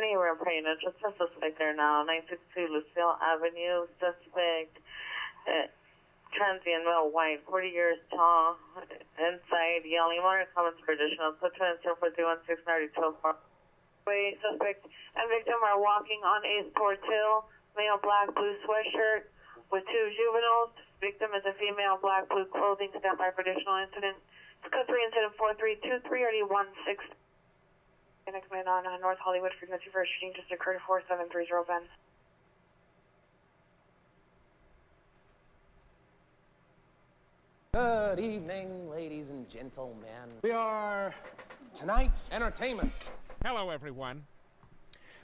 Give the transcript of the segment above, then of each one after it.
anywhere pregnant. Just a suspect there now. 962 Lucille Avenue. Suspect. Transient male, white, 40 years tall. Inside, yelling. Motor comments for additional. Suspect 04316912. Suspect and victim are walking on a Sports Hill. Male, black, blue sweatshirt with two juveniles. Victim is a female, black, blue clothing. Stand by for additional incident. Code 3 incident 4323 RD16. Next man on North Hollywood frequency for a shooting just occurred 4730 Ben. Good evening, ladies and gentlemen. We are tonight's entertainment. Hello, everyone.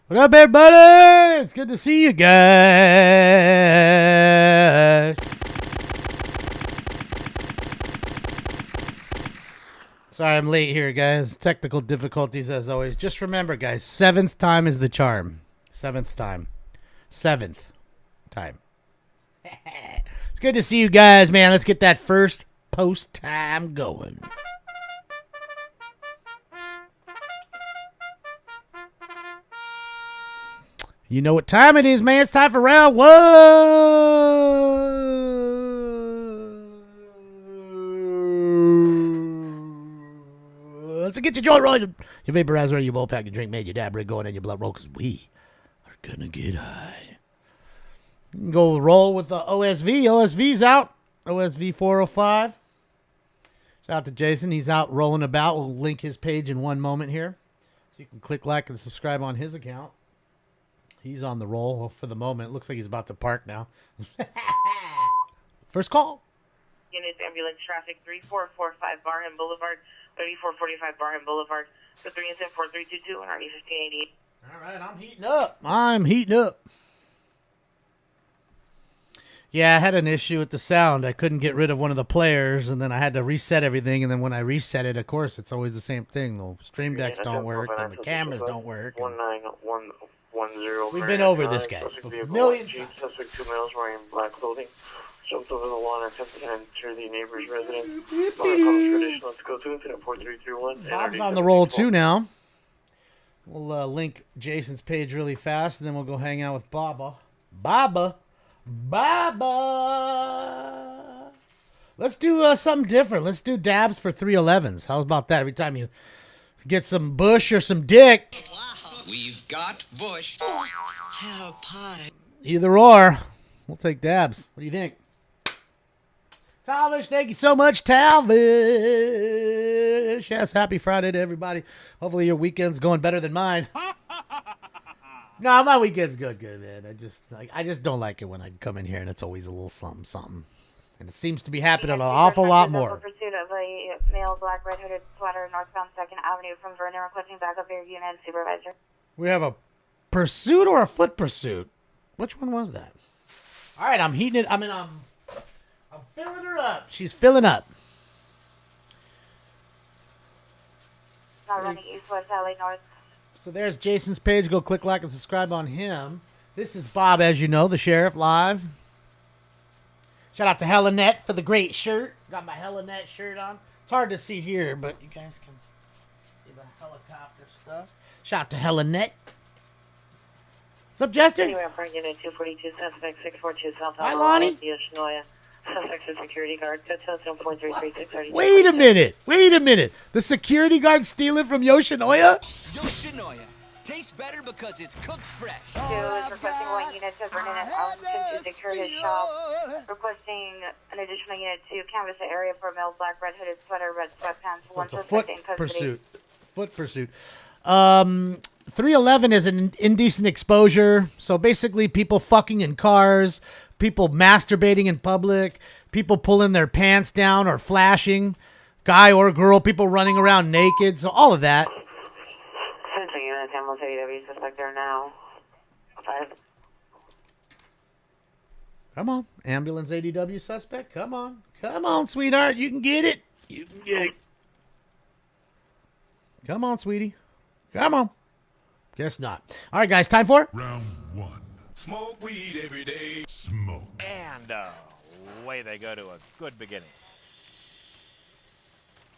What up, everybody? It's good to see you guys. Sorry I'm late here, guys. Technical difficulties as always. Just remember, guys, 7th time is the charm. 7th time. 7th time. It's good to see you guys, man. Let's get that first post time going. You know what time it is, man. It's time for round one. Let's get your joint rolling. Your vaporizer, your bowl pack, your drink made, your dab rig going, and your blood roll, because we are going to get high. You can go roll with the OSV. OSV's out. OSV 405. Shout out to Jason. He's out rolling about. We'll link his page in one moment here. So you can click like and subscribe on his account. He's on the roll for the moment. It looks like he's about to park now. First call. Units ambulance traffic 3445 Barham Boulevard, 3445 Barham Boulevard, for 3 incident 4322 and RD 1588. All right, I'm heating up. Yeah, I had an issue with the sound. I couldn't get rid of one of the players, and then I had to reset everything. And then when I reset it, of course, it's always the same thing. The stream decks don't work, and the cameras don't work. 19110. We've been over this, guys. Millions. Suspect 2 males wearing black clothing. Jumped over the lawn and attempted to enter the neighbor's residence. Let's go to incident 4331. Bob's on the roll too now. We'll link Jason's page really fast, and then we'll go hang out with Baba. Let's do something different. Let's do dabs for 311s. How about that? Every time you get some bush or some dick. Wow. We've got bush. Have pie. Either or. We'll take dabs. What do you think? Talvish, thank you so much, Talvish. Yes, happy Friday to everybody. Hopefully your weekend's going better than mine. No, my weekend's good, man. I just don't like it when I come in here and it's always a little something. And it seems to be happening an awful lot more. Pursuit of a male black red hooded sweater northbound 2nd Avenue from Vernon requesting backup air unit supervisor. We have a pursuit or a foot pursuit? Which one was that? All right, I'm heating it. I'm filling her up. She's filling up. Not running east-west alley north. So there's Jason's page. Go click like and subscribe on him. This is Bob, as you know, the sheriff live. Shout out to Helenette for the great shirt. Got my Helenette shirt on. It's hard to see here, but you guys can see the helicopter stuff. Shout out to Helenette. What's up, Jester? Anywhere from unit 242, suspect 642 South. Hi, Lonnie. Yoshinoya. Suspect is security guard. Wait a minute. The security guard stealing from Yoshinoya? Yoshinoya. Tastes better because it's cooked fresh. Two is requesting 1 unit to Vernon and Allison to secure his shop. Requesting an additional unit to canvass the area for a male black red hooded sweater, red sweatpants. So One it's a suspect foot in custody. pursuit. 311 is an indecent exposure. So basically people fucking in cars, people masturbating in public, people pulling their pants down or flashing, guy or girl, people running around naked. So all of that. Central unit, ambulance ADW, suspect there now. 5. Come on, ambulance ADW suspect. Come on, sweetheart. You can get it. Come on, sweetie. Come on. Guess not. All right, guys, time for Round 1. Smoke weed every day. Smoke. And away they go to a good beginning.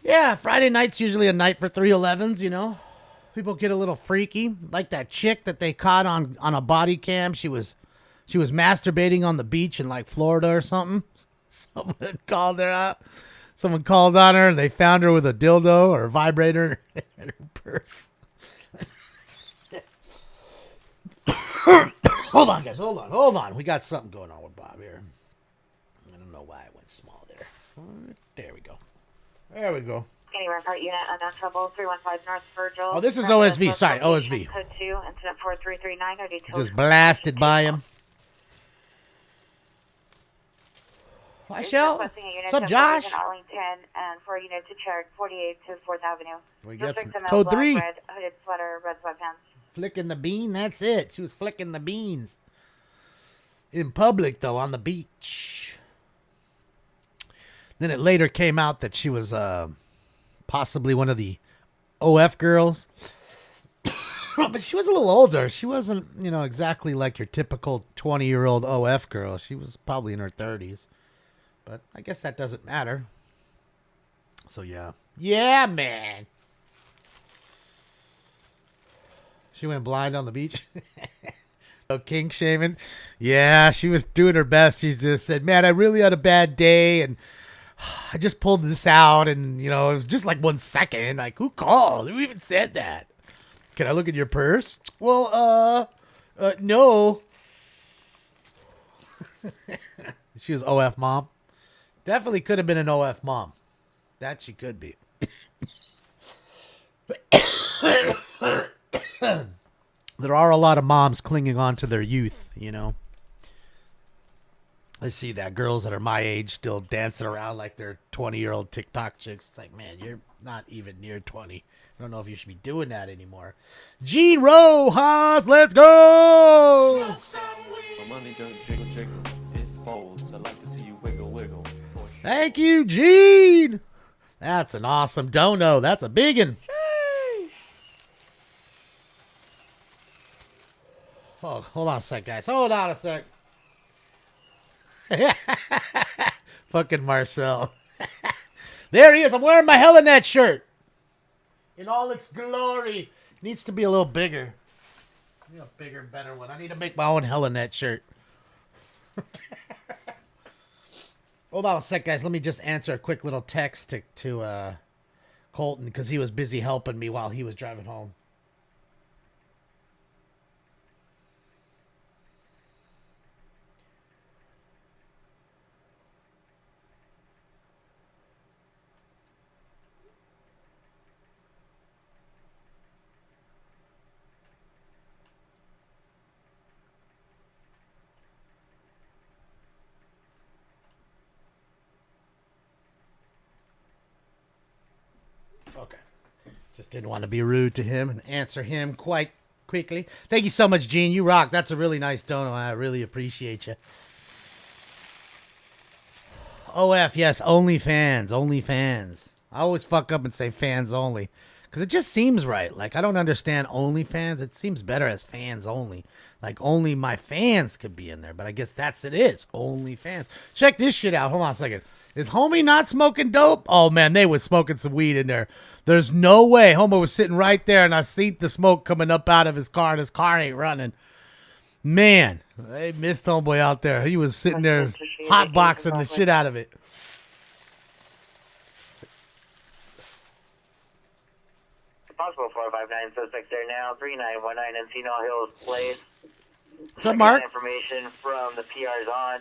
Yeah, Friday night's usually a night for 311s, you know. People get a little freaky, like that chick that they caught on a body cam. She was masturbating on the beach in like Florida or something. Someone called her out. Someone called on her, and they found her with a dildo or a vibrator in her purse. Hold on, guys. Hold on. We got something going on with Bob here. I don't know why I went small there. There we go. Anywhere part unit, unknown trouble, 315 North Virgil. Oh, this is OSV. Sorry, OSV. Code 2, incident 4339, or details. Just blasted by him. Hi, Shell. What's up, Josh? In Arlington, and for a unit to check 48 to 4th Avenue. We got some code 3. Red hooded sweater, red sweatpants. Flicking the bean, that's it. She was flicking the beans. In public, though, on the beach. Then it later came out that she was possibly one of the OF girls. But she was a little older. She wasn't, exactly like your typical 20-year-old OF girl. She was probably in her 30s. But I guess that doesn't matter. So, yeah. Yeah, man. She went blind on the beach. Oh, king shaming. Yeah, she was doing her best. She just said, man, I really had a bad day. And I just pulled this out. And, it was just like 1 second. Like, who called? Who even said that? Can I look at your purse? Well, no. She was OF mom. Definitely could have been an OF mom. That she could be. There are a lot of moms clinging on to their youth, I see that girls that are my age still dancing around like they're 20-year-old TikTok chicks. It's like, man, you're not even near 20. I don't know if you should be doing that anymore. Gene Rojas, let's go! My money don't jiggle jiggle, it folds. I like to see you wiggle wiggle. Thank you, Gene. That's an awesome dono. That's a big one. Oh, hold on a sec, guys. Hold on a sec. Fucking Marcel. There he is. I'm wearing my Helinet shirt. In all its glory. Needs to be a little bigger. I need a bigger, better one. I need to make my own Helinet shirt. Hold on a sec, guys. Let me just answer a quick little text to Colton because he was busy helping me while he was driving home. Okay. Just didn't want to be rude to him and answer him quite quickly. Thank you so much, Gene. You rock. That's a really nice dono. I really appreciate you. OF, yes. OnlyFans. OnlyFans. I always fuck up and say fans only. Because it just seems right. Like, I don't understand OnlyFans. It seems better as fans only. Like, only my fans could be in there. But I guess that's it is. OnlyFans. Check this shit out. Hold on a second. Is homie not smoking dope? Oh, man, they was smoking some weed in there. There's no way. Homo was sitting right there, and I see the smoke coming up out of his car, and his car ain't running. Man, they missed homeboy out there. He was sitting there hotboxing the shit out of it. Possible 459 suspects there now, 3919 Encino Hills Place. What's up, Mark? Information from the PR's on.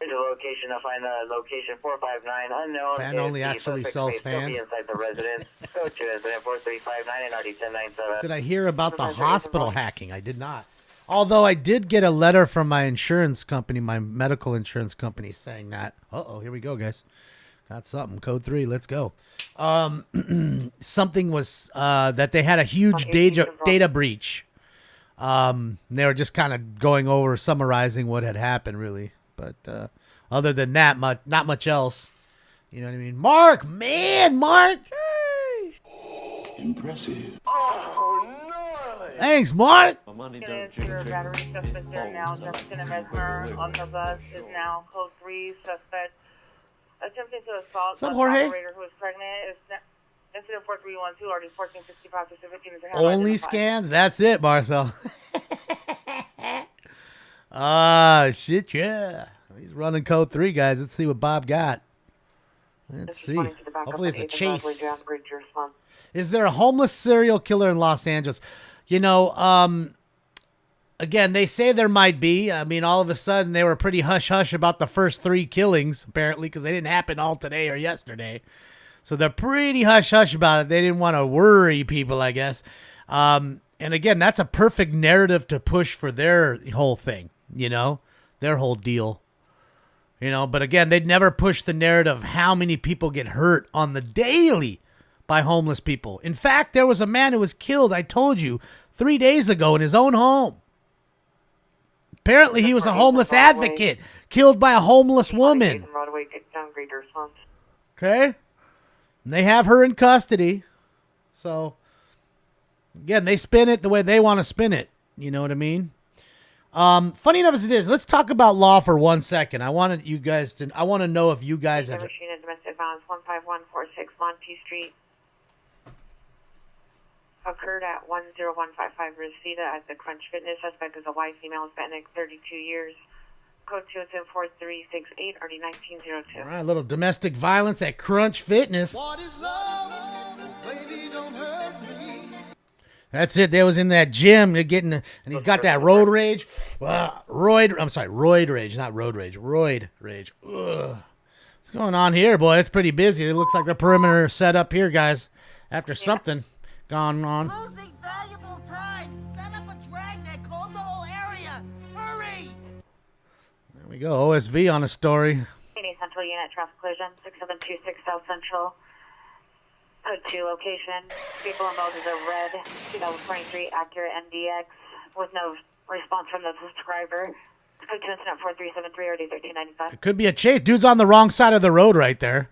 Here's the location. I'll find the location 459 unknown. Fan only actually sells fans. Inside the residence. Go to incident 4359 and RD 1097. Did I hear about the hospital hacking? I did not. Although I did get a letter from my insurance company, my medical insurance company, saying that. Uh-oh, here we go, guys. Got something. Code 3. Let's go. Something was that they had a huge data breach. They were just kind of going over, summarizing what had happened, really. But other than that, not much else. You know what I mean? Mark, man, Mark. Impressive. Oh, gnarly. Thanks, Mark. My money Your don't jiggle jiggle. battery suspect there now. Justin and Mesmer on the bus is now code 3 suspect attempting to assault What's up, bus Jorge? operator who is pregnant. Incident 4312, already 1465 to 15 is Only scans? That's it, Marcel. Ah, shit, yeah. He's running code 3, guys. Let's see what Bob got. Let's see. Hopefully it's a chase. Is there a homeless serial killer in Los Angeles? You know, again, they say there might be. I mean, all of a sudden they were pretty hush-hush about the first 3 killings, apparently, because they didn't happen all today or yesterday. So they're pretty hush-hush about it. They didn't want to worry people, I guess. And again, that's a perfect narrative to push for their whole thing, you know, their whole deal. You know, but again, they'd never push the narrative of how many people get hurt on the daily by homeless people. In fact, there was a man who was killed, I told you, 3 days ago in his own home. Apparently, he was a homeless advocate, killed by a homeless woman. Okay? And they have her in custody. So, again, they spin it the way they want to spin it. You know what I mean? Funny enough as it is, let's talk about law for 1 second. I want to know if you guys have... Domestic violence 15146 Monty Street. Occurred at 10155 Reseda at the Crunch Fitness. Suspect is a white female, Hispanic, 32 years. Code 2104368, RD 1902. All right, a little domestic violence at Crunch Fitness. What is love? Baby, don't hurt me. That's it. They was in that gym. They're getting, and he's got that road rage. Roid rage, not road rage. Roid rage. Ugh. What's going on here, boy? It's pretty busy. It looks like the perimeter set up here, guys. After something gone on. Losing valuable time. Set up a dragnet. Close the whole area. Hurry! There we go. OSV on a story. Central Unit Traffic Collision 6726 South Central. Code 2 location. Vehicle involved is a red 2023 Acura MDX with no response from the subscriber. Code 2 incident 4373 RD 1395. It could be a chase. Dude's on the wrong side of the road right there.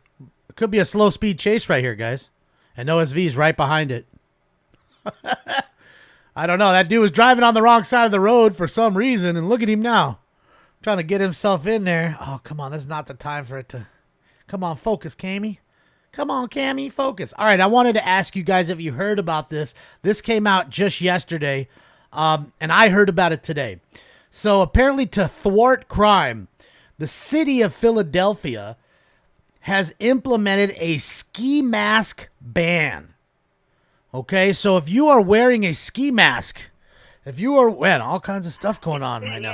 It could be a slow speed chase right here, guys. And OSV's right behind it. I don't know. That dude was driving on the wrong side of the road for some reason, and look at him now. Trying to get himself in there. Oh, come on. This is not the time for it to... Come on, focus, Cammy. Come on, Cammy, focus. All right, I wanted to ask you guys if you heard about this. This came out just yesterday, and I heard about it today. So apparently to thwart crime, the city of Philadelphia has implemented a ski mask ban. Okay, so if you are wearing a ski mask, if you are... Man, all kinds of stuff going on right now.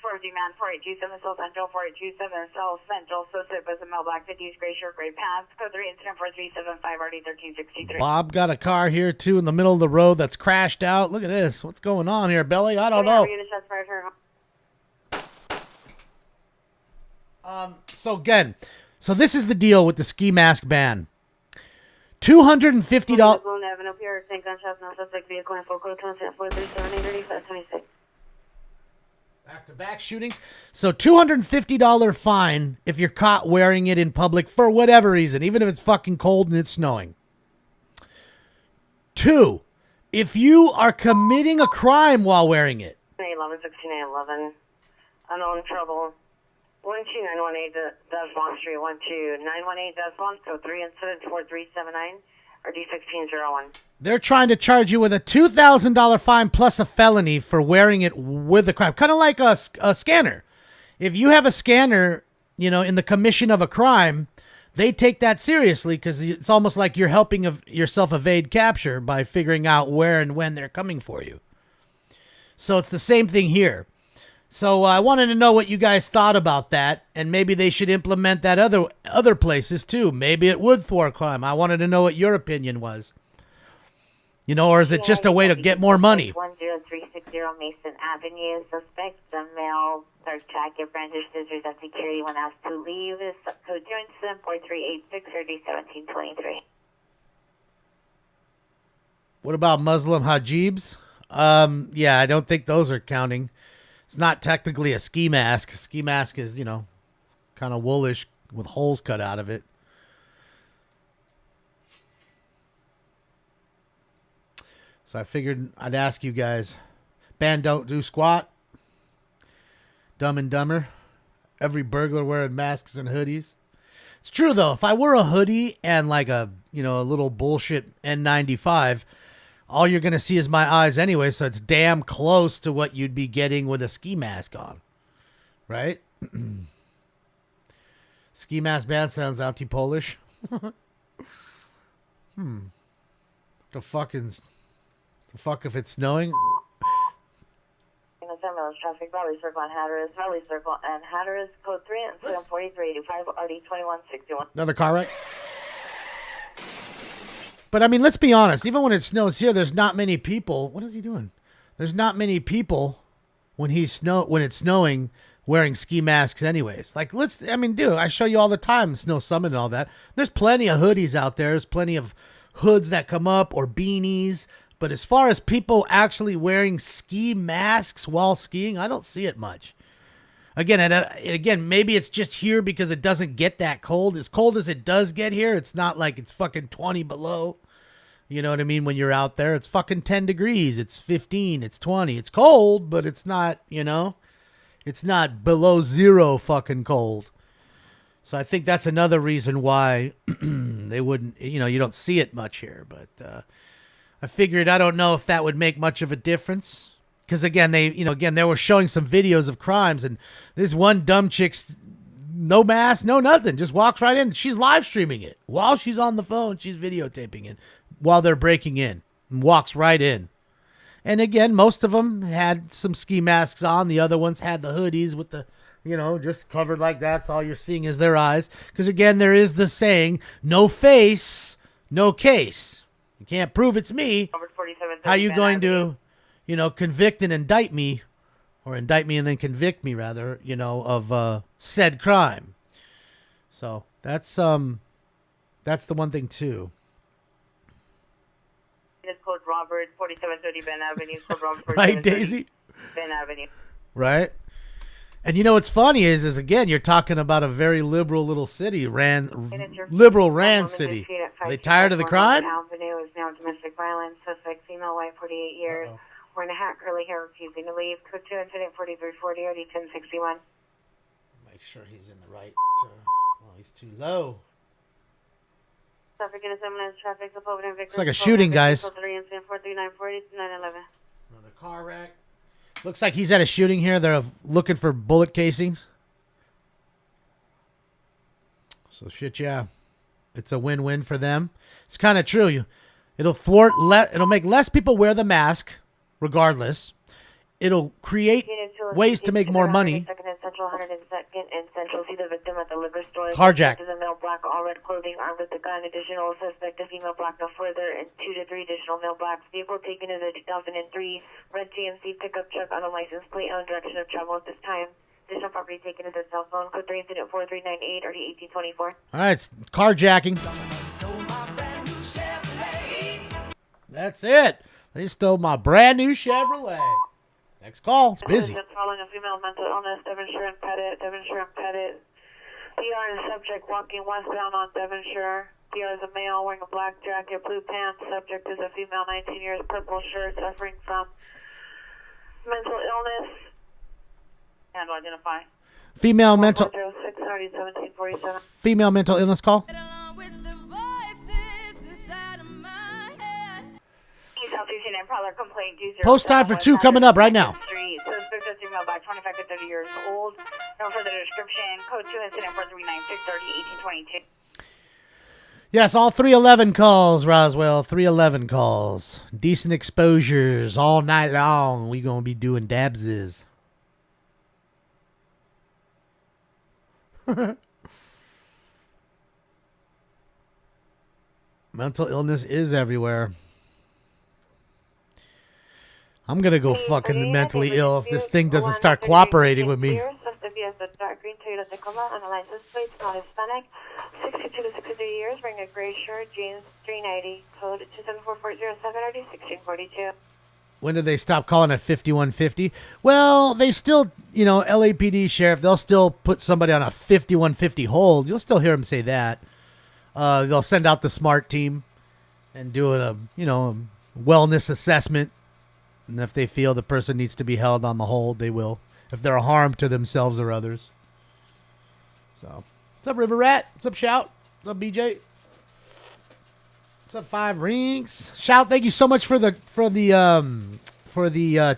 450 man, 4827 South Central, 4827 South Central, so tip as a male black 50s gray shirt, gray pants, code 3 incident 4375 RD 1363. Bob got a car here too in the middle of the road that's crashed out. Look at this. What's going on here, Belly? I don't know. So again, so this is the deal with the ski mask ban. $250. Back-to-back shootings. So $250 fine if you're caught wearing it in public for whatever reason, even if it's fucking cold and it's snowing. 2, if you are committing a crime while wearing it. 11 unknown trouble. 12918 Desmond Street, 12918 Desmond, so 3 incident 4379 or D1601. They're trying to charge you with a $2,000 fine plus a felony for wearing it with the crime. Kind of like a scanner. If you have a scanner, you know, in the commission of a crime, they take that seriously because it's almost like you're helping yourself evade capture by figuring out where and when they're coming for you. So it's the same thing here. So I wanted to know what you guys thought about that, and maybe they should implement that other places too. Maybe it would thwart crime. I wanted to know what your opinion was. You know, or is it just a way to get more money? 10360 Mason Avenue. Suspect, the male, dark jacket, brandish scissors at security when asked to leave. Is code 2 incident 4386 or D1723. What about Muslim hajibs? Yeah, I don't think those are counting. It's not technically a ski mask. A ski mask is, you know, kind of woolish with holes cut out of it. So I figured I'd ask you guys. Band Don't Do Squat. Dumb and Dumber. Every burglar wearing masks and hoodies. It's true though. If I wore a hoodie and like a a little bullshit N95, all you're gonna see is my eyes anyway. So it's damn close to what you'd be getting with a ski mask on, right? Ski mask band sounds anti-Polish. The fuck if it's snowing? Traffic, Valley Circle and Hatteras, Valley Circle and Hatteras, code 3 and 4385 RD 2161. Another car wreck? But I mean, let's be honest. Even when it snows here, there's not many people. What is he doing? There's not many people when it's snowing wearing ski masks anyways. Like, dude, I show you all the time, Snow Summit and all that. There's plenty of hoodies out there. There's plenty of hoods that come up or beanies. But as far as people actually wearing ski masks while skiing, I don't see it much. Again, maybe it's just here because it doesn't get that cold. As cold as it does get here, it's not like it's fucking 20 below. You know what I mean? When you're out there, it's fucking 10 degrees. It's 15. It's 20. It's cold, but it's not, it's not below zero fucking cold. So I think that's another reason why they wouldn't, you don't see it much here. But I figured, I don't know if that would make much of a difference. Because again, they were showing some videos of crimes, and this one dumb chick's no mask, no nothing, just walks right in. She's live streaming it while she's on the phone. She's videotaping it while they're breaking in, and walks right in. And again, most of them had some ski masks on. The other ones had the hoodies with the, just covered like that. So all you're seeing is their eyes. Because again, there is the saying, no face, no case. You can't prove it's me. How are you going to, convict and indict me, or indict me and then convict me rather, of said crime? So that's the one thing too. It's called Robert, 4730 Ben Avenue. Code Robert, right, Daisy? Ben Avenue. Right. And what's funny is again, you're talking about a very liberal little city, liberal Rand city. Are they tired of the crime? Avenue is now domestic violence. Suspect female, white, 48 years. Wearing a hat, curly hair, refusing to leave. Code 2, incident 4340, RD 1061. Make sure he's in the right. He's too low. Looks like a shooting, guys. Another car wreck. Looks like he's at a shooting here. They're looking for bullet casings. So shit, yeah. It's a win-win for them. It's kind of true. It'll make less people wear the mask, regardless. It'll create ways to make more money. Carjack. Black, all red clothing, armed with a gun. Additional suspect, a female black, no further, and 2 to 3 additional male blacks. Vehicle taken is a 2003 red GMC pickup truck on a license plate on direction of travel at this time. Additional property taken is a cell phone. Code 3, incident 4398, RD 1824. All right, it's carjacking. That's it. They stole my brand new Chevrolet. Next call. It's busy. Following a female mental illness, Devonshire and Pettit. PR is subject walking westbound on Devonshire. PR is a male wearing a black jacket, blue pants. Subject is a female, 19 years, purple shirt, suffering from mental illness. And identify. Female mental. 06, 1747. Female mental illness call. Post time for 2 coming up right now. Suspect is female, black, 25 to 30 years old. No further description. Code 2, incident 4396, RD 1822. Yes, all 311 calls, Roswell. 311 calls. Decent exposures all night long. We gonna be doing dabses. Mental illness is everywhere. I'm gonna go fucking mentally ill if this thing doesn't start cooperating with me. Green Toyota Tacoma on the license plate, not Hispanic, 62 to 63 years, wearing a gray shirt, jeans, 390, code 274407, RD 1642. When did they stop calling it 5150? Well, they still, LAPD sheriff, they'll still put somebody on a 5150 hold. You'll still hear them say that. They'll send out the SMART team and do a wellness assessment. And if they feel the person needs to be held on the hold, they will. If they're a harm to themselves or others. So, What's up, River Rat? What's up, Shout? What's up, BJ? What's up, 5 Rings? Shout, thank you so much for the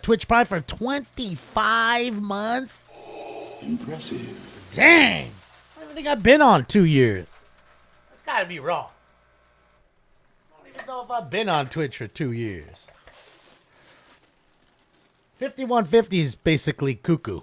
Twitch Prime for 25 months. Impressive. Dang. I don't think I've been on 2 years. That's got to be wrong. I don't even know if I've been on Twitch for 2 years. 5150 is basically cuckoo.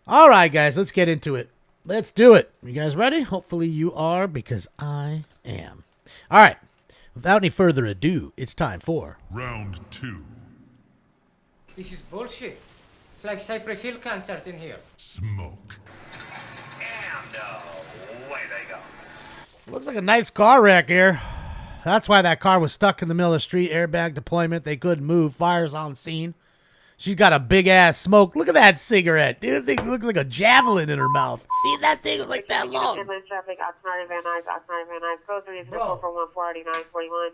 All right, guys, let's get into it. Let's do it. You guys ready? Hopefully you are, because I am. All right. Without any further ado, it's time for Round 2. This is bullshit. It's like Cypress Hill concert in here. Smoke. And away they go. Looks like a nice car wreck here. That's why that car was stuck in the middle of the street. Airbag deployment. They couldn't move. Fires on scene. She's got a big-ass smoke. Look at that cigarette, dude. It looks like a javelin in her mouth. See, that thing was like that long. Traffic, Oxnard, Van Nuys, Oxnard, Van Nuys. Code 3 is 441-489-41.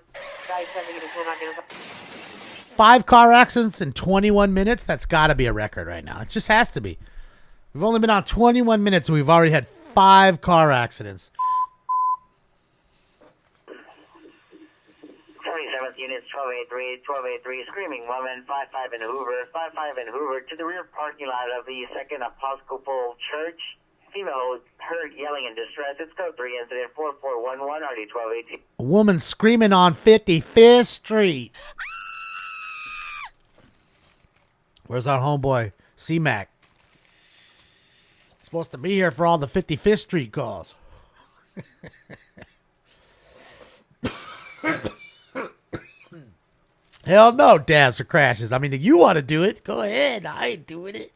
Guys, 70 to 10. 5 car accidents in 21 minutes? That's got to be a record right now. It just has to be. We've only been on 21 minutes, and we've already had 5 car accidents. 27th units, 1283, screaming woman, 55 in Hoover, 55 in Hoover, to the rear parking lot of the Second Episcopal Church. Female heard yelling in distress. It's code 3, incident 4411, RD 1218. A woman screaming on 55th Street. Where's our homeboy, C-Mac? Supposed to be here for all the 55th Street calls. Hell no, dabs or crashes. I mean, if you want to do it, go ahead. I ain't doing it.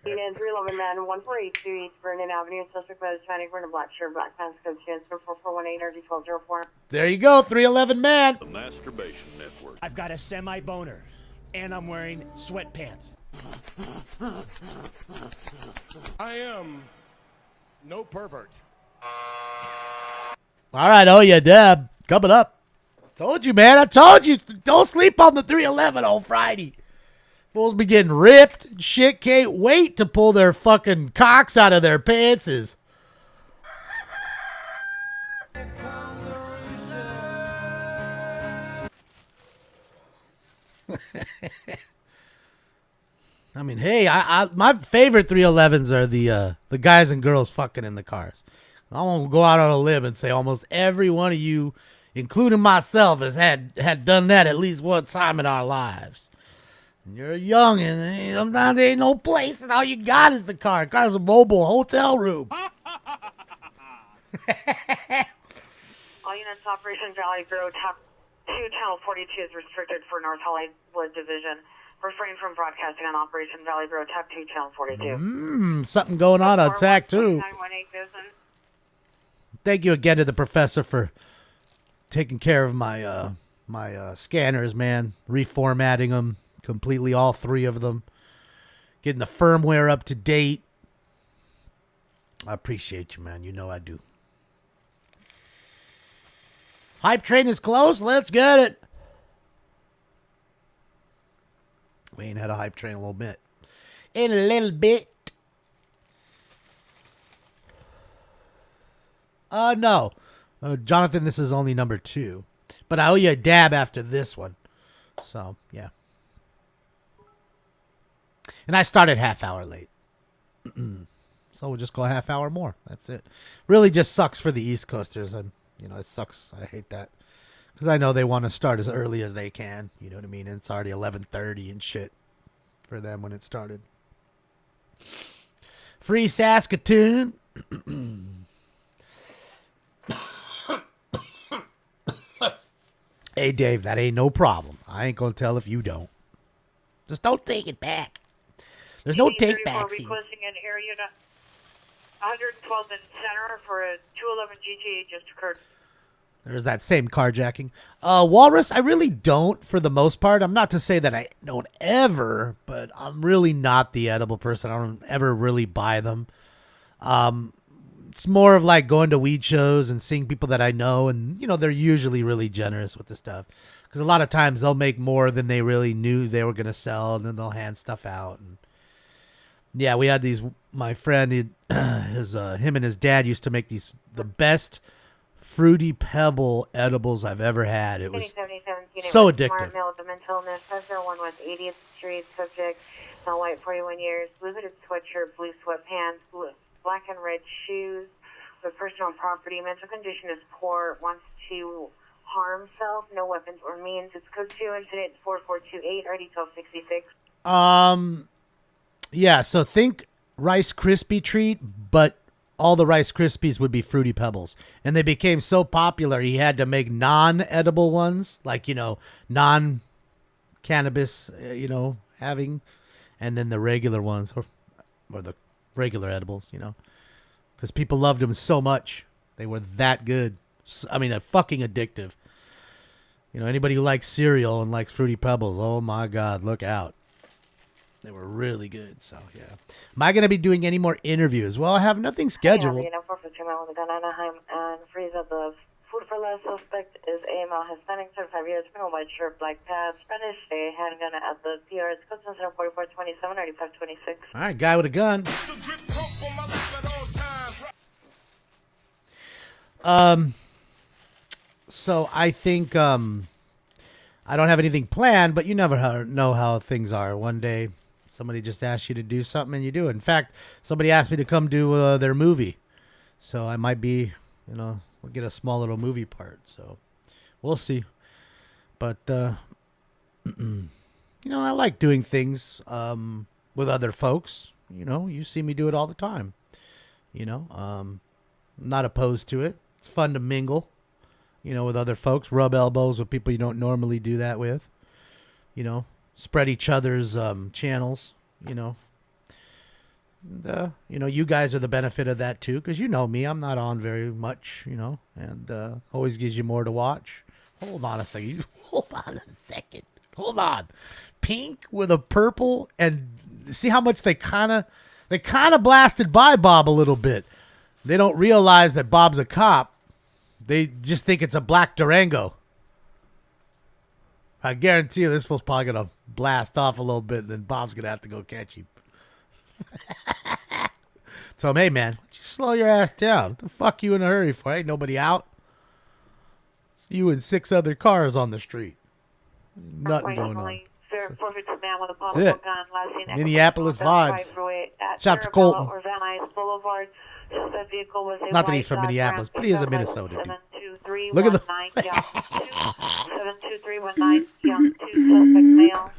Unit 311 man, 1482 East Vernon Avenue, suspect by Hispanic, wearing a black shirt, black pants, code transfer 4418, RG 1204. There you go, 311 man. The Masturbation Network. I've got a semi-boner, and I'm wearing sweatpants. I am no pervert. All right, oh yeah, Deb, coming up. Told you, man. I told you. Don't sleep on the 311 on Friday. Fools be getting ripped. Shit can't wait to pull their fucking cocks out of their pantses. I mean, hey, my favorite 311s are the guys and girls fucking in the cars. I won't go out on a limb and say almost every one of you, including myself, has had done that at least one time in our lives. And you're young, and sometimes there ain't no place, and all you got is the car. Car's a mobile hotel room. All units, Operation Valley Bureau, Top 2, Channel 42 is restricted for North Hollywood Division. Refrain from broadcasting on Operation Valley Bureau, Top 2, Channel 42. Something going on TAC 2. 918 Business. Thank you again to the professor for taking care of my scanners, man. Reformatting them completely, all 3 of them. Getting the firmware up to date. I appreciate you, man. You know I do. Hype train is close. Let's get it. We ain't had a hype train in a little bit. In a little bit. No. Jonathan, this is only number 2. But I owe you a dab after this one. So, yeah. And I started half hour late. So we'll just go a half hour more. That's it. Really just sucks for the East Coasters. It sucks. I hate that. Because I know they want to start as early as they can. You know what I mean? And it's already 11:30 and shit for them when it started. Free Saskatoon. Hey, Dave, that ain't no problem. I ain't going to tell if you don't. Just don't take it back. There's no take back. Requesting an air unit 112 in center for a 211 GTA just occurred. There's that same carjacking. Walrus, I really don't for the most part. I'm not to say that I don't ever, but I'm really not the edible person. I don't ever really buy them. It's more of like going to weed shows and seeing people that I know, and they're usually really generous with the stuff, because a lot of times they'll make more than they really knew they were gonna sell, and then they'll hand stuff out. And yeah, we had these. My friend, him and his dad used to make the best Fruity Pebble edibles I've ever had. It was so addictive. Male with mental illness, 501 West 80th Street, subject, male white, 41 years, blue hooded sweatshirt, blue sweatpants, black and red shoes, with personal property, mental condition is poor, wants to harm self, no weapons or means. It's code 2, incident 4428, RD 1266. Yeah, so think Rice Krispie treat, but all the Rice Krispies would be Fruity Pebbles. And they became so popular, he had to make non-edible ones, like, non-cannabis, having, and then the regular ones, or the regular edibles, because people loved them so much. They were that good. I mean, fucking addictive. Anybody who likes cereal and likes Fruity Pebbles, oh my God, look out. They were really good, so yeah. Am I going to be doing any more interviews? Well, I have nothing scheduled. Yeah, 452 male with a gun, Anaheim, and freeze of the food for less suspect is a male Hispanic, 35 years, criminal, white shirt, black pants, Spanish, a handgun at the PR. It's code 4427, 9526. All right, guy with a gun. So I think I don't have anything planned, but you never know how things are. One day somebody just asks you to do something and you do it. In fact, somebody asked me to come do their movie. So I might be, we'll get a small little movie part. So we'll see. But, I like doing things with other folks. You see me do it all the time. I'm not opposed to it. It's fun to mingle, with other folks, rub elbows with people you don't normally do that with, spread each other's channels, And, you guys are the benefit of that too, because me, I'm not on very much, and always gives you more to watch. Hold on a second. Hold on. Pink with a purple, and see how much they kind of blasted by Bob a little bit. They don't realize that Bob's a cop. They just think it's a black Durango. I guarantee you this fool's probably going to blast off a little bit, and then Bob's going to have to go catch him. So, hey, man, why don't you slow your ass down? What the fuck you in a hurry for? Ain't nobody out. It's you and 6 other cars on the street. Nothing going on. That's it. Minneapolis vibes. Shout out to Colton. Not that he's from Minneapolis, but he is a Minnesota dude. Look at the 72319 young 2 suspect male,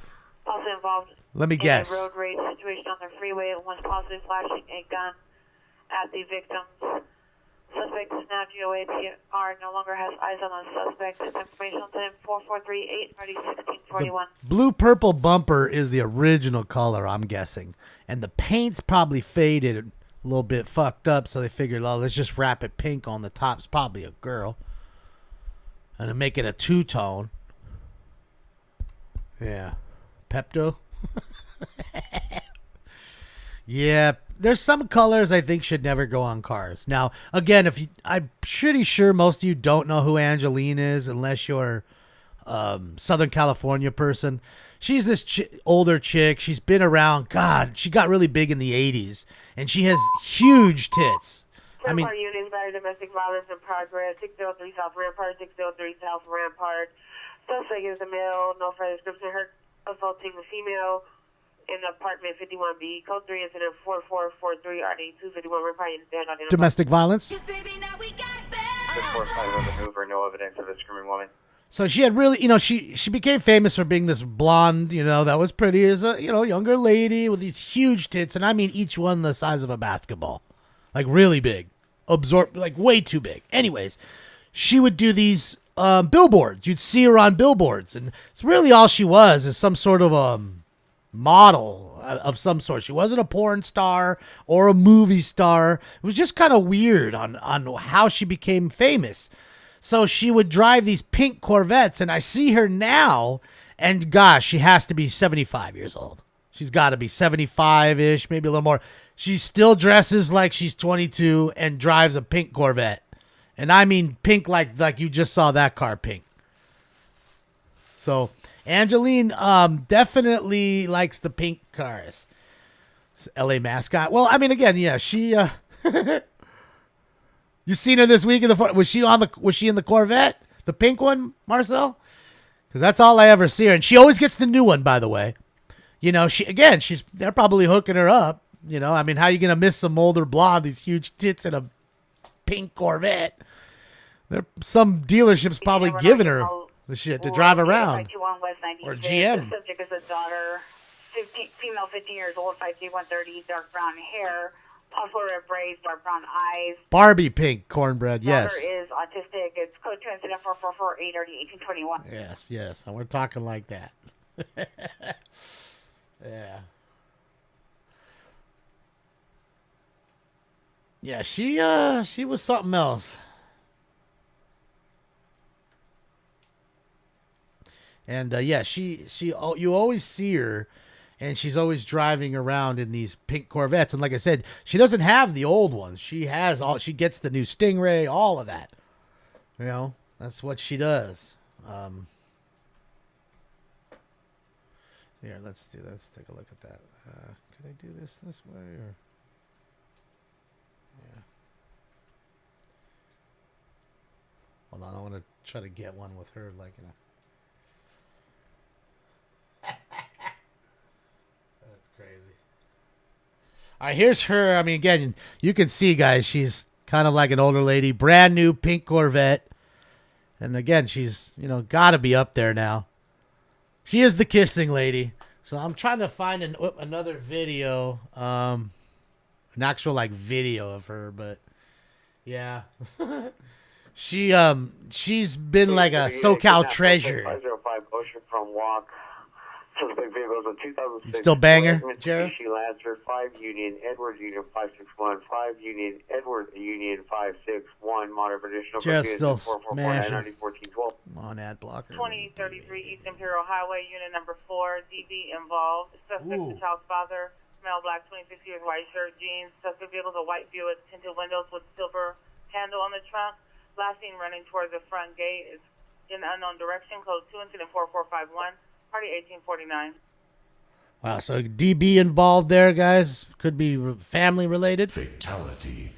also involved Let me guess. in a road rage situation on the freeway and was possibly flashing a gun at the victims. Suspect is now GOAPR, no longer has eyes on the suspect. This information on him 4438 1641. The blue-purple bumper is the original color, I'm guessing. And the paint's probably faded, a little bit fucked up, so they figured, oh, let's just wrap it pink on the top. It's probably a girl. And then make it a two-tone. Yeah. Pepto? Yeah, there's some colors I think should never go on cars. Now, again, I'm pretty sure most of you don't know who Angeline is unless you're Southern California person. She's this older chick. She's been around. God, she got really big in the 80s, and she has huge tits. I mean, units, domestic violence in progress. 603 South Rampart, 603 South Rampart. Suspect is a male. No further description. Her assaulting a female in apartment 51B. Code 3 incident 4443 RD 251 Rampart. Domestic violence. 645 Hoover. No evidence of a screaming woman. So she had really, she became famous for being this blonde, that was pretty as a, younger lady with these huge tits. And I mean, each one the size of a basketball, like really big, like way too big. Anyways, she would do these billboards. You'd see her on billboards. And it's really all she was is some sort of model of some sort. She wasn't a porn star or a movie star. It was just kind of weird on how she became famous. So she would drive these pink Corvettes, and I see her now, and gosh, she has to be 75 years old. She's got to be 75-ish, maybe a little more. she still dresses like she's 22 and drives a pink Corvette. And I mean pink like you just saw that car pink. So Angeline definitely likes the pink cars. LA mascot. Well, I mean, again, yeah, she you seen her this week in the was she in the Corvette? The pink one, Marcel? Because that's all I ever see her. And she always gets the new one, by the way. You know, they're probably hooking her up. You know, I mean, how are you gonna miss some older blonde, these huge tits in a pink Corvette? Some dealership's probably giving her the shit to drive around. Or GM. The subject is a daughter, female 15 years old, 5'1", 130, dark brown hair, possible red braids, dark brown eyes. Barbie pink cornbread, yes. Daughter is autistic. It's code 2 incident 444 830 1821. Yes. And we're talking like that. Yeah. Yeah, she was something else. And yeah, you always see her, and she's always driving around in these pink Corvettes. And like I said, she doesn't have the old ones. She gets the new Stingray, all of that. You know, that's what she does. Here, let's take a look at that. Could I do this way or? Yeah. Hold on, I want to try to get one with her, like, you know. That's crazy. All right, here's her. I mean, again, you can see, guys, she's kind of like an older lady, brand new pink Corvette. And again, she's, you know, got to be up there now. She is the kissing lady. So I'm trying to find another video, an actual like video of her, but yeah. She's been like a SoCal treasure. 505 Ocean from Walk. Suspect vehicles of 2006. You still bang her, Jared? Mitsubishi Lancer 5 Union, Edwards Union 561, 5 Union, Edwards Union 561, modern additional. Jared's still smashing. 1412. On ad blocker. 2033 East Imperial Highway, unit number 4, DB involved. Suspect the child's father, male black, 26 years, white shirt, jeans. Suspect vehicles a white Buick, tinted windows with silver handle on the trunk. Last seen running towards the front gate is in unknown direction, code 2 incident 4451. Party 1849. Wow, so DB involved there, guys. Could be family related. Fatality.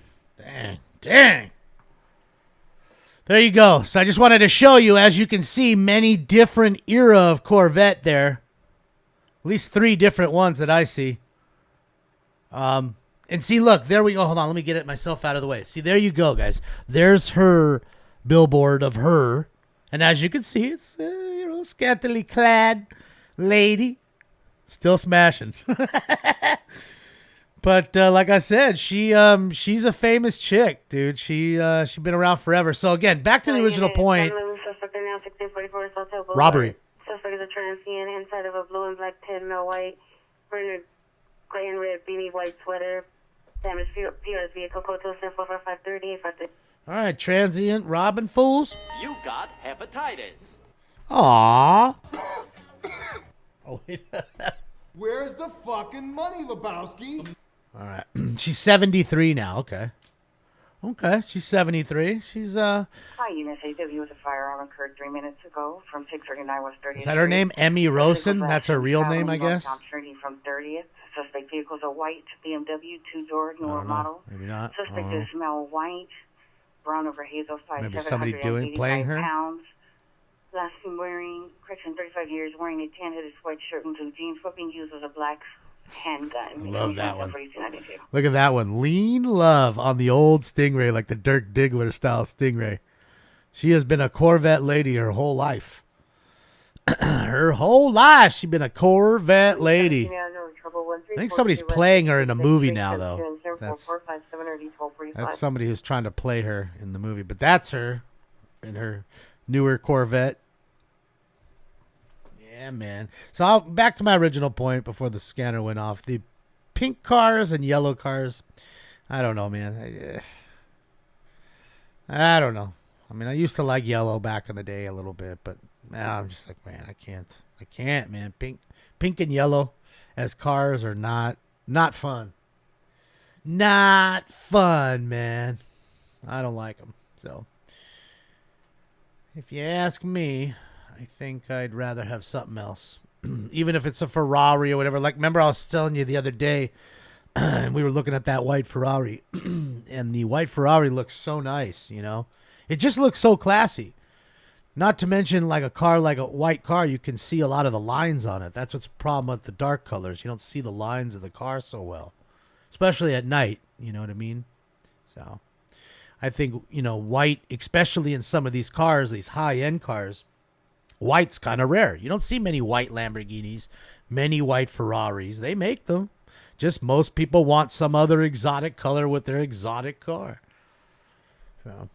Dang. There you go. So I just wanted to show you, as you can see, many different era of Corvette there. At least 3 different ones that I see. And see, look, there we go. Hold on, let me get it myself out of the way. See, there you go, guys. There's her billboard of her. And as you can see, it's scantily clad lady, still smashing. But like I said, she's a famous chick, dude. She's been around forever. So again, back to the original point. Robbery. Suspect is a transient inside of a blue and black 10 mil white, wearing a gray and red beanie, white sweater. Damaged PRS vehicle code 2044530. All right, transient robbing fools. You got hepatitis. Aww. Oh, Where's the fucking money, Lebowski? all right. She's 73 now. Okay, she's 73. She's Hi, Unit AW with a firearm occurred 3 minutes ago from 639 West 30th. Is that her name? Emmy Rosen? That's her real name, I guess. From 30th. Suspect vehicle is a white BMW 2-door newer model. Maybe not. Suspect is smell white, brown over hazel, size Maybe somebody playing her. Pounds. Last seen wearing, correction, 35 years, wearing a tan-headed white shirt and blue jeans. What being used was a black handgun. I love that one. Look at that one. Lean Love on the old Stingray, like the Dirk Diggler style Stingray. She has been a Corvette lady her whole life. Her whole life, she's been a Corvette lady. I think somebody's playing her in a movie now, though. That's somebody who's trying to play her in the movie. But that's her in her newer Corvette. Yeah, man. So back to my original point before the scanner went off. The pink cars and yellow cars. I don't know, man. I don't know. I mean, I used to like yellow back in the day a little bit, but now I'm just like, man, I can't, man. Pink and yellow as cars are not fun. not fun, man. I don't like them. So, if you ask me, I think I'd rather have something else. Even if it's a Ferrari or whatever. Like, remember I was telling you the other day, and we were looking at that white Ferrari, and the white Ferrari looks so nice, you know? It just looks so classy. Not to mention, like a car, like a white car, you can see a lot of the lines on it. That's what's the problem with the dark colors. You don't see the lines of the car so well, especially at night, you know what I mean? So, I think, you know, white, especially in some of these cars, these high-end cars, white's kind of rare. You don't see many white Lamborghinis, many white Ferraris. They make them. Just most people want some other exotic color with their exotic car. So, all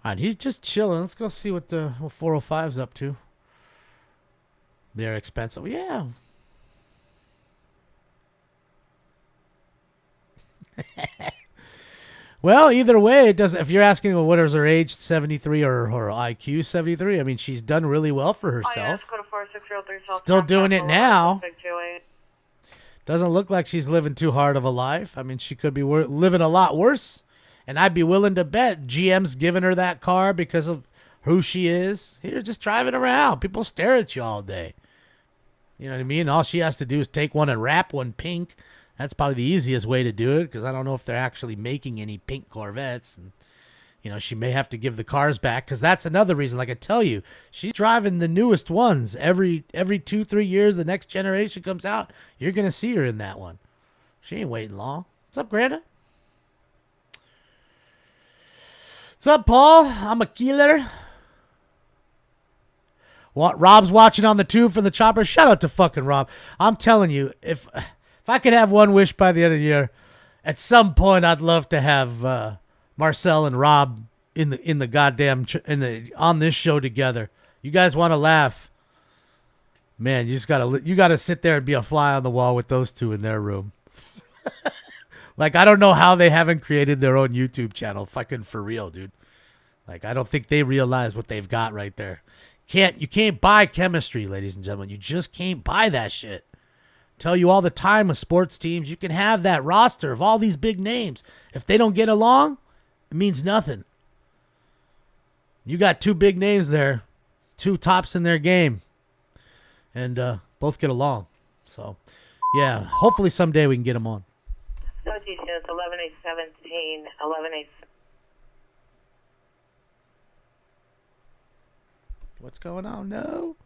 right, he's just chilling. Let's go see what 405's up to. They're expensive. Yeah. Well, either way, it doesn't. If you're asking, well, what is her age, 73 or IQ 73? I mean, she's done really well for herself. Still doing it now. Doesn't look like she's living too hard of a life. I mean, she could be living a lot worse. And I'd be willing to bet GM's giving her that car because of who she is. Here, just driving around. People stare at you all day. You know what I mean? All she has to do is take one and wrap one pink. That's probably the easiest way to do it because I don't know if they're actually making any pink Corvettes. And, you know, she may have to give the cars back because that's another reason. Like I tell you, she's driving the newest ones. Every 2-3 years, the next generation comes out, you're going to see her in that one. She ain't waiting long. What's up, Granda? What's up, Paul? I'm a killer. What? Rob's watching on the tube from the chopper. Shout out to fucking Rob. I'm telling you, if I could have one wish by the end of the year, at some point I'd love to have Marcel and Rob in the goddamn on this show together. You guys want to laugh? Man, you gotta sit there and be a fly on the wall with those two in their room. Like, I don't know how they haven't created their own YouTube channel. Fucking for real, dude. Like, I don't think they realize what they've got right there. You can't buy chemistry, ladies and gentlemen. You just can't buy that shit. Tell you all the time with sports teams, you can have that roster of all these big names. If they don't get along, it means nothing. You got two big names there, two tops in their game, and both get along. So, yeah, hopefully someday we can get them on. Southeast units 11A17, 11A. What's going on? No.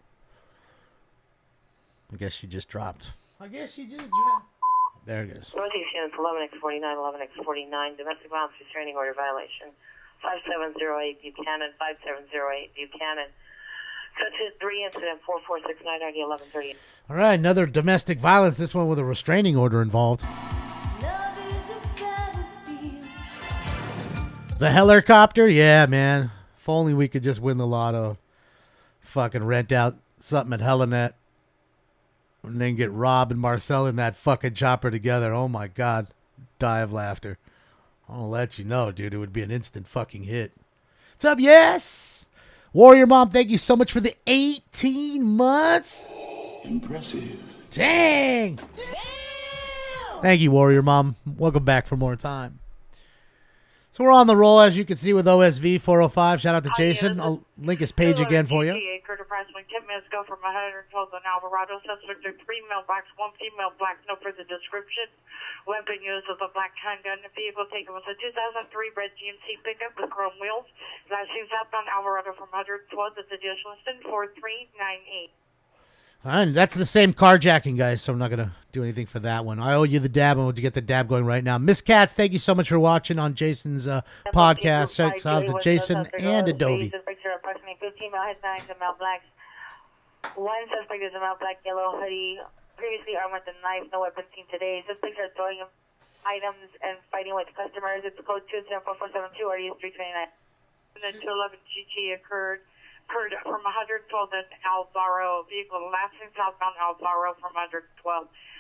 I guess she just dropped. There it goes. Northeast units 11X49, 11X49, domestic violence restraining order violation. 5708 Buchanan, 5708 Buchanan. Touches 3 incident 4469 ID 1138. All right, another domestic violence. This one with a restraining order involved. The helicopter? Yeah, man. If only we could just win the lotto. Fucking rent out something at Helinet. And then get Rob and Marcel in that fucking chopper together. Oh, my God. Die of laughter. I'll let you know, dude. It would be an instant fucking hit. What's up? Yes. Warrior Mom, thank you so much for the 18 months. Impressive. Dang. Damn. Thank you, Warrior Mom. Welcome back for more time. So we're on the roll, as you can see, with OSV 405. Shout out to Jason. I'll link his page again for you. Occurred approximately 10 minutes ago from 112 on Alvarado. Suspect are 3 male blacks, 1 female black. No further description. Weapon used was a black handgun. The vehicle taken was a 2003 red GMC pickup with chrome wheels. Last seen southbound Alvarado from 112 at the additional listed 4398. All right, that's the same carjacking, guys, so I'm not going to do anything for that one. I owe you the dab, and we'll get the dab going right now. Miss Katz, thank you so much for watching on Jason's podcast. Shout out to Jason and Adobe. Approximately 15 male headlines and male blacks. One suspect is a male black yellow hoodie, previously armed with a knife, no weapon seen today. Suspects are throwing items and fighting with customers. It's code 27442, RDS 329. And then 211 GG occurred from 112 in Alvaro vehicle, last seen southbound Alvaro from 112.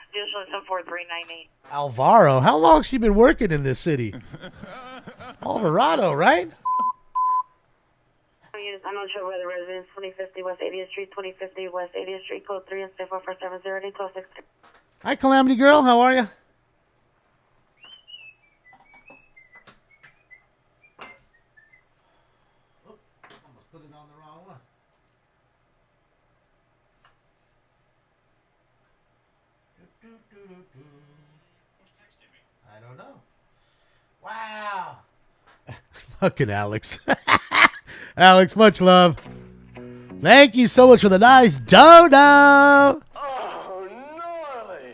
Additional 4398. Alvaro? How long has she been working in this city? Alvarado, right? I'm not sure where the residence 2050 West 80th Street, 2050 West 80th Street, code 3 and 44708 1263. Hi, Calamity Girl. How are you? put it on the wrong one. I don't know. Wow. Fucking Alex. Alex, much love. Thank you so much for the nice dono. Oh, gnarly.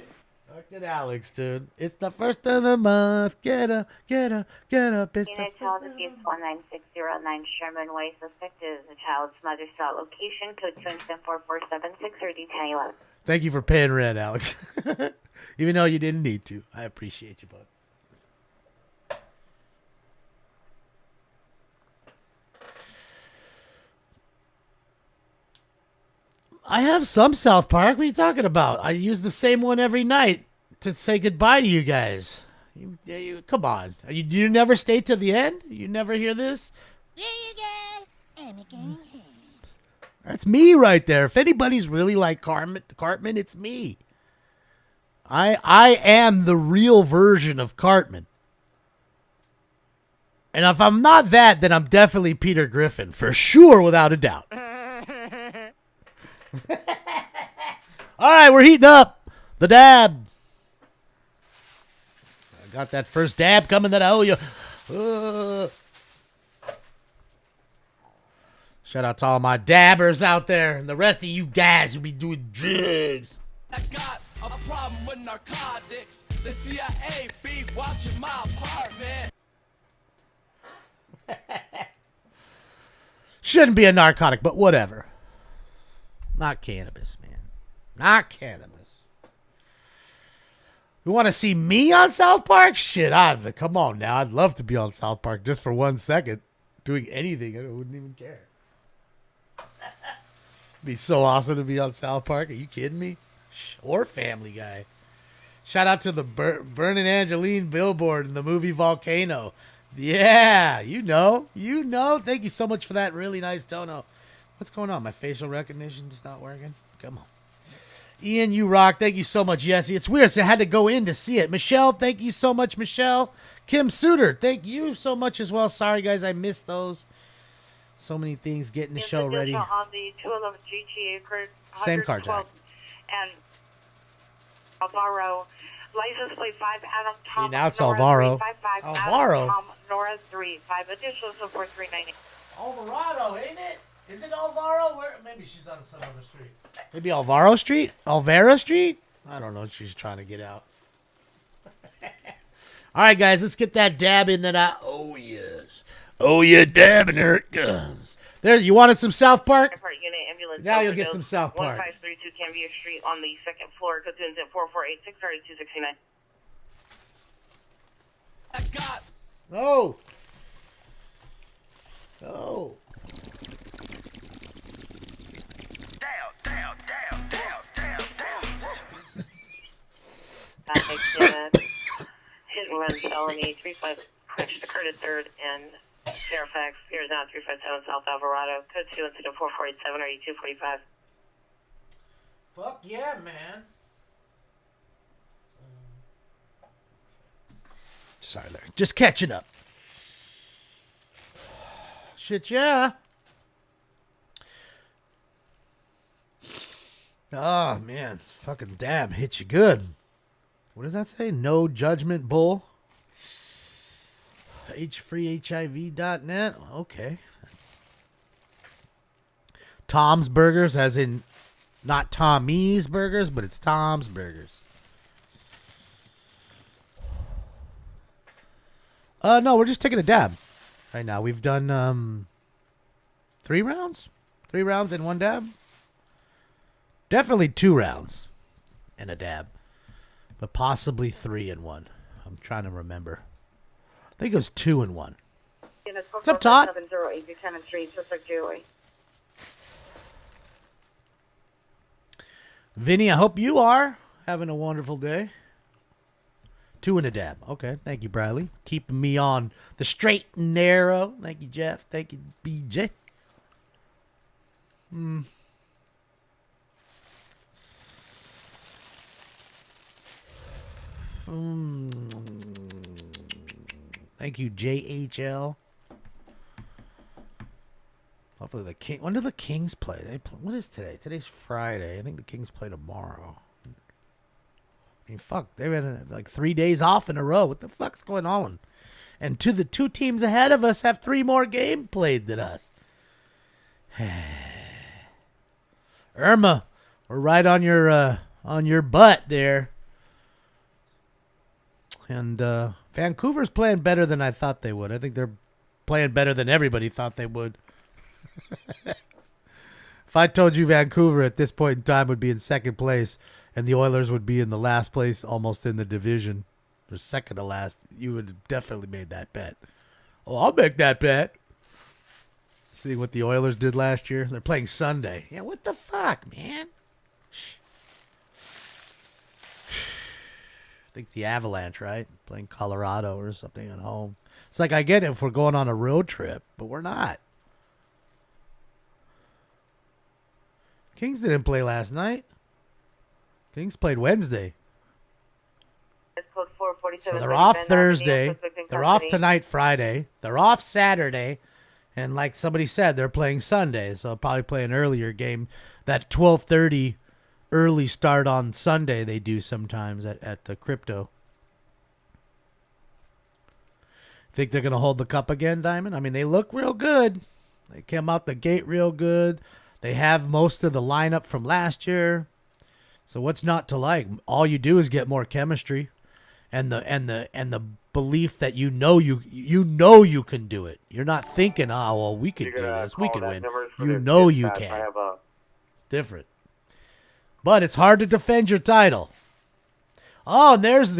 Fucking Alex, dude. It's the first of the month. Get up, get up, get up. It's Unit the Child Abuse 19609 Sherman Way. Suspect is the child's mother's cell location. Code 24476 or D1011. Thank you for paying rent, Alex. Even though you didn't need to. I appreciate you, bud. I have some South Park. What are you talking about? I use the same one every night to say goodbye to you guys. Come on. You never stay to the end? You never hear this? That's me right there. If anybody's really like Cartman, it's me. I am the real version of Cartman. And if I'm not that, then I'm definitely Peter Griffin. For sure, without a doubt. All right, we're heating up. The dab. I got that first dab coming that I owe you. Shout out to all my dabbers out there and the rest of you guys who be doing drugs. I got a problem with narcotics. The CIA be watching my apartment. Shouldn't be a narcotic, but whatever. Not cannabis, man. Not cannabis. You want to see me on South Park? Shit, come on now. I'd love to be on South Park just for 1 second. Doing anything. I wouldn't even care. Be so awesome to be on South Park. Are you kidding me? Or Family Guy. Shout out to the Bern and Angeline billboard in the movie Volcano. Yeah, you know. Thank you so much for that really nice dono. What's going on? My facial recognition's not working? Come on. Ian, you rock. Thank you so much. Yes, it's weird, so I had to go in to see it. Michelle, thank you so much, Michelle. Kim Suter, thank you so much as well. Sorry, guys, I missed those. So many things getting the show ready. On the 211 GTA Same car, Jack. And Alvaro, license plate 5, Adam Tom. See, now it's Nora Alvaro. 355, Alvaro. Adam Tom, Nora 3, 5 additional, so 4398. Alvarado, ain't it? Is it Alvaro? Maybe she's on some other street. Maybe Alvaro Street? Alvaro Street? I don't know what she's trying to get out. All right, guys, let's get that dab in that I... Oh, yes. Oh, yeah, dab, and there it comes. There, you wanted some South Park? Unit, ambulance, Now you'll get some South Park. 1532 Cambria Street on the second floor. Code 4486, 269. I got... Oh. Oh. Down. Hit and run felony 35 Curtis 3rd and Fairfax. Here's now 357 South Alvarado. Code 2 incident 4487 or 245. Fuck yeah, man. Sorry, Larry. Just catching up. Shit, yeah. Oh, man. Fucking dab hit you good. What does that say? No judgment bull. HFreeHIV.net. Okay. Tom's Burgers, as in not Tommy's Burgers, but it's Tom's Burgers. No, we're just taking a dab right now. We've done 3 rounds? 3 rounds and 1 dab? Definitely 2 rounds and a dab. But possibly 3 and 1. I'm trying to remember. I think it was 2 and 1. What's up, Todd? 708 Buchanan Street, District Joey. Vinny, I hope you are having a wonderful day. 2 and a dab. Okay, thank you, Bradley. Keeping me on the straight and narrow. Thank you, Jeff. Thank you, BJ. Thank you, JHL. Hopefully the King. When do the Kings play? What is today? Today's Friday. I think the Kings play tomorrow. I mean, fuck. They've had like 3 days off in a row. What the fuck's going on? And the two teams ahead of us have 3 more games played than us. Irma, we're right on your butt there. And Vancouver's playing better than I thought they would. I think they're playing better than everybody thought they would. If I told you Vancouver at this point in time would be in second place and the Oilers would be in the last place almost in the division, or second to last, you would have definitely made that bet. Oh, I'll make that bet. See what the Oilers did last year? They're playing Sunday. Yeah, what the fuck, man? I think the Avalanche, right? Playing Colorado or something at home. It's like I get it if we're going on a road trip, but we're not. Kings didn't play last night. Kings played Wednesday. So they're off Thursday. They're off tonight, Friday. They're off Saturday. And like somebody said, they're playing Sunday. So I'll probably play an earlier game. That 12:30 early start on Sunday they do sometimes at the Crypto. Think they're going to hold the cup again, Diamond? I mean, they look real good. They came out the gate real good. They have most of the lineup from last year. So what's not to like? All you do is get more chemistry and the belief that you know you can do it. You're not thinking, "Oh, well, we could do this. We could win." You know you can. It's different. But it's hard to defend your title. Oh, and there's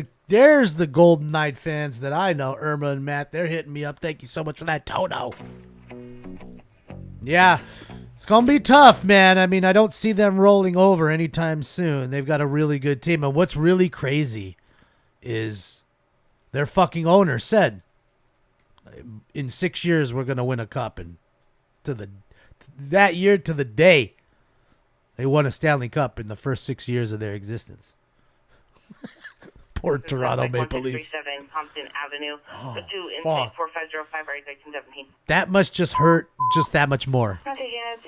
the Golden Knight fans that I know, Irma and Matt. They're hitting me up. Thank you so much for that, Toto. Yeah, it's going to be tough, man. I mean, I don't see them rolling over anytime soon. They've got a really good team. And what's really crazy is their fucking owner said, in 6 years, we're going to win a cup. And that year to the day, they won a Stanley Cup in the first 6 years of their existence. Poor Toronto Maple Leafs. Compton Avenue. Oh, fuck. 4505 1917. That must just hurt just that much more. Message units.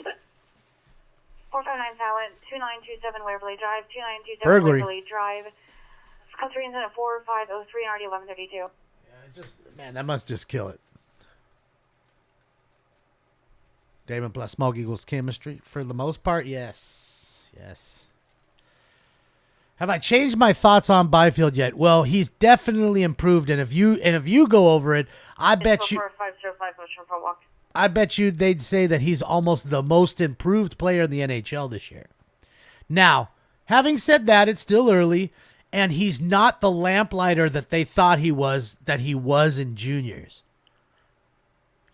459 Silent, 2927 Waverly Drive, 2927 Burglary. Waverly Drive. Country incident 4503 and RD 1132. Man, that must just kill it. Damon plus Smoke equals chemistry for the most part. Yes. Have I changed my thoughts on Byfield yet? Well, he's definitely improved, and if you go over it, I bet you they'd say that he's almost the most improved player in the NHL this year. Now, having said that, it's still early, and he's not the lamplighter that they thought he was in juniors.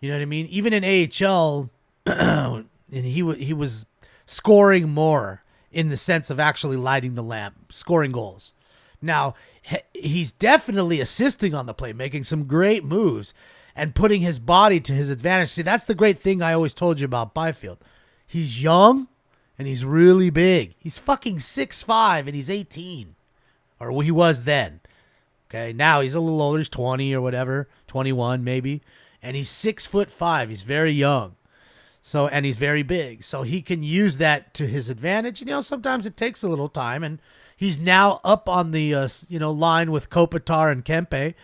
You know what I mean? Even in AHL, and he was scoring more in the sense of actually lighting the lamp, scoring goals. Now, he's definitely assisting on the play, making some great moves and putting his body to his advantage. See, that's the great thing I always told you about Byfield. He's young and he's really big. He's fucking 6'5" and he's 18. Or he was then. Okay, now he's a little older. He's 20 or whatever, 21 maybe. And he's 6'5". He's very young. So, and he's very big. So he can use that to his advantage. You know, sometimes it takes a little time. And he's now up on the, line with Kopitar and Kempe,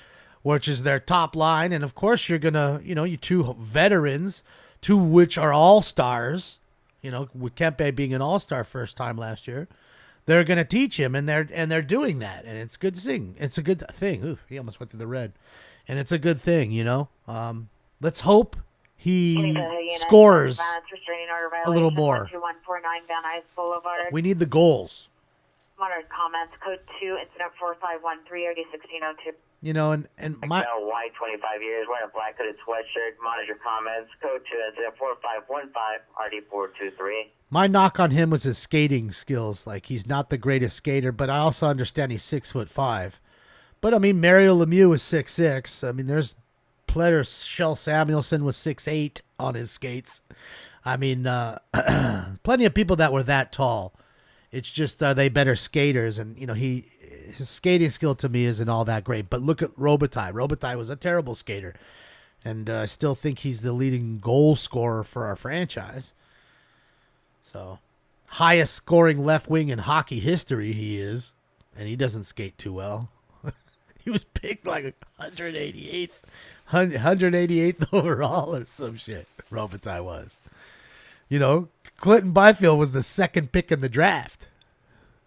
which is their top line. And, of course, you're going to, you two veterans, two which are all-stars, with Kempe being an all-star first time last year. They're going to teach him, and they're doing that. And it's good to sing. It's a good thing. Ooh, he almost went through the red. And it's a good thing, Let's hope he scores a little more. We need the goals. Monitored comments, code 2, incident 4513, RD 1602. And my white 25 years, wearing a black hooded sweatshirt. Monitor comments, code 2, incident 4515, RD 423. My knock on him was his skating skills. Like, he's not the greatest skater, but I also understand he's 6'5". But I mean, Mario Lemieux was 6'6". I mean, there's player Shell Samuelson was 6'8" on his skates. I mean, plenty of people that were that tall. It's just, are they better skaters? And, his skating skill to me isn't all that great. But look at Robitaille. Robitaille was a terrible skater. And I still think he's the leading goal scorer for our franchise. So, highest scoring left wing in hockey history he is. And he doesn't skate too well. He was picked like 188th overall or some shit. Robitaille was. You know, Clinton Byfield was the second pick in the draft.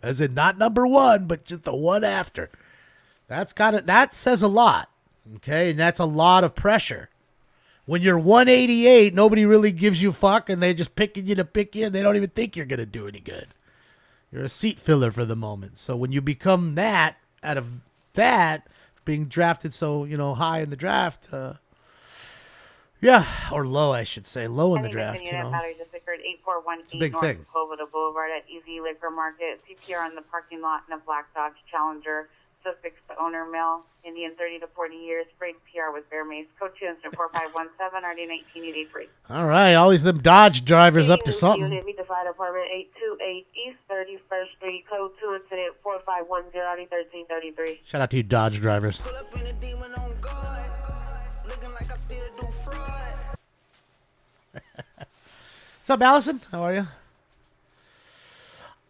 As in not number one, but just the one after. That says a lot. Okay, and that's a lot of pressure. When you're 188, nobody really gives you a fuck, and they're just picking you to pick you, and they don't even think you're going to do any good. You're a seat filler for the moment. So when you become that, out of that, being drafted so, high in the draft, or low, I should say, low in the draft, It's a big thing. Boulevard at Easy Liquor Market. CPR in the parking lot in a black Dodge Challenger. Suspects the owner male, Indian 30 to 40 years, sprayed PR with bear mace. Code 2 incident 4517, RD 1983. All right, all these them Dodge drivers up to something. Unit Defied Apartment 828 East 31st Street, Code 2 incident 4510, RD 1333. Shout out to you Dodge drivers. Pull up in a demon on guard, looking like I still do fraud. What's up, Allison? How are you?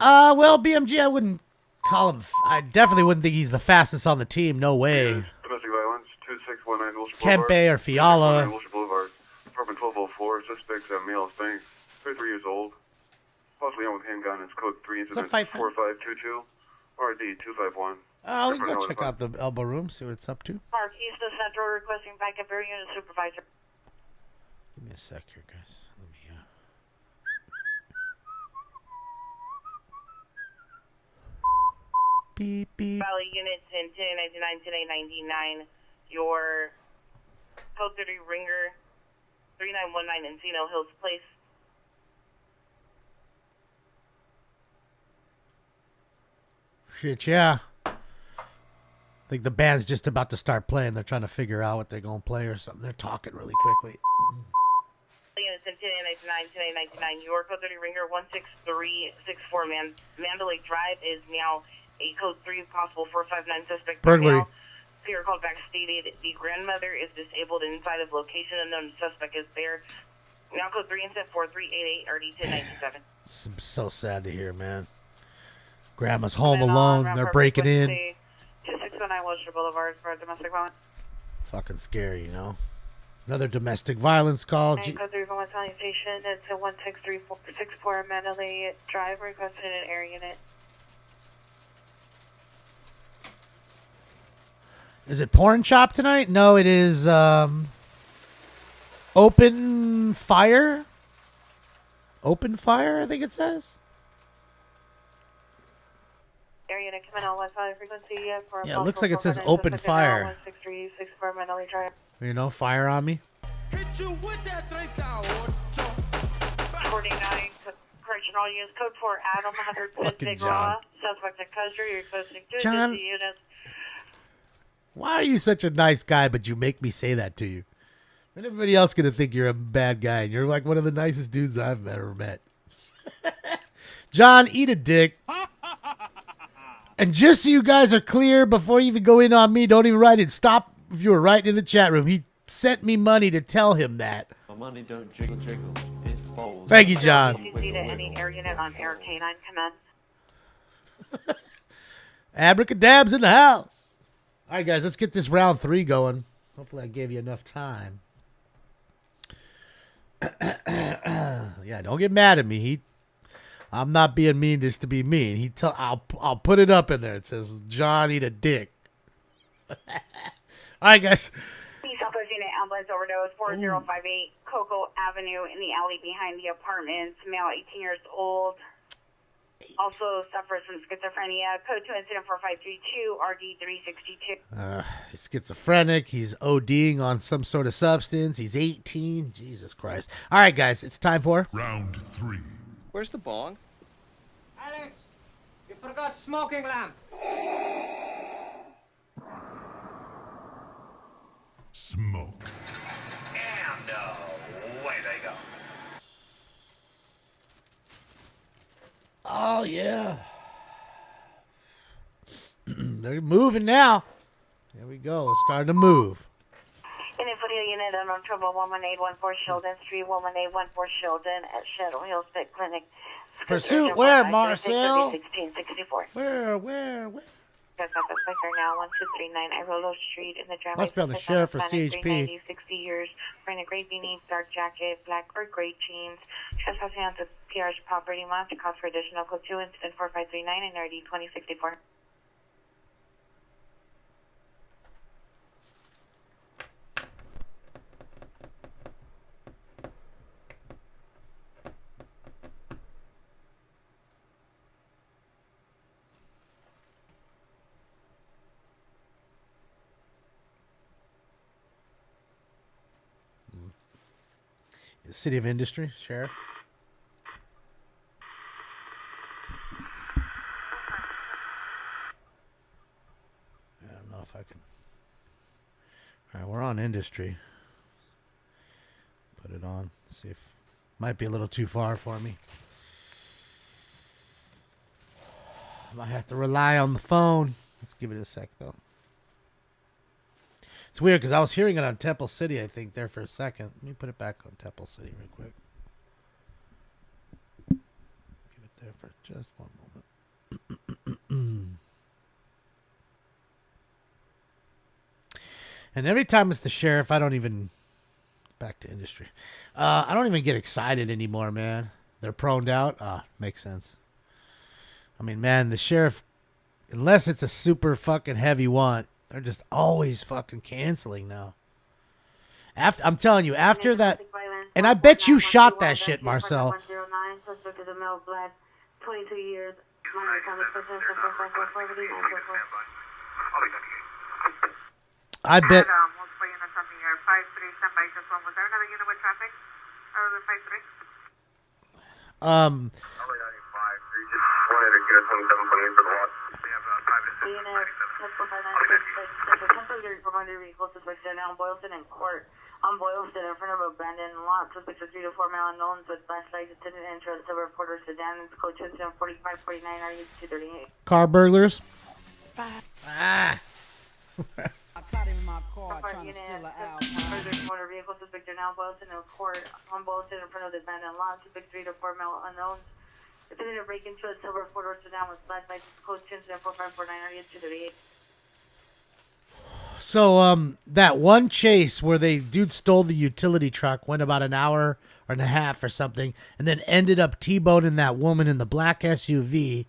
Well, BMG, I wouldn't call him. I definitely wouldn't think he's the fastest on the team. No way. Domestic violence, 2619 Wilshire Kempe Boulevard. or Fiala. 2619 Wilshire Boulevard. Apartment 1204. Suspects male Hispanic, 33 years old. Possibly armed with handgun. It's code 3 incident 4522. RD 251. Oh, we can go check out the elbow room, see what it's up to. Park East to Central requesting backup air unit supervisor. Give me a sec here, guys. Let me, Beep, beep. Valley units in 1099, 1099, your code 30 ringer 3919 Encino Hills Place. Shit, yeah. I think the band's just about to start playing. They're trying to figure out what they're going to play or something. They're talking really quickly. Units in 1099, 1099, your code 30 ringer 16364 Mandalay Drive is now a code 3 possible 459 suspect. Burglary. Peer called back stated the grandmother is disabled inside of location. Unknown suspect is there. Now code 3 incident 4388 RD 1097. I'm so sad to hear, man. Grandma's home alone. They're breaking in. 2619 Wilshire Boulevard for domestic violence. Fucking scary, Another domestic violence call. Code 341 salutation. It's a 16364 Mandalay Drive. Requested an air unit. Is it Porn Shop tonight? No, it is Open Fire. Open Fire, I think it says. Air unit coming on 15 frequency for Yeah, it looks like it says Open Fire. 16364 Mandalay Drive. Fire on me. Hit you with that 49 correctional units. Code 4 Adam 100 Fucking John. Suspect in custody. Requesting 2 John. units. Why are you such a nice guy, but you make me say that to you? And everybody else gonna think you're a bad guy, and you're like one of the nicest dudes I've ever met. John, eat a dick. And just so you guys are clear, before you even go in on me, don't even write it. Stop if you were writing in the chat room. He sent me money to tell him that. My money don't jiggle jiggle, it folds. Thank you, John. CC to any air unit on Air K9 command. Abracadab's in the house. All right, guys, let's get this round 3 going. Hopefully I gave you enough time. Yeah, don't get mad at me. I'm not being mean just to be mean. I'll put it up in there. It says, John, eat a dick. All right, guys. Southwest Unit ambulance overdose 4058 Cocoa Avenue in the alley behind the apartments. Male 18 years old. Also suffers from schizophrenia. Code 2 incident 4532 RD 362. He's schizophrenic. He's ODing on some sort of substance. He's 18. Jesus Christ. All right, guys. It's time for round 3. Where's the bong? Alex, you forgot smoking lamp. Smoke. And away they go. Oh, yeah. They're moving now. There we go. It's starting to move. And if Audio unit on trouble 11814 Sheldon Street, 11814 Sheldon at Shadow Hills Pet Clinic. Pursuit where, Marcel? 1664. Where? Suspects are now 1239 Irolo Street in the driveway. Must be on the sheriff or CHP. 60 years, wearing a gray beanie, dark jacket, black or gray jeans. Trespassing onto PR's property. Must cause for additional code 2 incident 4539 and RD 2064. City of Industry, Sheriff. I don't know if I can. All right, we're on Industry. Put it on. See if might be a little too far for me. I might have to rely on the phone. Let's give it a sec though. It's weird because I was hearing it on Temple City, I think, there for a second. Let me put it back on Temple City real quick. Give it there for just one moment. And every time it's the sheriff, I don't even... Back to Industry. I don't even get excited anymore, man. They're proned out. Makes sense. I mean, man, the sheriff, unless it's a super fucking heavy want, they're just always fucking canceling now. I'm telling you, after that, and I bet you shot that shit, Marcel. 22 years. I bet. Boylston in court. On Boylston in front of abandoned lot. Suspects are 3 to 4 male unknowns with flashlights attendant entrance to reporter sedan. Code 4549 RU238. Car burglars. I caught him in my car trying to steal an Alpine. Motor vehicle suspect are now Boylston in court. On Boylston in front of the abandoned lot. Suspect 3 to 4 male unknowns. Attendant to break into a silver Ford sedan with flashlights. Code 4549 RU238. So, that one chase where dude stole the utility truck, went about an hour and a half or something, and then ended up T-boning that woman in the black SUV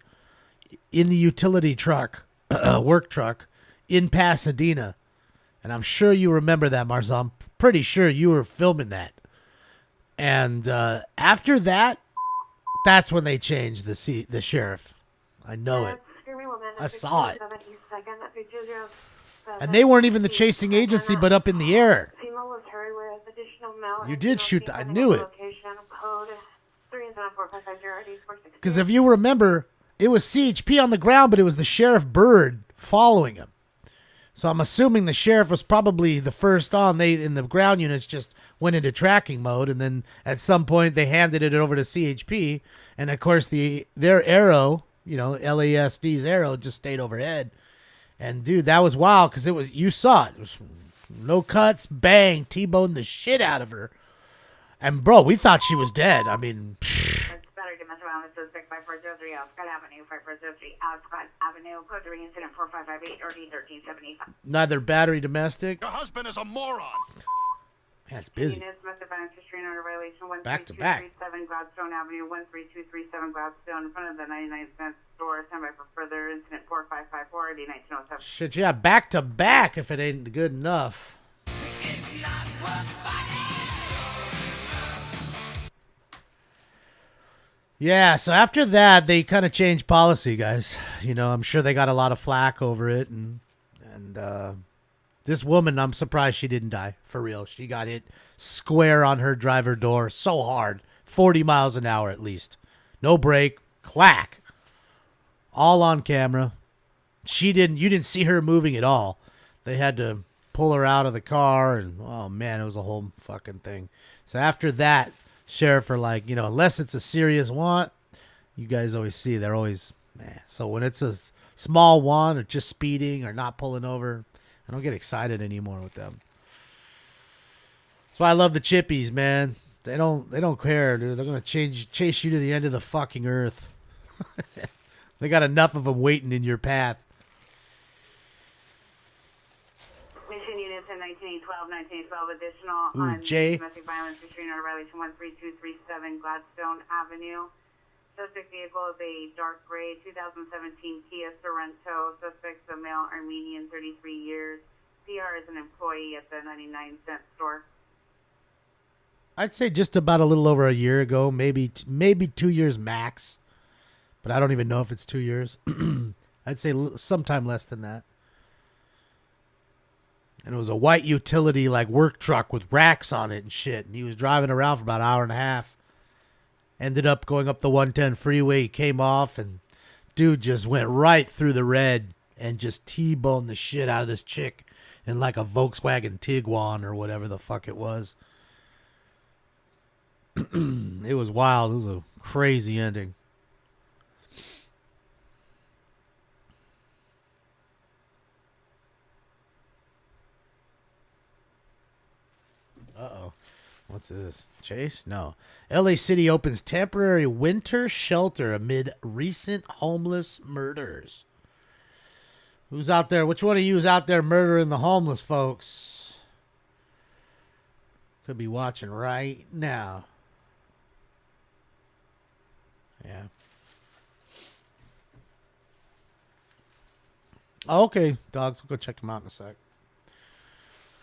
in the utility truck, work truck, in Pasadena. And I'm sure you remember that, Marcel. I'm pretty sure you were filming that. And after that, that's when they changed the sheriff. I know it. I saw it. And they weren't even the chasing agency, but up in the air. You did shoot I knew it. Because if you remember, it was CHP on the ground, but it was the Sheriff Bird following him. So I'm assuming the sheriff was probably the first on. They, in the ground units, just went into tracking mode, and then at some point they handed it over to CHP. And of course, their arrow, LASD's arrow, just stayed overhead. And dude, that was wild because you saw it. It was no cuts, bang, T-boned the shit out of her. And bro, we thought she was dead. I mean, Battery domestic violence suspect 5403 Scott Avenue, 5403 Scott Avenue, code 3 incident 4558 or D1375. Neither battery domestic. Your husband is a moron. Man, it's busy. Domestic violence restraining order violation Back to back. 13237 Gladstone Avenue, 13237 Gladstone, in front of the 99 cent store. Stand by for further incident 4554 D1907. Shit, yeah, back to back if it ain't good enough. Yeah, so after that, they kind of changed policy, guys. I'm sure they got a lot of flack over it, and this woman, I'm surprised she didn't die, for real. She got hit square on her driver door so hard, 40 miles an hour at least. No brake, clack. All on camera. You didn't see her moving at all. They had to pull her out of the car, and oh man, it was a whole fucking thing. So after that, sheriff are like, unless it's a serious want, you guys always see, they're always, man. So when it's a small want or just speeding or not pulling over, I don't get excited anymore with them. That's why I love the chippies, man. They don't care, dude. They're gonna chase you to the end of the fucking earth. They got enough of them waiting in your path. Mission units in 1912 additional Ooh, on Jay. domestic violence restraint order violation 13237 Gladstone Avenue. Suspect vehicle is a dark gray 2017 Kia Sorento. Suspect's a male Armenian, 33 years. PR is an employee at the 99-cent store. I'd say just about a little over a year ago, maybe 2 years max. But I don't even know if it's 2 years. I'd say sometime less than that. And it was a white utility like work truck with racks on it and shit. And he was driving around for about an hour and a half. Ended up going up the 110 freeway. He came off and dude just went right through the red and just T-boned the shit out of this chick in like a Volkswagen Tiguan or whatever the fuck it was. It was wild. It was a crazy ending. Uh-oh. What's this? Chase? No. LA City opens temporary winter shelter amid recent homeless murders. Who's out there? Which one of you is out there murdering the homeless folks? Could be watching right now. Yeah. Oh, okay, dogs. We'll go check them out in a sec.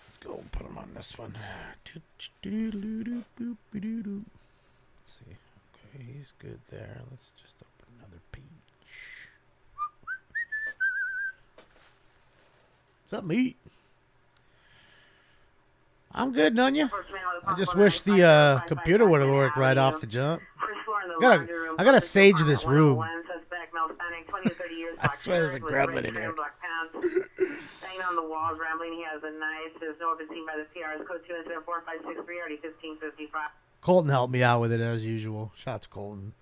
Let's go and put them on this one. Let's see. Okay, he's good there. Let's just open another page. What's up, meat? I'm good, Nunya. I just wish the computer would have worked right off the jump. I gotta sage this room. I swear there's a gremlin in here. Hanging on the walls, rambling. He has a knife. There's no been seen by the PRs. Code 2-4563, already 1555. Colton helped me out with it as usual. Shout out to Colton.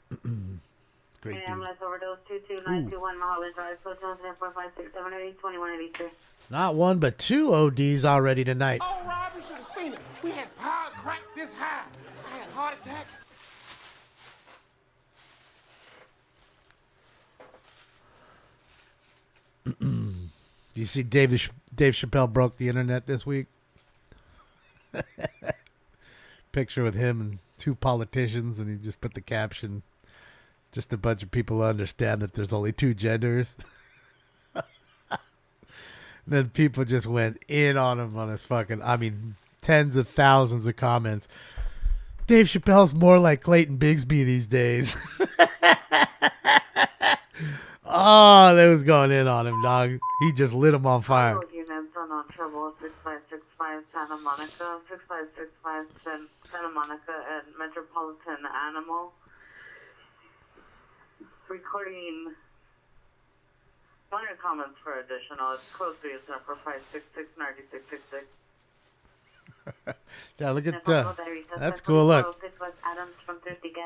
Great dude. Ambulance overdose 22921 Mulholland Drive. Code 2-4567, 2183. Not one, but two ODs already tonight. Oh, Rob, you should have seen it. We had power crack this high. I had a heart attack. Do you see Dave Chappelle broke the internet this week? Picture with him and two politicians, and he just put the caption, just a bunch of people understand that there's only two genders. Then people just went in on him on his fucking, tens of thousands of comments. Dave Chappelle's more like Clayton Bigsby these days. Oh, they was going in on him, dog. He just lit him on fire. Units on trouble 6565 Santa Monica, 6565 Santa Monica at Metropolitan Animal. Recording 100 comments for additional. It's close to you, for 566 9666. Yeah, look at that's cool. Look,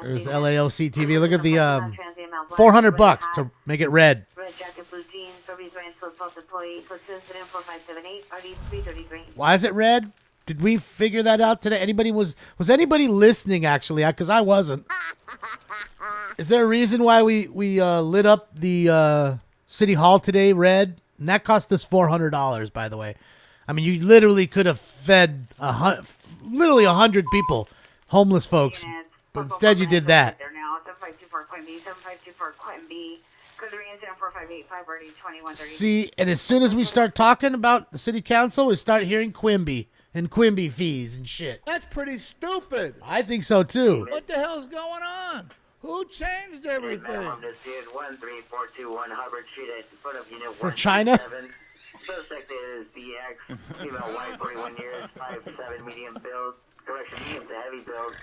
there's LAOC TV. Look at the $400 to make it red. Red jacket, blue jeans, Sobeys Ranch, Post employee, Post incident 4578, RD 333. Why is it red? Did we figure that out today? Anybody was anybody listening actually? Because I wasn't. Is there a reason why we lit up the City Hall today red? And that cost us $400, by the way. I mean, you literally could have fed 100 people, homeless folks, but instead you did that. They're now 7524 Quimby, 7524 Quimby, code 3 incident 4585, RD 2130. See, and as soon as we start talking about the city council, we start hearing Quimby and Quimby fees and shit. That's pretty stupid. I think so too. What the hell's going on? Who changed everything? This is 13421 Hubbard Street at the foot of Unit For China? Suspect is BX, female white, 41 years, 5'7", medium build, correction, medium to heavy build.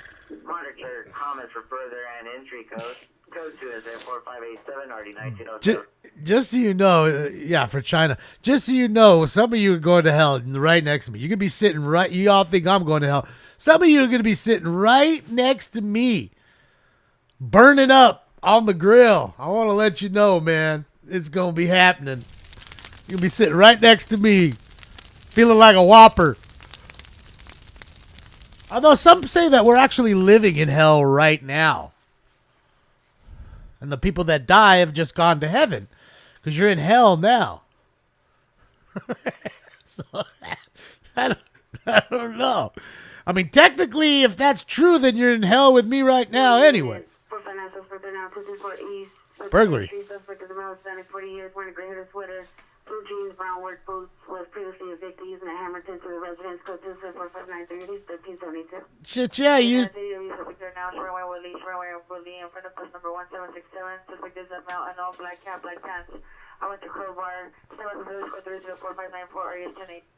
Monitor comments for further and entry code. Code 2 is 4587, RD 1902. Just so you know, yeah, for China. Just so you know, some of you are going to hell right next to me. You're going to be sitting right, you all think I'm going to hell. Some of you are going to be sitting right next to me, burning up on the grill. I want to let you know, man, it's going to be happening. You'll be sitting right next to me, feeling like a whopper. Although some say that we're actually living in hell right now. And the people that die have just gone to heaven. Because you're in hell now. So, I don't know. I mean, technically, if that's true, then you're in hell with me right now anyways. Burglary. Blue jeans, brown work boots, was previously evicted using a hammer to the residence code 2645930 1372. Shit, yeah, you used...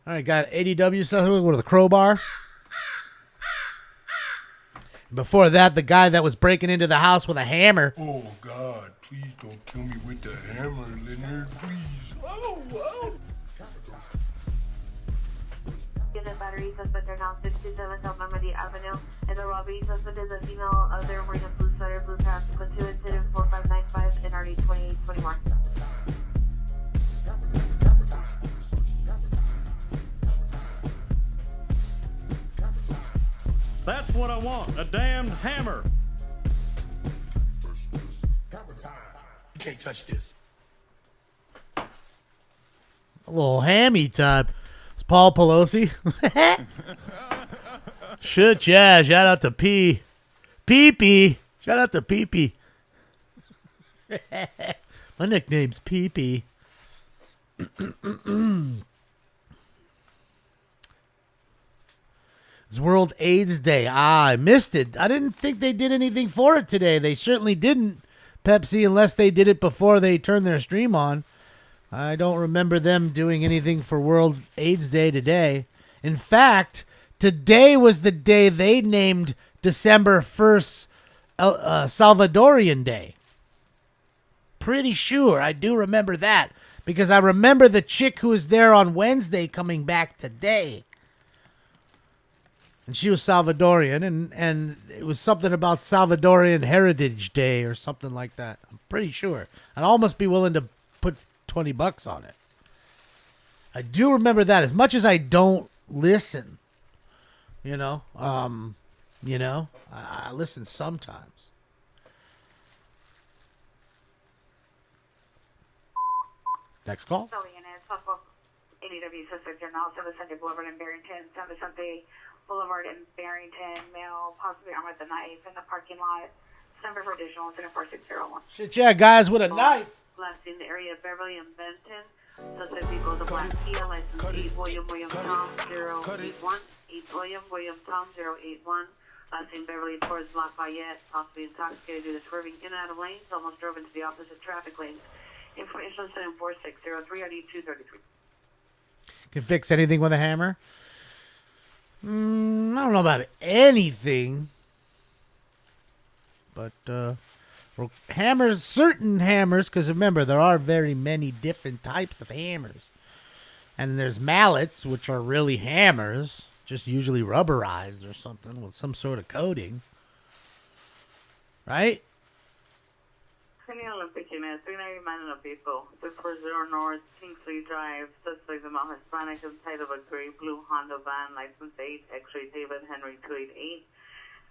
Alright, got ADW stuff. We'll go to the crowbar. Before that, the guy that was breaking into the house with a hammer. Oh, God, please don't kill me with the hammer, Leonard, please. Oh, wow. Battery suspect are now 67 South Normandy Avenue. In the lobby, suspect is a female of their wearing a blue sweater, blue pants, equal to incident 4595 and RD 2821. That's what I want, a damned hammer. You can't touch this. A little hammy type. It's Paul Pelosi. Shit, yeah. Shout out to P. Pee-pee. Shout out to Pee-pee. My nickname's Pee-pee. It's World AIDS Day. I missed it. I didn't think they did anything for it today. They certainly didn't, Pepsi, unless they did it before they turned their stream on. I don't remember them doing anything for World AIDS Day today. In fact, today was the day they named December 1st Salvadorian Day. Pretty sure. I do remember that because I remember the chick who was there on Wednesday coming back today. And she was Salvadorian, and it was something about Salvadorian Heritage Day or something like that. I'm pretty sure. I'd almost be willing to put $20 on it. I do remember that. As much as I don't listen, I listen sometimes. Next call. ADW suspects are now 7 Sunday Boulevard in Barrington, 7 Sunday Boulevard in Barrington, male, possibly armed with a knife in the parking lot. Number for additional incident 4601. Shit, yeah, guys with a knife. Last in the area of Beverly and Benton. Suspect vehicle is a black Kia, license 8 William Tom 081. 8 William Tom 081. Last in Beverly towards Lafayette, possibly intoxicated due to swerving in and out of lanes, almost drove into the opposite traffic lanes. Information on 4603 RD 233. Can fix anything with a hammer? I don't know about anything. But hammers, certain hammers, because remember, there are very many different types of hammers. And there's mallets, which are really hammers, just usually rubberized or something with some sort of coating. Right? Olympic unit, 390 Manila people, 640 North, Kingsley Drive, suspect among Hispanic inside of a gray blue Honda van, license 8 X-ray David Henry 288.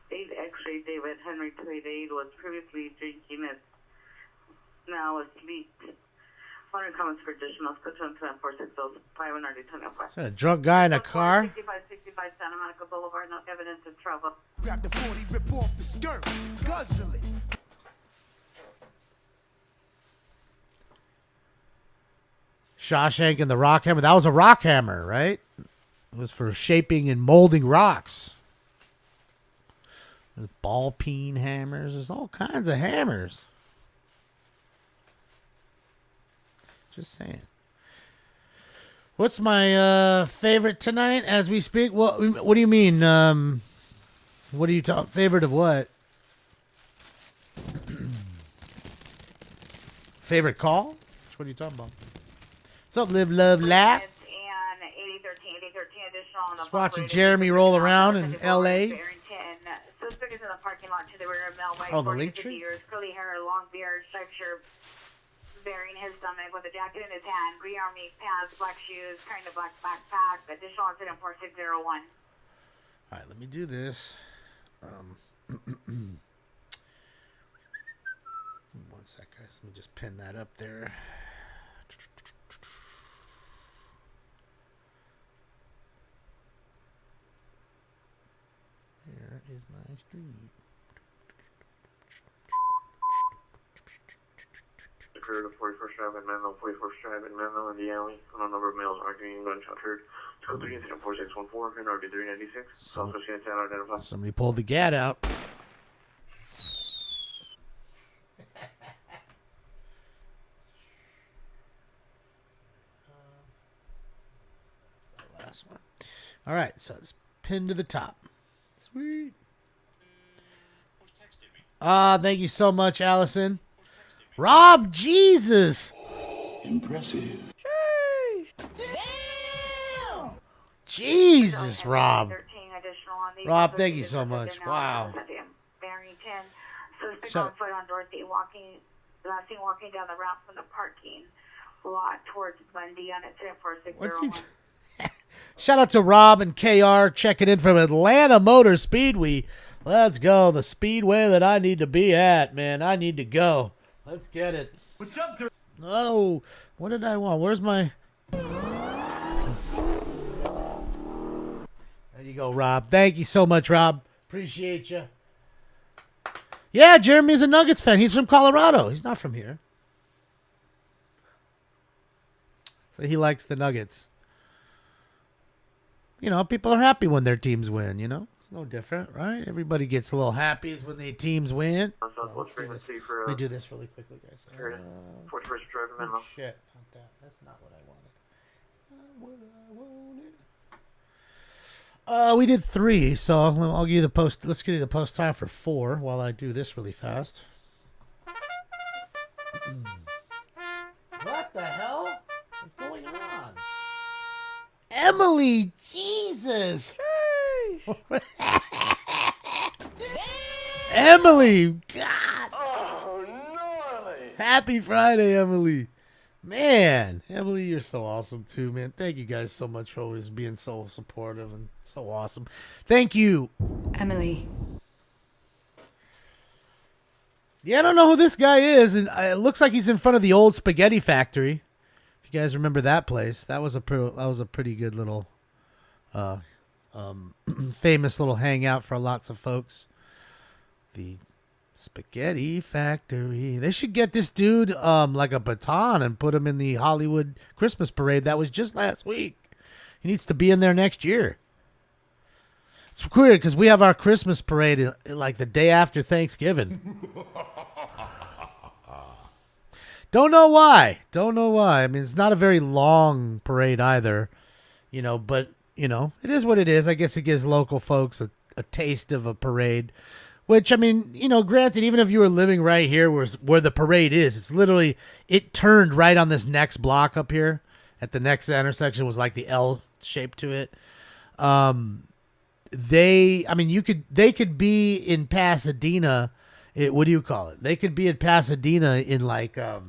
8 X-ray David Henry 288 was previously drinking it, now asleep. Foreign comments for additional, put 460 525. Is that a drunk guy in a car? 65 Santa Monica Boulevard, no evidence of trouble. Grab the 40, rip off the skirt, guzzle it. Shawshank and the rock hammer. That was a rock hammer, right? It was for shaping and molding rocks. There's ball peen hammers. There's all kinds of hammers. Just saying. What's my favorite tonight as we speak? What do you mean? What are you talking? Favorite of what? Favorite call? What are you talking about? What's up, live, love, laugh? Just watching Jeremy roll around in L.A. Suspect is in the parking lot to the rear of Melway. Oh, the link tree? Years, curly hair, long beard, striped shirt, bearing his stomach with a jacket in his hand, green army pants, black shoes, carrying a black backpack. Additional incident 4601. All right, let me do this. 1 sec, guys. Let me just pin that up there. Here is my street. Occurred at 41st Drive and Menlo, 41st Drive and Menlo in the alley. On a number of males arguing, gunshot heard. Code 3 incident 4614 and RB 396. South Coast Unit identified. Somebody pulled the gat out. Last one. All right, so it's pinned to the top. Sweet. Thank you so much, Allison. Rob, Jesus. Impressive. Jesus, Rob. Rob, thank you so much. Wow. Suspect on foot on Dorothy, last seen walking down the route from the parking lot towards Bundy on incident 4601. Shout out to Rob and KR checking in from Atlanta Motor Speedway. Let's go. The speedway that I need to be at, man. I need to go. Let's get it. What's up, girl? Oh, what did I want? Where's my... There you go, Rob. Thank you so much, Rob. Appreciate you. Yeah, Jeremy's a Nuggets fan. He's from Colorado. He's not from here. So he likes the Nuggets. You know, people are happy when their teams win, you know? It's no different, right? Everybody gets a little happy when their teams win. Let me do this really quickly, guys. 41st Drive and Menlo. Shit. Not that. That's not what I wanted. That's not what I wanted. We did 3, so I'll give you the post. Let's give you the post time for 4 while I do this really fast. What the hell is going on? Emily, Jesus. Emily, God. Oh, gnarly. Happy Friday, Emily. Man, Emily, you're so awesome too, man. Thank you guys so much for always being so supportive and so awesome. Thank you. Emily. Yeah, I don't know who this guy is, and it looks like he's in front of the old spaghetti factory. If you guys remember that place, that was a pretty good little famous little hangout for lots of folks. The Spaghetti Factory. They should get this dude like a baton and put him in the Hollywood Christmas parade that was just last week. He needs to be in there next year. It's weird because we have our Christmas parade like the day after Thanksgiving. Don't know why. I mean, it's not a very long parade either, you know, but, you know, it is what it is. I guess it gives local folks a taste of a parade. Which, I mean, you know, granted, even if you were living right here where the parade is, it's literally, it turned right on this next block up here. At the next intersection was like the L shape to it. They could be in Pasadena. What do you call it? They could be in Pasadena in like, I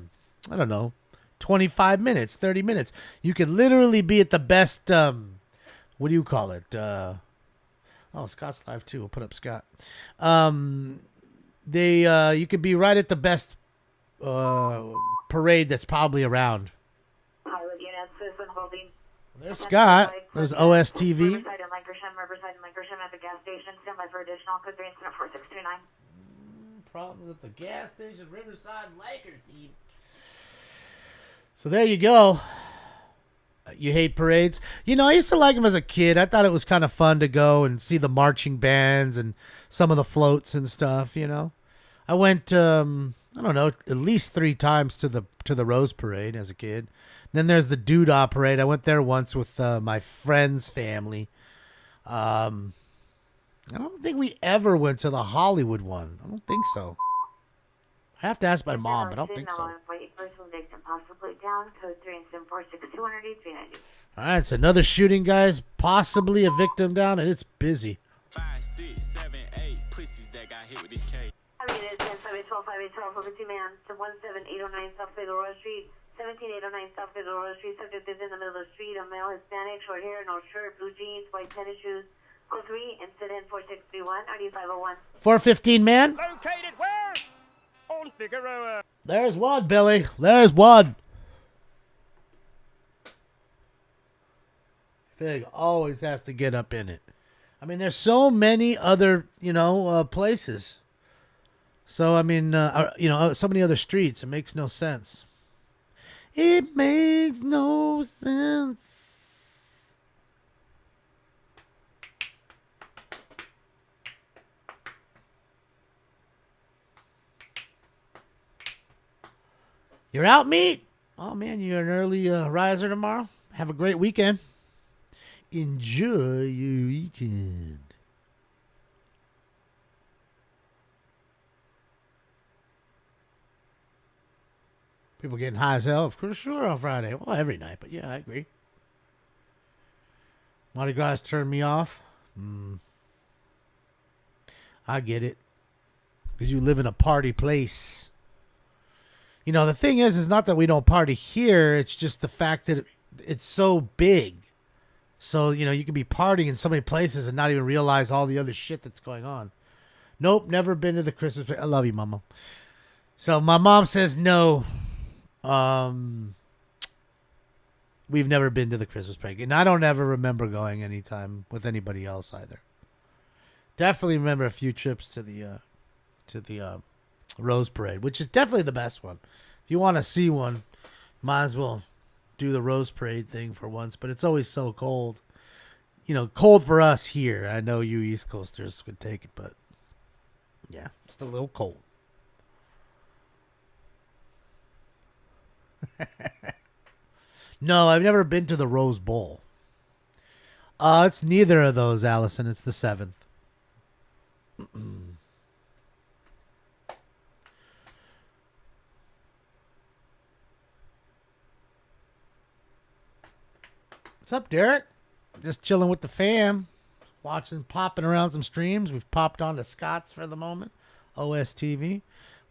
don't know, 25 minutes, 30 minutes. You could literally be at the best, what do you call it? Oh, Scott's live too. We'll put up Scott. You could be right at the best parade that's probably around. There's Scott. There's OSTV. Riverside and Lancashire at the gas station. Stand by for additional code 3 incident 4629. Problems at the gas station, Riverside and Lancashire. So there you go. You hate parades? You know, I used to like them as a kid. I thought it was kind of fun to go and see the marching bands and some of the floats and stuff, you know. I went, I don't know, at least 3 times to the Rose Parade as a kid. Then there's the Doodah Parade. I went there once with my friend's family. I don't think we ever went to the Hollywood one. I don't think so. I have to ask my mom, but I don't think so. All right, it's another shooting, guys. Possibly a victim down, and it's busy. 5, 6, 7, 8 pussies that got hit with this K. I mean, it's 512, 512, over 2 man to 17809 South Figueroa Street, 17809 South Figueroa Street. Subject is in the middle of the street. A male, Hispanic, short hair, no shirt, blue jeans, white tennis shoes, Code 3, incident 4631, RD 501. 415, man. Located where? On Figueroa. There's one, Billy. There's one. Fig always has to get up in it. I mean, there's so many other, places. So, I mean, so many other streets. It makes no sense. It makes no sense. You're out, meat? Oh, man, you're an early riser tomorrow. Have a great weekend. Enjoy your weekend. People getting high as hell, of course, sure, on Friday. Well, every night, but yeah, I agree. Mardi Gras turned me off. I get it. Because you live in a party place. The thing is not that we don't party here. It's just the fact that it's so big. So, you can be partying in so many places and not even realize all the other shit that's going on. Nope, never been to the Christmas parade. I love you, Mama. So my mom says no. We've never been to the Christmas parade. And I don't ever remember going anytime with anybody else either. Definitely remember a few trips to the Rose Parade, which is definitely the best one. If you want to see one, might as well do the Rose Parade thing for once, but it's always so cold. Cold for us here. I know you East Coasters would take it, but yeah, it's a little cold. No, I've never been to the Rose Bowl. It's neither of those, Allison. It's the 7th. What's up, Derek? Just chilling with the fam. Popping around some streams. We've popped on to Scott's for the moment. OSTV.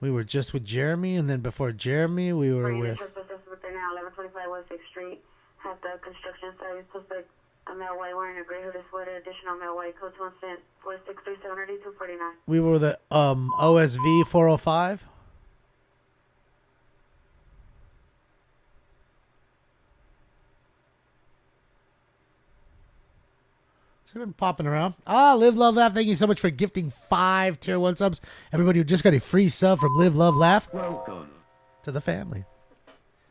We were just with Jeremy, and then before Jeremy, we were with... Now 1125 West 6th Street. Have the construction site. Suspect a male white wearing a gray hooded sweater. Additional male white. Code 2 incident 4637 We were the OSV 405. So been popping around. Live, Love, Laugh. Thank you so much for gifting 5 Tier 1 subs. Everybody who just got a free sub from Live, Love, Laugh. Welcome to the family.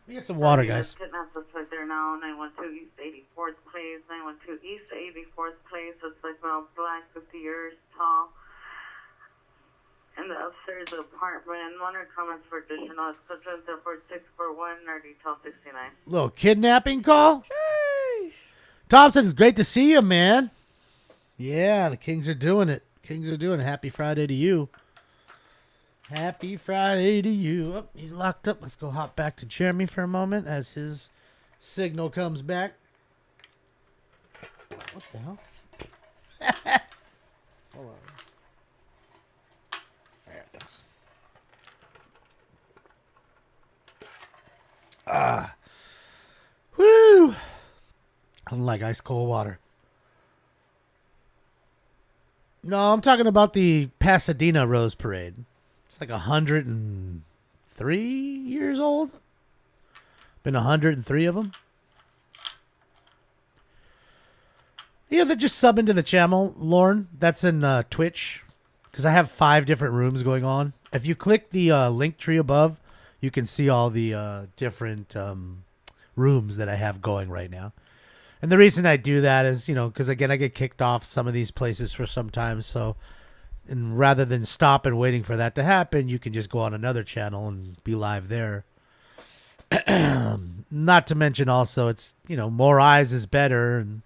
We get some water, guys. Kidnapped suspect there now. 912 East 84th Place. 912 East 84th Place. Suspect male, black, 50 years tall. In the upstairs apartment. Monitor comments for additional. Subject 4641 RD 1269. Little kidnapping call? Sheesh. Thompson, it's great to see you, man. Yeah, the Kings are doing it. Kings are doing it. Happy Friday to you. Happy Friday to you. Oh, he's locked up. Let's go hop back to Jeremy for a moment as his signal comes back. What the hell? Hold on. There it goes. Woo! I don't like ice cold water. No, I'm talking about the Pasadena Rose Parade. It's like 103 years old. Been 103 of them. Yeah, they're just subbing to the channel, Lauren. That's in Twitch. Because I have 5 different rooms going on. If you click the link tree above, you can see all the different rooms that I have going right now. And the reason I do that is, because again, I get kicked off some of these places for some time. So, and rather than stop and waiting for that to happen, you can just go on another channel and be live there. Not to mention also, it's, more eyes is better. And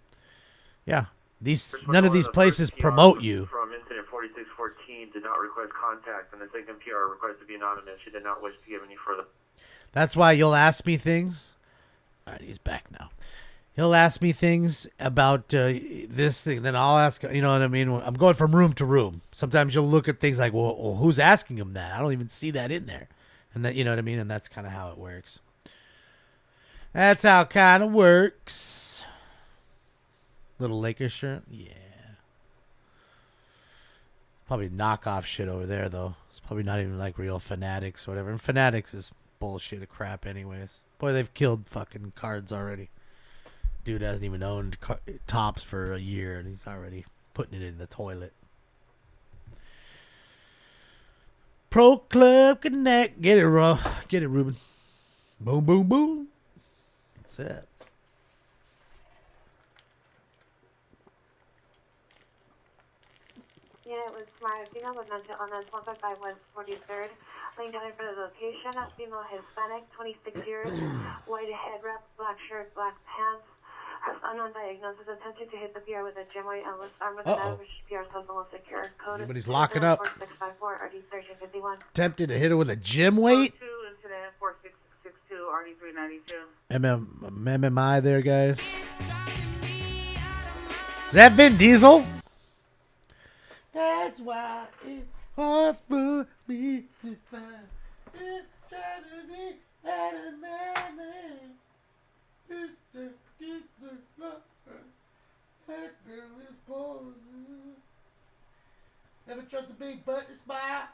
yeah, none of these places promote you. From incident 4614 did not request contact, and the second PR requested to be anonymous. She did not wish to give any further. That's why you'll ask me things. All right, he's back now. He'll ask me things about this thing. Then I'll ask, you know what I mean? I'm going from room to room. Sometimes you'll look at things like, well, who's asking him that? I don't even see that in there. And that, you know what I mean? And that's kind of how it works. That's how it kind of works. Little Lakers shirt. Yeah. probably knockoff shit over there, though. It's probably not even like real Fanatics or whatever. And Fanatics is bullshit of crap anyways. Boy, they've killed fucking cards already. Dude hasn't even owned Tops for a year, and he's already putting it in the toilet. Pro Club Connect. Get it, Get it, Ruben. Boom, boom, boom. That's it. Unit was smart. Female was mentioned on the 155 West 43rd. Laying down for the location. Female Hispanic, 26 years. White head wrap, black shirt, black pants. Has unknown diagnosis. Attempted to hit the PR with a gym weight and was armed with an average PR social secure. Code Everybody's locking up. 4654 RD 1351. Tempted to hit her with a gym weight. 2 incident 4662 RD 392. MMI there, guys. Is that Vin Diesel? That's why it's hard for me to find. It's driving me out of my mind. That girl is posing. Never trust a big butt to smile.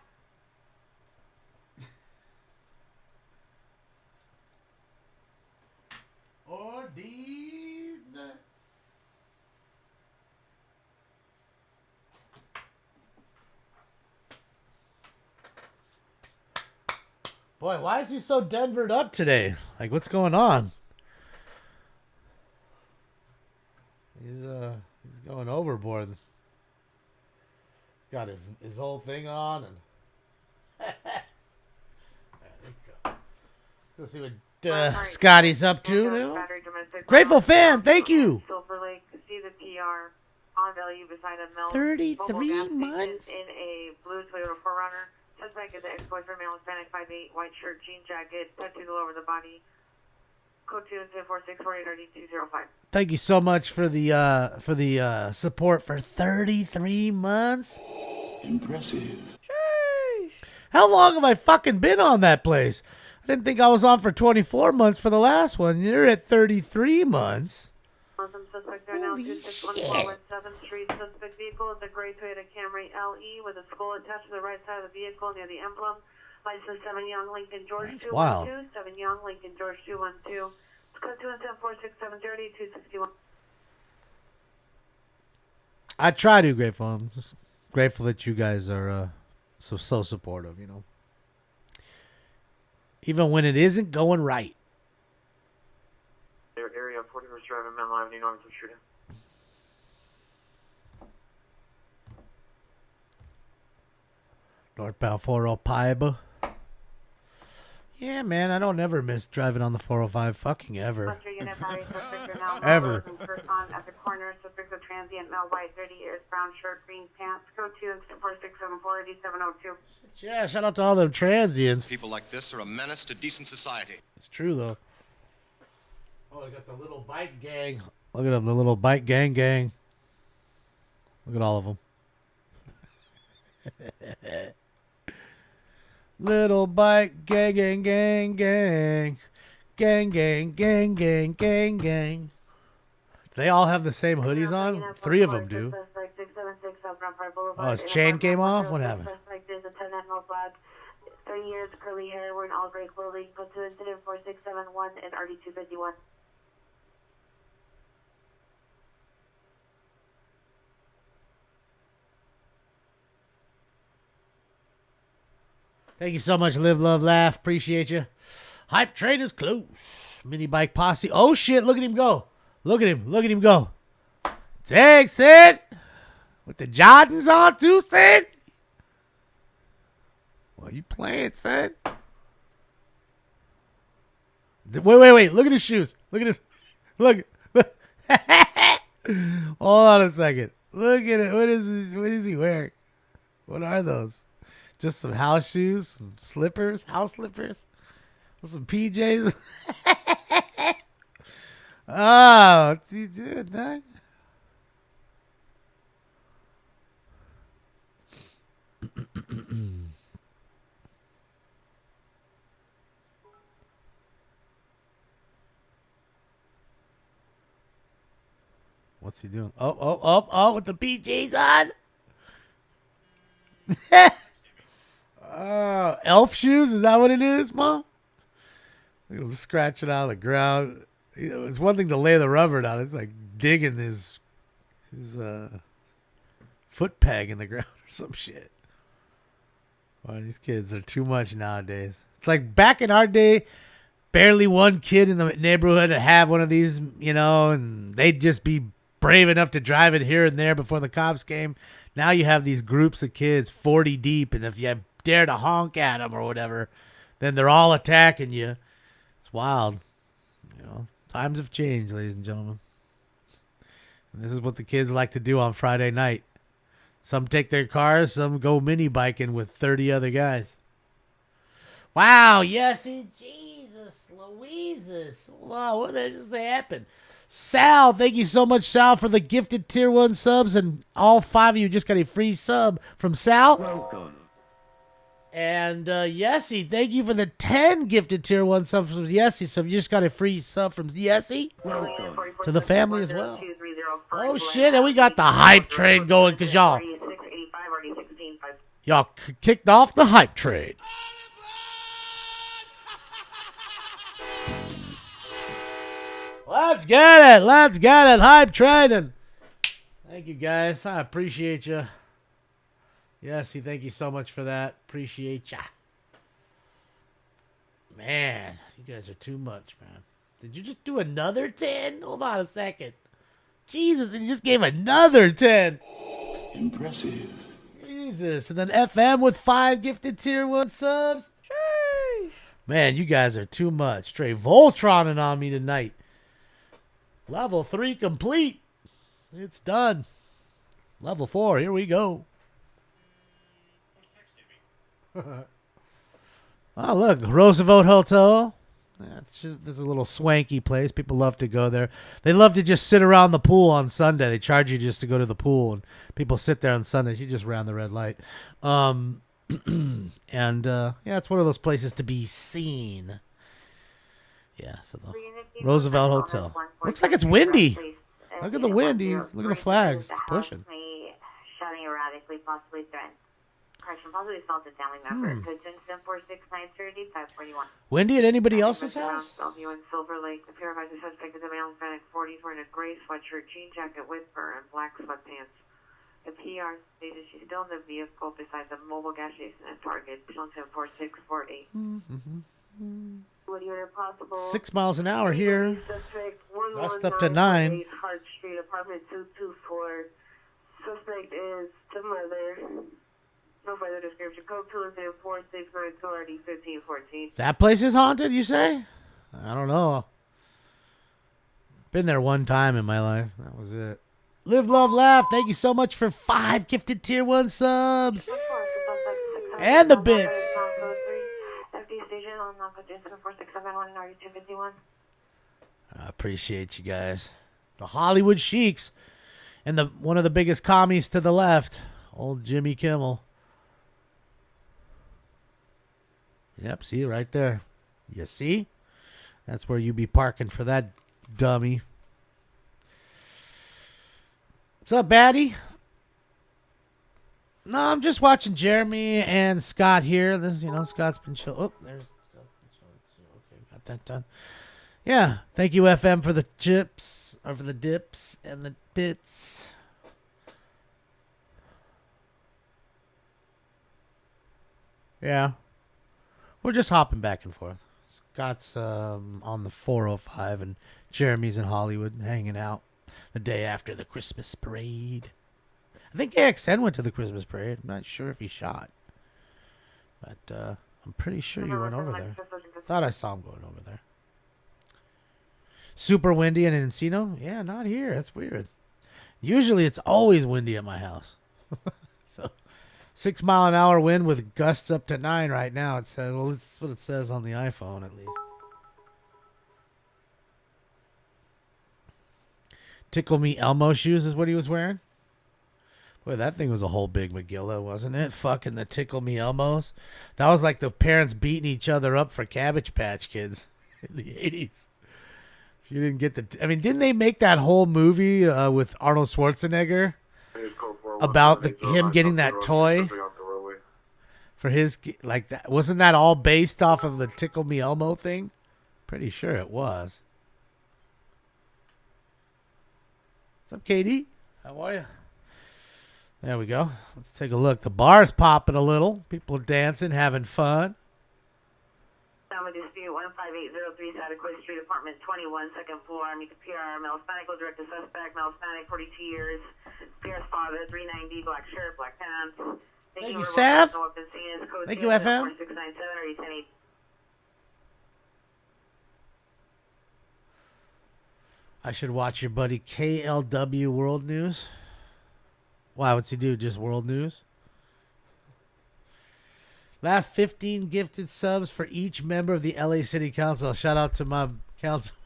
Or these nuts. Boy, why is he so Denvered up today? Like, what's going on? He's going overboard. He's got his whole thing on, and let's go. Let's go see what Scotty's up to now. Grateful fan, thank you. Silver Lake, see the PR on value beside a Mel 33 months in a blue Toyota 4Runner. Suspect is the ex-boyfriend, male Hispanic, 5'8", white shirt, jean jacket, tattoos all over the body. Code 2-4648-RD205. Thank you so much for the support for 33 months. Impressive. Sheesh. How long have I fucking been on that place? I didn't think I was on for 24 months for the last one. You're at 33 months. Some suspect there now, 2614 West 7th Street. Suspect vehicle is a gray Toyota Camry LE with a skull attached to the right side of the vehicle near the emblem. License 7 Young Lincoln George 212. 7 Young Lincoln George 212. Code 217-46730-261. I try to, grateful. I'm just grateful that you guys are so supportive, you know. Even when it isn't going right. Area 41st Drive and Menlo Avenue, Northern Shooting. Northbound 405. Yeah, man, I don't ever miss driving on the 405 fucking ever. Ever. At the corner, suspect of transient male, white, 30 years, brown shirt, green pants. Code 2-4674-8702. Yeah, shout out to all them transients. People like this are a menace to decent society. It's true, though. Oh, I got the little bike gang. Look at them, the little bike gang. Look at all of them. Little bike gang. They all have the same hoodies on? 3 of them do. Oh, his chain came off? What happened? 30 years, curly hair, wearing all gray clothing. Go to incident 4671 and RD251. Thank you so much, Live, Love, Laugh. Appreciate you. Hype train is close. Mini bike posse. Oh, shit. Look at him go. Look at him go. Tag, Sid. With the Jordans on, too, Sid. What are you playing, Sid? Wait. Look at his shoes. Look at his. Look. Hold on a second. Look at it. What is he wearing? What are those? Just some house shoes, some slippers, house slippers, with some PJs. Oh, what's he doing, Doug? What's he doing? Oh, with the PJs on. Elf shoes? Is that what it is, Mom? Look at him scratching out of the ground. It's one thing to lay the rubber down. It's like digging his foot peg in the ground or some shit. Wow, these kids are too much nowadays. It's like back in our day, barely one kid in the neighborhood to have one of these, and they'd just be brave enough to drive it here and there before the cops came. Now you have these groups of kids 40 deep, and if you dare to honk at them or whatever, then they're all attacking you. It's wild. Times have changed, ladies and gentlemen. And this is what the kids like to do on Friday night. Some take their cars, some go mini biking with 30 other guys. Wow, yes, Jesus, Louises. Wow, what just happened? Sal, thank you so much, Sal, for the gifted tier 1 subs, and all 5 of you just got a free sub from Sal. Welcome. And Yessie, thank you for the 10 gifted tier 1 subs from Yessie. So you just got a free sub from Yessie. Welcome to the family as well. Oh shit, and we got the hype train going because y'all kicked off the hype train. Let's get it, hype train. Thank you guys, I appreciate you. Yessie, thank you so much for that. Appreciate ya. Man, you guys are too much, man. Did you just do another 10? Hold on a second. Jesus, and you just gave another 10. Impressive. Jesus. And then FM with 5 gifted tier 1 subs. Sheesh. Man, you guys are too much. Straight Voltroning on me tonight. Level 3 complete. It's done. Level 4, here we go. Oh, look, Roosevelt Hotel. This is a little swanky place. People love to go there. They love to just sit around the pool on Sunday. They charge you just to go to the pool, and people sit there on Sundays. You just ran the red light. And it's one of those places to be seen. Yeah, so the Roosevelt Hotel. Looks like it's windy. Look at the wind. Look at the flags. It's pushing. Shouting erratically, possibly threatened. Correction, possibly assaulted family member. Code 10-469-30-541. Wendy at anybody else's house? Bellevue and Silver Lake. The pair of eyes suspect is a male Hispanic 40s wearing a gray sweatshirt, jean jacket, whisper, and black sweatpants. The PR stated she's still in the vehicle beside the mobile gas station at Target, 10-4648. What order possible? 6 miles an hour here. Gust up to 9. Hart Street, apartment 224. Suspect is the mother. No further description. Code 2-4692-RD-1514. That place is haunted, you say? I don't know. Been there one time in my life. That was it. Live, love, laugh. Thank you so much for 5 gifted tier 1 subs. And the bits. I appreciate you guys. The Hollywood Sheiks. And one of the biggest commies to the left. Old Jimmy Kimmel. Yep, see right there. You see? That's where you be parking for that dummy. What's up, Batty? No, I'm just watching Jeremy and Scott here. This, Scott's been chill. Oh, there's Scott's been chill. Okay, got that done. Yeah, thank you, FM, for the chips, or for the dips and the bits. Yeah. We're just hopping back and forth. Scott's on the 405 and Jeremy's in Hollywood hanging out the day after the Christmas parade. I think AXN went to the Christmas parade. I'm not sure if he shot. But I'm pretty sure you went over there. Thought I saw him going over there. Super windy in Encino? Yeah, not here. That's weird. Usually it's always windy at my house. So 6 mile an hour wind with gusts up to 9 right now. It says, well, it's what it says on the iPhone at least. Tickle Me Elmo shoes is what he was wearing. Boy, that thing was a whole big Megillah, wasn't it? Fucking the Tickle Me Elmos. That was like the parents beating each other up for Cabbage Patch Kids in the 80s. If you didn't get didn't they make that whole movie with Arnold Schwarzenegger about him getting that toy For his, like that. Wasn't that all based off of the Tickle Me Elmo thing? Pretty sure it was. What's up, Katie? How are you? There we go. Let's take a look. The bar's popping a little. People are dancing, having fun. Family dispute 15803 Sadaquist Street, apartment 21, second floor. Meet the PR. Male Hispanic will direct the suspect. Male Hispanic, 42 years. PR's father, 390, black shirt, black pants. Thank you, Sav. Thank you, FM. 4697 or 1080. I should watch your buddy KLW World News. Wow, what's he do? Just World News? Last 15 gifted subs for each member of the LA City Council. Shout out to my council,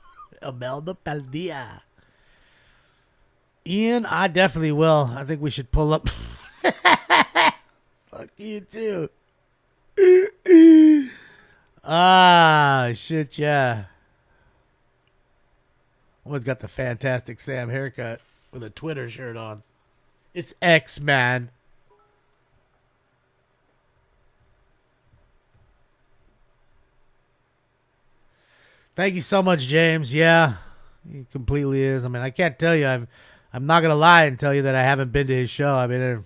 Imelda Paldea. Ian, I definitely will. I think we should pull up. Fuck you too. Shit, yeah. One's got the Fantastic Sam haircut with a Twitter shirt on. It's X, man. Thank you so much, James. Yeah, he completely is. I mean, I can't tell you. I'm not gonna lie and tell you that I haven't been to his show. I've been there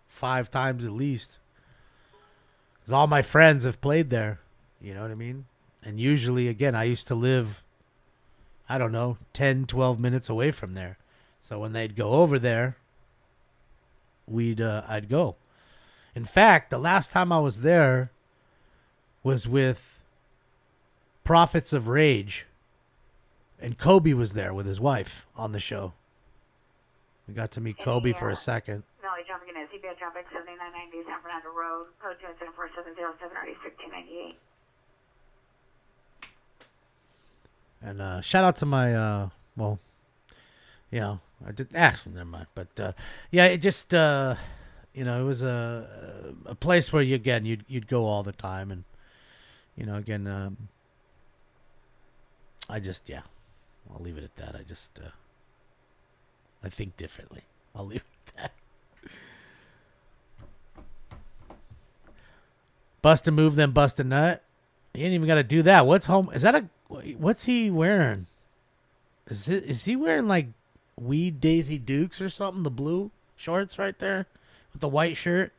5 times at least. 'Cause all my friends have played there. You know what I mean? And usually, again, I used to live, I don't know, 10, 12 minutes away from there. So when they'd go over there, I'd go. In fact, the last time I was there was with Prophets of Rage. And Kobe was there with his wife on the show. We got to meet Kobe for a second. Valley traffic in CBS traffic 7990 San Fernando Road. Code 27470 1698. And shout out to my, I did actually never mind. But yeah, it just it was a place where you'd go all the time, and I'll leave it at that. I think differently. I'll leave it at that. Bust a move, then bust a nut. You ain't even got to do that. What's he wearing? Is he wearing like Weed Daisy Dukes or something? The blue shorts right there with the white shirt,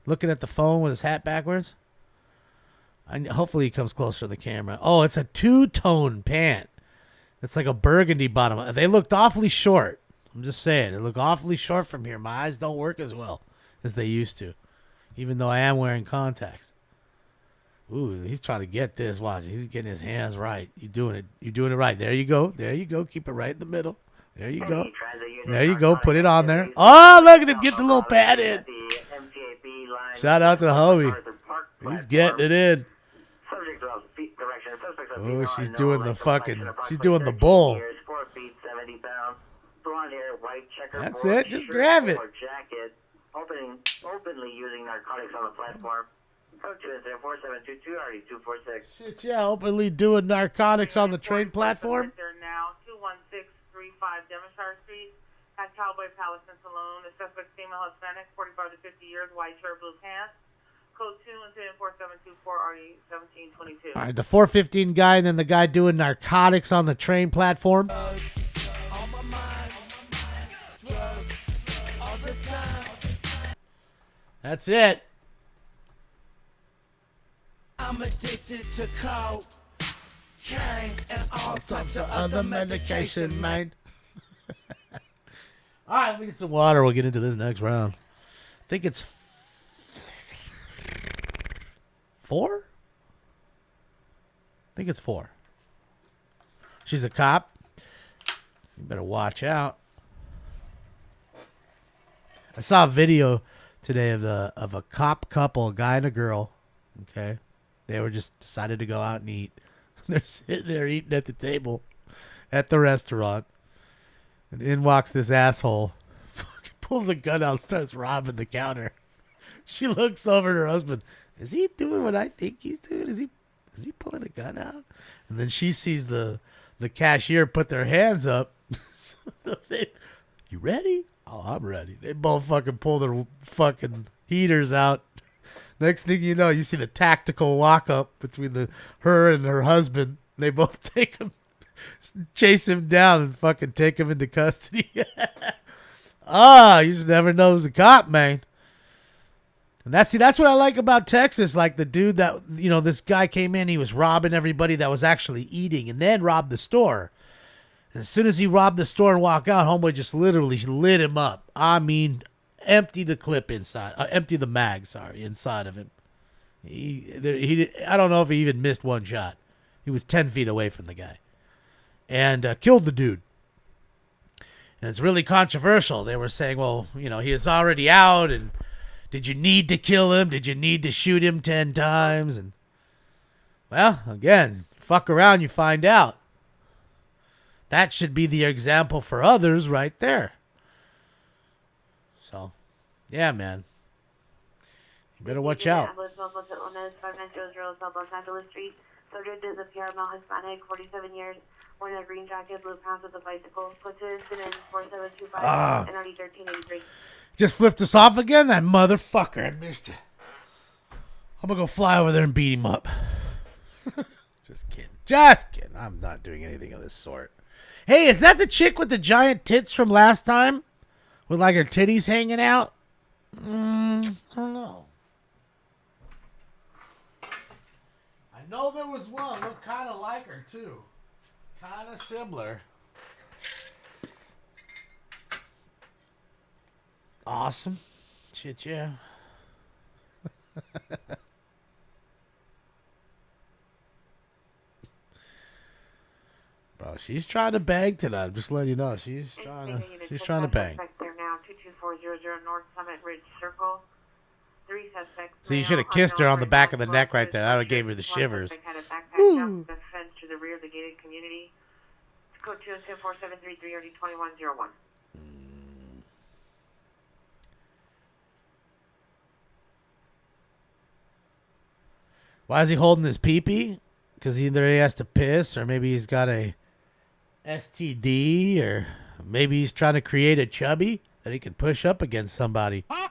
looking at the phone with his hat backwards. Hopefully he comes closer to the camera. Oh, it's a two-tone pant. It's like a burgundy bottom. They looked awfully short. I'm just saying. They look awfully short from here. My eyes don't work as well as they used to, even though I am wearing contacts. Ooh, he's trying to get this. Watch, he's getting his hands right. You're doing it. You're doing it right. There you go. There you go. Keep it right in the middle. There you go. There you go. Put it on there. Oh, look at him get the little pad in. Shout out to Hobie. He's getting it in. Oh, she's doing the bull. That's it. Just grab it. Openly using narcotics on the platform. Code 24722 Shit, yeah, openly doing narcotics on the train platform. They're now 21635 Devonshire Street at Cowboy Palace and Saloon. The suspect female Hispanic, 45 to 50 years, white shirt, blue pants. Code 24724 RE 1722. All right, the 415 guy and then the guy doing narcotics on the train platform. That's it. I'm addicted to coke, cane, and all types of other medication, man. All right, let me get some water. We'll get into this next round. I think it's 4? I think it's 4. She's a cop. You better watch out. I saw a video today of a cop couple, a guy and a girl. Okay. They were just decided to go out and eat. They're sitting there eating at the table at the restaurant. And in walks this asshole. Fucking pulls a gun out and starts robbing the counter. She looks over at her husband. Is he doing what I think he's doing? Is he pulling a gun out? And then she sees the cashier put their hands up. You ready? Oh, I'm ready. They both fucking pull their fucking heaters out. Next thing you know, you see the tactical walk up between her and her husband. They both take him, chase him down, and fucking take him into custody. You just never know who's a cop, man. And that's what I like about Texas. Like the dude that, this guy came in, he was robbing everybody that was actually eating, and then robbed the store. And as soon as he robbed the store and walked out, homeboy just literally lit him up. I mean, empty the clip inside, empty the mag, inside of him. I don't know if he even missed one shot. He was 10 feet away from the guy, and killed the dude. And it's really controversial. They were saying, well, he is already out, and did you need to kill him? Did you need to shoot him 10 times? And, well, again, fuck around, you find out. That should be the example for others right there. So, yeah, man. You better watch out. Subject is a PR male Hispanic, 47 years, wearing a green jacket, blue pants with a bicycle. Platoon incident 4725 and already 1383. Just flipped us off again? That motherfucker. I missed it. I'm going to go fly over there and beat him up. Just kidding. Just kidding. I'm not doing anything of this sort. Hey, is that the chick with the giant tits from last time? With like her titties hanging out? I don't know. I know there was one. Looked kind of like her, too. Kind of similar. Awesome. Shit, yeah. Bro, she's trying to bang tonight. I'm just letting you know. She's trying to bang. There now, 22400 North Summit Ridge Circle. 3 suspects. So you should have kissed her on the back of the neck right there. That would have gave her the shivers. Woo. The fence to the rear of the gated community. Code 24733 already 2101. Why is he holding his pee-pee? Because either he has to piss, or maybe he's got a STD, or maybe he's trying to create a chubby that he can push up against somebody. I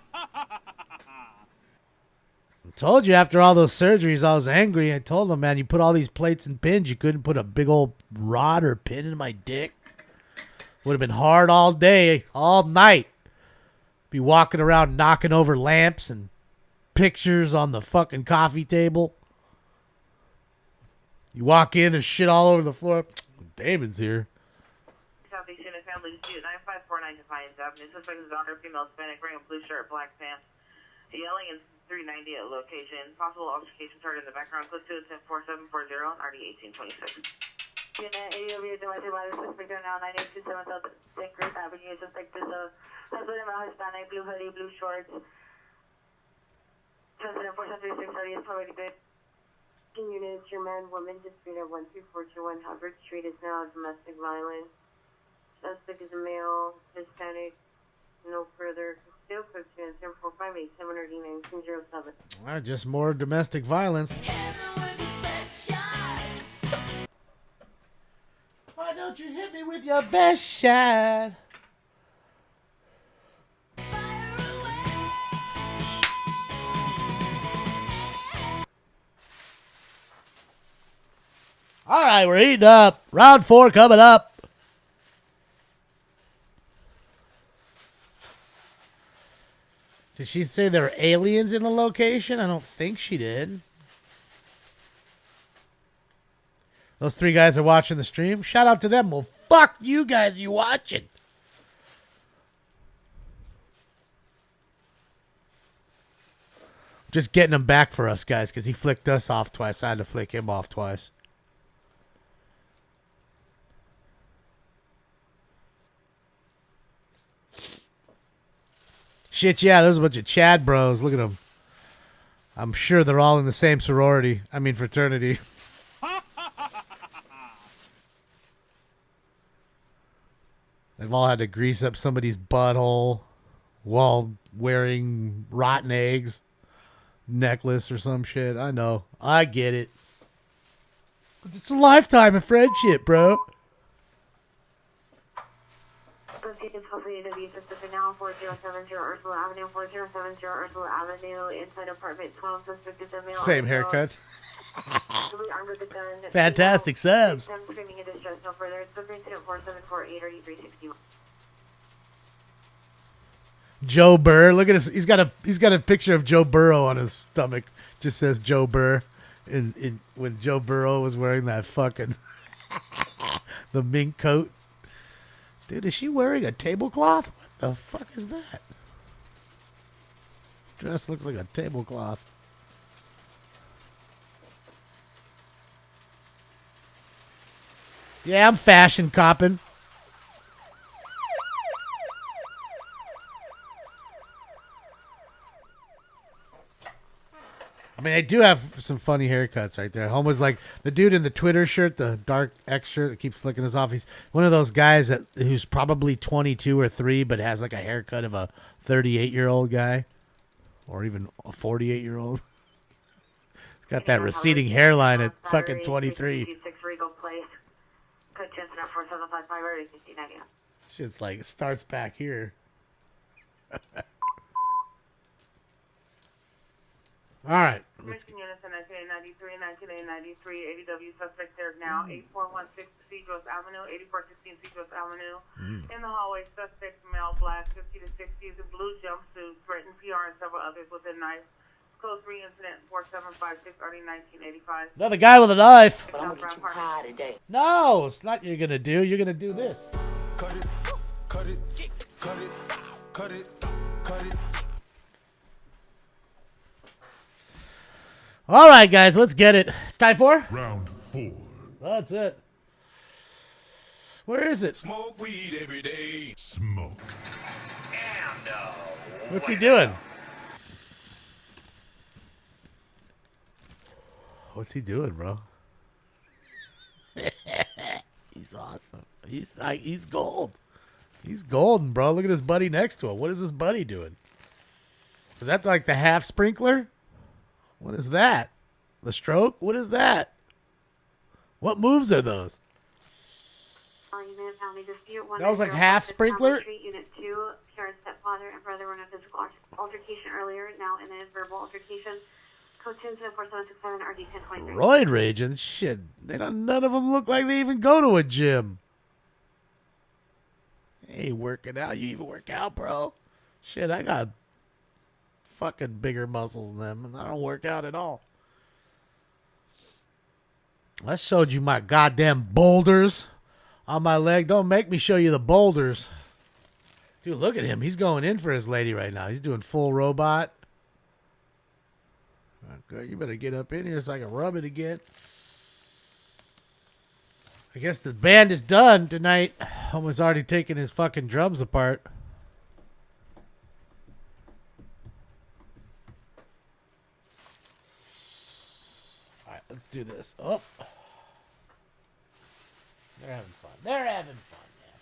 told you after all those surgeries I was angry. I told him, man, you put all these plates and pins, you couldn't put a big old rod or pin in my dick. Would have been hard all day, all night. Be walking around knocking over lamps and pictures on the fucking coffee table. You walk in, there's shit all over the floor. Damon's here. Southeast Unit Family Dispute 9549 Defiance Avenue. Suspect is daughter, female Hispanic, wearing a blue shirt, black pants. Yelling in 390 at location. Possible altercation started in the background. Code 2104740 RD 1826. Unit 80 over here, domestic violence. Suspect are now 9827 South St. Chris Avenue. Suspect is a husband and male Hispanic, blue hoodie, blue shorts. President 43630 is already good. Units, your man, woman, dispute at 13421 Hubbard Street is now domestic violence. Suspect is a male, Hispanic, no further. Still code 2104587 1907. All right, just more domestic violence. Why don't you hit me with your best shot? All right, we're eating up. Round 4 coming up. Did she say there were aliens in the location? I don't think she did. Those 3 guys are watching the stream. Shout out to them. Well, fuck you guys, you watching. Just getting him back for us, guys, because he flicked us off twice. I had to flick him off twice. Shit, yeah, there's a bunch of Chad bros. Look at them. I'm sure they're all in the same sorority. I mean, fraternity. They've all had to grease up somebody's butthole while wearing rotten eggs necklace or some shit. I know. I get it. But it's a lifetime of friendship, bro. Associates hopefully to be suspected now, 4070 Ursula Avenue, 4070 Ursula Avenue, inside apartment 12, suspected the male. Same haircuts. Armed with a gun. Fantastic subs. I'm screaming in distress, no further. Subject incident 4748 or 361. Joe Burr. Look at his. He's got a picture of Joe Burrow on his stomach. Just says Joe Burr. In when Joe Burrow was wearing that fucking the mink coat. Dude, is she wearing a tablecloth? What the fuck is that? Dress looks like a tablecloth. Yeah, I'm fashion copping. I mean, they do have some funny haircuts right there. Homer's like the dude in the Twitter shirt, the dark X shirt that keeps flicking us off. He's one of those guys who's probably 22 or 3, but has like a haircut of a 38-year-old guy, or even a 48-year-old. He's got that receding hairline at fucking 23. Shit's like it starts back here. All right. Mission units in 1993, 1993, ADW suspect there now, 8416 Cedros Avenue, 8416 Cedros Avenue. In the hallway, suspect male, black, 50 to 60s, in blue jumpsuit, threatened PR and several others with a knife. Code 3 incident 4756, early 1985. Another guy with a knife. But I'm gonna get you high today. No, it's not you're going to do. You're going to do this. Cut it, cut it, cut it, cut it, cut it. All right, guys, let's get it. It's time for round 4. That's it. Where is it? Smoke weed every day. Smoke. And, What's he doing? What's he doing, bro? He's awesome. He's gold. He's golden, bro. Look at his buddy next to him. What is his buddy doing? Is that like the half sprinkler? What is that? The stroke? What is that? What moves are those? That was like half sprinkler? Unit 2, Kara's stepfather and brother were in a physical altercation earlier, now in a verbal altercation. Code 24767 RD 1023. Roid rage and shit. None of them look like they even go to a gym. Hey, working out. You even work out, bro? Shit, I got fucking bigger muscles than them, and I don't work out at all. I showed you my goddamn boulders on my leg. Don't make me show you the boulders. Dude, look at him. He's going in for his lady right now. He's doing full robot. Okay, you better get up in here so I can rub it again. I guess the band is done tonight. Homer's already taken his fucking drums apart. Alright, let's do this. Oh. They're having fun. They're having fun, man.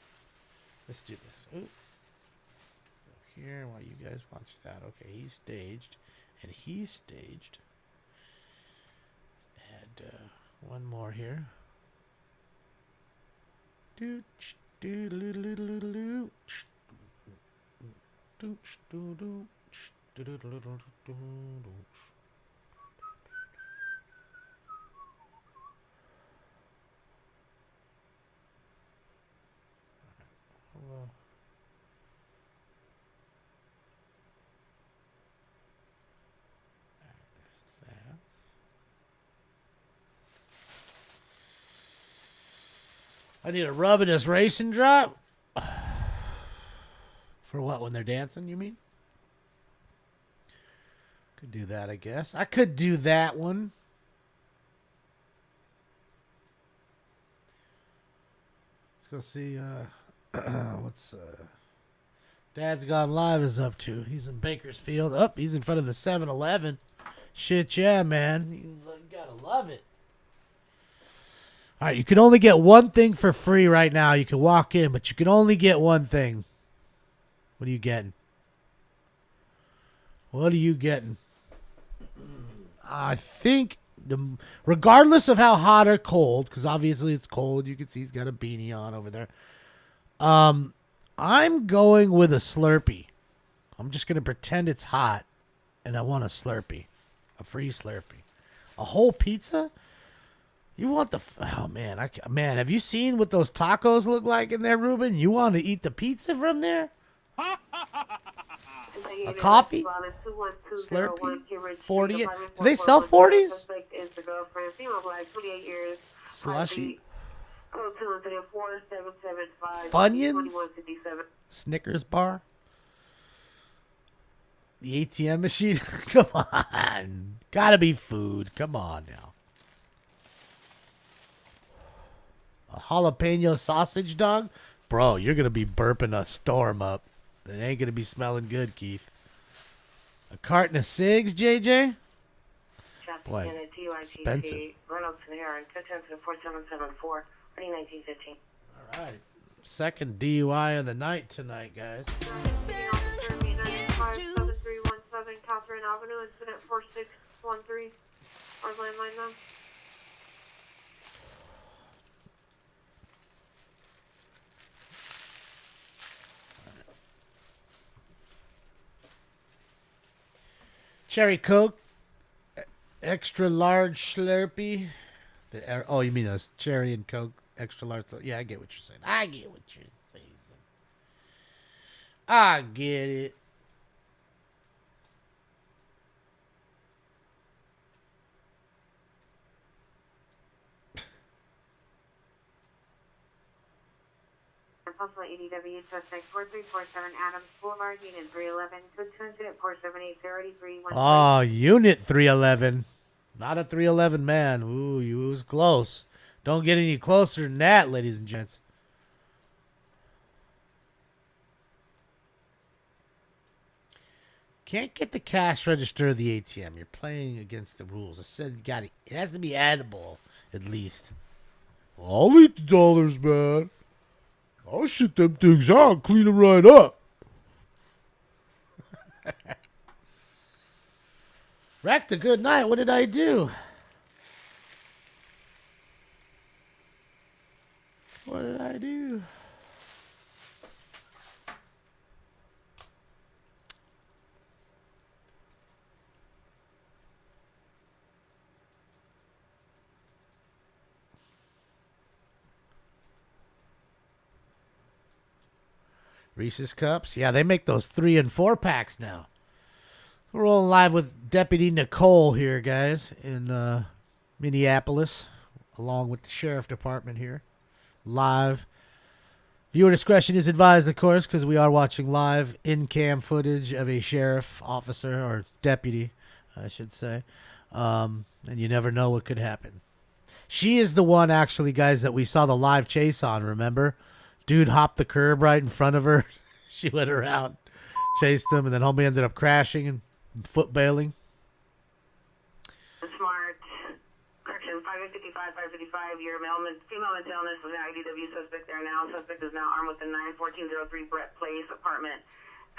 Let's do this. Ooh. Let's go here while you guys watch that. Okay, he's staged. And he's staged. Let's add one more here. Do do do do do do do do do do do. I need a rub in this racing drop. For what, when they're dancing, you mean? Could do that, I guess. I could do that one. Let's go see what's Dad's Gone Live is up to. He's in Bakersfield. Oh, he's in front of the 7-Eleven. Shit, yeah, man. You gotta love it. All right, you can only get one thing for free right now. You can walk in, but you can only get one thing. What are you getting? What are you getting? I think, regardless of how hot or cold, because obviously it's cold. You can see he's got a beanie on over there. I'm going with a Slurpee. I'm just going to pretend it's hot, and I want a Slurpee. A free Slurpee. A whole pizza? You want the... Oh, man. Man, have you seen what those tacos look like in there, Ruben? You want to eat the pizza from there? A coffee? Slurpee? 40? Do they sell 40s? Slushy? Funyuns? Snickers bar? The ATM machine? Come on. Gotta be food. Come on now. A jalapeno sausage dog? Bro, you're gonna be burping a storm up. It ain't gonna be smelling good, Keith. A carton of cigs, JJ? Boy, expensive. All right. Second DUI of the night tonight, guys. Catherine Avenue, incident 4613. Our landline now. Cherry Coke, extra large Slurpee. Oh, you mean a cherry and Coke, extra large? Yeah, I get what you're saying. I get it. Possible EDW suspect 4347 Adams Boulevard, Unit 311. Code 2 incident 478 Oh, Unit 311. Not a 311 man. Ooh, you was close. Don't get any closer than that, ladies and gents. Can't get the cash register of the ATM. You're playing against the rules. I said it has to be edible, at least. I'll eat the dollars, man. I'll shit them things out, clean them right up. Wrecked a good night. What did I do? What did I do? Reese's Cups. Yeah, they make those 3 and 4 packs now. We're rolling live with Deputy Nicole here, guys, in Minneapolis, along with the Sheriff Department here. Live. Viewer discretion is advised, of course, because we are watching live in-cam footage of a sheriff officer, or deputy, I should say. And you never know what could happen. She is the one, actually, guys, that we saw the live chase on, remember? Dude hopped the curb right in front of her. She went around, chased him, and then homie ended up crashing and foot bailing. Smart. Correction, 555, 555. Your female mental illness was an IDW suspect there now. Suspect is now armed with a 91403 Brett Place apartment.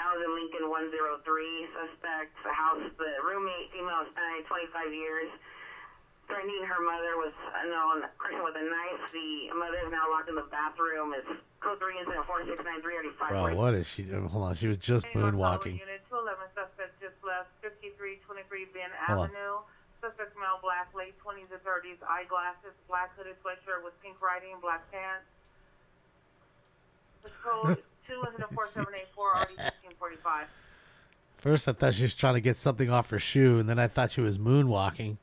That was in Lincoln 103. Suspect, the house, the roommate, female Hispanic, 25 years. Threatening her mother was unknown person with a knife. The mother is now locked in the bathroom. It's code 3 incident 4693 Bro, what is she doing? Hold on, she was just moonwalking. Unit 211, suspect just left 5323 Ben Avenue. Suspect male, black, late 20s to 30s, eyeglasses, black hooded sweatshirt with pink writing, black pants. The code 2 incident 4784, already 1645. First, I thought she was trying to get something off her shoe, and then I thought she was moonwalking.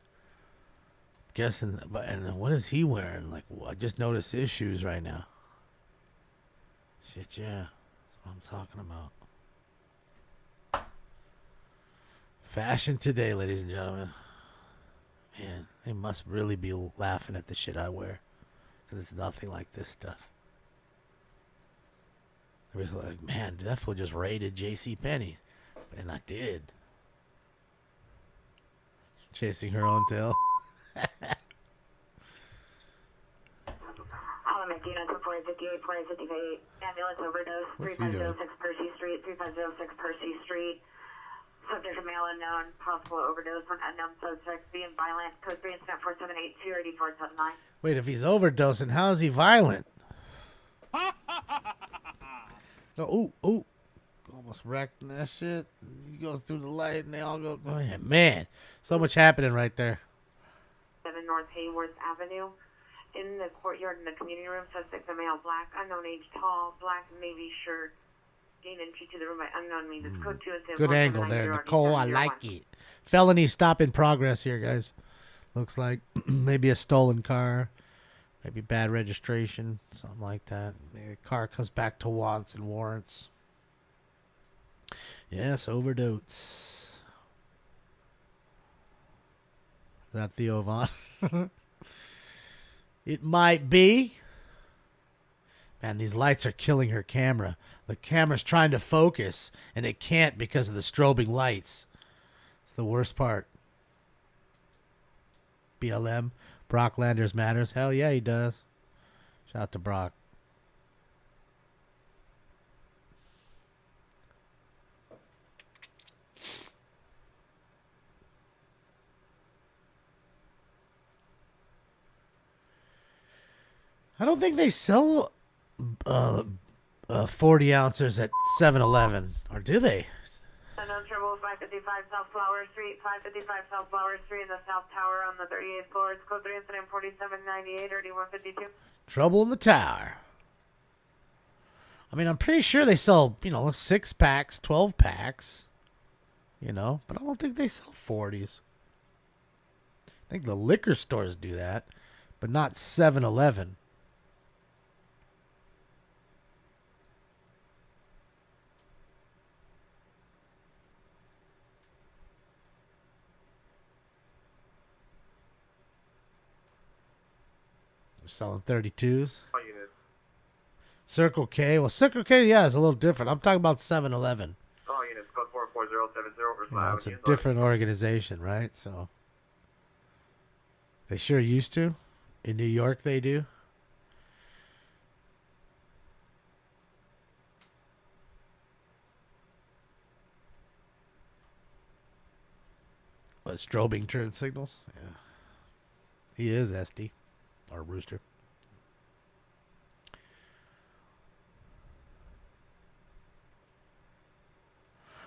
Guessing, and what is he wearing? Like, I just noticed his shoes right now. Shit, yeah, that's what I'm talking about. Fashion today, ladies and gentlemen. Man, they must really be laughing at the shit I wear, because it's nothing like this stuff. They was like, man, that fool just raided JCPenney, and I did. Chasing her own tail. Holland McDonald, 458, 458, ambulance overdose, 3506 Percy Street, 3506 Percy Street. Subject of male unknown, possible overdose on unknown suspects being violent. Code 3 incident 4782 8479. Wait, if he's overdosing, how is he violent? Oh, oh. Almost wrecked that shit. He goes through the light and they all go. Oh, yeah, man, so much happening right there. 7 North Hayworth Avenue. In the courtyard in the community room, suspect a male, black, unknown age, tall, black navy shirt. Gain entry to the room by unknown means. It's code 2 Good angle there, Nicole. I like it. Felony stop in progress here, guys. Looks like maybe a stolen car, maybe bad registration, something like that. Maybe the car comes back to wants and warrants. Yes, overdose. Is that Theo Vaughn? It might be. Man, these lights are killing her camera. The camera's trying to focus, and it can't because of the strobing lights. It's the worst part. BLM. Brock Landers matters. Hell yeah, he does. Shout out to Brock. I don't think they sell 40 ounces at 7-Eleven, or do they? Unknown Trouble, 555 South Flower Street, 555 South Flower Street in the South Tower on the 38th floor. It's code 3 incident 4798 or D152. Trouble in the Tower. I mean, I'm pretty sure they sell, 6 packs, 12 packs, but I don't think they sell 40s. I think the liquor stores do that, but not 7-Eleven. We're selling 32s. Circle K. Well, Circle K, yeah, is a little different. I'm talking about 7-Eleven. All units, code 44070. It's a different organization, right? So they sure used to. In New York, they do. What, strobing turn signals? Yeah. He is SD. Or Rooster.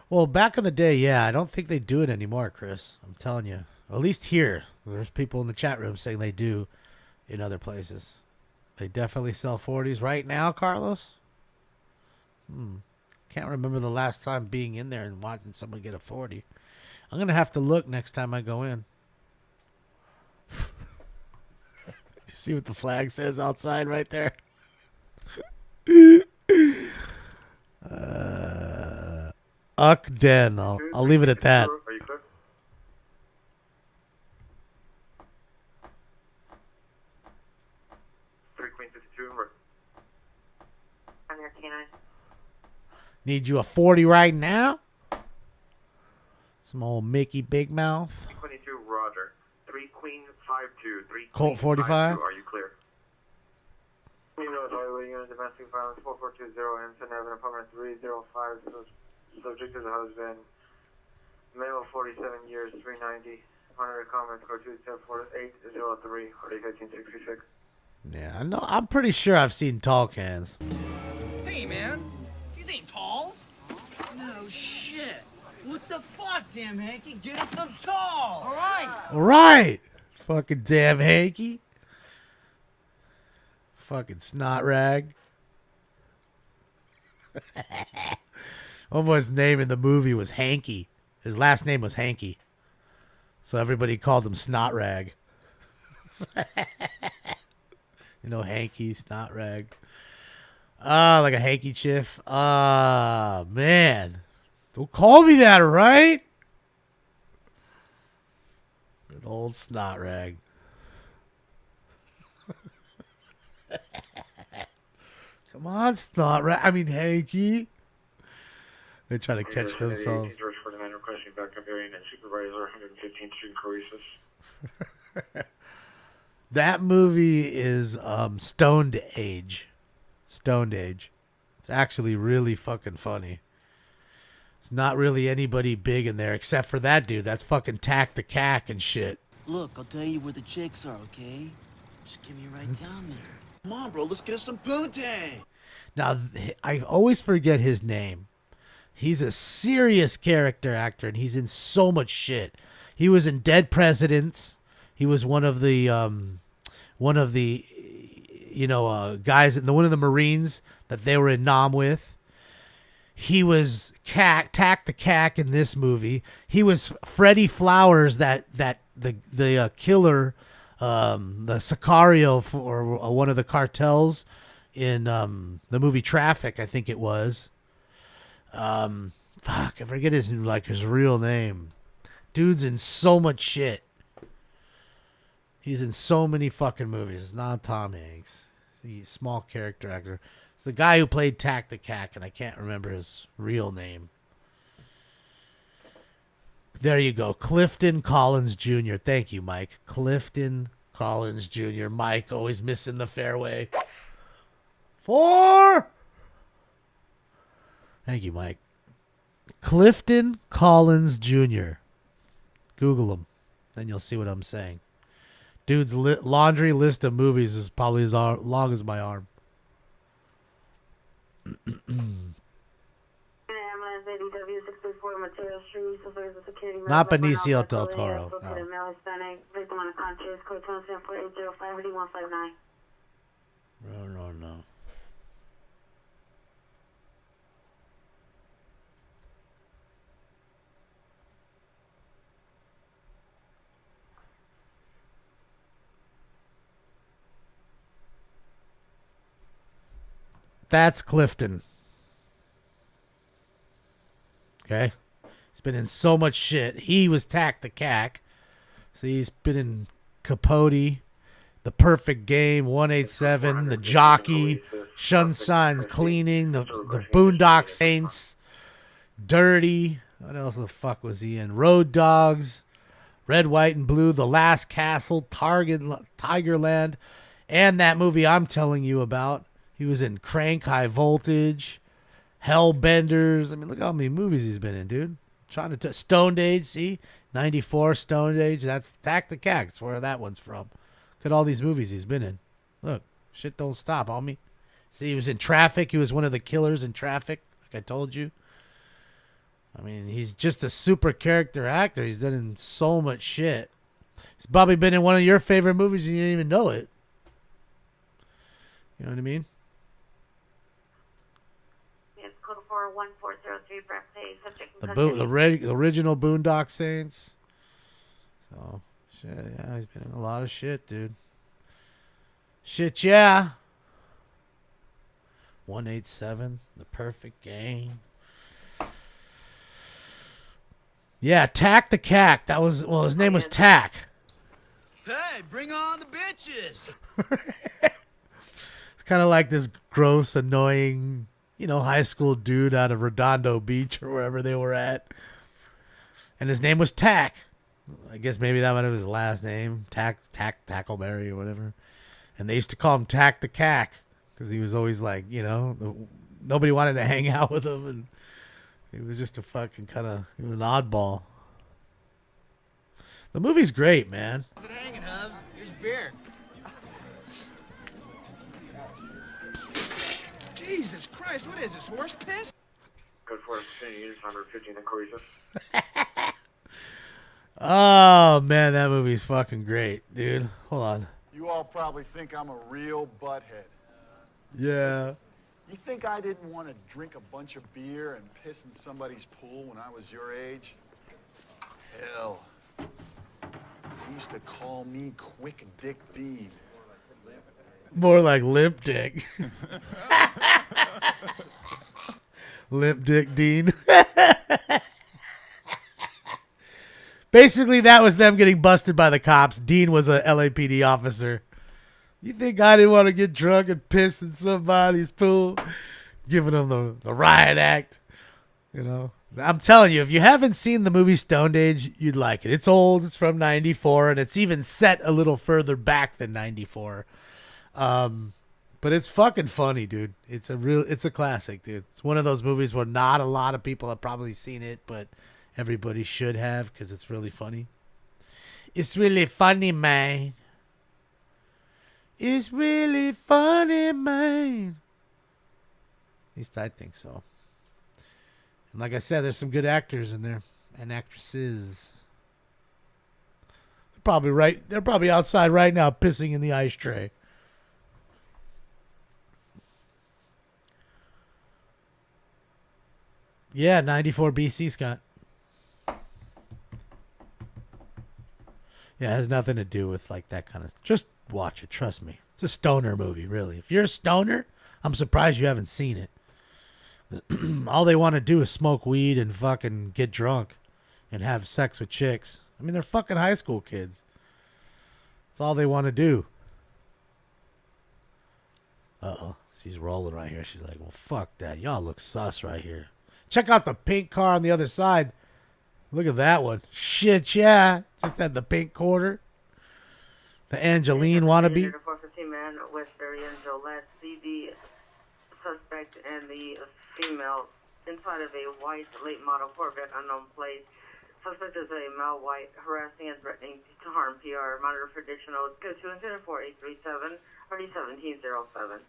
Well, back in the day, yeah, I don't think they do it anymore, Chris. I'm telling you. At least here. There's people in the chat room saying they do in other places. They definitely sell 40s right now, Carlos. Can't remember the last time being in there and watching someone get a 40. I'm going to have to look next time I go in. You see what the flag says outside right there? Ukden. I'll leave it at that. Are you clear? Queen 52. I'm your canine. Need you a 40 right now? Some old Mickey Big Mouth. 22, Roger. 3 Queen 52. 3 Colt 45. Are you clear? You know, highway unit, domestic violence 4420, Henson Avenue, apartment 305. Subject is a husband. Male, 47 years, 390. Monitor comments, code 274-803, or 1566. Yeah, I know. I'm pretty sure I've seen tall cans. Hey, man. These ain't talls. No shit. What the fuck, damn Hanky? Get us some tall. All right. All right. Fucking damn Hanky. Fucking snot rag. Almost his name in the movie was Hanky. His last name was Hanky. So everybody called him Snot Rag. Hanky, Snot Rag. Like a hanky chiff. Man. Don't call me that, right? Good old Snot Rag. Come on, Snot Rag. I mean, Hanky. They try to catch themselves. Requesting backup area and supervisor 115th Street Croesus. That movie is Stoned Age. Stoned Age. It's actually really fucking funny. It's not really anybody big in there except for that dude. That's fucking Tack the Cack and shit. Look, I'll tell you where the chicks are, okay? Just give me right down there. Come on, bro. Let's get us some poontang. Now, I always forget his name. He's a serious character actor, and he's in so much shit. He was in Dead Presidents. He was one of the guys in one of the Marines that they were in Nam with. He was Tack the Cack in this movie. He was Freddie Flowers, the killer, the Sicario for one of the cartels in the movie Traffic, I think it was. I forget his real name. Dude's in so much shit. He's in so many fucking movies. It's not Tom Hanks. He's a small character actor. It's the guy who played Tack the Cack, and I can't remember his real name. There you go. Clifton Collins Jr. Thank you, Mike. Clifton Collins Jr. Mike, always missing the fairway. 4! Thank you, Mike. Clifton Collins Jr. Google him. Then you'll see what I'm saying. Dude's laundry list of movies is probably as long as my arm. Not Benicio del Toro. No. No. That's Clifton. Okay? He's been in so much shit. He was Tack the Cack. So he's been in Capote, The Perfect Game, 187, The Jockey, Sunshine Cleaning, the Boondock Saints, Dirty. What else the fuck was he in? Road Dogs, Red, White, and Blue, The Last Castle, Tigerland, and that movie I'm telling you about. He was in Crank, High Voltage, Hellbenders. I mean, look how many movies he's been in, dude. Trying to Stoned Age, see? 94, Stoned Age. That's Tack the Cack. That's where that one's from. Look at all these movies he's been in. Look, shit don't stop, homie. See, he was in Traffic. He was one of the killers in Traffic, like I told you. I mean, he's just a super character actor. He's done in so much shit. He's probably been in one of your favorite movies and you didn't even know it. You know what I mean? Yes, code 41403, birthday, subject. The original Boondock Saints. So, shit, yeah, he's been in a lot of shit, dude. Shit, yeah. 187, The Perfect Game. Yeah, Tack the Cack. That was, well, his name was Tack. Hey, bring on the bitches! It's kind of like this gross, annoying, high school dude out of Redondo Beach or wherever they were at. And his name was Tack. I guess maybe that might have been his last name. Tackleberry or whatever. And they used to call him Tack the Cack because he was always like, nobody wanted to hang out with him. And he was just a fucking he was an oddball. The movie's great, man. How's it hanging, Hubs? Here's beer. Jesus Christ, what is this, horse piss? Code 4 units, number 15 inquiries. Oh, man, that movie's fucking great, dude. Hold on. You all probably think I'm a real butthead. Yeah. You think I didn't want to drink a bunch of beer and piss in somebody's pool when I was your age? Hell. They used to call me Quick Dick Dean. More like Limp Dick. Limp Dick Dean. Basically, that was them getting busted by the cops. Dean was a LAPD officer. You think I didn't want to get drunk and piss in somebody's pool? Giving them the riot act. I'm telling you, if you haven't seen the movie Stoned Age, you'd like it. It's old. It's from 94, and it's even set a little further back than 94. But it's fucking funny, dude. It's a classic, dude. It's one of those movies where not a lot of people have probably seen it, but everybody should have because it's really funny. It's really funny, man. It's really funny, man. least I think so. And like I said, there's some good actors in there and actresses. They're probably outside right now pissing in the ice tray. Yeah, 94 BC, Scott. Yeah, it has nothing to do with like that kind of stuff. Just watch it, trust me. It's a stoner movie, really. If you're a stoner, I'm surprised you haven't seen it. All they want to do is smoke weed and fucking get drunk and have sex with chicks. I mean, they're fucking high school kids. That's all they want to do. Uh-oh. She's rolling right here. She's like, well, fuck that. Y'all look sus right here. Check out the pink car on the other side. Look at that one. Shit, yeah. Just had the pink quarter. The Angeline wannabe. 415 man West Area and Jolette. See the suspect and the female inside of a white late model Corvette unknown plate. Suspect is a male white harassing and threatening to harm PR. Monitor for additional. Go to incident 4837 or 1707.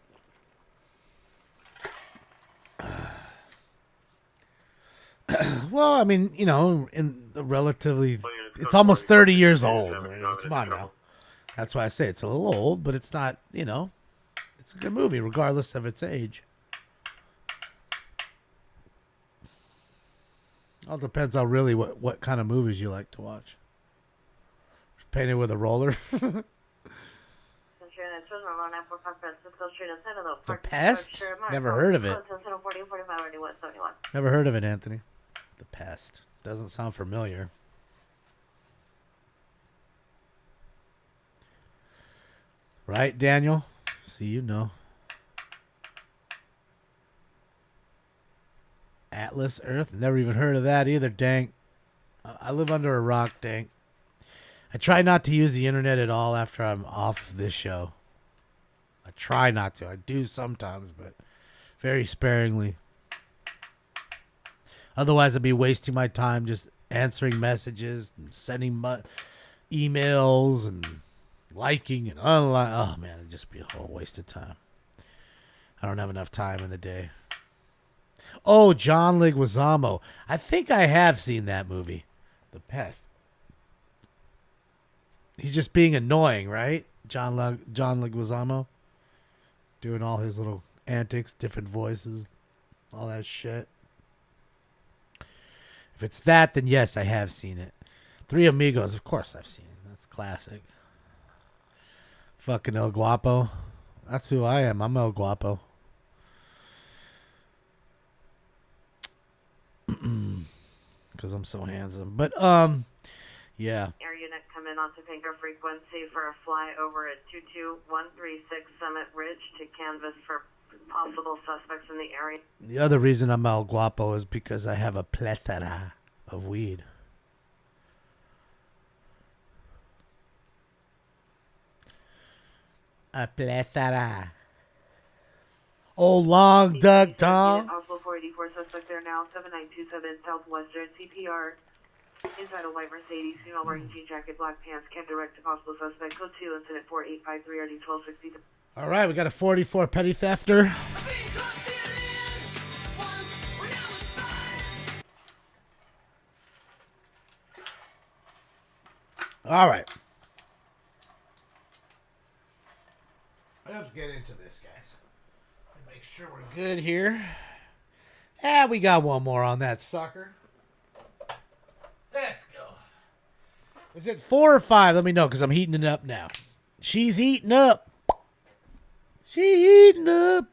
Well, I mean, you know, in the relatively, it's almost 30 years old. Come on now. That's why I say it's a little old, but it's not, you know, it's a good movie regardless of its age. All depends on really what kind of movies you like to watch. Painted with a roller. The Pest? Never heard of it. Never heard of it, Anthony. The Pest. Doesn't sound familiar. Right, Daniel? See, you know. Atlas Earth? Never even heard of that either, Dank. I live under a rock, Dank. I try not to use the internet at all after I'm off of this show. I try not to. I do sometimes, but very sparingly. Otherwise, I'd be wasting my time just answering messages and sending emails and liking and unliking. Oh, man, it'd just be a whole waste of time. I don't have enough time in the day. Oh, John Leguizamo. I think I have seen that movie. The Pest. He's just being annoying, right? John Leguizamo. Doing all his little antics, different voices, all that shit. If it's that, then yes, I have seen it. Three Amigos, of course I've seen it. That's classic. Fucking El Guapo. That's who I am. I'm El Guapo. Because I'm so handsome. But, yeah. Air unit coming on to Topeka frequency for a fly over at 22136 Summit Ridge to canvas for possible suspects in the area. The other reason I'm El Guapo is because I have a plethora of weed. A plethora. Old long Doug Tom. Also 484 suspect there now, 7927 Southwestern CPR. Inside a white Mercedes, female wearing jean jacket, black pants, can direct to possible suspect. Code 2, incident 4853 RD 1260. All right, we got a 44 petty thefter. All right. Let's get into this, guys. Make sure we're good here. We got one more on that sucker. Let's go. Is it 4 or 5? Let me know, because I'm heating it up now. She's heating up. She's heating up.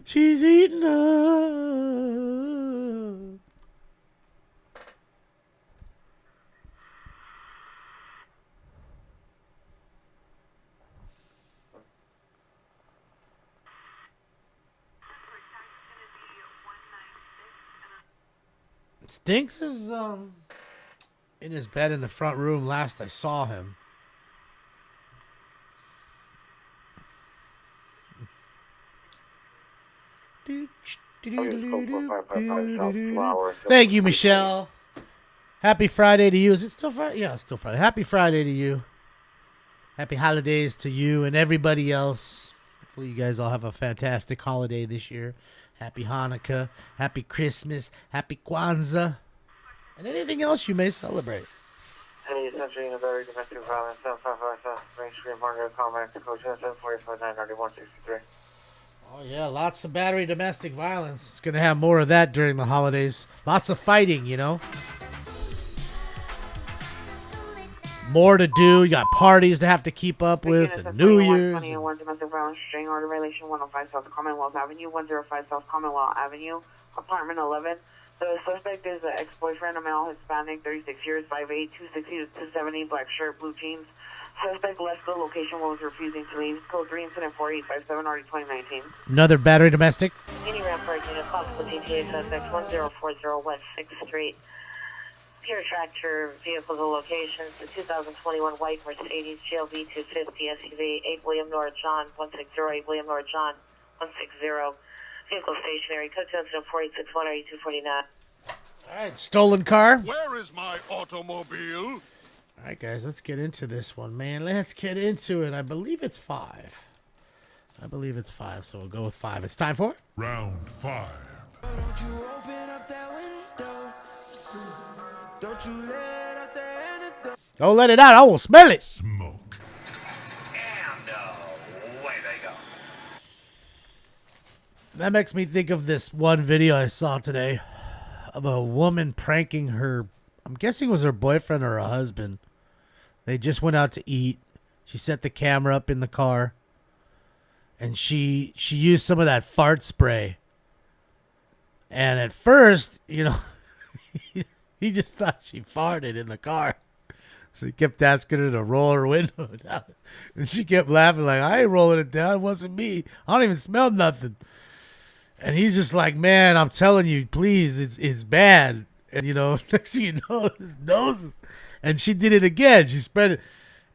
She's heating up. Stinks is in his bed in the front room last I saw him. Thank you, Michelle. Happy Friday to you. Is it still Friday? Yeah, it's still Friday. Happy Friday to you. Happy holidays to you and everybody else. Hopefully you guys all have a fantastic holiday this year. Happy Hanukkah, Happy Christmas, Happy Kwanzaa, and anything else you may celebrate. Hey, essentially in a very domestic violence, 7557, range screen partner, comment, code 745-991-63. Oh, yeah, lots of battery domestic violence. It's going to have more of that during the holidays. Lots of fighting, you know. More to do. You got parties to have to keep up with, and New Year's. 21 domestic violence restraining order violation, 105 South Commonwealth Avenue, 105 South Commonwealth Avenue, apartment 11. The suspect is an ex-boyfriend, a male Hispanic, 36 years, 5'8", 260 to 270, black shirt, blue jeans. Suspect left the location while was refusing to leave. Code 3 incident 4857, already 2019. Another battery domestic. Any rampart unit, possible GTA suspect 1040 West 6th Street. Pure tractor vehicles and locations. The 2021 white Mercedes GLB 250 SUV 8 William North John 160 8 William North John 160. Vehicle stationary. Code 2 incident 4861 already 249. All right, stolen car. Where is my automobile? All right, guys, let's get into this one, man. Let's get into it. I believe it's 5. So we'll go with 5. It's time for Round 5. Don't you open up that window. Don't you let out the anecdote. Don't let it out. I will smell it. Smoke. And away they go. That makes me think of this one video I saw today of a woman pranking her, I'm guessing it was her boyfriend or her husband. They just went out to eat. She set the camera up in the car. And she used some of that fart spray. And at first, you know, he just thought she farted in the car. So he kept asking her to roll her window down. And she kept laughing like, I ain't rolling it down. It wasn't me. I don't even smell nothing. And he's just like, man, I'm telling you, please, it's bad. And, you know, next thing you know, his nose. And she did it again. She spread it.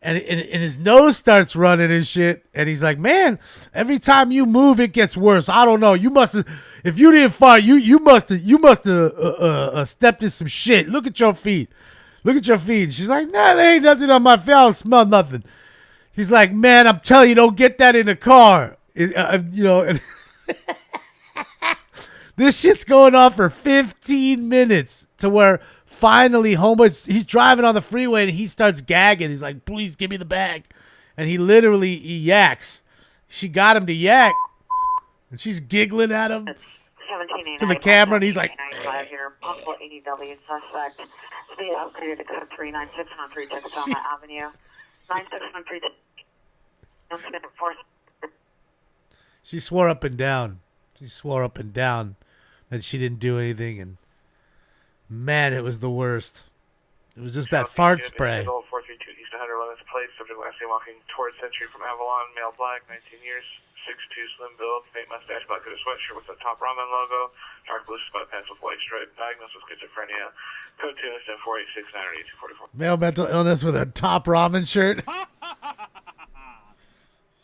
And his nose starts running and shit. And he's like, man, every time you move, it gets worse. I don't know. You must have, if you didn't fart, you must have stepped in some shit. Look at your feet. Look at your feet. And she's like, nah, there ain't nothing on my feet. I don't smell nothing. He's like, man, I'm telling you, don't get that in the car. You know, and this shit's going on for 15 minutes to where finally he's driving on the freeway and he starts gagging. He's like, please give me the bag. And he yaks. She got him to yak. And she's giggling at him to the camera, and he's like, here, possible ADW suspect. Speed upgraded to code 39613 Texoma Avenue. 9613. She swore up and down. That she didn't do anything, and man, it was the worst. It was just that fart spray. 432 East 111th place, subject last seen walking towards Century from Avalon, male black, 19 years, 6'2", slim build, faint mustache, black hooded sweatshirt with the top ramen logo, dark blue sweatpants with white stripe, diagnosed with schizophrenia, code 2 incident 486 988 244. Male mental illness with a top ramen shirt.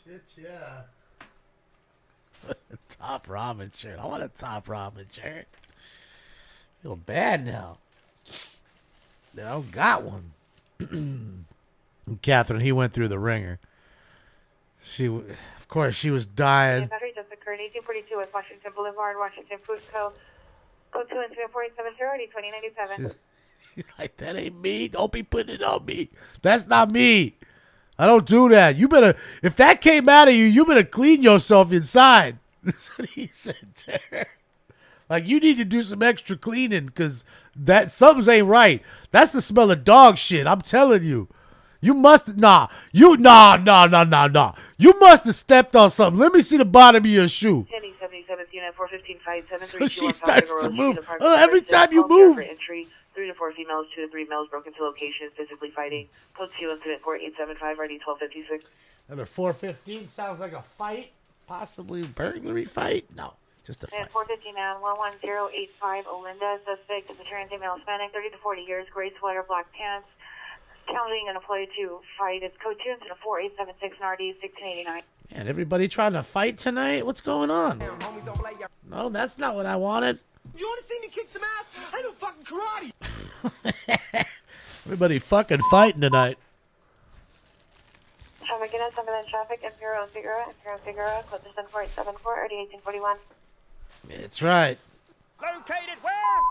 Shit, yeah. Top ramen shirt. I want a top ramen shirt. Feel bad now. I don't got one. Catherine, he went through the ringer. Of course, she was dying. Battery just occurred 1842 West Washington Boulevard, Washington Food Co. Code 2 incident 4870, 2097. He's like, that ain't me. Don't be putting it on me. That's not me. I don't do that. You better, if that came out of you, you better clean yourself inside. That's what he said to her. Like, you need to do some extra cleaning because that something ain't right. That's the smell of dog shit. I'm telling you. You must You must have stepped on something. Let me see the bottom of your shoe. 77th unit 415 So she starts to move. Every time you move. Entry 3 to 4 females, 2 to 3 males broke into locations, physically fighting. Code 2 incident 4875, ID 1256. Another 415 sounds like a fight. Possibly burglary fight? No, just a fight. 459 11085 Olinda, suspect is a transient male Hispanic, 30 to 40 years, gray sweater, black pants. Challenging an employee to fight. It's code 2 incident 4876 and RD 1689. Man, everybody trying to fight tonight? What's going on? No, that's not what I wanted. You want to see me kick some ass? I do fucking karate. Everybody fucking fighting tonight. Traffic units, ambulance traffic, Imperial Figueroa, code 10484, RD 1841. It's right. Located where?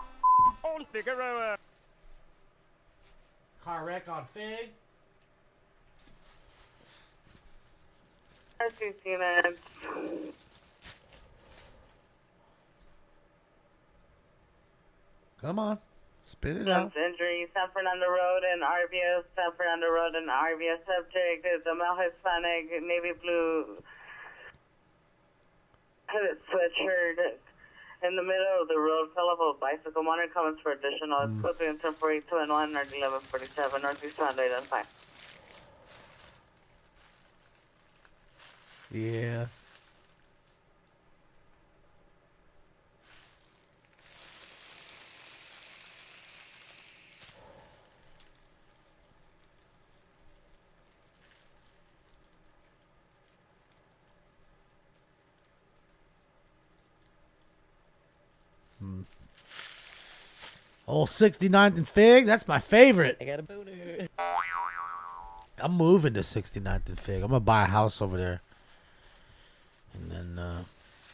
On Figueroa. Car wreck on Fig. RCC units. Come on. Spit it out. Injury, San Fernando Road and RVS, San Fernando Road and RVS subject is a male Hispanic, navy blue hooded sweatshirt in the middle of the road, fell off a bicycle. Monitor comments for additional. It's supposed to be in 1042 and 1, North 1147, Northeast 205. Yeah. Old 69th and Fig, that's my favorite. I got a boner. I'm moving to 69th and Fig. I'm going to buy a house over there. And then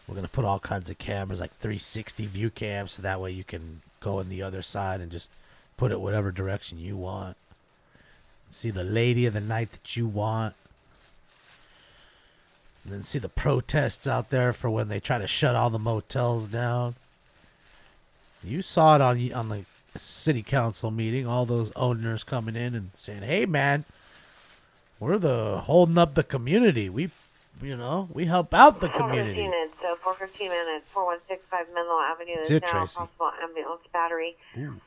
we're going to put all kinds of cameras, like 360 view cams, so that way you can go in the other side and just put it whatever direction you want. See the lady of the night that you want. And then see the protests out there for when they try to shut all the motels down. You saw it on the city council meeting, all those owners coming in and saying, "Hey, man, we're holding up the community. We help out the community." 415 minutes, 4165 Menlo Avenue. That's There's it, now a Tracy. possible ambulance battery. Ooh.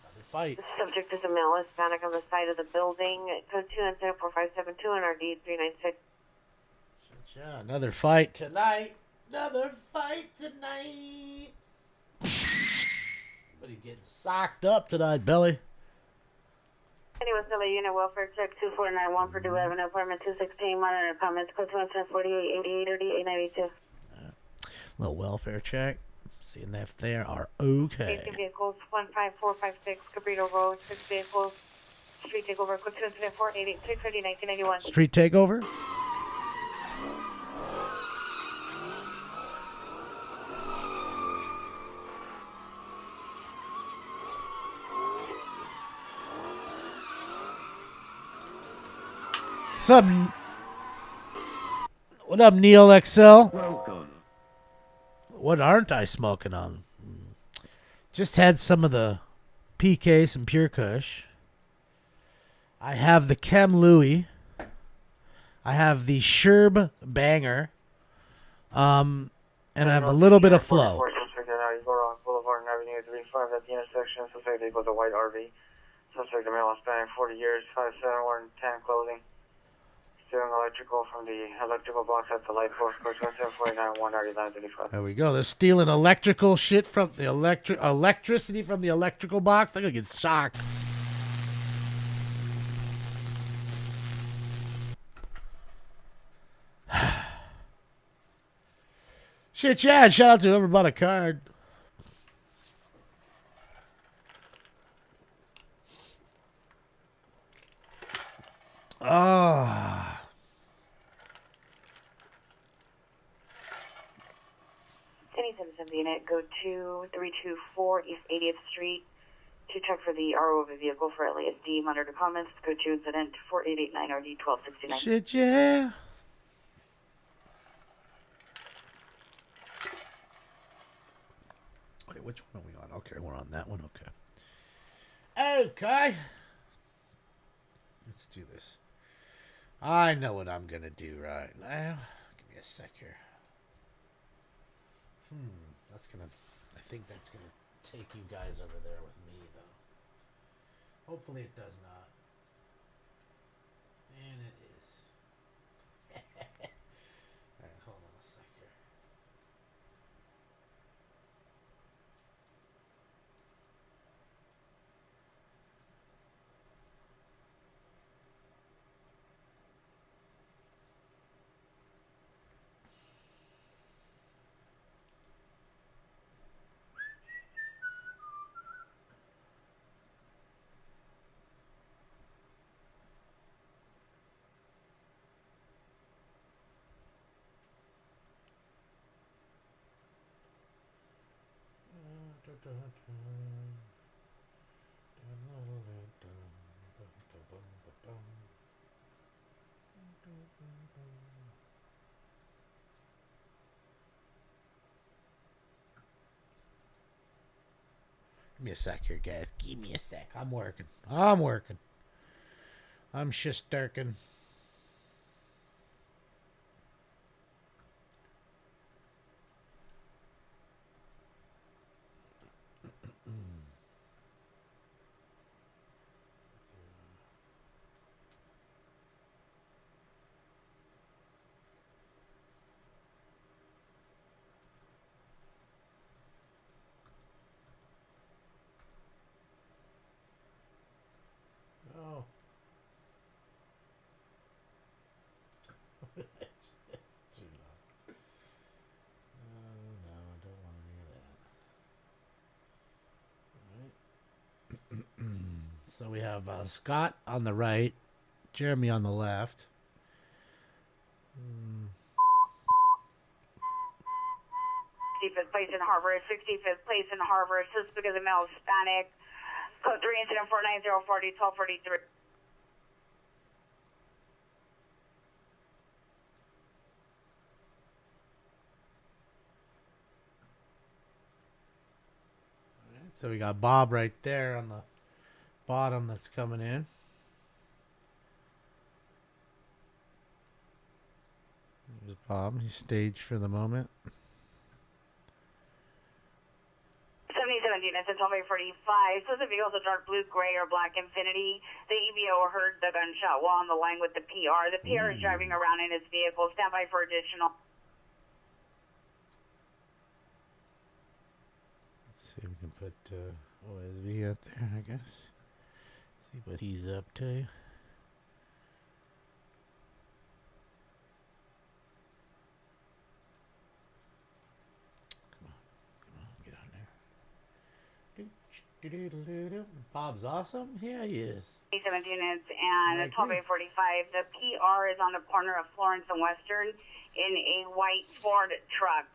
Another fight. The subject is a male Hispanic on the side of the building. Code 2 and 4572 and RD 396. Yeah, another fight tonight. Another fight tonight. Somebody getting socked up tonight, Belly. Anyone still a unit welfare check 2491 Purdue Avenue, apartment 216, monitor comments, code 248 88 892. Little welfare check. Seeing if they are okay. Safety vehicles 15456 Cabrito Road, 6 vehicles. Street takeover, code 204 630 1991. Street takeover. What's up? What up, Neil XL? Welcome. What aren't I smoking on? Just had some of the PK, some Pure Kush. I have the Chem Louie. I have the Sherb Banger. And I have a little bit of Flow. Boulevard and Avenue 35 at the intersection. Suspect equals a white RV. Suspect a male Hispanic, 40 years, 5'7", wearing tan clothing. Stealing electrical from the electrical box at the light post, code 749 19935. There we go. They're stealing electrical shit from the electricity from the electrical box. They're gonna get shocked. Shit, Chad. Shout out to whoever bought a card. Ah. Citizen unit, go to 324 East 80th Street to check for the RO of a vehicle for LASD. Monitor comments, go to incident 4889 RD 1269. Shit, yeah. Wait, which one are we on? Okay, we're on that one. Okay. Okay. Let's do this. I know what I'm going to do right now. Give me a sec here. That's going to... I think that's going to take you guys over there with me, though. Hopefully it does not. And it is. Alright, hold on a sec here. Give me a sec here, guys. Give me a sec. I'm working. I'm just stirking. Oh. It's too long. Oh, no, I don't want to hear that. All right. So we have Scott on the right, Jeremy on the left. 65th place in Harbor, 65th place in Harbor, suspect is a male Hispanic. Code 3 incident 49040 1243. So we got Bob right there on the bottom that's coming in. There's Bob. He's staged for the moment. 7017, it's a 1245. So the vehicle's a dark blue, gray, or black Infinity. The EVO heard the gunshot while on the line with the PR. The PR is driving around in his vehicle. Stand by for additional. Let's see if we can put OSV out there, I guess. See what he's up to. Bob's awesome. Yeah, he is. 17 minutes and 12:45. The PR is on the corner of Florence and Western in a white Ford truck.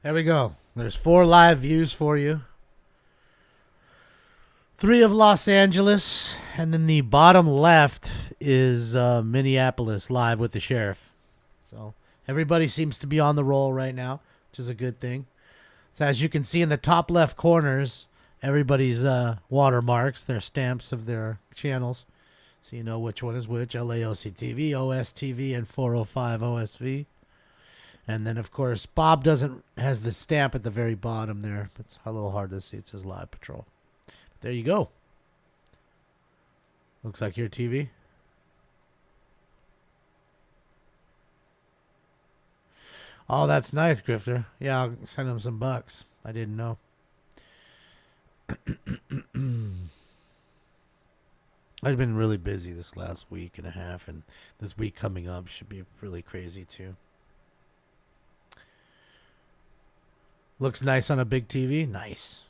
There we go. There's 4 live views for you. 3 of Los Angeles, and then the bottom left is Minneapolis live with the sheriff. So everybody seems to be on the roll right now, which is a good thing. So as you can see in the top left corners, everybody's watermarks, their stamps of their channels. So you know which one is which. LAOC-TV, OS-TV, and 405 OSV. And then, of course, Bob has the stamp at the very bottom there. It's a little hard to see. It says Live Patrol. But there you go. Looks like your TV. Oh, that's nice, Grifter. Yeah, I'll send him some bucks. I didn't know. I've been really busy this last week and a half, and this week coming up should be really crazy, too. Looks nice on a big TV. Nice.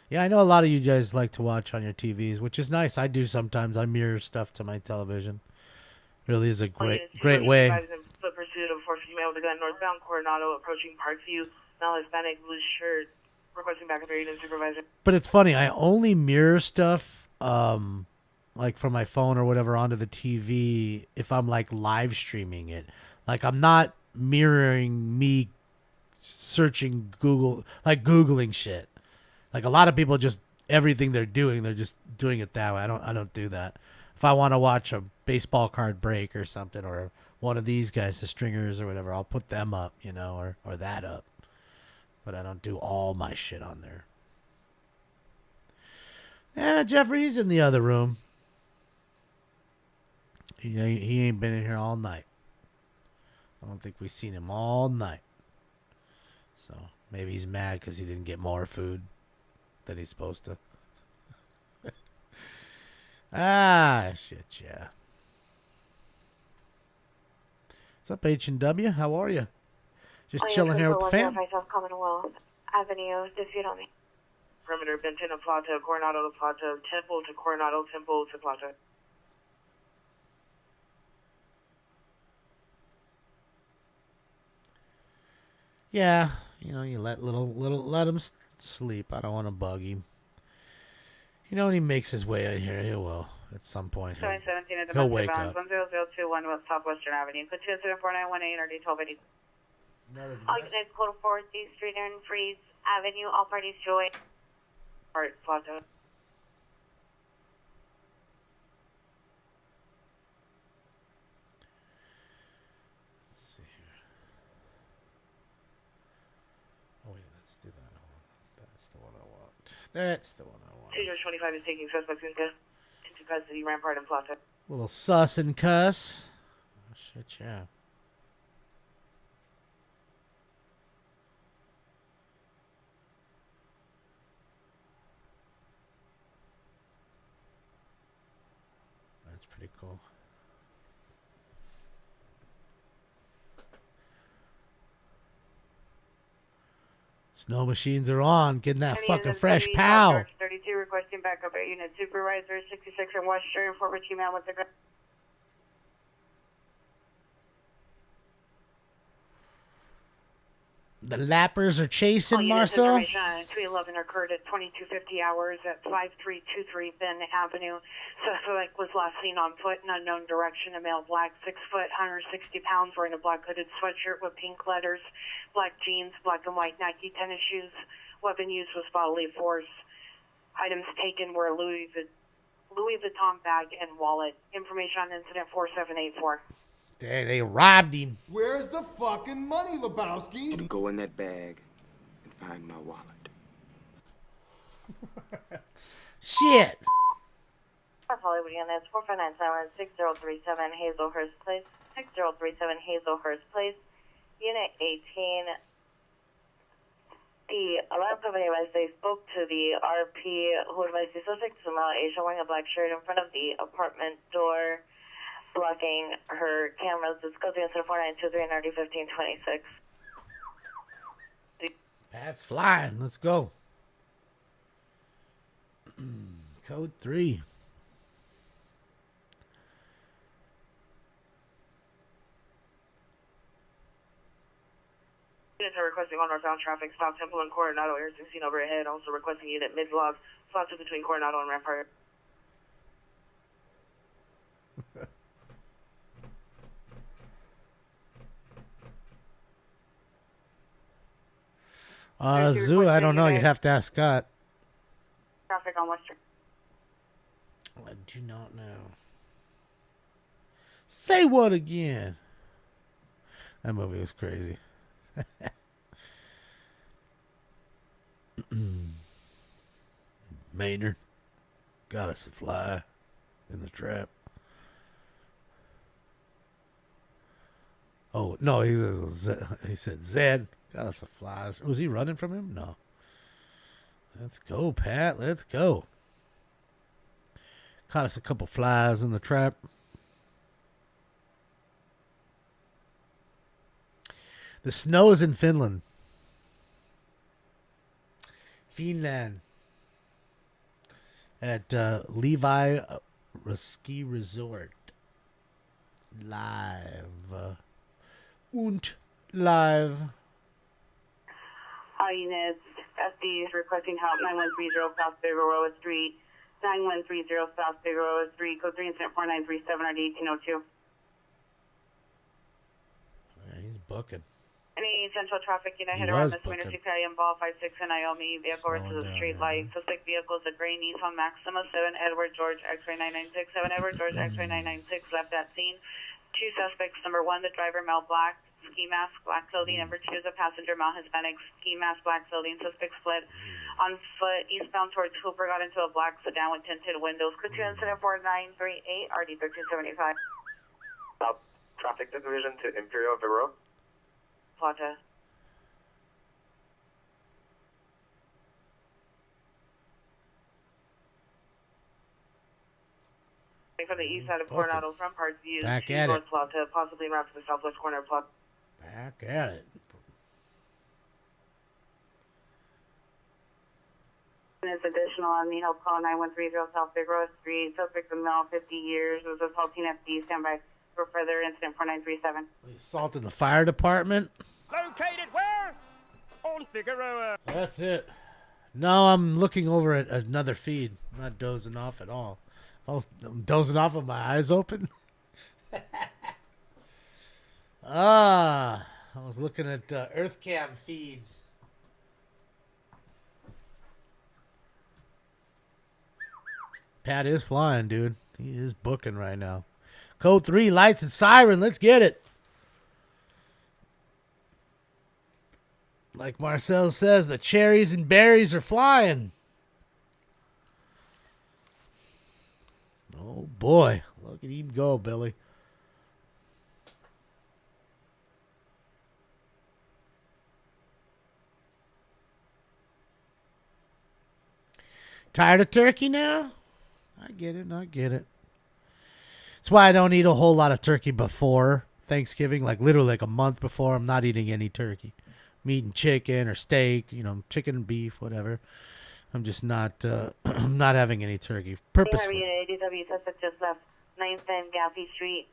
Yeah, I know a lot of you guys like to watch on your TVs, which is nice. I do sometimes. I mirror stuff to my television. Really is a great way. The pursuit of 4 female with a gun northbound Coronado approaching Parkview. Now Hispanic blue shirt requesting backup area and supervisor. But it's funny. I only mirror stuff like from my phone or whatever onto the TV if I'm like live streaming it. Like I'm not mirroring me searching Google, like Googling shit. Like a lot of people just everything they're just doing it that way. I don't do that. If I want to watch a baseball card break or something, or one of these guys, the stringers or whatever, I'll put them up, you know, or that up. But I don't do all my shit on there. Yeah, Jeffrey's in the other room. He ain't been in here all night. I don't think we've seen him all night. So maybe he's mad because he didn't get more food than he's supposed to. Shit, yeah. What's up, H&W? How are you? Just chilling here with the fam. Myself, Commonwealth Avenue, dispute on me. Perimeter, Benton to Plata, Coronado to Plata, Temple to Coronado, Temple to Plata. Yeah, you know, you let let him sleep. I don't want to bug him. You know, when he makes his way in here, he will at some point. 717 at He'll domestic wake bounds, up. 10021 West Southwestern Avenue. Code 24918 RD 1280. All units code 4 D Street and Freeze Avenue. All parties join. Alright, Plato. Let's see here. Oh wait, let's do that one. That's the one I want. That's the one I want. 225 is taking suspects into custody, Rampart and Plato. Little sus and cuss. Oh, shit, yeah. That's pretty cool. Snow machines are on, getting that fucking fresh pow. 32 requesting backup at unit supervisor 66 and Western for Richie Man with the gun. The lappers are chasing Marcel. Information on 311 occurred at 2250 hours at 5323 Ben Avenue. Suspect was last seen on foot in unknown direction. A male, black, 6 foot, 160 pounds, wearing a black hooded sweatshirt with pink letters, black jeans, black and white Nike tennis shoes. Weapon used was bodily force. Items taken were a Louis Vuitton bag and wallet. Information on incident 4784. They robbed him. Where's the fucking money, Lebowski? Go in that bag and find my wallet. Shit. Hollywood units 459 6037 Hazelhurst Place. 6037 Hazelhurst Place. Unit 18. The alarm company advised they spoke to the RP who advised the suspect to smell Asia wearing a black shirt in front of the apartment door, blocking her cameras. This goes to incident 4923 and RD 1526. Pat's flying. Let's go. Code 3. Units are requesting on northbound traffic stop Temple and Coronado Air 16 overhead. Also requesting unit mid-log stop to between Coronado and Rampart. Zoo, I don't know. You'd have to ask Scott. Traffic on Western. I do not know. Say what again? That movie was crazy. Maynard got us a fly in the trap. Oh, no, he said Zed got us a fly. Was he running from him? No. Let's go, Pat. Let's go. Caught us a couple flies in the trap. The snow is in Finland. Finland. At Levi Ski Resort. Live. Und live. All units, SD is requesting help 9130 South Figueroa Street. 9130 South Figueroa Street. Code 3 incident 4937 RD 1802. He's booking. Any central traffic unit He hit around was misdemeanor booking. 2 Ball 56 in Naomi. Vehicle Slowing to the down, street yeah. light. Suspect vehicle is a gray Nissan Maxima 7 Edward George X-ray 996. 7 Edward George X-ray 996 left at scene. 2 suspects. Number 1, the driver, male, black, ski mask, black clothing. Number 2 is a passenger, male, Hispanic, ski mask, black clothing. Suspect fled on foot eastbound towards Hooper. Got into a black sedan with tinted windows. Code 2 incident 4938 RD 1375. Traffic division to Imperial Figueroa. Plata. From the east side of Coronado, front parts used Back to at North it. Plata, possibly route to the southwest corner of Plata. Back at it. Is additional on me, help call 9130 South Figueroa Street. Suspect is male, 50 years, was assaulting FD. Stand by for further incident 4937. We assaulted the fire department. Located where? On Figueroa. That's it. No, I'm looking over at another feed. I'm not dozing off at all. I'm dozing off with my eyes open. I was looking at EarthCam feeds. Pat is flying, dude. He is booking right now. Code 3, lights and siren. Let's get it. Like Marcel says, the cherries and berries are flying. Oh, boy. Look at him go, Billy. Tired of turkey now? I get it. That's why I don't eat a whole lot of turkey before Thanksgiving. Like literally like a month before, I'm not eating any turkey. I'm eating chicken or steak, chicken and beef, whatever. I'm just not I'm not having any turkey. Purposefully. ADW suspect just left 9th and Gaffey Street.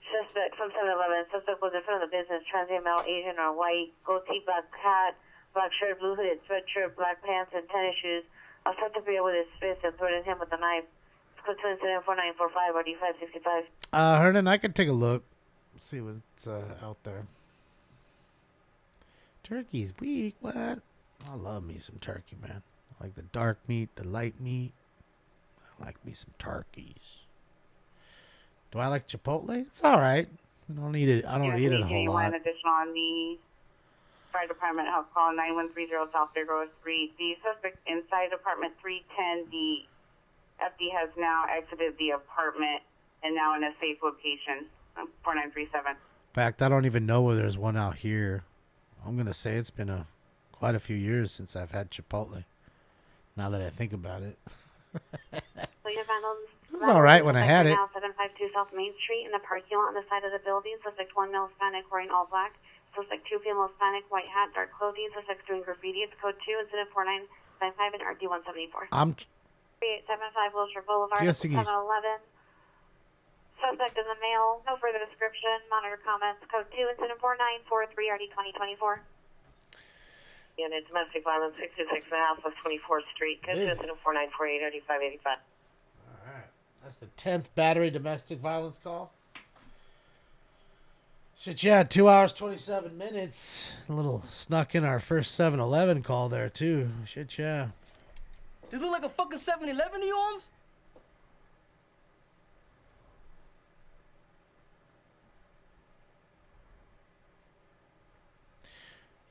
Suspect from 7-Eleven. Suspect was in front of the business. Transient male, Asian or white. Goatee, black hat, black shirt, blue hooded sweatshirt, black pants, and tennis shoes. Assaulted Bria with his fist and threatened him with a knife. Go to incident 4945 or D565. Hernan, I can take a look. See what's out there. Turkey's weak. What? I love me some turkey, man. I like the dark meat, the light meat. I like me some turkeys. Do I like Chipotle? It's all right. I don't eat it. I don't eat it a whole lot. Additional on the fire department house call 9130 South Figueroa Street. The suspect inside apartment 310. The FD has now exited the apartment and now in a safe location. 4937. In fact, I don't even know where there's one out here. I'm gonna say it's been quite a few years since I've had Chipotle. Now that I think about it. It was all right when I had it. Now 752 South Main Street in the parking lot on the side of the building. Suspect 1 male Hispanic wearing all black. Suspect 2 female Hispanic, white hat, dark clothing. Suspect doing graffiti. It's code 2, incident 4955 and RD 174. I'm 3875 Wilshire Boulevard. guessing he's 7-Eleven. Suspect is a male. No further description. Monitor comments. Code 2, incident 4943 RD 2024. Unit domestic violence 66.5 West 24th Street. Code 2, incident 4948 RD 585. All right. That's the 10th battery domestic violence call. Shit, yeah, 2 hours, 27 minutes. A little snuck in our first 7-Eleven call there, too. Shit, yeah. Does it look like a fucking 7-Eleven to you, Holmes?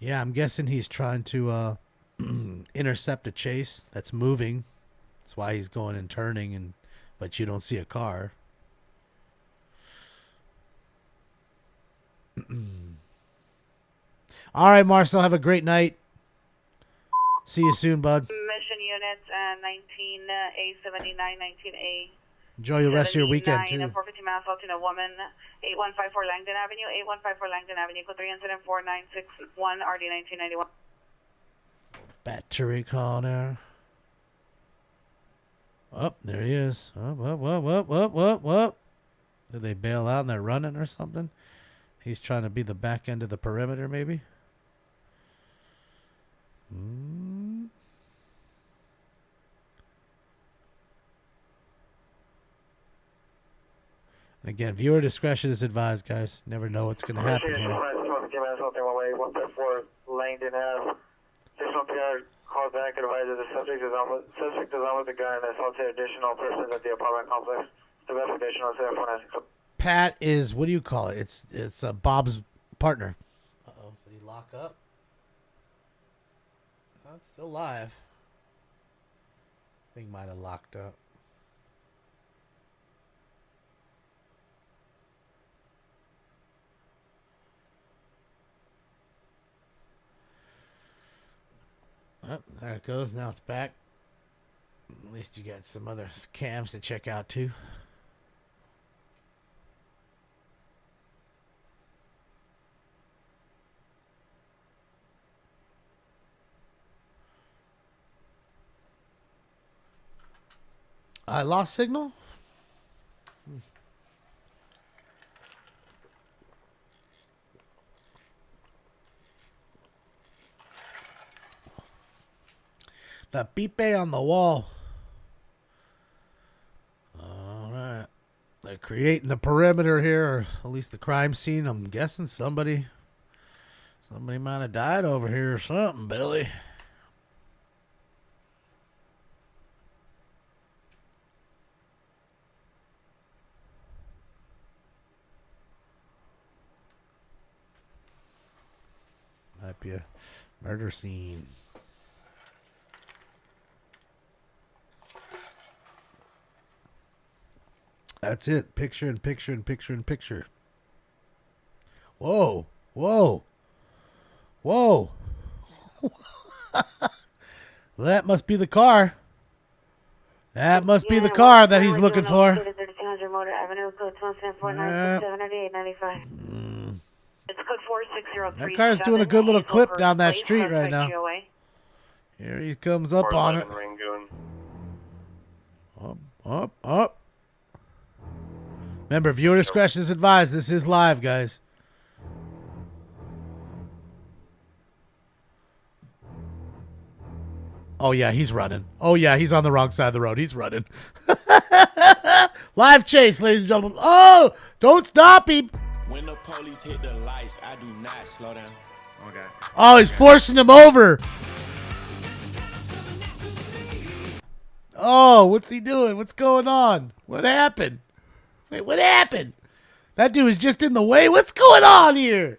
Yeah, I'm guessing he's trying to intercept a chase that's moving. That's why he's going and turning, but you don't see a car. All right, Marcel, have a great night. See you soon, bud. Mission units 19A79, 19A. Enjoy the rest of your weekend, too. 450 miles assaulting a woman, 8154 Langdon Avenue, 8154 Langdon Avenue, code 3 incident 4961, RD 1991. Battery call there. Oh, there he is. Whoop. Did they bail out and they're running or something? He's trying to be the back end of the perimeter, maybe? Again, viewer discretion is advised, guys. Never know what's going to happen here. Langdon Ave. Additional PR called back and advised that the suspect is on with the gun and assaulted additional persons at the apartment complex. The investigation on 749. Pat is, what do you call it? It's Bob's partner. Uh-oh, did he lock up? Oh, it's still live. I think might have locked up. Oh, there it goes. Now it's back. At least you got some other cams to check out, too. I lost signal? The pipe on the wall. All right. They're creating the perimeter here, or at least the crime scene. I'm guessing somebody might have died over here or something, Billy. Might be a murder scene. That's it. Picture and picture and picture and picture. Whoa. Whoa. Whoa. That must be the car. That must be the car that he's looking for. Motor Avenue, code 274-967-8895. It's code 4603. That car's doing a good little clip down that street right now. Here he comes up on it. Up, up. Remember, viewer discretion is advised. This is live, guys. Oh, yeah, he's running. Oh, yeah, he's on the wrong side of the road. He's running. Live chase, ladies and gentlemen. Oh, don't stop him. When the police hit the lights, I do not slow down. Okay. Oh, he's forcing him over. Oh, what's he doing? What's going on? What happened? Wait, what happened? That dude was just in the way. What's going on here?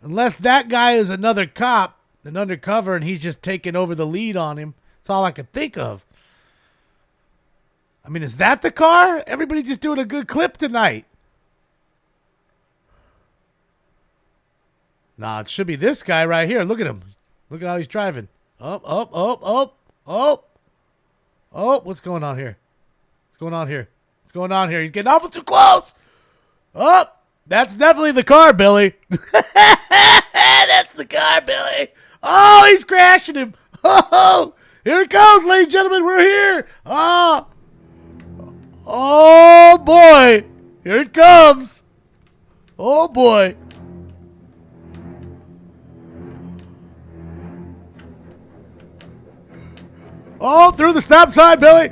Unless that guy is another cop, an undercover, and he's just taking over the lead on him. That's all I could think of. I mean, is that the car? Everybody just doing a good clip tonight. Nah, it should be this guy right here. Look at him. Look at how he's driving. Up, up, up, up, up. Oh, what's going on here? What's going on here? What's going on here? He's getting awful too close. Oh, that's definitely the car, Billy. That's the car, Billy. Oh, he's crashing him. Oh, here it goes, ladies and gentlemen. We're here. Oh, oh boy. Here it comes. Oh, boy. Oh, through the stop sign, Billy.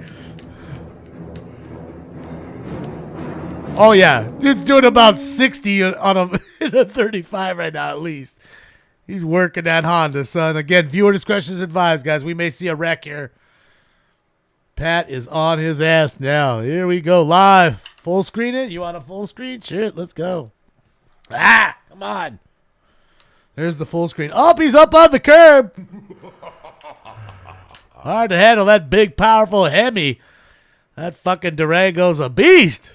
Oh, yeah. Dude's doing about 60 on a 35 right now, at least. He's working that Honda, son. Again, viewer discretion is advised, guys. We may see a wreck here. Pat is on his ass now. Here we go, live. Full screen it? You want a full screen? Shit, let's go. Ah, come on. There's the full screen. Oh, he's up on the curb. Hard to handle that big, powerful Hemi. That fucking Durango's a beast.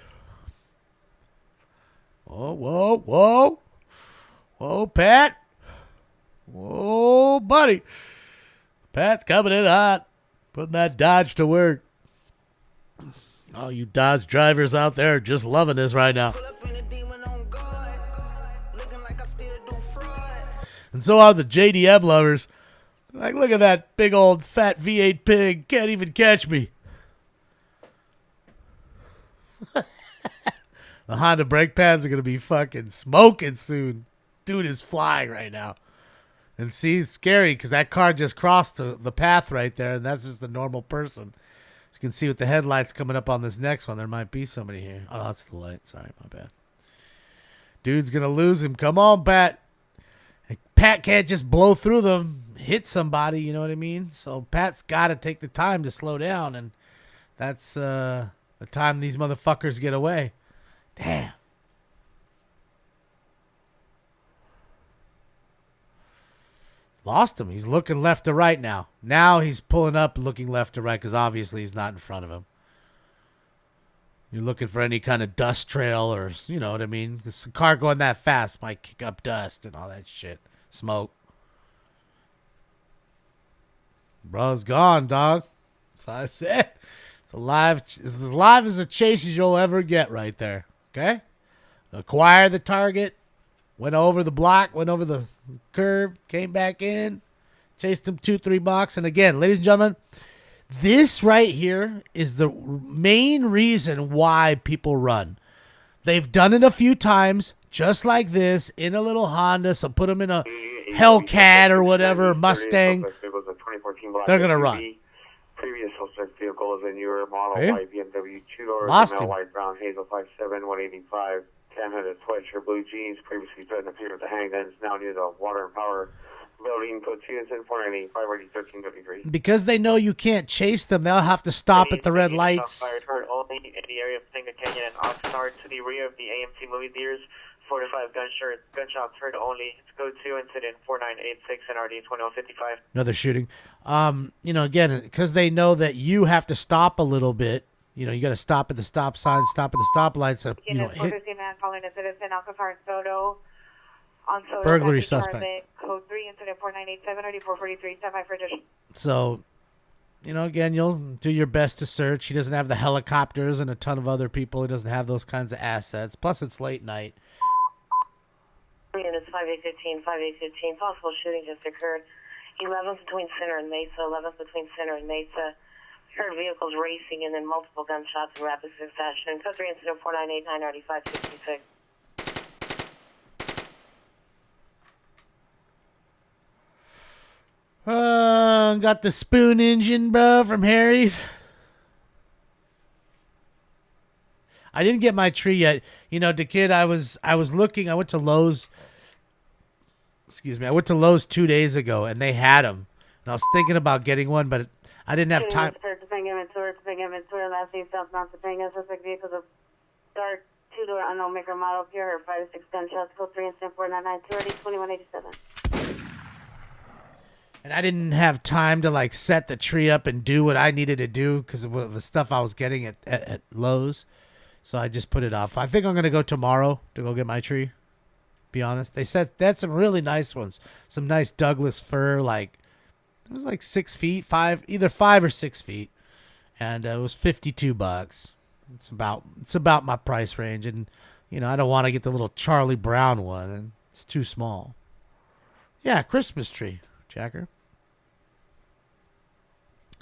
Whoa, whoa, whoa. Whoa, Pat. Whoa, buddy. Pat's coming in hot. Putting that Dodge to work. Oh, you Dodge drivers out there are just loving this right now. And so are the JDM lovers. Like, look at that big old fat V8 pig. Can't even catch me. The Honda brake pads are going to be fucking smoking soon. Dude is flying right now. And see, it's scary because that car just crossed the path right there, and that's just a normal person. As you can see with the headlights coming up on this next one, there might be somebody here. Oh, that's the light. Sorry, my bad. Dude's going to lose him. Come on, Pat. Pat can't just blow through them, hit somebody, you know what I mean? So Pat's got to take the time to slow down, and that's the time these motherfuckers get away. Damn. Lost him. He's looking left to right now. Now he's pulling up and looking left to right because obviously he's not in front of him. You're looking for any kind of dust trail or, you know what I mean? Because a car going that fast might kick up dust and all that shit. Smoke. Bro's gone, dog. That's what I said. It's as live as a chase as you'll ever get right there. Okay? Acquire the target. Went over the block. Went over the curb. Came back in. Chased him 2-3 blocks. And again, ladies and gentlemen, this right here is the main reason why people run. They've done it a few times. just like this in a little Honda. So put them in a Hellcat or whatever, Mustang. They're going to run. Previous suspect vehicle is a newer model Hey? white BMW 2-door, Lost male him. white brown hazel 57 185, tan-hooded sweatshirt, blue jeans, previously threatened to appear at the handguns, now near the Water and Power building, code 2 incident 498 5 1353. Because they know you can't chase them, they'll have to stop at the red lights. Fired heard only in the area of Tinga Canyon and Oxnard to the rear of the AMC movie theaters. 4 to 5 gunshots heard only. It's code 2 incident 4986 NRD 2155. Another shooting. You know, again, because they know that you have to stop a little bit. You know, you got to stop at the stop sign, stop at the stoplights. So, you know, hit man following a citizen alcohol photo on Soda burglary County, suspect. Charlotte, code 3 incident 4987 NRD 443 75 for addition. So, you know, again, you'll do your best to search. He doesn't have the helicopters and a ton of other people. He doesn't have those kinds of assets. Plus, it's late night. Units 5815, 5815. Possible shooting just occurred. 11th between Center and Mesa. 11th between Center and Mesa. Heard vehicles racing and then multiple gunshots in rapid succession. Code 3 incident 4989 RD 566. Got the spoon engine, bro, from Harry's. I didn't get my tree yet. You know, the kid, I was looking. I went to Lowe's. Excuse me. I went to Lowe's 2 days ago, and they had them. And I was thinking about getting one, but I didn't have time. Topanga, last name southbound Topanga, suspect vehicles of dark two-door unknown maker model, pure 5 to 6 gunshots, code 3 incident 499 2187. And I didn't have time to like set the tree up and do what I needed to do because of the stuff I was getting at Lowe's. So I just put it off. I think I'm going to go tomorrow to go get my tree. Be honest. They said that's some really nice ones. Some nice Douglas fir, like it was like 6 feet, either 5 or 6 feet. And it was $52. It's about my price range. And, you know, I don't want to get the little Charlie Brown one. And it's too small. Yeah, Christmas tree, Jacker.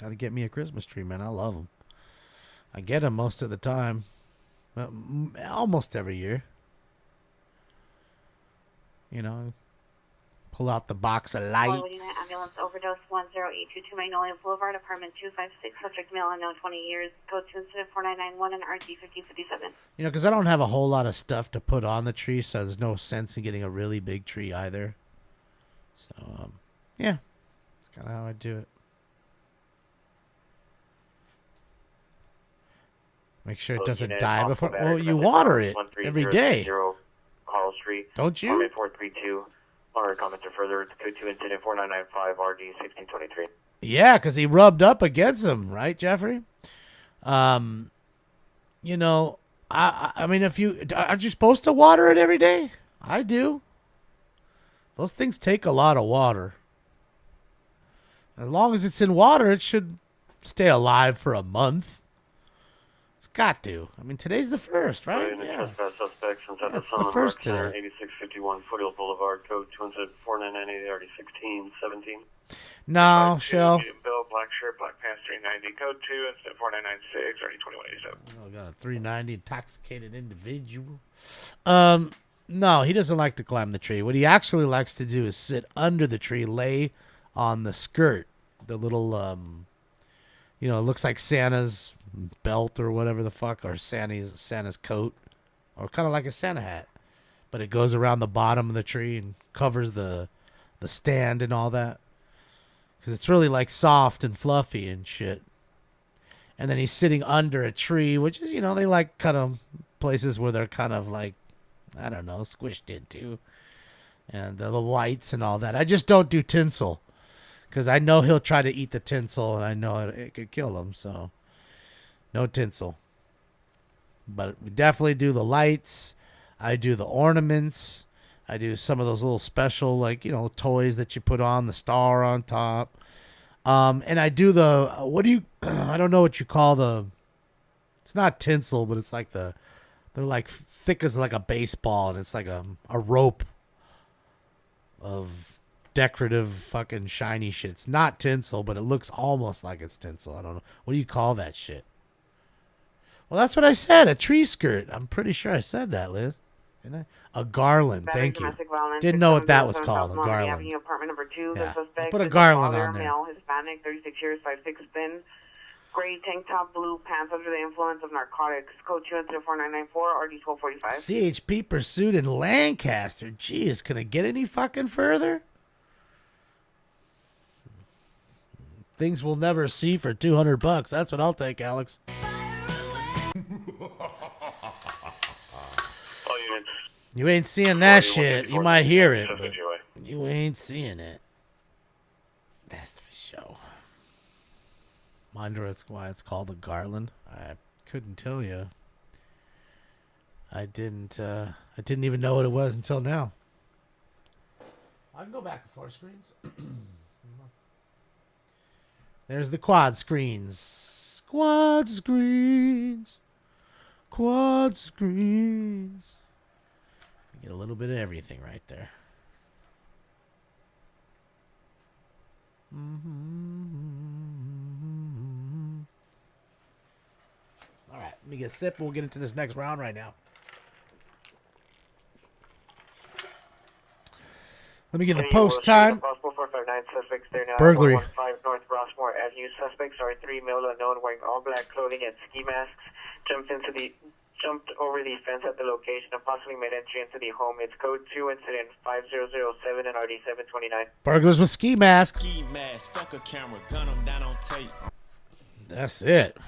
Got to get me a Christmas tree, man. I love them. I get them most of the time. Almost every year. You know, pull out the box of lights. Ambulance overdose 10822 Magnolia Boulevard, apartment 256, subject male unknown 20 years, code 2 incident 4991 and RG 5057. You know, because I don't have a whole lot of stuff to put on the tree, so there's no sense in getting a really big tree either. So, yeah, that's kind of how I do it. Make sure it doesn't die before. Well, you water it every day. Carl Street. Don't you? 432. Or comment to further. Code 2 incident 4995 RD 1623. Yeah, because he rubbed up against him, right, Jeffrey? You know, I mean, aren't you supposed to water it every day? I do. Those things take a lot of water. As long as it's in water, it should stay alive for a month. It's got to. I mean, today's the first, right? Yeah. Suspects inside That's the the first today. 8651 Foothills Boulevard, code 24998 RD 1617. No, Shell. Bill, black shirt, black pants, 390. Code 2 incident 4996 RD 2187. Oh, got a 390 intoxicated individual. No, he doesn't like to climb the tree. What he actually likes to do is sit under the tree, lay on the skirt, the little you know, it looks like Santa's belt or whatever the fuck, or Santa's coat, or kind of like a Santa hat, but it goes around the bottom of the tree and covers the stand and all that, because it's really like soft and fluffy and shit. And then he's sitting under a tree, which is, you know, they like kind of places where they're kind of like, I don't know, squished into, and the lights and all that. I just don't do tinsel, because I know he'll try to eat the tinsel, and I know it could kill him, so no tinsel. But we definitely do the lights. I do the ornaments. I do some of those little special, like, you know, toys that you put on, the star on top. And I do the, I don't know what you call it's not tinsel, but it's like they're like thick as like a baseball, and it's like a rope of decorative fucking shiny shit. It's not tinsel, but it looks almost like it's tinsel. I don't know. What do you call that shit? Well, that's what I said. A tree skirt. I'm pretty sure I said that, Liz. Didn't I? A garland. Battery, Thank you. domestic violence, Didn't know what that was 6707 called. A South Montgomery garland. Avenue, apartment number 2. Yeah. The suspect Put a is garland father, on there. male, Hispanic, 36 years, 5'6", thin, gray tank top, blue pants under the influence of narcotics. Code 2-4994, RD 1245. CHP pursuit in Lancaster. Jeez, can I get any fucking further? Things we'll never see for $200. That's what I'll take, Alex. You ain't seeing that shit. You might hear it, but you ain't seeing it. That's for sure. Wonder why it's called a garland. I couldn't tell you. I didn't even know what it was until now. I can go back to 4 screens. There's the quad screens. Quad screens. Quad screens. You get a little bit of everything right there. All right, let me get a sip. We'll get into this next round right now. Let me get the post time. Burglary. 415 North Rossmore Avenue. Suspects are 3 male unknown wearing all black clothing and ski masks. Jumped over the fence at the location and possibly made entry into the home. It's code 2 incident 5007 and RD 729. Burglars with ski masks. Ski mask, fuck a camera, gun them down on tape. That's it.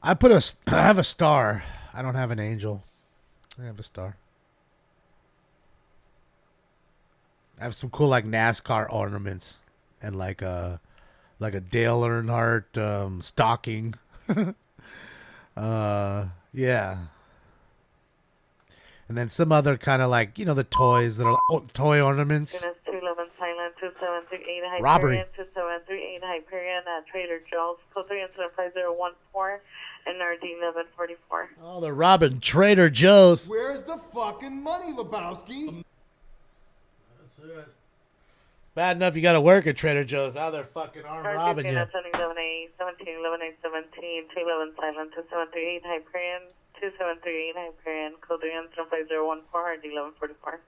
I have a star. I don't have an angel. I have a star. I have some cool like NASCAR ornaments and like a Dale Earnhardt stocking. Yeah. And then some other kind of like, you know, the toys that are toy ornaments. 211 Silent 2738 Hyperion. Robbery. 2738 Hyperion at Trader Joe's. Code 3 incident 5014 and RD 1144. Oh, they're robbing Trader Joe's. Where's the fucking money, Lebowski? That's it. Bad enough you got to work at Trader Joe's. Now they're fucking armed robbing you. 1711 211 Silent 2738 Hyperion. 2738 Hyperion. Code 3 incident 5014 RD 1144.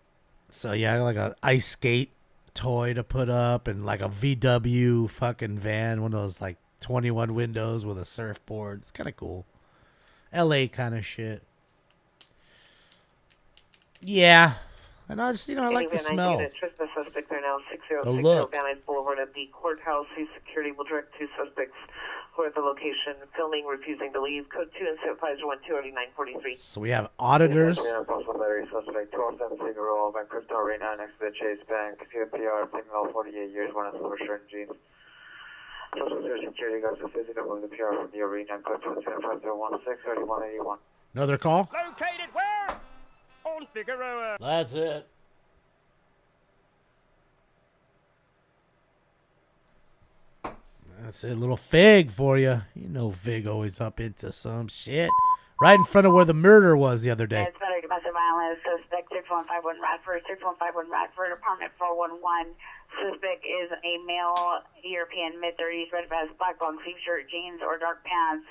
So yeah, like a ice skate toy to put up and like a VW fucking van, one of those like 21 windows with a surfboard. It's kind of cool. LA kind of shit. Yeah. And I just, I like the smell. The suspects are now 606 look. Van Nuys Boulevard at the courthouse. The security will direct 2 suspects who are at the location, filming, refusing to leave. Code 2 and 5012 943. So we have auditors. We have possible battery suspect 207 Figueroa by Crypto right now next to the Chase Bank. CPR, female 48 years, one silver shirt and jeans. Social security guards are physically remove the PR from the arena. Code 2 and 5016 3181. Another call? Located where? On Figueroa. That's it. That's a little Fig for you. You know Fig always up into some shit. Right in front of where the murder was the other day. It's better domestic violence. Suspect 6151 Radford, 6151 Radford, apartment 411. Suspect is a male, European, mid-30s, red vest, black long sleeve shirt, jeans, or dark pants,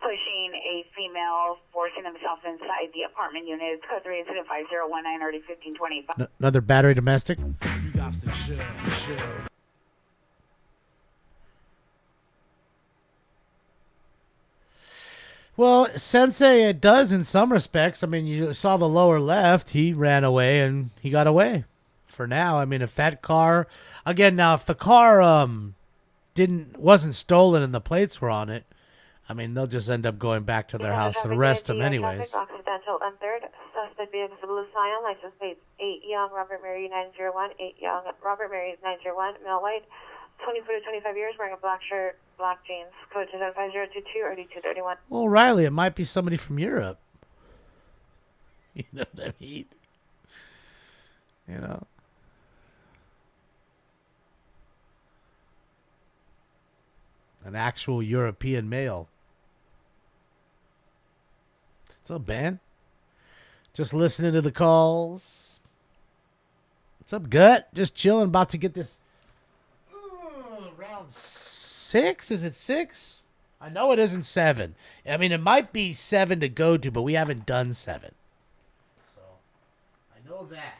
pushing a female, forcing himself inside the apartment unit. It's code 3 incident 5019 RD 1525. Another battery domestic. You got to chill. Well, Sensei, it does in some respects. I mean, you saw the lower left. He ran away and he got away. For now, I mean, if that car, again, now if the car wasn't stolen and the plates were on it, I mean, they'll just end up going back to their house and arrest him anyways. Occidental Unthird, suspect vehicle blue Scion, license plate 8 Young Robert Mary 901, 8 Young Robert Mary 901, male white, 24 to 25 years, wearing a black shirt, black jeans, code 25022 or D231. Well, Riley, it might be somebody from Europe. You know what I mean? You know? An actual European male. What's up, Ben? Just listening to the calls. What's up, Gut? Just chilling, about to get this Round 6? Is it 6? I know it isn't 7. I mean, it might be 7 to go to, but we haven't done 7. So, I know that.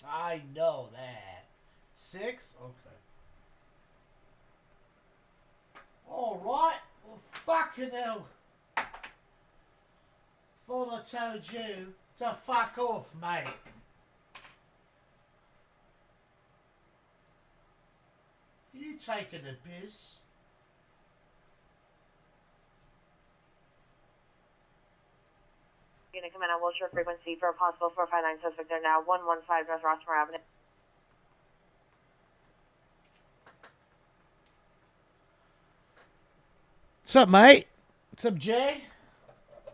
I know that. 6? Okay. All right. Well, fucking hell. Thought I told you to fuck off, mate. You taking a piss? You're going to come in on Wilshire frequency for a possible 459 suspect there now. 115 North Rossmore Avenue. What's up, mate? What's up, Jay?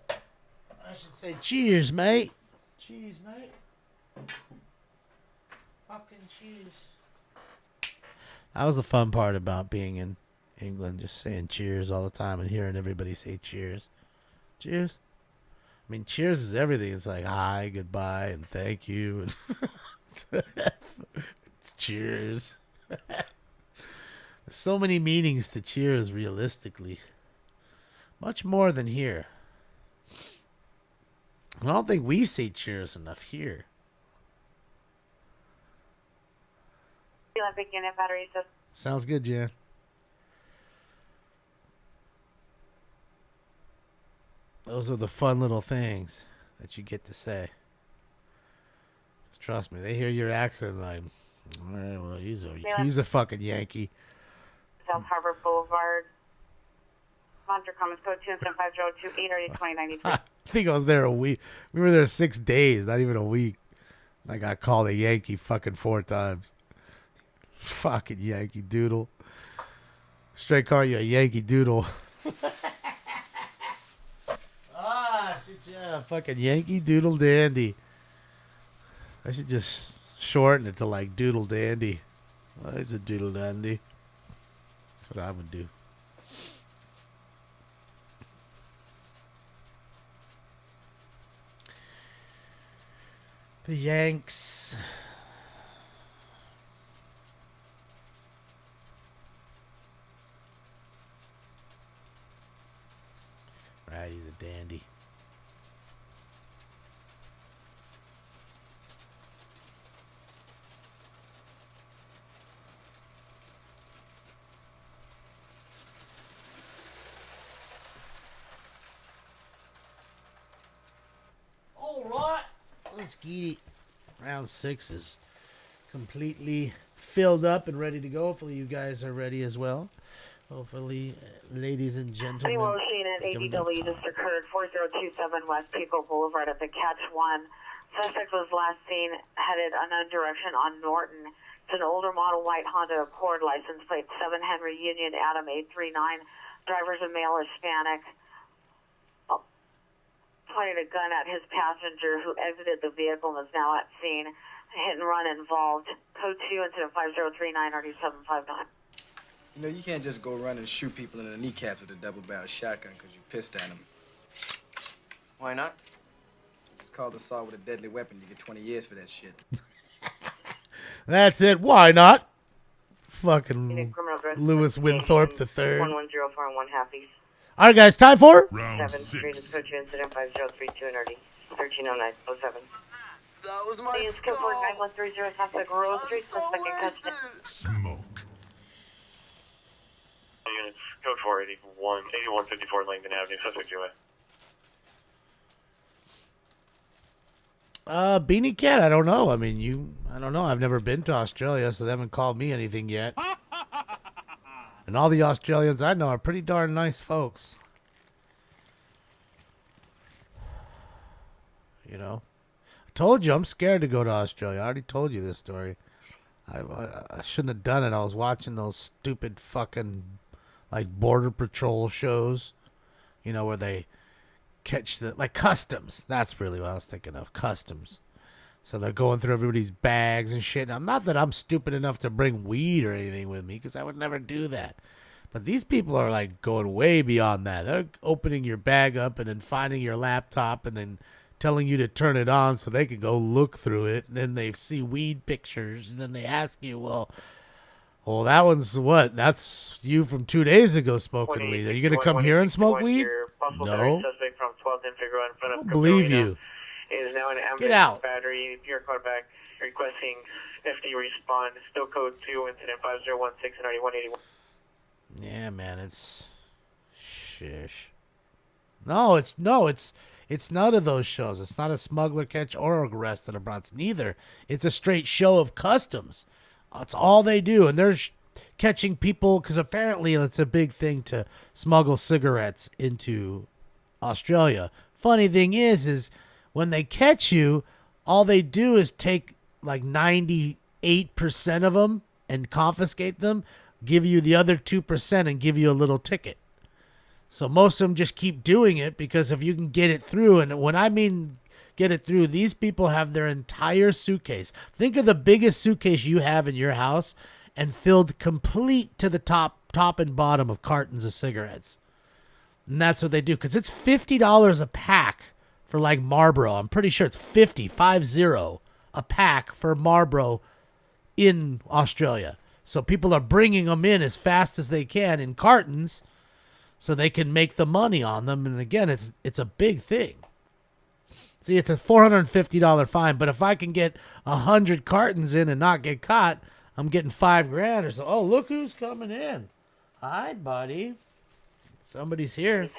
I should say cheers, mate. Cheers, mate. Fucking cheers. That was the fun part about being in England, just saying cheers all the time and hearing everybody say cheers. Cheers. I mean, cheers is everything. It's like hi, goodbye, and thank you. And it's cheers. There's so many meanings to cheers, realistically. Much more than here. I don't think we say cheers enough here. Olympic unit battery system. Sounds good, Jan. Those are the fun little things that you get to say. Just trust me, they hear your accent like, all right, well, he's a fucking Yankee. South Harbor Boulevard. Banter Commons Code 27502 I think I was there a week. We were there 6 days, not even a week. I got called a Yankee fucking 4 times. Fucking Yankee Doodle. Straight call you a Yankee Doodle. Shit, yeah, fucking Yankee Doodle Dandy. I should just shorten it to like Doodle Dandy. Well, he's a Doodle Dandy. That's what I would do. The Yanks. Right, he's a dandy. All right, let's get it. Round 6 is completely filled up and ready to go. Hopefully you guys are ready as well. Hopefully, ladies and gentlemen. Anyone seen at ADW just occurred 4027 West Pico Boulevard at the Catch 1. Suspect was last seen headed unknown direction on Norton. It's an older model white Honda Accord, license plate 7 Henry Union Adam 839. Driver's a male Hispanic. Pointed a gun at his passenger who exited the vehicle and is now at scene. Hit and run involved. Code 2 incident 5039 RD759. You know, you can't just go run and shoot people in the kneecaps with a double-barrel shotgun because you pissed at them. Why not? It's called assault with a deadly weapon. You get 20 years for that shit. That's it. Why not? Fucking Lewis Winthorpe III. 1104 and 1 half east. All right, guys, time for Round 6. Code 2 incident 5032 and RD 130907. That was my Please confirm 9130 Suspect Rose Street. Suspect in custody. Smoke. Units, code 481, 8154 Langdon Avenue, suspect UA. Beanie Cat, I don't know. I mean, I don't know. I've never been to Australia, so they haven't called me anything yet. And all the Australians I know are pretty darn nice folks. You know? I told you, I'm scared to go to Australia. I already told you this story. I shouldn't have done it. I was watching those stupid fucking, like, border patrol shows. You know, where they catch the, like, customs. That's really what I was thinking of. Customs. So they're going through everybody's bags and shit. Now, not that I'm stupid enough to bring weed or anything with me, because I would never do that. But these people are, like, going way beyond that. They're opening your bag up and then finding your laptop and then telling you to turn it on so they can go look through it. And then they see weed pictures. And then they ask you, well, that one's what? That's you from 2 days ago smoking weed. Are you going to come here and smoke weed? No. Suspect from 12th and Figueroa in front I of don't believe you. Is now an ambulance Get out. battery. Your call back requesting FD respond. Still code 2, incident 5016 and 9181. Yeah, man, it's shish. No, it's none of those shows. It's not a smuggler catch or arrest at a Bronx. Neither. It's a straight show of customs. That's all they do, and they're catching people because apparently it's a big thing to smuggle cigarettes into Australia. Funny thing is when they catch you, all they do is take like 98% of them and confiscate them, give you the other 2% and give you a little ticket. So most of them just keep doing it because if you can get it through, and when I mean get it through, these people have their entire suitcase. Think of the biggest suitcase you have in your house and filled complete to the top and bottom of cartons of cigarettes. And that's what they do because it's $50 a pack for like Marlboro. I'm pretty sure it's 50 a pack for Marlboro in Australia. So people are bringing them in as fast as they can in cartons so they can make the money on them. And again, it's a big thing. See, it's a $450 fine, but if I can get 100 cartons in and not get caught, I'm getting $5,000 or so. Oh, look who's coming in. Hi, buddy. Somebody's here.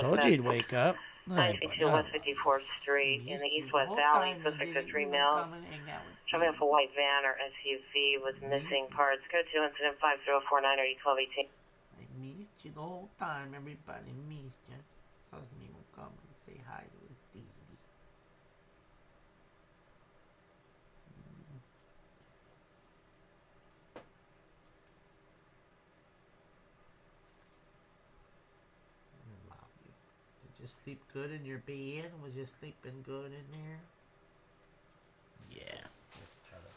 Told you he'd wake up. 962 West 54th Street in the East-West Valley. Suspect is 3 males. Driving off a white van or SUV with missing parts. Code 2, incident 5049 or E1218. I missed you the whole time, everybody. Missed you. Doesn't even come and say hi to his daddy. I love you. Did you sleep good in your bed? Was you sleeping good in there? Yeah. Let's try to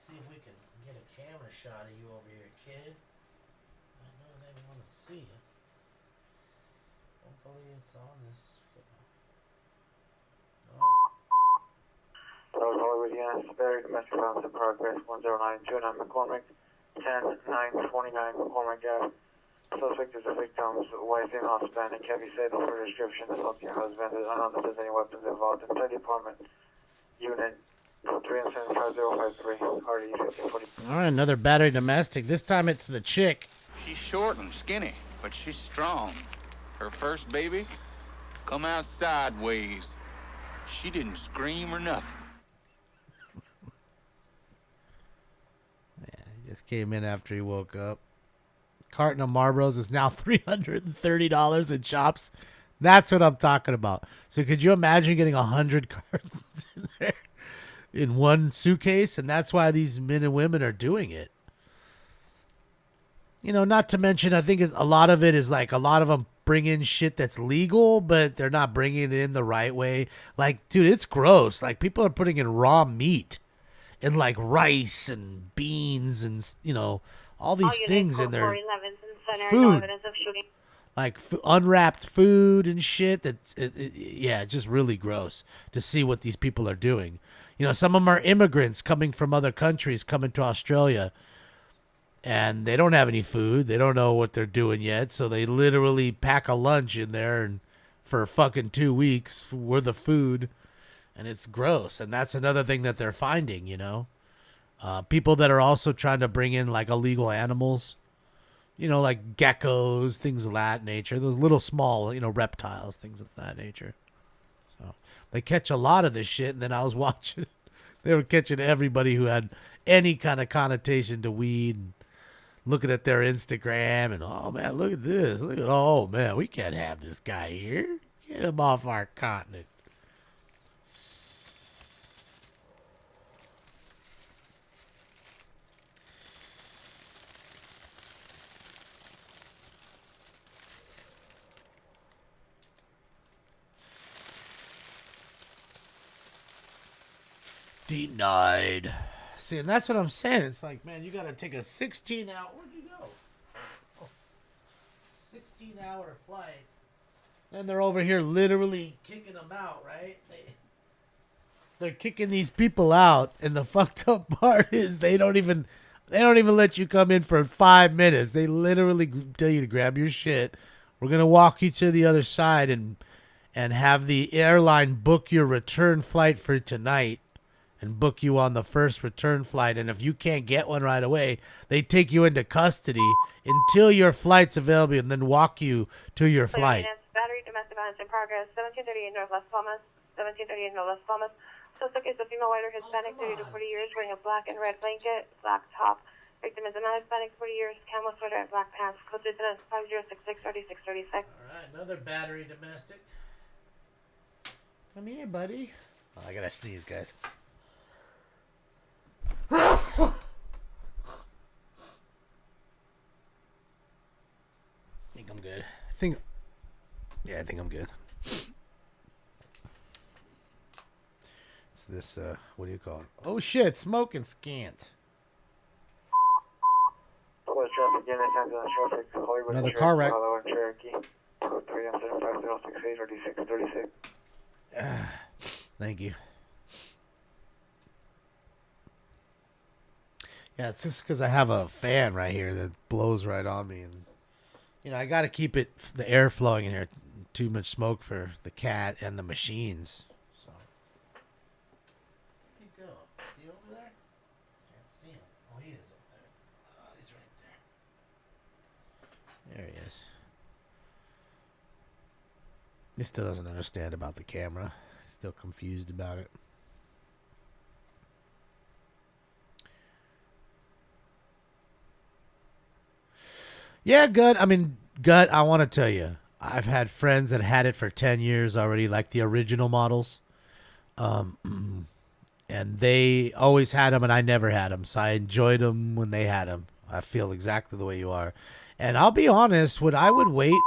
see if we can get a camera shot of you over here, kid. I know they want to see you. Hopefully it's on this. No. Road Hollywood, yes. Barry, domestic violence in progress, 1092, McCormick, 10929 McCormick Ave. Suspect is a victim's wife in Hispanic. Heavy fatal for description. Assault your husband. Is unknown if there's any weapons involved. Inside the apartment unit. 35053. Hardy 5040. All right, another battery domestic. This time it's the chick. She's short and skinny, but she's strong. Her first baby come out sideways. She didn't scream or nothing. Yeah, he just came in after he woke up. Carton of Marlboros is now $330 in shops. That's what I'm talking about. So could you imagine getting 100 cartons in there in one suitcase? And that's why these men and women are doing it. You know, not to mention, I think a lot of it is like a lot of them bring in shit that's legal, but they're not bringing it in the right way. Like, dude, it's gross. Like, people are putting in raw meat and like rice and beans and, you know, all these things in their food. Like unwrapped food and shit. Yeah, just really gross to see what these people are doing. You know, some of them are immigrants coming from other countries coming to Australia. And they don't have any food. They don't know what they're doing yet. So they literally pack a lunch in there and for fucking 2 weeks worth of food. And it's gross. And that's another thing that they're finding, you know. People that are also trying to bring in like illegal animals. You know, like geckos, things of that nature. Those little small, you know, reptiles, things of that nature. So they catch a lot of this shit. And then I was watching. They were catching everybody who had any kind of connotation to weed. And looking at their Instagram and, oh, man, look at this. Look at, oh, man, we can't have this guy here. Get him off our continent. Denied. See, and that's what I'm saying. It's like, man, you got to take a 16-hour... Where'd you go? 16-hour flight And they're over here literally kicking them out, right? They're kicking these people out, and the fucked up part is they don't even let you come in for 5 minutes. They literally tell you to grab your shit. We're gonna walk you to the other side and have the airline book your return flight for tonight, and book you on the first return flight. And if you can't get one right away, they take you into custody until your flight's available, and then walk you to your flight. Battery, domestic violence in progress. 1738 North Las Palmas. 1738 North Las Palmas. Suspect is a female, white or Hispanic, 30 to 40 years, wearing a black and red blanket, black top. Victim is a non-Hispanic, 40 years, camel sweater and black pants. Code to incident 5066-3636. All right, another battery domestic. Come here, buddy. Oh, I gotta sneeze, guys. I think I'm good. I think I'm good. It's this, what do you call it? Oh shit, smoking scant. Another car wreck. Thank you. Yeah, it's just because I have a fan right here that blows right on me, and I got to keep the air flowing in here. Too much smoke for the cat and the machines. So. Where'd he go? Is he over there? Can't see him. Oh, he is over there. Oh, he's right there. There he is. He still doesn't understand about the camera. He's still confused about it. Yeah, Gut. I mean, Gut, I want to tell you, I've had friends that had it for 10 years already, like the original models. And they always had them, and I never had them. So I enjoyed them when they had them. I feel exactly the way you are. And I'll be honest, I would wait.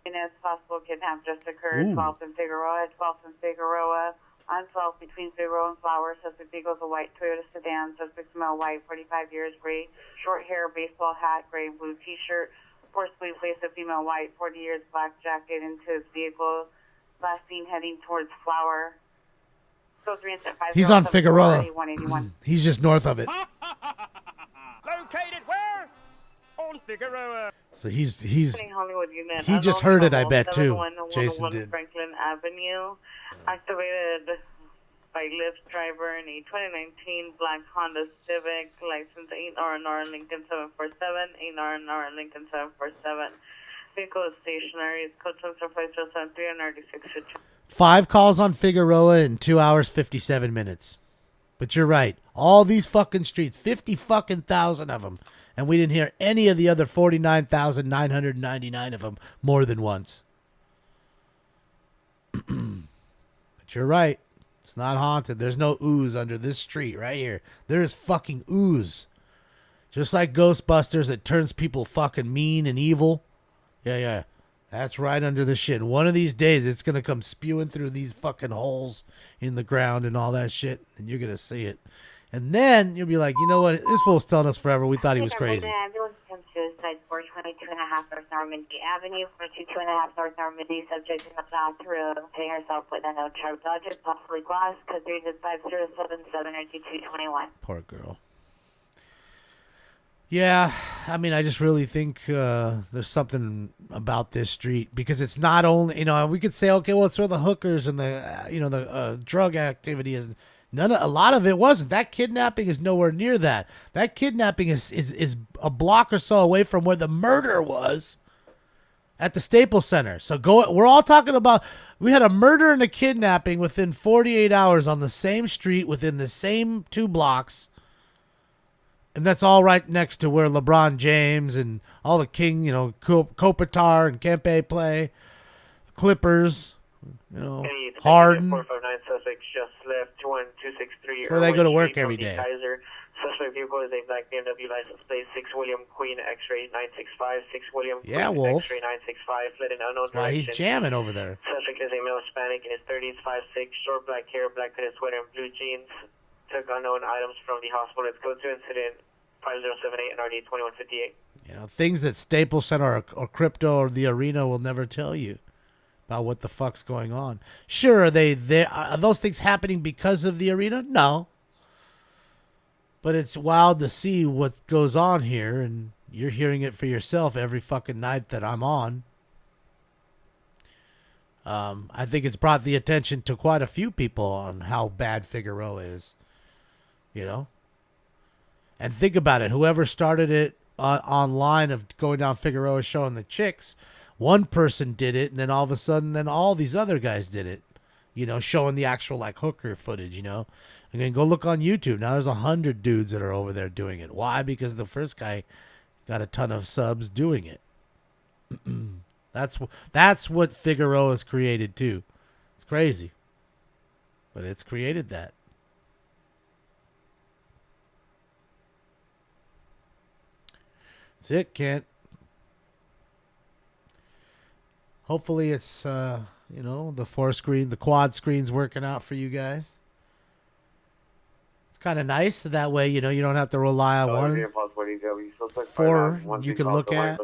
As possible kidnap just occurred. 12th and Figueroa, 12th and Figueroa. On 12 between Figueroa and Flowers, suspect vehicle is a white Toyota sedan. Suspect male, white, 45 years, gray, short hair, baseball hat, gray and blue T-shirt. Forcibly placed a female, white, 40 years, black jacket into his vehicle. Last seen heading towards Flower. He's on Figueroa. He's just north of it. Located where? On Figueroa. So he Hollywood unit. He just heard it, I bet, too. Jason did. Franklin Avenue. Activated by Lyft driver in a 2019 black Honda Civic, license 8RNR Lincoln 747, 8RNR Lincoln 747. Vehicle is stationary. It's code 27573 5 calls on Figueroa in 2 hours, 57 minutes. But you're right. All these fucking streets, 50 fucking thousand of them. And we didn't hear any of the other 49,999 of them more than once. But you're right. It's not haunted. There's no ooze under this street right here. There is fucking ooze. Just like Ghostbusters, it turns people fucking mean and evil. Yeah. That's right under the shit. And one of these days, it's going to come spewing through these fucking holes in the ground and all that shit. And you're going to see it. And then you'll be like, you know what? This fool's telling us forever. We thought he was crazy. Ambulance comes to site 422.5 North Normandy Avenue, 422.5 North Normandy, subject in the path through, paying herself with a no charge object, possibly glass, code 3-5077-9221. Poor girl. Yeah, I mean, I just really think there's something about this street because it's not only, we could say, okay, well, it's where the hookers and the drug activity is. A lot of it wasn't. That kidnapping is nowhere near that. That kidnapping is a block or so away from where the murder was at the Staples Center. So we're all talking about, we had a murder and a kidnapping within 48 hours on the same street within the same 2 blocks. And that's all right next to where LeBron James and all the King, Kopitar and Kempe play, Clippers, Harden. 459 suspects just left 21263. Where they go to work every day. Kaiser. Suspect vehicle is a black BMW license plate 6 William Queen X-ray 965 6 William Yeah, Queen Wolf. X-ray 965 fled in unknown Why direction. he's jamming over there. Suspect is a male Hispanic in his 30s, 5'6", short black hair, black hooded sweater, and blue jeans. Took unknown items from the hospital. Let's go to incident 5078 and RD 2158. You know, things that Staples Center or Crypto or the Arena will never tell you about what the fuck's going on. Sure, are those things happening because of the Arena? No. But it's wild to see what goes on here, and you're hearing it for yourself every fucking night that I'm on. I think it's brought the attention to quite a few people on how bad Figueroa is. You know? And think about it. Whoever started it online of going down Figueroa showing the chicks, one person did it, and then all of a sudden, then all these other guys did it. You know, showing the actual, like, hooker footage, you know? And then go look on YouTube. Now there's 100 dudes that are over there doing it. Why? Because the first guy got a ton of subs doing it. That's what Figueroa's created, too. It's crazy. But it's created that. That's it, Kent. Hopefully it's, the the quad screen's working out for you guys. It's kind of nice. That way, you don't have to rely on one. Four you can look at.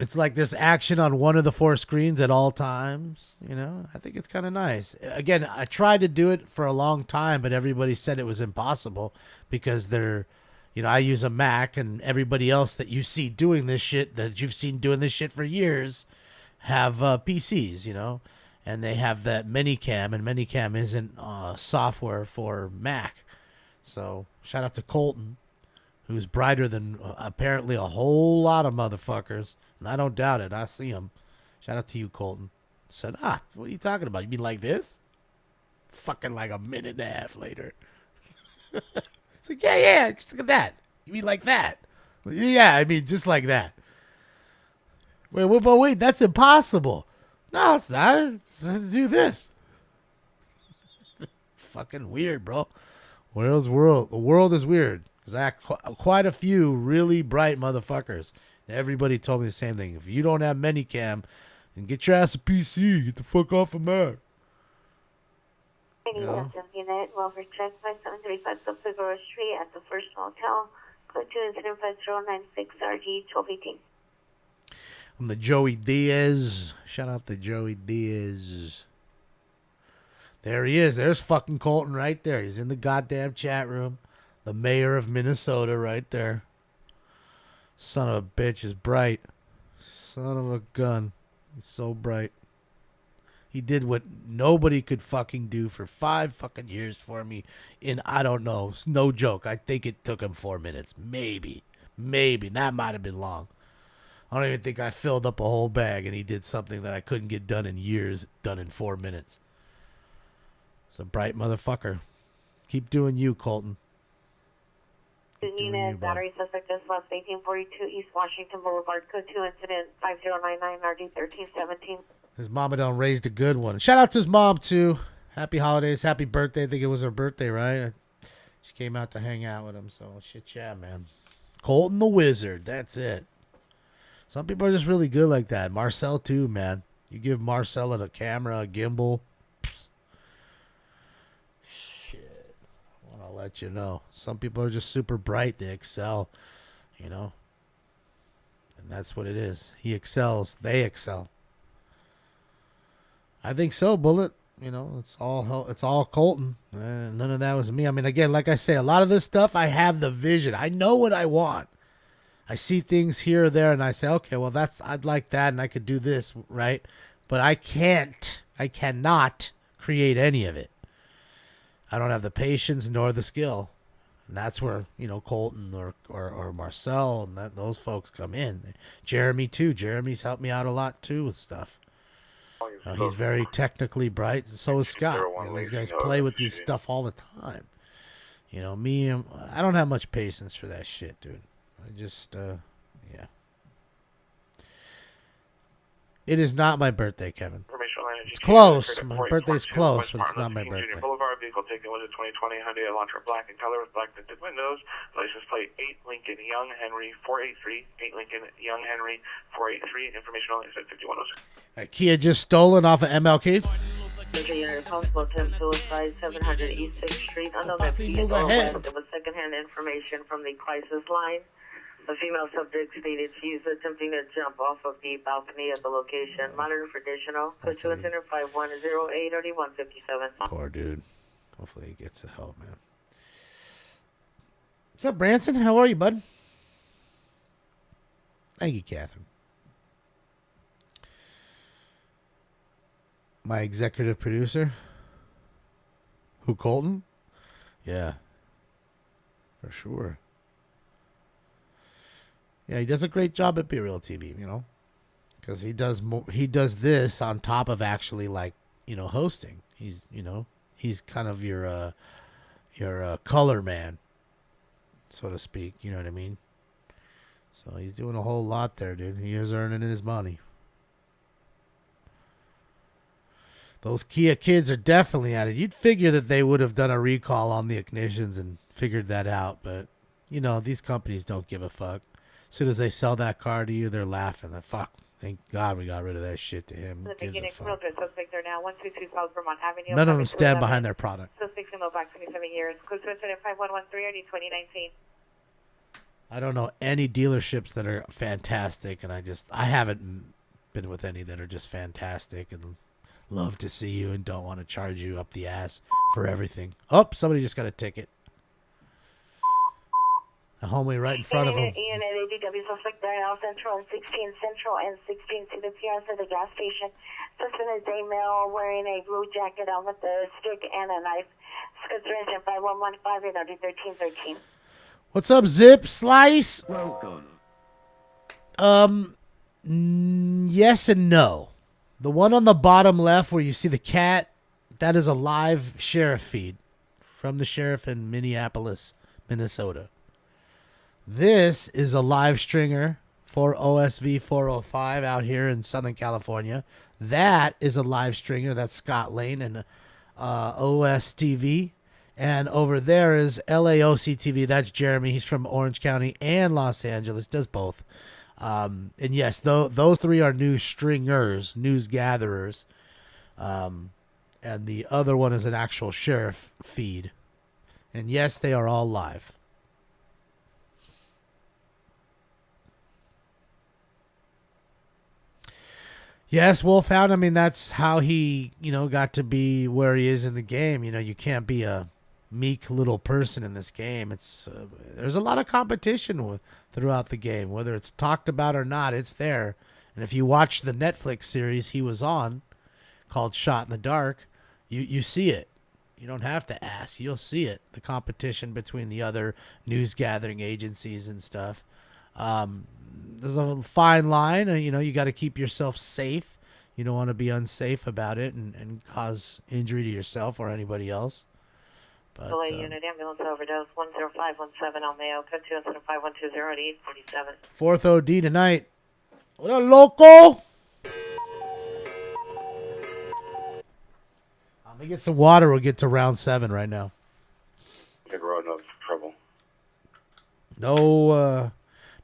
It's like there's action on one of the 4 screens at all times. I think it's kind of nice. Again, I tried to do it for a long time, but everybody said it was impossible because I use a Mac, and everybody else that you see doing this shit, that you've seen doing this shit for years, have PCs, and they have that Minicam, and Minicam isn't software for Mac. So shout out to Colton, who's brighter than apparently a whole lot of motherfuckers. And I don't doubt it. I see him. Shout out to you, Colton. Said, what are you talking about? You mean like this? Fucking like a minute and a half later. It's like, yeah, just look at that. You mean like that? Yeah, I mean just like that. Wait, that's impossible. No, it's not. Let's do this. Fucking weird, bro. The world is weird. Because I have quite a few really bright motherfuckers. Everybody told me the same thing. If you don't have Minicam, then get your ass a PC. Get the fuck off of Mac. Unit, welfare check 5735 South Figueroa Street at the First Motel. Code 2 incident 5096 RG 1218. I'm the Joey Diaz. Shout out to Joey Diaz. There he is. There's fucking Colton right there. He's in the goddamn chat room. The mayor of Minnesota right there. Son of a bitch is bright. Son of a gun. He's so bright. He did what nobody could fucking do for 5 fucking years for me in, I don't know, no joke. I think it took him 4 minutes. Maybe. That might have been long. I don't even think I filled up a whole bag, and he did something that I couldn't get done in years, done in 4 minutes. It's a bright motherfucker. Keep doing you, Colton. Unit, battery suspect is left 1842 East Washington Boulevard, code 2 incident 5099 RD 1317. His mama done raised a good one. Shout out to his mom, too. Happy holidays. Happy birthday. I think it was her birthday, right? She came out to hang out with him, so shit, yeah, man. Colton the Wizard. That's it. Some people are just really good like that. Marcel, too, man. You give Marcel a camera, a gimbal. Shit. I want to let you know. Some people are just super bright. They excel, And that's what it is. He excels. They excel. I think so, Bullet. It's all Colton. None of that was me. I mean, again, like I say, a lot of this stuff, I have the vision. I know what I want. I see things here or there, and I say, okay, well, I'd like that, and I could do this, right? But I cannot create any of it. I don't have the patience nor the skill. And that's where, Colton or Marcel and those folks come in. Jeremy, too. Jeremy's helped me out a lot, too, with stuff. He's very technically bright. So is Scott. These guys play with these stuff all the time. Me, I don't have much patience for that shit, dude. I just, yeah. It is not my birthday, Kevin. It's close. My birthday's close, but it's not my birthday. Boulevard, vehicle taken was a 2020 Hyundai Elantra black in color with black tinted windows. License plate 8 Lincoln Young Henry 483. 8 Lincoln Young Henry 483. Information only at 5106. Kia just stolen off of MLK. Central Unit Constable 1025 700 East 6th Street. Unknown Posse, MP move or ahead. west. It was secondhand information from the crisis line. The female subject stated she is attempting to jump off of the balcony at the location. Monitor for additional. Code 2 Center 5108 3157. Poor dude. Hopefully he gets the help, man. What's up, Branson? How are you, bud? Thank you, Catherine. My executive producer. Who, Colton? Yeah. For sure. Yeah, he does a great job at Be Real TV, you know, because he does this on top of actually, like, you know, hosting. He's, you know, he's kind of your color man, so to speak. You know what I mean? So he's doing a whole lot there, dude. He is earning his money. Those Kia kids are definitely at it. You'd figure that they would have done a recall on the ignitions and figured that out, but you know, these companies don't give a fuck. As soon as they sell that car to you, they're laughing. Like, fuck, thank God we got rid of that shit to him. Who gives a fuck? Suspects are now 122 South Vermont Avenue. None of them stand behind their product. Suspects in back 27 years. Code 2 Center 5113 2019. I don't know any dealerships that are fantastic, and I haven't been with any that are just fantastic and love to see you and don't want to charge you up the ass for everything. Oh, somebody just got a ticket. A homie right in front of him. Unit ADW suspect dial Central and 16 Central and 16 to the appearance of the gas station. Suspect is a male wearing a blue jacket on with a stick and a knife. Scots 5115 1313. What's up, Zip Slice? Yes and no. The one on the bottom left where you see the cat, that is a live sheriff feed from the sheriff in Minneapolis, Minnesota. This is a live stringer for OSV 405 out here in Southern California. That is a live stringer. That's Scott Lane and OSTV. And over there is LAOCTV. That's Jeremy. He's from Orange County and Los Angeles. Does both. And yes, those three are news stringers, news gatherers. And the other one is an actual sheriff feed. And yes, they are all live. Yes, Wolfhound. I mean, that's how he, you know, got to be where he is in the game. You know, you can't be a meek little person in this game. It's there's a lot of competition throughout the game, whether it's talked about or not. It's there. And if you watch the Netflix series he was on, called Shot in the Dark, you see it. You don't have to ask. You'll see it. The competition between the other news gathering agencies and stuff. There's a fine line. You know, you got to keep yourself safe. You don't want to be unsafe about it and cause injury to yourself or anybody else. But, unit ambulance overdose 10517 on Mayo. Code 2 Center 5120 847. Fourth OD tonight. What up, loco? Let me get some water. We'll get to round 7 right now. Figure out enough trouble.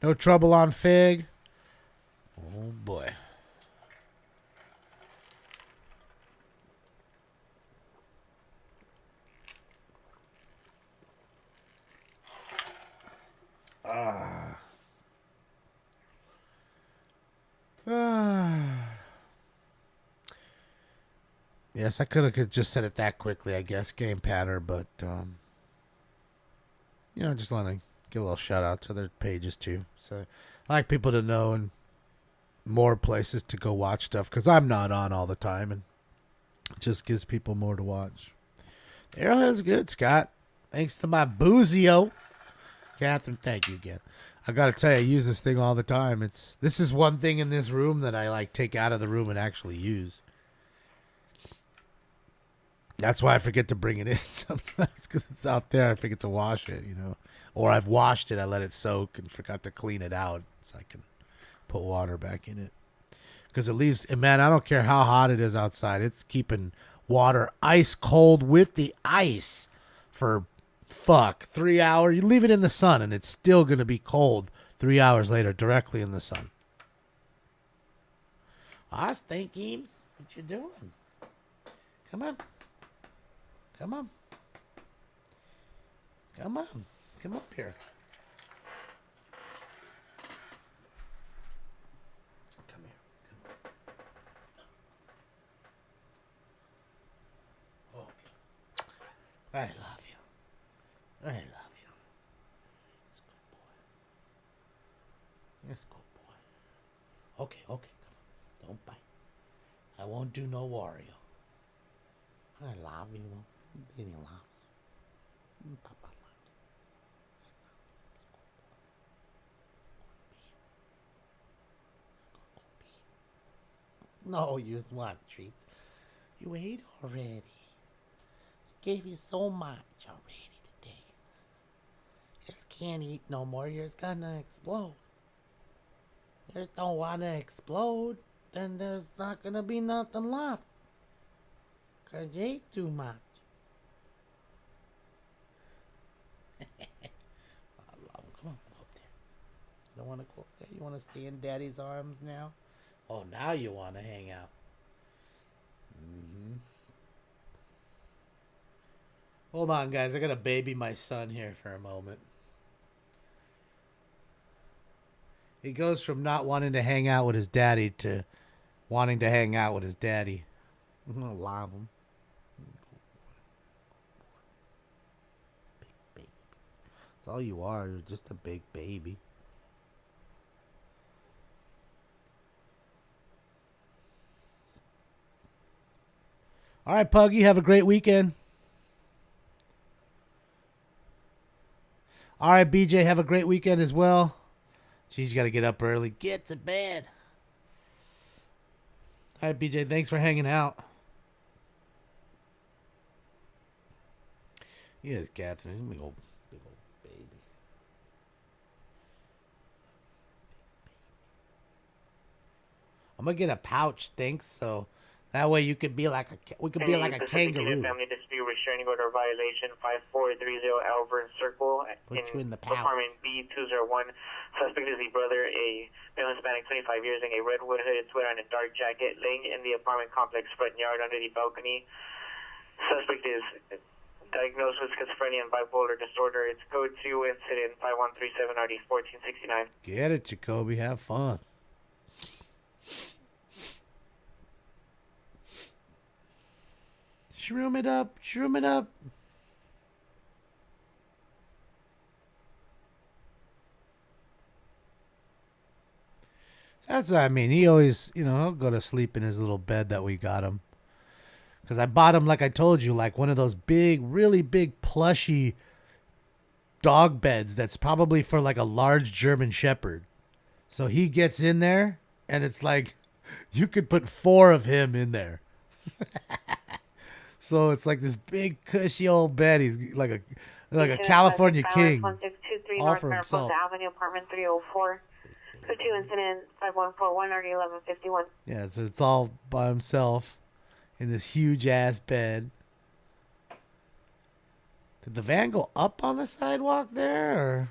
No trouble on Fig. Oh, boy. Yes, I could have just said it that quickly, I guess. Game pattern, but, you know, just want to give a little shout out to their pages, too. So I like people to know and more places to go watch stuff, because I'm not on all the time, and it just gives people more to watch. Arrowhead's good, Scott. Thanks to my boozio. Catherine, thank you again. I got to tell you, I use this thing all the time. This is one thing in this room that I, like, take out of the room and actually use. That's why I forget to bring it in sometimes, because it's out there. I forget to wash it, you know. Or I've washed it, I let it soak and forgot to clean it out so I can put water back in it. Because it leaves, and man, I don't care how hot it is outside. It's keeping water ice cold with the ice for, 3 hours. You leave it in the sun and it's still going to be cold 3 hours later directly in the sun. I was thinking, what you doing? Come on. Come on. Come on. Come up here. Come here. Come on. Okay. I love you. I love you. Yes, good boy. Okay, okay. Come on. Don't bite. I won't do no Wario. I love you. Baby loves. Papa loves. No, you want treats. You ate already. I gave you so much already today. You just can't eat no more. You're just gonna explode. You just don't wanna explode, then there's not gonna be nothing left. 'Cause you ate too much. Come on, go up there. You don't want to go up there? You want to stay in Daddy's arms now? Oh, now you want to hang out. Hold on, guys. I got to baby my son here for a moment. He goes from not wanting to hang out with his daddy to wanting to hang out with his daddy. I'm going to love him. That's all you are. You're just a big baby. All right, Puggy. Have a great weekend. All right, BJ. Have a great weekend as well. Geez, you got to get up early. Get to bed. All right, BJ. Thanks for hanging out. Yes, Catherine. Big old baby. I'm gonna get a pouch, thanks. So that way you could be like we could be like a kangaroo. Family dispute restraining order violation 5430 Alvern Circle. Put you in the pouch. Apartment B201. Suspect is the brother, a male Hispanic, 25 years, in a red hooded sweater and a dark jacket, laying in the apartment complex front yard under the balcony. Suspect is diagnosed with schizophrenia and bipolar disorder. It's code 2 incident 5137 RD 1469. Get it, Jacoby. Have fun. Shroom it up. Shroom it up. That's what I mean. He always, he'll go to sleep in his little bed that we got him. Because I bought him, like I told you, like one of those big, really big, plushy dog beds that's probably for like a large German Shepherd. So he gets in there, and it's like you could put 4 of him in there. So it's like this big, cushy old bed. He's like a California king. 1623 all North for himself. Mariposa Avenue, apartment 304. Code 2 incident 5141 RD 1151. Yeah, so it's all by himself in this huge ass bed. Did the van go up on the sidewalk there? Or?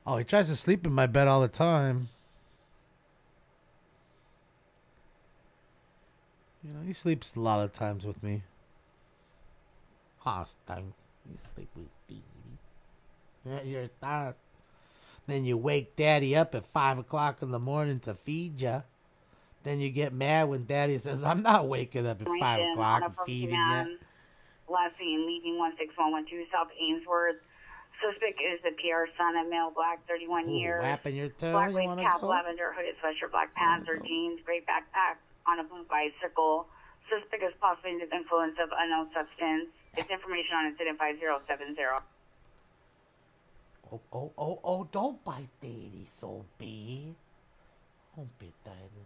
Oh, he tries to sleep in my bed all the time. He sleeps a lot of times with me. Thanks. You sleep with Dee Dee. Your thoughts. Then you wake Daddy up at 5 o'clock in the morning to feed ya. Then you get mad when Daddy says, I'm not waking up at 5 o'clock and feeding you. Last seen leaving 16112 South Ainsworth. Suspect is the PR son of male, black, 31 years. Wrapping your toe. Black You lace want to cap, go? lavender hooded sweatshirt, black pants or jeans, gray backpack on a blue bicycle. Suspect is possibly under the influence of unknown substance. It's information on incident 5070. Oh, don't bite Daddy so big. Don't bite Daddy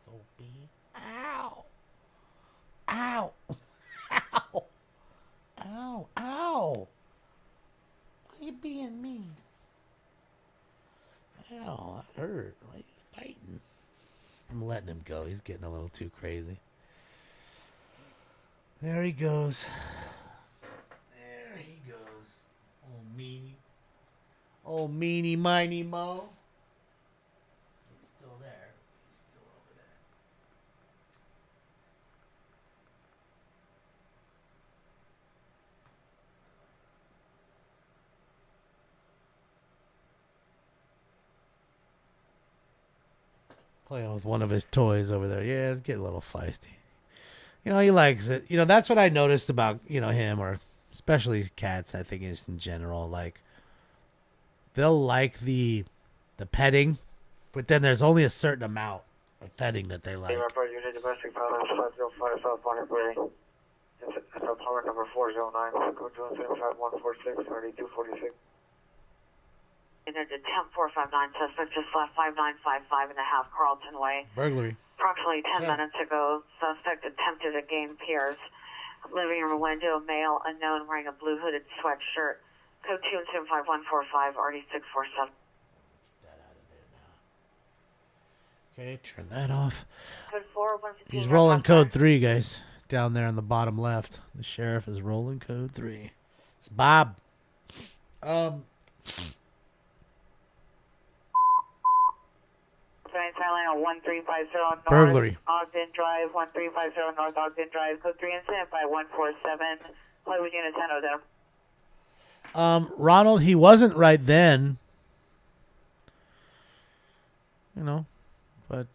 so big. Ow. Ow. Ow. Ow. Ow. Why you being mean? Ow, that hurt. Why you biting? I'm letting him go. He's getting a little too crazy. There he goes. There he goes. Oh, meanie. Oh, meanie, miny, mo. He's still there. He's still over there. Playing with one of his toys over there. Yeah, it's getting a little feisty. You know, he likes it. You know, that's what I noticed about, you know, him, or especially cats, I think, is in general. Like, they'll like the petting, but then there's only a certain amount of petting that they like. Unit domestic violence 505 South Bonnet Bray. It's apartment number 409. Code 275-146, 3246. Unit 10459, suspect just left 5955 and a half Carlton Way. Burglary. Approximately 10 minutes ago, suspect attempted to gain Pierce. Living room window, male, unknown, wearing a blue hooded sweatshirt. Code 275-145, already 647. Okay, turn that off. Code 4, 115. He's rolling code 3, guys. Down there on the bottom left. The sheriff is rolling code 3. It's Bob. Thailand 1350 North Burglary. Ogden Drive, 1350 North Ogden Drive, code 3 incident by 147. Play with unit 10 of them. Ronald, he wasn't right then. You know, but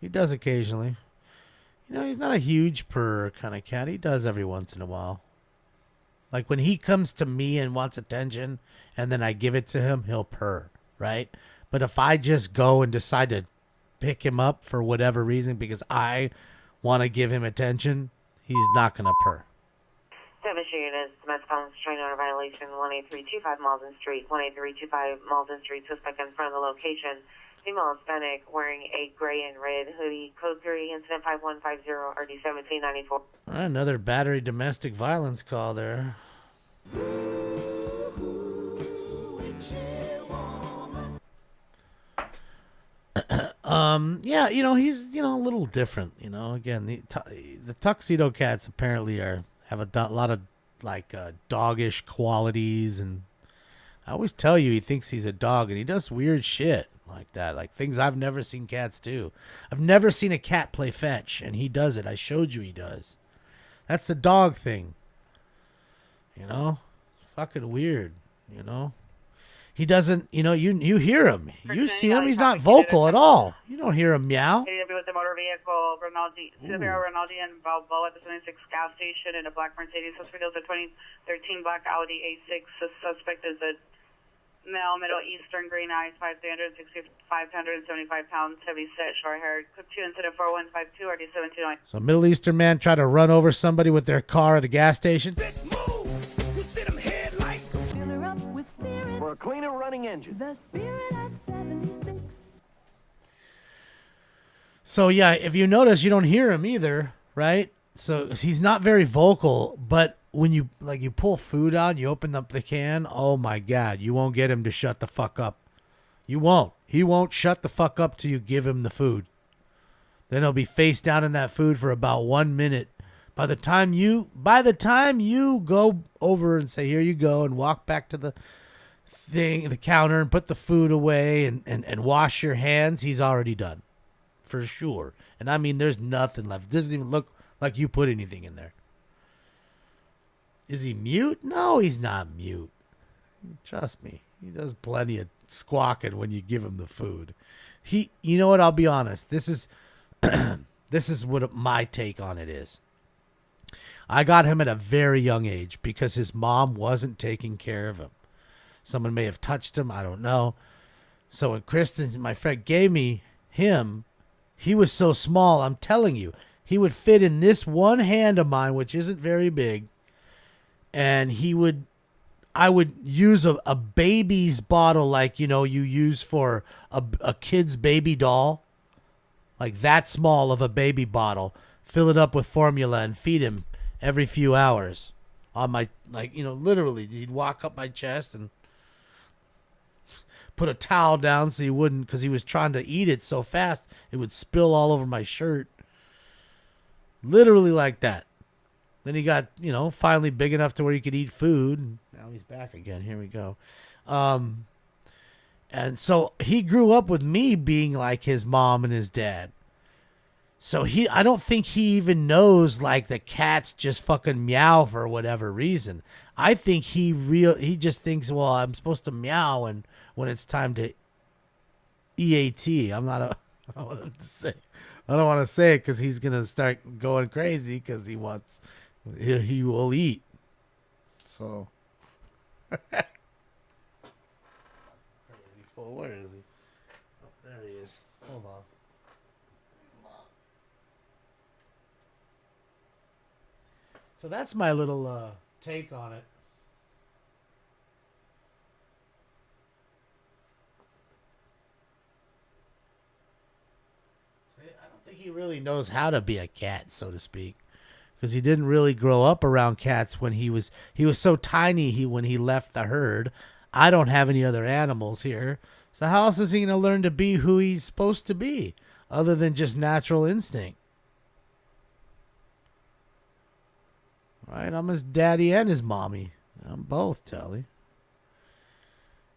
he does occasionally. You know, he's not a huge purr kind of cat. He does every once in a while. Like when he comes to me and wants attention and then I give it to him, he'll purr, right? But if I just go and decide to pick him up for whatever reason because I want to give him attention, he's not going to purr. 7 units, domestic violence, train owner violation, 18325 Malden Street, 18325 Malden Street, suspect in front of the location. Female Hispanic wearing a gray and red hoodie, code 3, incident 5150, RD 1794. Another battery domestic violence call there. Yeah, you know, he's, you know, a little different, you know. Again, the tuxedo cats apparently have a lot of like doggish qualities, and I always tell you he thinks he's a dog and he does weird shit like that, like things I've never seen cats do. I've never seen a cat play fetch and he does it. I showed you he does. That's the dog thing. You know? Fucking weird, you know? He doesn't, you know, you hear him. You see him, he's not vocal at all. You don't hear him meow. ADW with the motor vehicle, Silvio Rinaldi and Balboa at the 76 gas station in a black Mercedes. Suspect is a 2013 black Audi A6. The suspect is a male, Middle Eastern, green eyes, 5'3", 575 pounds, heavy set, short hair. Cook 2, incident 4152, RD 729. So a Middle Eastern man tried to run over somebody with their car at a gas station. For a cleaner running engine. The spirit of 76. So yeah, if you notice, you don't hear him either, right? So he's not very vocal, but when you pull food out, you open up the can, oh my God, you won't get him to shut the fuck up. You won't. He won't shut the fuck up till you give him the food. Then he'll be face down in that food for about 1 minute. By the time you go over and say, here you go, and walk back to the counter and put the food away and wash your hands, he's already done. For sure. And I mean, there's nothing left. It doesn't even look like you put anything in there. Is he mute? No, he's not mute. Trust me. He does plenty of squawking when you give him the food. You know what? I'll be honest. This is what my take on it is. I got him at a very young age because his mom wasn't taking care of him. Someone may have touched him. I don't know. So when Kristen, my friend, gave me him, he was so small. I'm telling you, he would fit in this one hand of mine, which isn't very big. And I would use a baby's bottle like, you know, you use for a kid's baby doll. Like that small of a baby bottle. Fill it up with formula and feed him every few hours. On my, like, you know, literally, he'd walk up my chest and put a towel down so he wouldn't, because he was trying to eat it so fast, it would spill all over my shirt. Literally like that. Then he got, you know, finally big enough to where he could eat food. Now he's back again. Here we go. And so he grew up with me being like his mom and his dad. So I don't think he even knows like the cats just fucking meow for whatever reason. I think he just thinks, well, I'm supposed to meow and when it's time to EAT. I'm not I want him to say. I don't want to say it because he's gonna start going crazy because he wants. He will eat. So. Crazy fool. Where is he? Oh, there he is. Hold on. So that's my little take on it. See, I don't think he really knows how to be a cat, so to speak, because he didn't really grow up around cats when he was so tiny. When he left the herd, I don't have any other animals here, so how else is he gonna learn to be who he's supposed to be, other than just natural instinct? Right, I'm his daddy and his mommy. I'm both, Telly.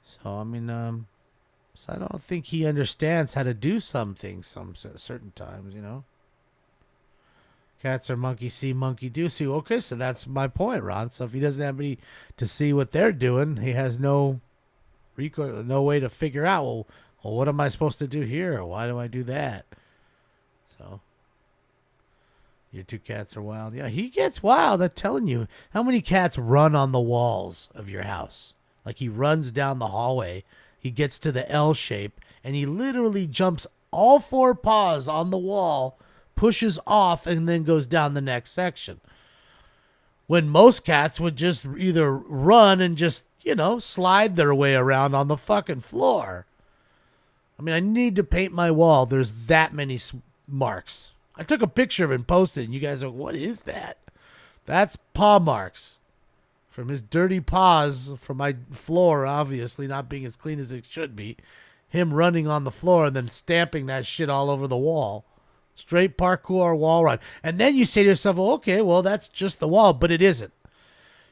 So I mean, so I don't think he understands how to do some things, some certain times, you know. Cats are monkey see, monkey do see. Okay, so that's my point, Ron. So if he doesn't have any to see what they're doing, he has no recourse, no way to figure out. Well, what am I supposed to do here? Why do I do that? So. Your two cats are wild. Yeah, he gets wild. I'm telling you. How many cats run on the walls of your house? Like he runs down the hallway. He gets to the L shape, and he literally jumps all four paws on the wall, pushes off, and then goes down the next section. When most cats would just either run and just, you know, slide their way around on the fucking floor. I mean, I need to paint my wall. There's that many marks. I took a picture of it and posted it, and you guys are like, what is that? That's paw marks from his dirty paws from my floor, obviously not being as clean as it should be. Him running on the floor and then stamping that shit all over the wall. Straight parkour wall run. And then you say to yourself, well, okay, well, that's just the wall, but it isn't.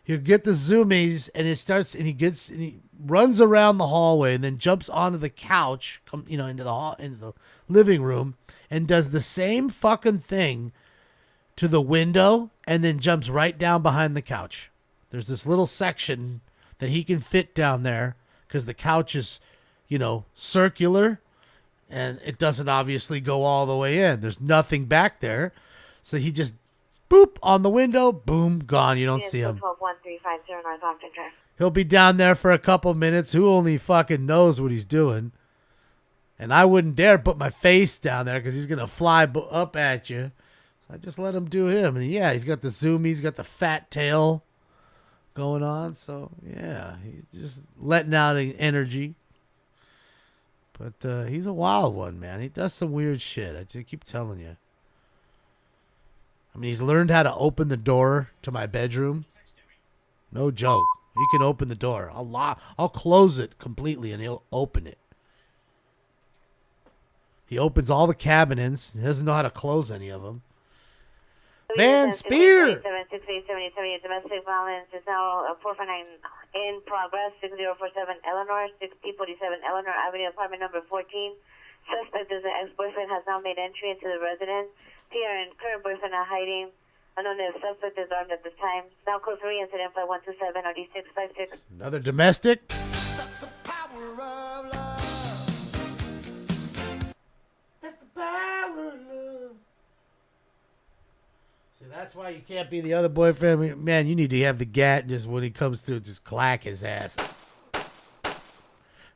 You get the zoomies, and he runs around the hallway and then jumps onto the couch, into the living room, and does the same fucking thing to the window, and then jumps right down behind the couch. There's this little section that he can fit down there because the couch is, circular, and it doesn't obviously go all the way in. There's nothing back there. So he just, boop, on the window, boom, gone. You don't see him. 121350 North Ogden Drive. He'll be down there for a couple minutes. Who only fucking knows what he's doing? And I wouldn't dare put my face down there because he's going to fly up at you. So I just let him do him. And yeah, he's got the zoom. He's got the fat tail going on. So yeah, he's just letting out energy. But he's a wild one, man. He does some weird shit. I just keep telling you. I mean, he's learned how to open the door to my bedroom. No joke. He can open the door. I'll close it completely, and he'll open it. He opens all the cabinets. He doesn't know how to close any of them. Van Spear! 76870, domestic violence is now 459 in progress. 6047 Eleanor, 6047 Eleanor Avenue, apartment number 14. Suspect is an ex-boyfriend, has now made entry into the residence. PR and current boyfriend are hiding. Unknown if suspect is armed at this time. Now code 3, incident flight 127 or D656. Another domestic. That's the power of love. That's the power of love. See, that's why you can't be the other boyfriend. Man, you need to have the gat just when he comes through, just clack his ass.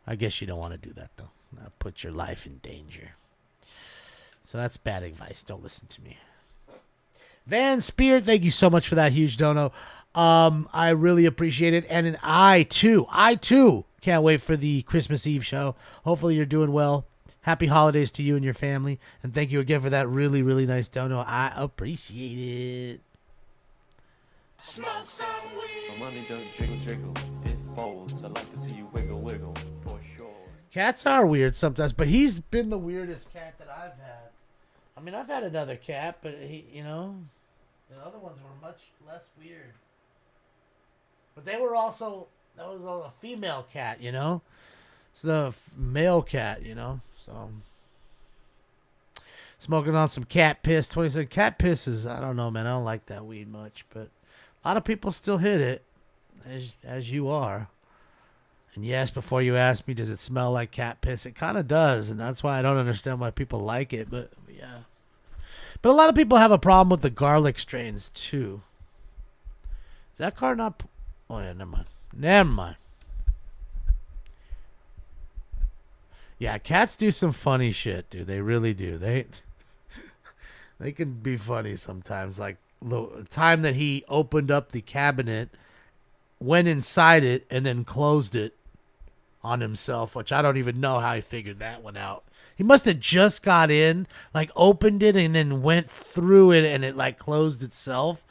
I guess you don't want to do that, though. That'll put your life in danger. So that's bad advice. Don't listen to me. Van Spear, thank you so much for that huge dono. I really appreciate it. And I too can't wait for the Christmas Eve show. Hopefully you're doing well. Happy holidays to you and your family. And thank you again for that really, really nice dono. I appreciate it. Smoke some weed. My money don't jiggle jiggle. It folds. I like to see you wiggle wiggle. For sure. Cats are weird sometimes, but he's been the weirdest cat that I've had. I mean, I've had another cat, but he, the other ones were much less weird. But they were also, that was a female cat, It's the male cat, So, smoking on some cat piss. 27 cat piss is, I don't know, man. I don't like that weed much, but a lot of people still hit it, as you are. And yes, before you ask me, does it smell like cat piss? It kind of does, and that's why I don't understand why people like it. But yeah, but a lot of people have a problem with the garlic strains too. Is that car not? Oh yeah, never mind. Never mind. Yeah, cats do some funny shit, dude. They really do. They can be funny sometimes. Like the time that he opened up the cabinet, went inside it, and then closed it on himself, which I don't even know how he figured that one out. He must have just got in, like opened it, and then went through it, and it like closed itself.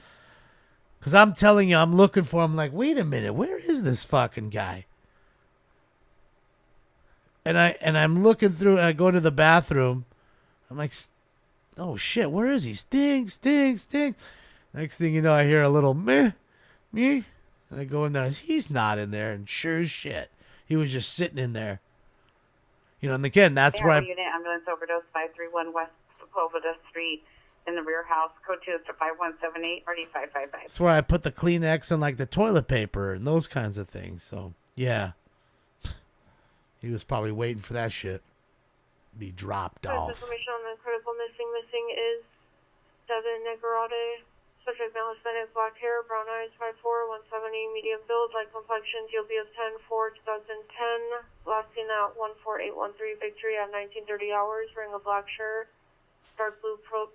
Because I'm telling you, I'm looking for him like, wait a minute, where is this fucking guy? And I'm looking through, and I go into the bathroom. I'm like, oh shit, where is he? Sting, sting, sting. Next thing you know, I hear a little meh, me. And I go in there, he's not in there. And sure as shit, he was just sitting in there. You know, and again, that's where Unit ambulance overdose 531 West Sepulveda Street in the rear house. Code 2 is to 5178 RD555. That's where I put the Kleenex and like the toilet paper and those kinds of things. So, yeah. He was probably waiting for that shit to be dropped off. Information on the critical missing is Devin Negarate. Subject male Hispanic, black hair, brown eyes, 5'4", 170, medium build, light complexion, GLB of 10/4/2010. Last seen at 14813 Victory at 1930 hours, wearing a black shirt, dark blue pro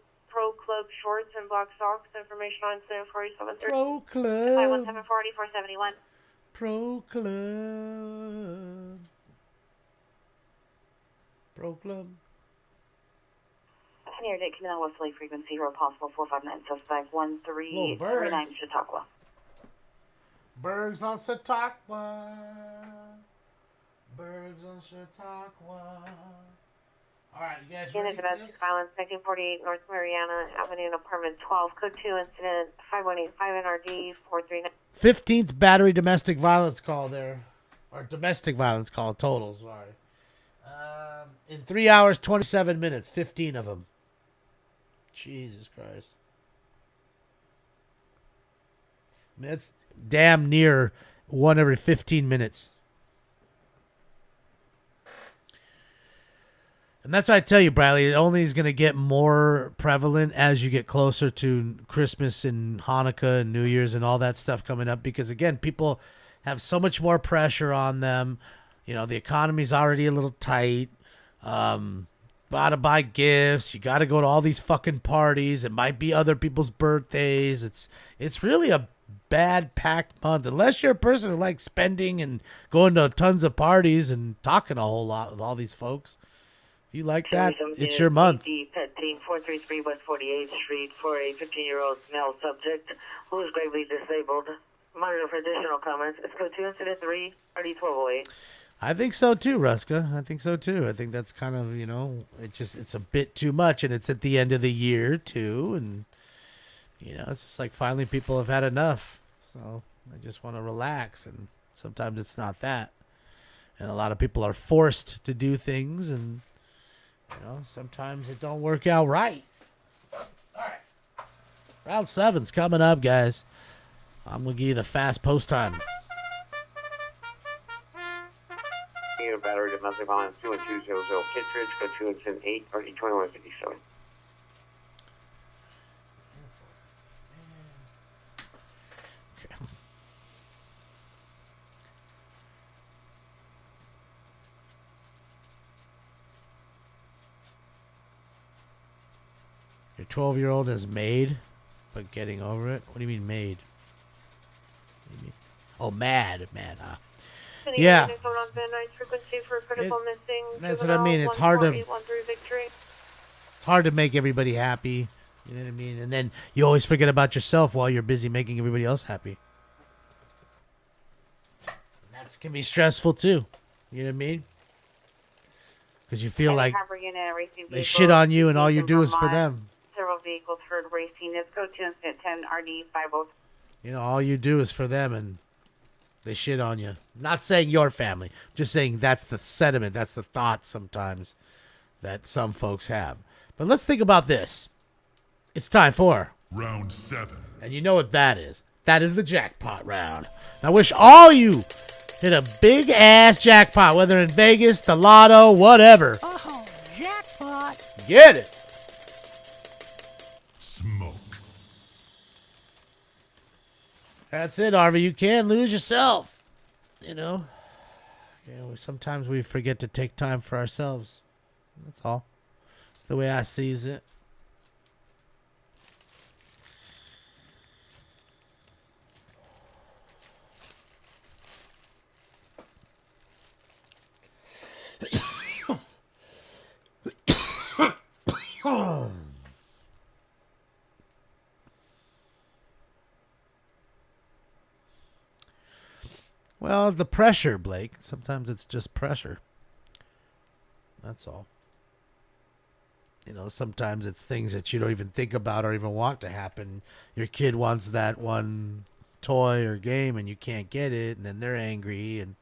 club shorts, and black socks. Information on incident 4730. Pro Club. 517-441. Pro Club. Pro Club. Near Dick Canal Wesley frequency, road possible 459 suspect 1339 Chautauqua. Bergs on Chautauqua. Bergs on Chautauqua. All right, you guys ready Unit for domestic this? violence, 1948 North Mariana Avenue, apartment 12, code 2 incident 5185 NRD 439. 15th battery domestic violence call there. Or domestic violence call total, sorry. In 3 hours, 27 minutes, 15 of them. Jesus Christ. I mean, that's damn near one every 15 minutes. And that's why I tell you, Bradley, it only is going to get more prevalent as you get closer to Christmas and Hanukkah and New Year's and all that stuff coming up. Because, again, people have so much more pressure on them. You know, the economy's already a little tight. Gotta buy gifts. You gotta go to all these fucking parties. It might be other people's birthdays. It's really a bad packed month. Unless you're a person who likes spending and going to tons of parties and talking a whole lot with all these folks. If you like that, it's your month. Pet team 433 West 48th Street for a 15-year-old male subject who is gravely disabled. Monitor for additional comments. It's code 2 incident 3 RD1208. I think so too, Ruska. I think so too. I think that's kind of, you know, it's a bit too much, and it's at the end of the year too, and you know, it's just like finally people have had enough. So they just want to relax, and sometimes it's not that. And a lot of people are forced to do things, and you know, sometimes it don't work out right. All right. Round 7's coming up, guys. I'm gonna give you the fast post time. Battery domestic violence 21200 Kittredge, code 2 incident 8 RD2157. Your 12-year-old is made, but getting over it? What do you mean made? What do you mean? Oh, mad, huh? Yeah. That's what I mean. It's hard to. It's hard to make everybody happy. You know what I mean? And then you always forget about yourself while you're busy making everybody else happy. That can be stressful too. You know what I mean? Because you feel like they shit on you, and all you do is for them. Several vehicles heard racing. It's code 2 incident 10 RD50. You know, all you do is for them, and they shit on you. Not saying your family. Just saying that's the sentiment. That's the thought sometimes that some folks have. But let's think about this. It's time for Round 7. And you know what that is. That is the jackpot round. And I wish all you Hit a big ass jackpot, whether in Vegas, the lotto, whatever. Oh, jackpot. Get it. Smoke. That's it, Harvey. You can lose yourself. You know, sometimes we forget to take time for ourselves. That's all. It's the way I sees it. Well, the pressure, Blake. Sometimes it's just pressure. That's all. You know, sometimes it's things that you don't even think about or even want to happen. Your kid wants that one toy or game and you can't get it, and then they're angry, and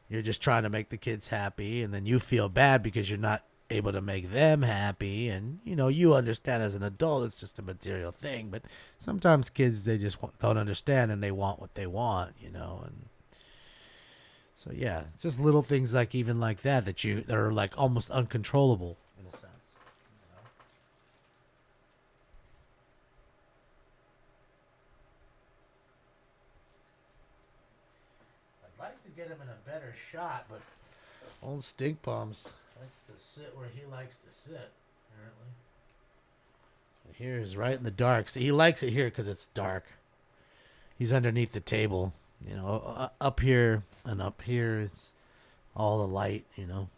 you're just trying to make the kids happy, and then you feel bad because you're not able to make them happy. And, you know, you understand as an adult it's just a material thing, but sometimes kids, they just don't understand, and they want what they want, you know. And so, yeah, it's just little things like even like that that are like almost uncontrollable in a sense. I'd like to get him in a better shot, but old Stink Bombs likes to sit where he likes to sit, apparently. And here is right in the dark. So he likes it here because it's dark. He's underneath the table. You know, up here and up here is all the light, you know.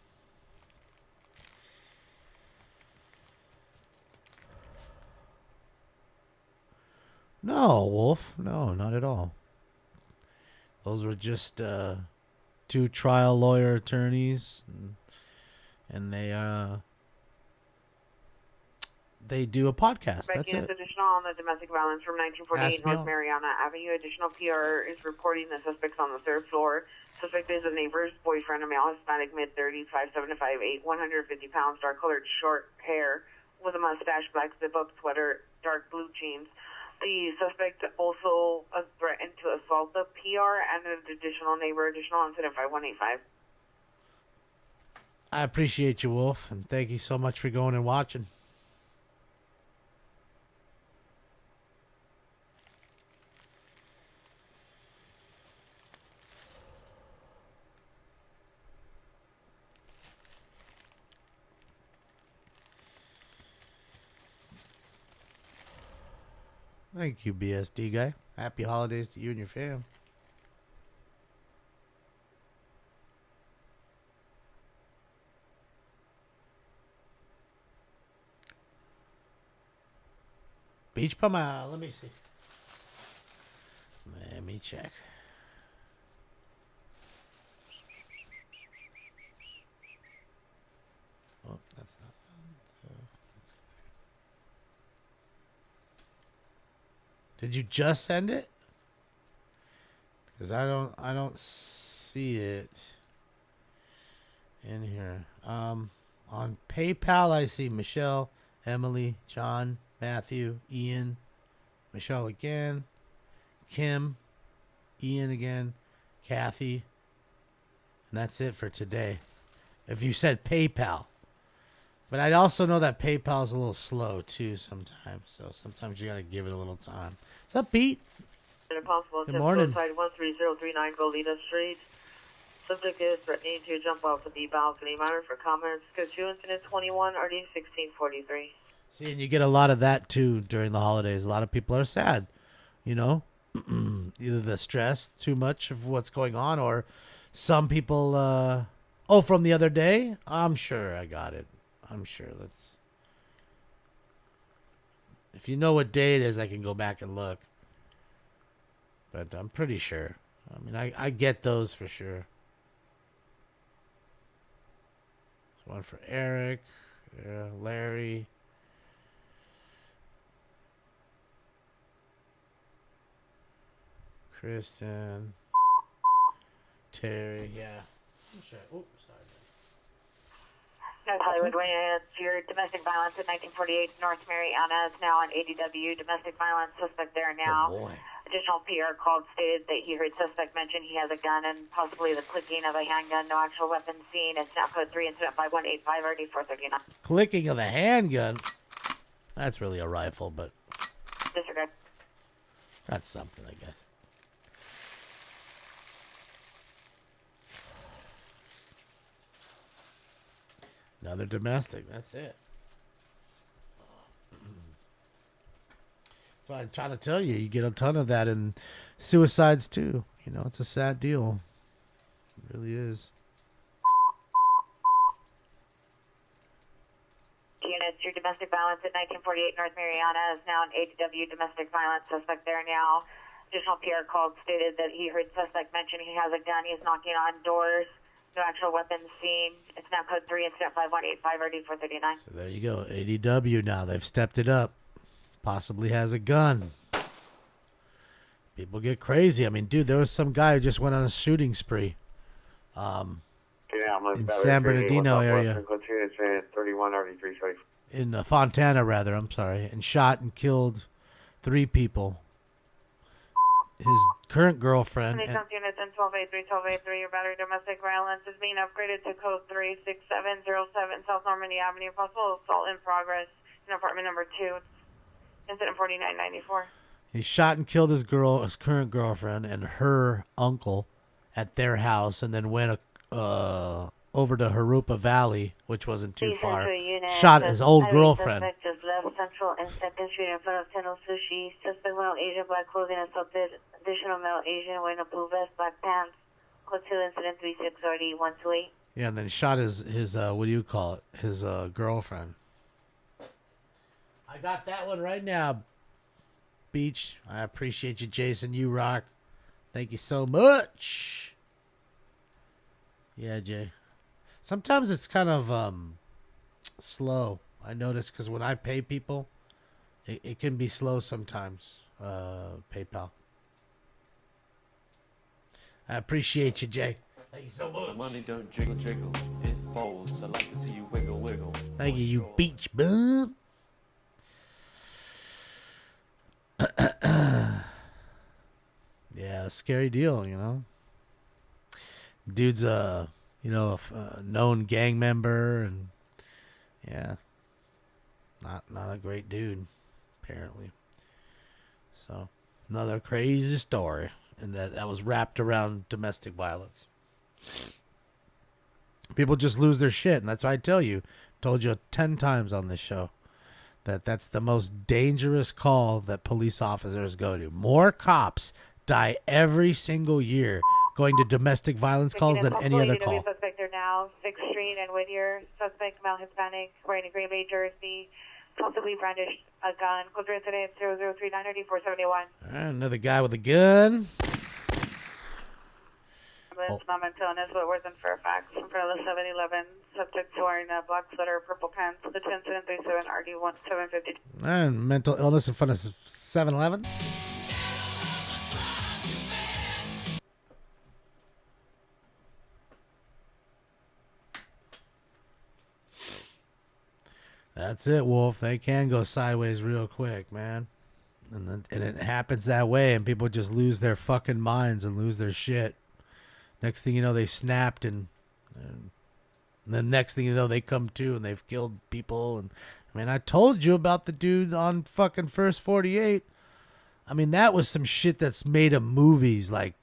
No, Wolf. No, not at all. Those were just two trial lawyer attorneys, and they do a podcast. That's it. Additional on the domestic violence from 1948 North Mariana Avenue. Additional PR is reporting the suspects on the third floor. Suspect is a neighbor's boyfriend, a male Hispanic, mid-30s, 5'7" to 5'8", 150 pounds, dark-colored short hair with a mustache, black zip-up sweater, dark blue jeans. The suspect also threatened to assault the PR and an additional neighbor. Additional incident 5185. I appreciate you, Wolf, and thank you so much for going and watching. Thank you, BSD guy. Happy holidays to you and your fam. Beach Pama, let me see. Let me check. Oh, that's not so that's Did you just send it? Because I don't see it in here. On PayPal I see Michelle, Emily, John, Matthew, Ian, Michelle again, Kim, Ian again, Kathy, and that's it for today. If you said PayPal. But I also know that PayPal is a little slow too sometimes, so sometimes you gotta give it a little time. What's up, Pete? Good morning. 13039 Goleta Street. Subject is threatening to jump off the balcony. Matter for comments. Code 2 incident 21 RD 1643. See, and you get a lot of that too during the holidays. A lot of people are sad, you know, either the stress too much of what's going on, or some people. From the other day. I'm sure I got it. I'm sure. If you know what day it is, I can go back and look. But I'm pretty sure. I mean, I get those for sure. There's one for Eric, Larry. Kristen. Terry, yeah. Sure. Oh, sorry. North Hollywood Way, your domestic violence at 1948 North Mariana is now on ADW. Domestic violence suspect there now. Oh boy. Additional PR called stated that he heard suspect mention he has a gun and possibly the clicking of a handgun. No actual weapon seen. It's now code 3 incident 5185 RD 439. Clicking of a handgun. That's really a rifle, but Disregard. that's something, I guess. Another domestic. That's it. So I'm trying to tell you, you get a ton of that in suicides too. You know, it's a sad deal. It really is. Units, your domestic violence at 1948 North Mariana is now an ADW domestic violence suspect there now. Additional PR called stated that he heard suspect mention he has a gun. He's knocking on doors. No actual weapons seen. It's now code 3 incident 5185 RD 439. So there you go. ADW now. They've stepped it up. Possibly has a gun. People get crazy. I mean, dude, there was some guy who just went on a shooting spree. In San Bernardino area. In Fontana, rather. I'm sorry. And shot and killed 3 people. His current girlfriend. Units in 1283, 1283. Your battery domestic violence is being upgraded to code 36707 South Normandy Avenue. Possible assault in progress in apartment number 2. Incident 4994. He shot and killed his current girlfriend, and her uncle at their house, and then went over to Harupa Valley, which wasn't too far. Shot his old girlfriend. Suspect just left Central and 2nd Street in front of Tenno Sushi. Suspect male Asian, black clothing, assaulted additional male Asian wearing a blue vest, black pants. Code 2 incident 36 RD 128. Yeah, and then shot his what do you call it? His girlfriend. I got that one right now, Beach. I appreciate you, Jason. You rock. Thank you so much. Yeah, Jay. Sometimes it's kind of slow. I notice because when I pay people, it can be slow sometimes. PayPal. I appreciate you, Jay. Thank you so much. Money don't jiggle jiggle, it folds. I like to see you wiggle wiggle. Thank you, you beach bum. Yeah, scary deal, you know. Dude's a known gang member, and yeah, not a great dude, apparently. So another crazy story, and that was wrapped around domestic violence. People just lose their shit, and that's why I told you 10 times on this show. That's the most dangerous call that police officers go to. More cops die every single year going to domestic violence calls than any other call. Suspect are now 6th Street and Whittier. Suspect male Hispanic wearing a gray bay jersey, possibly brandished a gun. Code incident 0039 RD 471. Another guy with a gun. Is Whitworth and Fairfax in front of the 7-Eleven. Subject wearing a black sweater, purple pants. The 1037 RD 1750. And mental illness in front of 7-Eleven. That's it, Wolf. They can go sideways real quick, man. And it happens that way, and people just lose their fucking minds and lose their shit. Next thing you know, they snapped, and the next thing you know, they come to, and they've killed people. And I mean, I told you about the dude on fucking First 48. I mean, that was some shit that's made of movies, like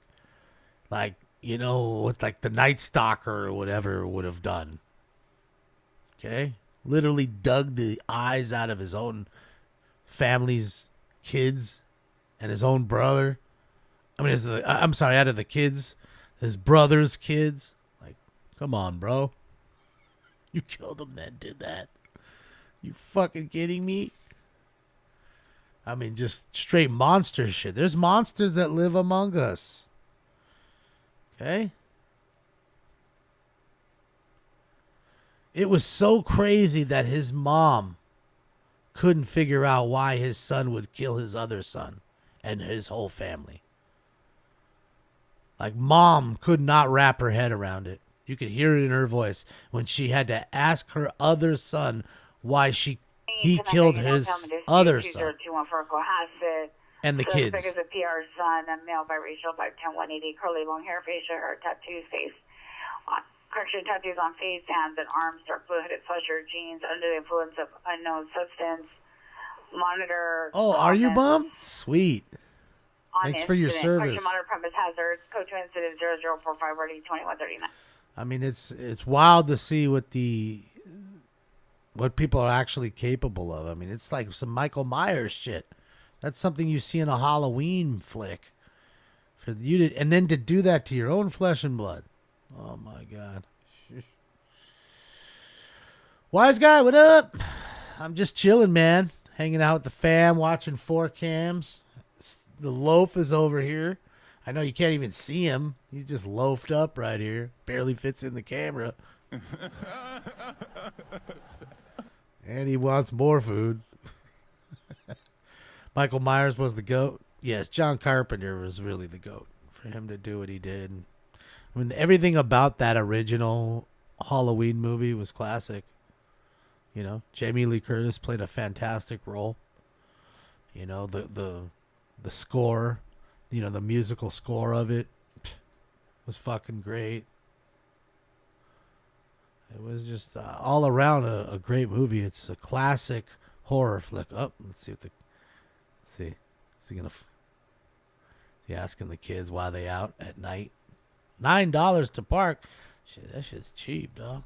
you know, what like the Night Stalker or whatever would have done. Okay, literally dug the eyes out of his own family's kids and his own brother. I mean, out of the kids. His brother's kids. Like, come on, bro. You killed him then, did that. You fucking kidding me? I mean, just straight monster shit. There's monsters that live among us. Okay? It was so crazy that his mom couldn't figure out why his son would kill his other son and his whole family. Like, mom could not wrap her head around it. You could hear it in her voice when she had to ask her other son why he killed his other son. And the kids. Suspect is a PR son, a male, biracial, 5'10", 180, curly, long hair, facial hair, tattoos, tattoos on face, hands, and arms, dark blue hooded sweatshirt, jeans, under the influence of unknown substance. Monitor. Oh, are you bum? Sweet. Thanks for your service. Question monitor premise hazards. Code to incident 0045 RD 2139. I mean, it's wild to see what people are actually capable of. I mean, it's like some Michael Myers shit. That's something you see in a Halloween flick. For you to, and then to do that to your own flesh and blood. Oh my God. Wise guy, what up? I'm just chilling, man. Hanging out with the fam, watching 4Cams. The loaf is over here. I know you can't even see him. He's just loafed up right here. Barely fits in the camera. And he wants more food. Michael Myers was the GOAT. Yes, John Carpenter was really the GOAT for him to do what he did. I mean, everything about that original Halloween movie was classic. You know, Jamie Lee Curtis played a fantastic role. You know, the score, you know, the musical score of it was fucking great. It was just all around a great movie. It's a classic horror flick. Oh, let's see. Is he asking the kids why they out at night? $9 to park. Shit, that shit's cheap, dog.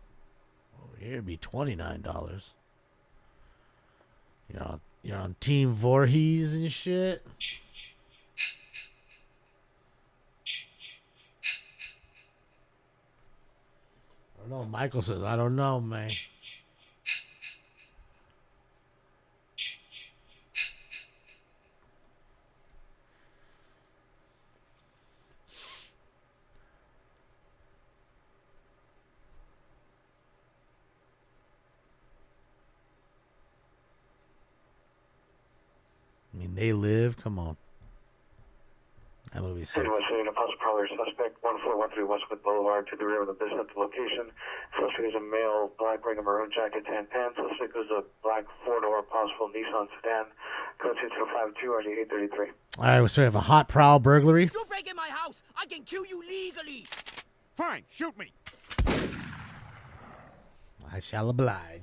Over here it'd be $29. You're on Team Voorhees and shit. I don't know. Michael says, I don't know, man. I mean, They Live. Come on. That movie's so West City, Apostle Prowler, suspect 1413 Westwood Boulevard to the rear of the business location. Suspect is a male, black, wearing a maroon jacket, tan pants. Suspect is a black four-door, possible Nissan sedan. Code 2052 RG 833. All right, so we have a hot prowl burglary. You break in my house, I can kill you legally. Fine, shoot me. I shall oblige.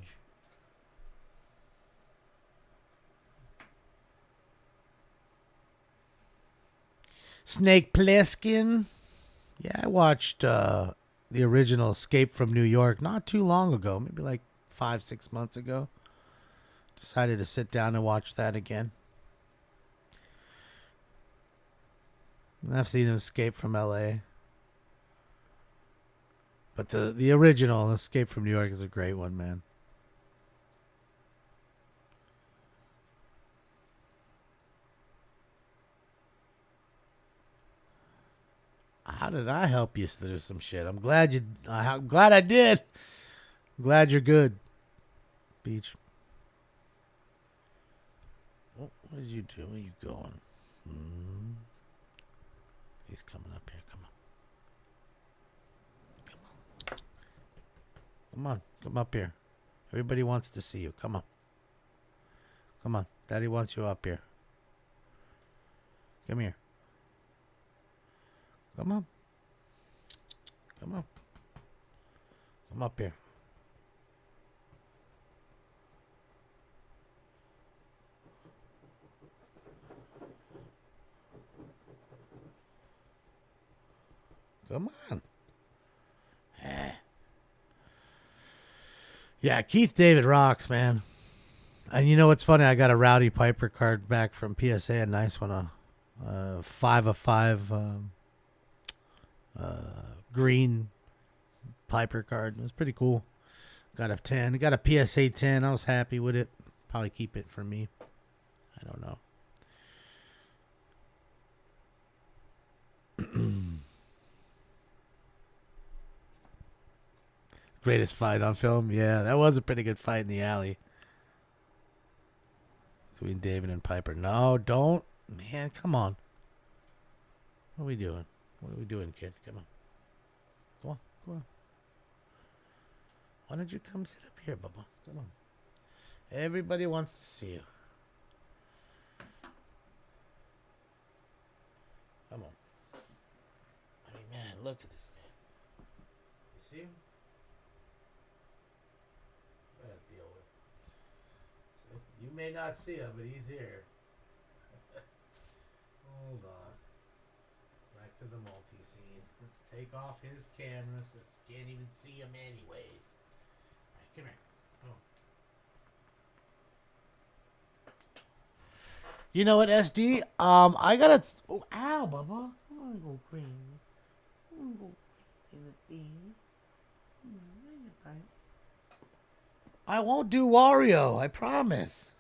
Snake Plissken. Yeah, I watched the original Escape from New York not too long ago, maybe like 5-6 months ago. Decided to sit down and watch that again. I've seen Escape from LA. But the original Escape from New York is a great one, man. How did I help you through some shit? I'm glad I did. I'm glad you're good, Beach. What did you do? Where are you going? He's coming up here. Come on. Come up here. Everybody wants to see you. Come on. Daddy wants you up here. Come here. Come on. Come up here. Come on. Yeah, Keith David rocks, man. And you know what's funny? I got a Rowdy Piper card back from PSA, a nice one, a 5 of 5 green Piper card. It was pretty cool. Got a 10. Got a PSA 10. I was happy with it. Probably keep it for me. I don't know. Greatest fight on film? Yeah, that was a pretty good fight in the alley. Between David and Piper. No, don't. Man, come on. What are we doing? What are we doing, kid? Come on. Come on. Why don't you come sit up here, Bubba? Come on. Everybody wants to see you. Man, look at this man. You see him? I gotta deal with. See? You may not see him, but he's here. Hold on. Back to the multi-scene. Let's take off his camera so you can't even see him anyways. Alright, come here. Oh. You know what, SD? I gotta... Oh, ow, Bubba. I'm gonna go crazy. I'm gonna go crazy. I won't do Wario, I promise.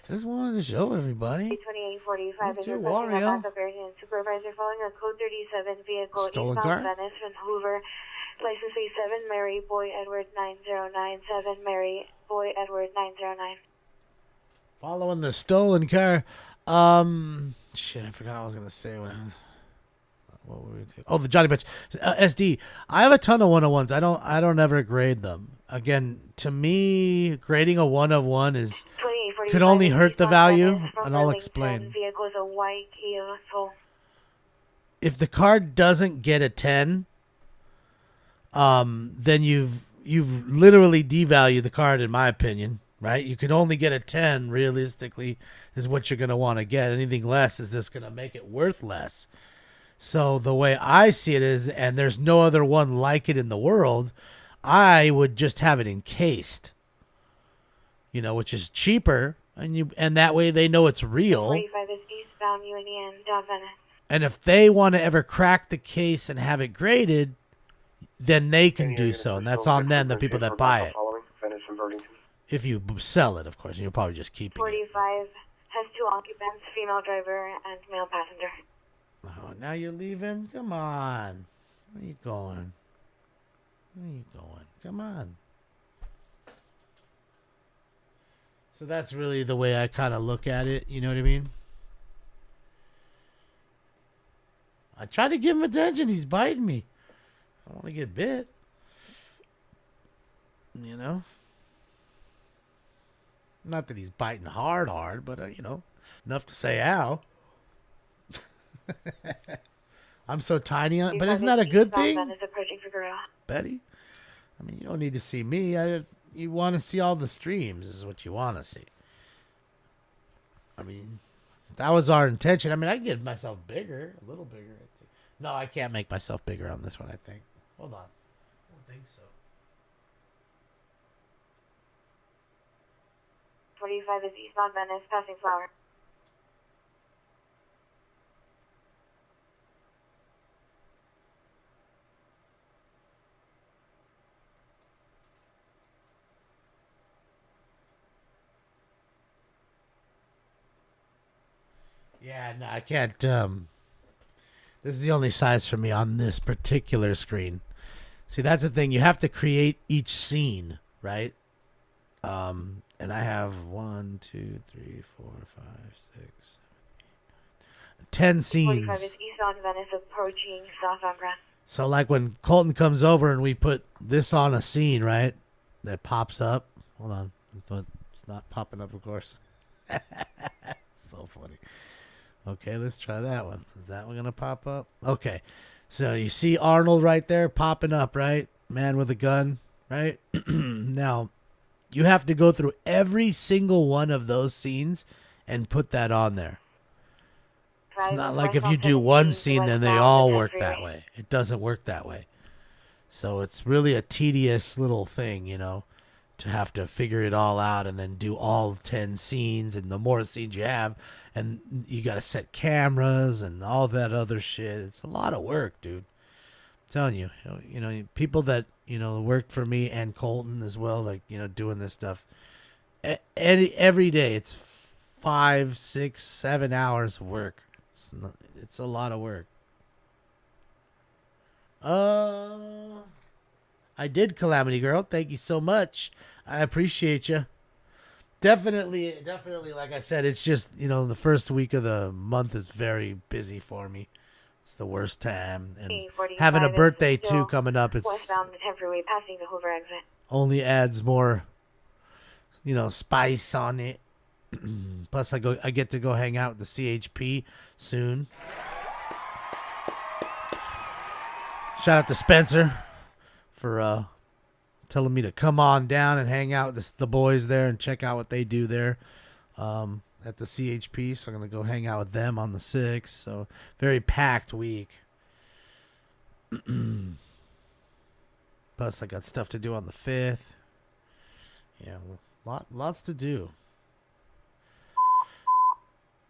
Just wanted to show everybody. 2845 is Do requesting a Wario. backup urgent supervisor following a code 37 vehicle Stolen eastbound car? Venice from Hoover. License plate 7, Mary Boy Edward 9097, Mary Boy Edward 909. Following the stolen car. Shit, I forgot what I was gonna say. What were we doing? Oh, the Johnny Bench. SD. I have a ton of 101s. I don't ever grade them. Again, to me, grading a 1 of 1 is could only hurt the value, and I'll explain. Vehicle is a white Kia Soul. If the car doesn't get a 10, then you've literally devalued the card, in my opinion. Right? You can only get a 10, realistically, is what you're going to want to get. Anything less is just going to make it worth less. So the way I see it is, and there's no other one like it in the world, I would just have it encased. You know, which is cheaper, and that way they know it's real. 45 is eastbound Union, Venice. And if they want to ever crack the case and have it graded, then they can do so, and that's on them, the people that buy it. If you sell it, of course, you're probably just keeping 45 has 2 occupants, female driver and male passenger. Oh, now you're leaving? Come on. Where are you going? Where are you going? Come on. So that's really the way I kind of look at it. You know what I mean? I try to give him attention. He's biting me. I don't want to get bit. You know? Not that he's biting hard, but, you know, enough to say ow. I'm so tiny, but isn't that a good thing? Betty? I mean, you don't need to see me. You want to see all the streams is what you want to see. I mean, that was our intention. I mean, I can get myself bigger, a little bigger, I think. No, I can't make myself bigger on this one, I think. Hold on. I don't think so. 45 is eastbound Venice, passing Flower. Yeah, no, I can't. This is the only size for me on this particular screen. See, that's the thing. You have to create each scene, right? And I have 1, 2, 3, 4, 5, 6, 7, 8, 9, 10 scenes. 45 is eastbound Venice, approaching southbound Grand. So, like when Colton comes over and we put this on a scene, right? That pops up. Hold on, it's not popping up, of course. So funny. Okay, let's try that one. Is that one gonna pop up? Okay. So you see Arnold right there popping up, right? Man with a gun, right? Now, you have to go through every single one of those scenes and put that on there. It's not like if you do one scene, then they all work that way. It doesn't work that way. So it's really a tedious little thing, you know, to have to figure it all out and then do all 10 scenes. And the more scenes you have, and you got to set cameras and all that other shit. It's a lot of work, dude. I'm telling you, you know, people that, you know, worked for me and Colton as well, like, you know, doing this stuff every day. It's 5, 6, 7 hours of work. It's a lot of work. I did, Calamity Girl. Thank you so much. I appreciate you. Definitely, like I said, it's just, you know, the first week of the month is very busy for me. It's the worst time. And having a birthday, too, coming up, it's westbound Freeway, passing the Hoover exit. Only adds more, you know, spice on it. Plus, I get to go hang out with the CHP soon. Shout out to Spencer for telling me to come on down and hang out with the boys there and check out what they do there at the CHP. So I'm going to go hang out with them on the 6th. So very packed week. Plus I got stuff to do on the 5th. Yeah, lots to do.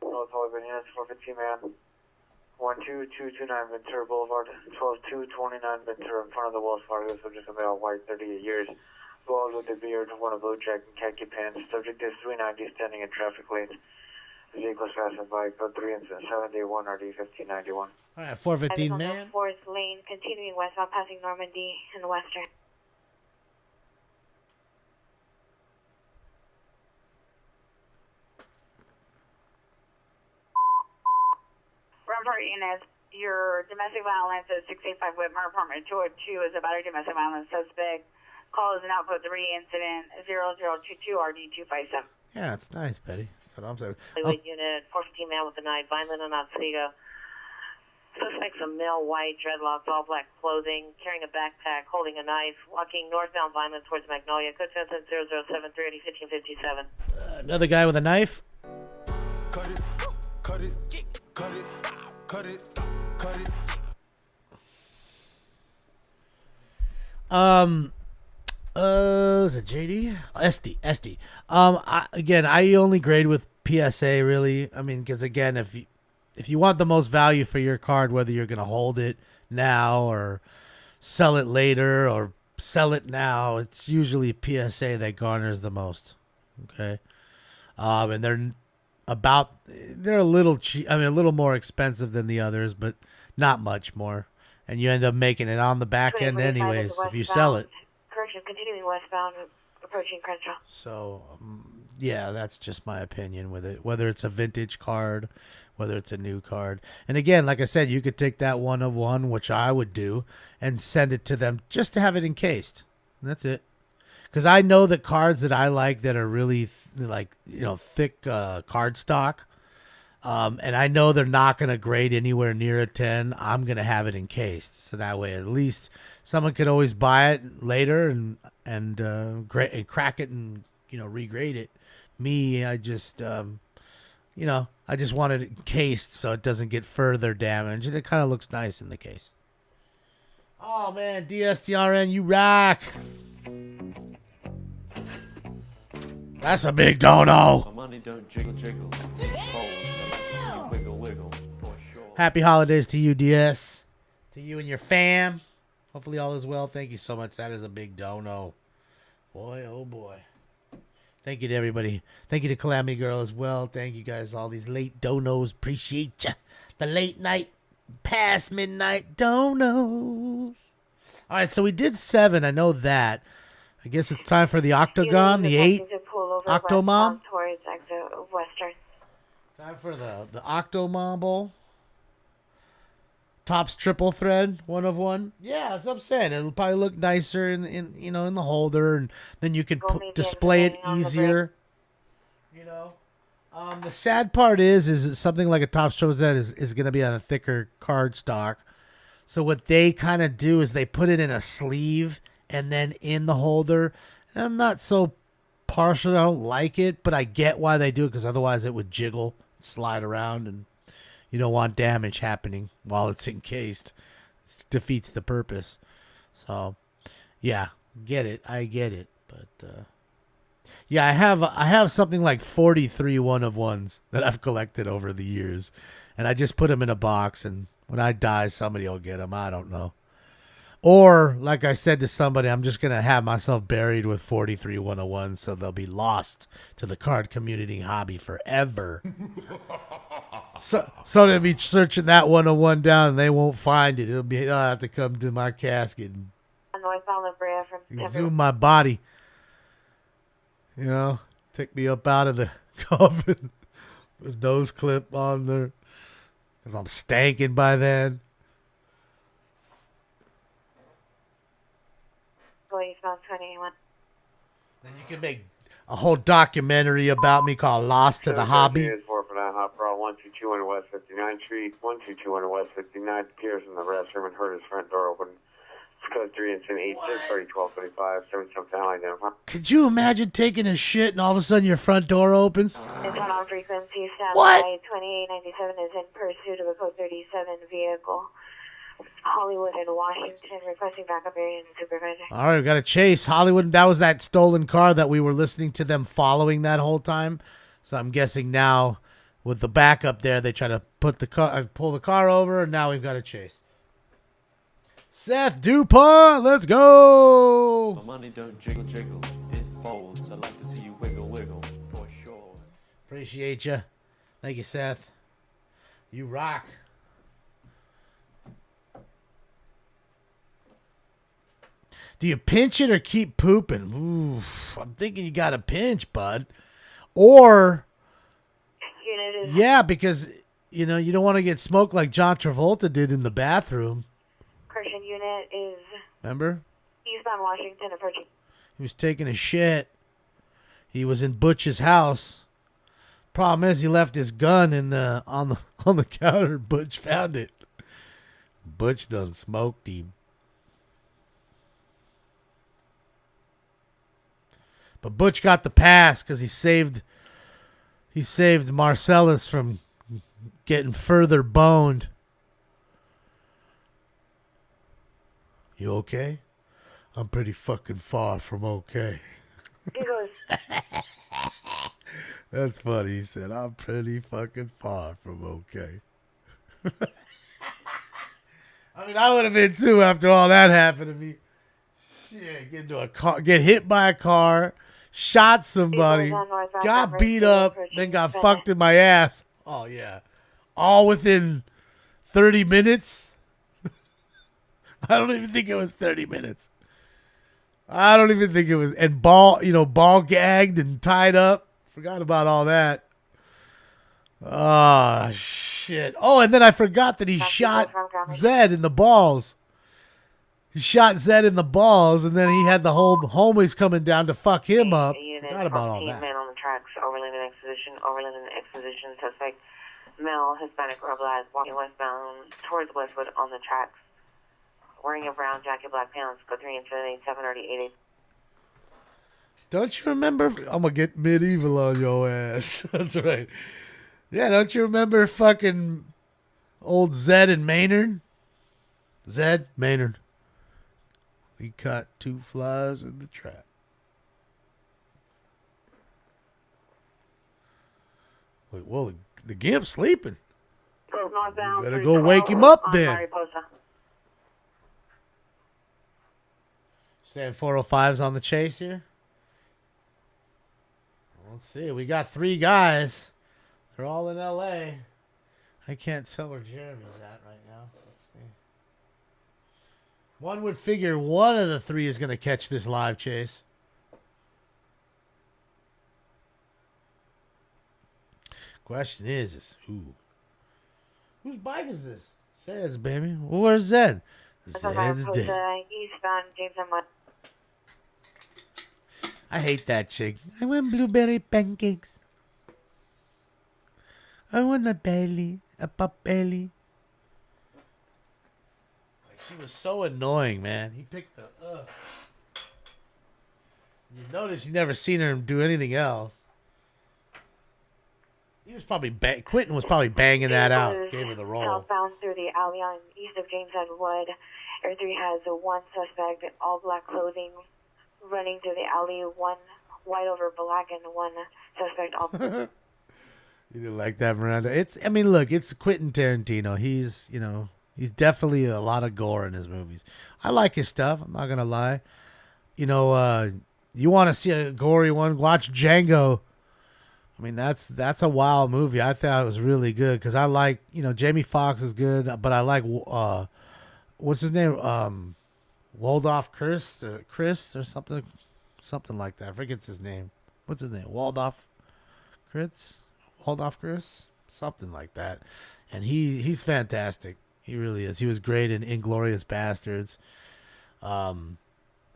Well, it's all been units 415, man. 12229 Ventura Boulevard, 12229 Ventura in front of the Wells Fargo. Subject a male, white, 38 years. Bald with a beard, one a blue jacket and khaki pants. Subject is 390 standing in traffic lanes. Vehicle is passing by code 3 incident 7D1 RD 1591. All right, 415, man. 4th lane, continuing westbound, passing Normandy and Western. Rumford Inez, your domestic violence at 685 Whitmer, apartment 202 is about a domestic violence suspect. Call is an output 3 incident 0022 RD257. Yeah, it's nice, Betty. That's what I'm saying. Hollywood unit, 415 man with a knife, violent and Otsego. Suspect's a male, white, dreadlocks, all black clothing, carrying a backpack, holding a knife, walking northbound Vineland towards Magnolia. Code 00730 1557. Another guy with a knife. Cut it, cut it, cut it, cut it, cut it. Is it JD? SD. I only grade with PSA, really. I mean, because again, if you want the most value for your card, whether you're gonna hold it now or sell it later or sell it now, it's usually PSA that garners the most. Okay, and they're a little cheap. I mean, a little more expensive than the others, but not much more. And you end up making it on the back end anyways if you sell it. Correction, continuing westbound, approaching Crenshaw. So, yeah, that's just my opinion with it. Whether it's a vintage card, whether it's a new card. And again, like I said, you could take that 1 of 1, which I would do, and send it to them just to have it encased. And that's it. Because I know that cards that I like that are really thick card stock, and I know they're not going to grade anywhere near a 10, I'm going to have it encased. So that way at least someone could always buy it later and crack it and regrade it. Me, I just I just want it encased so it doesn't get further damaged, and it kind of looks nice in the case. Oh man, DSTRN, you rock! That's a big dono. My money don't jiggle jiggle. Wiggle wiggle for sure. Happy holidays to you, DS. To you and your fam. Hopefully all is well. Thank you so much. That is a big dono. Boy, oh boy. Thank you to everybody. Thank you to Calamity Girl as well. Thank you guys, all these late donos. Appreciate ya. The late night, past midnight donos. All right, so we did 7. I know that. I guess it's time for the Octagon, the 8. Octomom. Towards exit of Western. Time for the Octomom Bowl. Topps triple thread, 1 of 1. Yeah, that's what I'm saying. It'll probably look nicer in the holder, and then you can display it easier. The sad part is something like a Topps triple thread is going to be on a thicker card stock. So what they kind of do is they put it in a sleeve and then in the holder. And I'm not so partial. I don't like it, but I get why they do it, because otherwise it would jiggle, slide around, and you don't want damage happening while it's encased. It defeats the purpose. So, yeah, get it. I get it. But, yeah, I have something like 43 1 of 1s that I've collected over the years. And I just put them in a box, and when I die, somebody will get them. I don't know. Or, like I said to somebody, I'm just going to have myself buried with 43 101s so they'll be lost to the card community hobby forever. So they'll be searching that 101 down and they won't find it. They'll have to come to my casket and Northbound La Brea from zoom my body. Take me up out of the coffin with nose clip on there. Because I'm stanking by then. Then you can make a whole documentary about me called Lost to the Hobby. 4 for 9, hot bra 122 1221 West 59th Street. 1221 West 59th appears in the restroom and heard his front door open. It's code 3 incident 86 1225 77 identified. Could you imagine taking a shit and all of a sudden your front door opens? It's on frequency. Staff What? 2897 is in pursuit of a code 37 vehicle. Hollywood and Washington requesting backup area and supervisor. All right, we got to chase Hollywood. That was that stolen car that we were listening to them following that whole time. So I'm guessing now with the backup there, they try to pull the car over, and now we've got to chase. Seth DuPont, let's go. My money don't jiggle jiggle, it folds. I like to see you wiggle wiggle for sure. Appreciate you. Thank you, Seth. You rock. Do you pinch it or keep pooping? Oof, I'm thinking you got to pinch, bud. Or, yeah, because, you know, you don't want to get smoked like John Travolta did in the bathroom. Correction unit is Remember? eastbound Washington approaching. He was taking a shit. He was in Butch's house. Problem is, he left his gun in the on the counter. Butch found it. Butch done smoked him. But Butch got the pass because he saved Marcellus from getting further boned. You okay? I'm pretty fucking far from okay. He goes, That's funny. He said, I'm pretty fucking far from okay. I mean, I would have been too after all that happened to me. Shit, get into a car, get hit by a car, shot somebody, got beat up, then got fucked in my ass. Oh, yeah. All within 30 minutes? I don't even think it was 30 minutes. I don't even think it was. And ball gagged and tied up. Forgot about all that. Oh, shit. Oh, and then I forgot that he shot Zed in the balls. He shot Zed in the balls, and then he had the whole homies coming down to fuck him up. Forgot about all that. Man on the tracks, Overland and Exposition, suspect, male, Hispanic or black, walking westbound towards Westwood on the tracks. Wearing a brown jacket, black pants, code 3 and 7 already 88. Don't you remember? I'm going to get medieval on your ass. That's right. Yeah, don't you remember fucking old Zed and Maynard? Zed, Maynard. We caught 2 flies in the trap. Like, well, the gimp's sleeping. Northbound, Better go wake him up then. Mariposa. Saying 405's on the chase here. Let's see. We got 3 guys. They're all in L.A. I can't tell where Jeremy's at right now. Let's see. One would figure one of the 3 is going to catch this live chase. Question is who? Whose bike is this? Zed's, baby. Well, where's Zed? Zed's dead. Eastbound James and West. I hate that chick. I want blueberry pancakes. I want a belly, a pop belly. She was so annoying, man. He picked the. You notice you never seen her do anything else. He was probably Quentin was probably banging that out. Gave her the roll. Southbound through the alley on east of James and Wood. Air 3 has one suspect, all black clothing, running through the alley. One white over black and one suspect all. You didn't like that, Miranda? I mean, look, it's Quentin Tarantino. He's definitely a lot of gore in his movies. I like his stuff. I'm not gonna lie. You want to see a gory one? Watch Django. I mean, that's a wild movie. I thought it was really good because I like, Jamie Foxx is good, but I like what's his name? Waldorf Chris or something like that. I forget his name. What's his name? Waldorf Chris, something like that. And he's fantastic. He really is. He was great in Inglourious Bastards.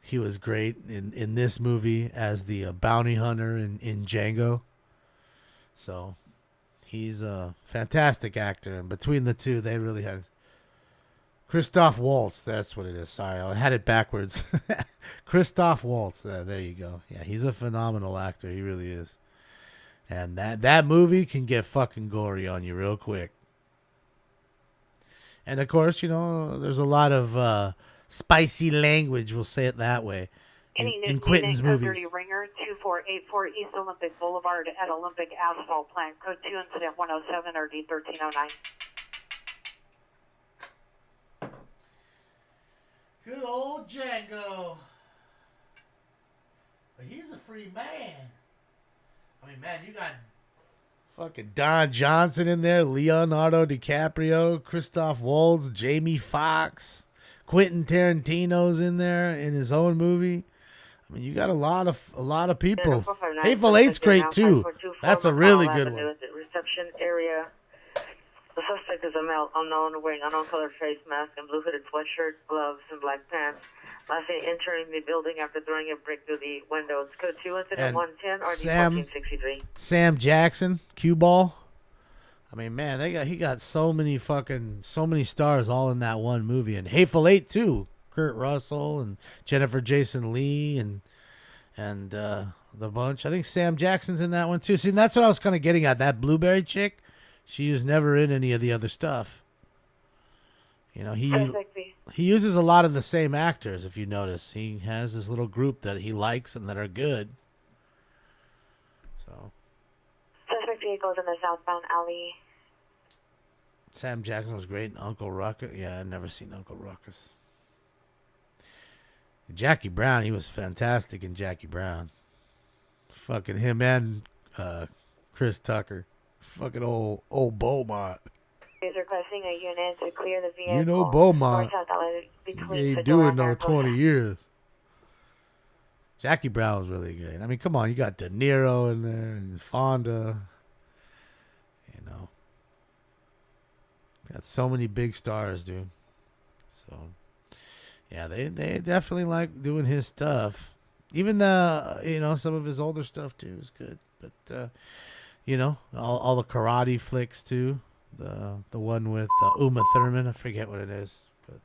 He was great in this movie as the bounty hunter in Django. So He's a fantastic actor, and between the two, they really had Christoph Waltz. That's what it is. Sorry, I had it backwards. Christoph Waltz. There you go. Yeah, he's a phenomenal actor. He really is. And that movie can get fucking gory on you real quick. And of course, you know, there's a lot of spicy language. We'll say it that way. In Quentin's movies. Code 30 Ringer 2484 East Olympic Boulevard at Olympic Asphalt Plant. Code 2 Incident 107 or D1309. Good old Django. But he's a free man. I mean, man, you got fucking Don Johnson in there, Leonardo DiCaprio, Christoph Waltz, Jamie Foxx, Quentin Tarantino's in there in his own movie. I mean, you got a lot of people. Hateful Eight's great too. That's a really good one. Reception area. The suspect is a male, unknown, wearing unknown colored face mask and blue hooded sweatshirt, gloves, and black pants. Last seen entering the building after throwing a brick through the windows. Code 2 Incident 110 or D1463. Sam Jackson, cue ball. I mean, man, he got so many stars all in that one movie. And Hateful Eight too. Kurt Russell and Jennifer Jason Leigh and the bunch. I think Sam Jackson's in that one too. See, that's what I was kind of getting at. That Blueberry chick, she was never in any of the other stuff. You know, he uses a lot of the same actors. If you notice, he has this little group that he likes and that are good. So, suspect vehicles in the southbound alley. Sam Jackson was great in Uncle Ruckus. Yeah, I've never seen Uncle Ruckus. Jackie Brown, he was fantastic in Jackie Brown. Fucking him and Chris Tucker. Fucking old Beaumont. He's requesting a unit to clear the vehicle. You know Beaumont. He ain't doing no 20 years. Jackie Brown was really good. I mean, come on, you got De Niro in there and Fonda. You know. Got so many big stars, dude. So, yeah, they definitely like doing his stuff. Even some of his older stuff too is good. But all the karate flicks too. The one with Uma Thurman, I forget what it is. But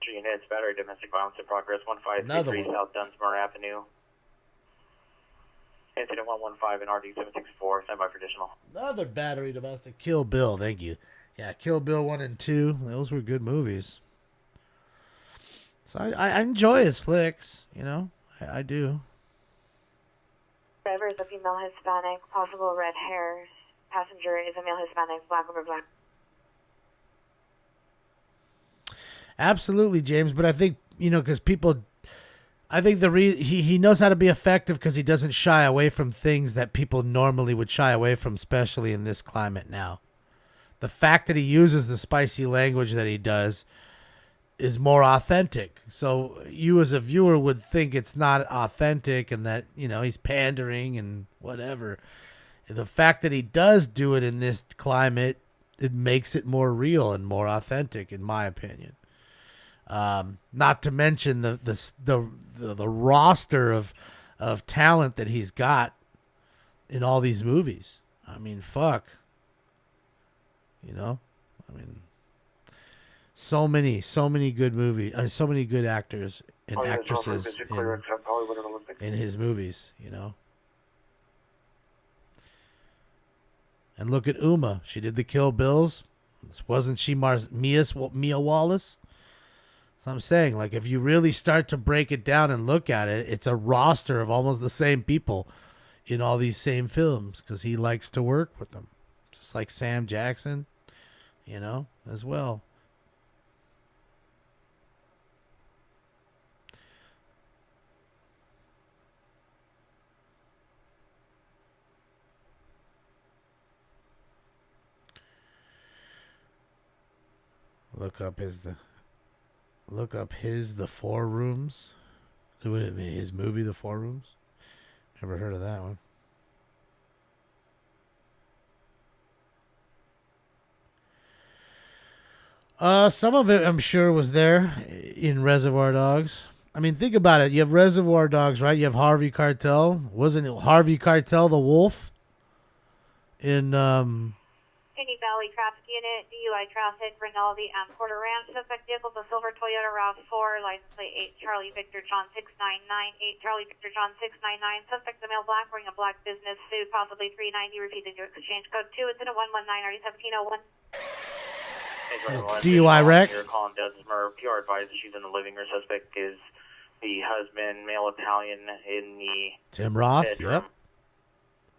units, battery, domestic violence in progress, 1533 South Dunsmore Avenue. Incident 115 in RD 764, standby for additional. Another battery domestic. Kill Bill, thank you. Yeah, Kill Bill 1 and 2. Those were good movies. So I enjoy his flicks, you know. I do. Driver is a female Hispanic, possible red hair. Passenger is a male Hispanic, black over black. Absolutely, James. But I think, because people, I think he knows how to be effective because he doesn't shy away from things that people normally would shy away from, especially in this climate now. The fact that he uses the spicy language that he does is more authentic. So you as a viewer would think it's not authentic and that, he's pandering and whatever. The fact that he does do it in this climate, it makes it more real and more authentic, in my opinion. Not to mention the roster of talent that he's got in all these movies. I mean, fuck. So many good movies, so many good actors and actresses in his movies, And look at Uma. She did the Kill Bills. Wasn't she Mia Wallace? So I'm saying, like, if you really start to break it down and look at it, it's a roster of almost the same people in all these same films because he likes to work with them. Just like Sam Jackson, as well. Look up The Four Rooms. His movie, The Four Rooms. Never heard of that one. Some of it, I'm sure, was there in Reservoir Dogs. I mean, think about it. You have Reservoir Dogs, right? You have Harvey Keitel. Wasn't it Harvey Keitel the wolf? in Penny Valley Traffic Unit, DUI traffic, Rinaldi and Porter Ranch. Suspect vehicle, the silver Toyota RAV4, license plate 8 Charlie Victor John 699, 8 Charlie Victor John 699. Suspect the male black, wearing a black business suit, possibly 390. Repeated to exchange code 2, incident 119, already 1701. DUI wreck. You're calling Desmond Murph. PR advised she's in the living room. Suspect is the husband, male Italian, in the Tim Roth. bedroom. Yep.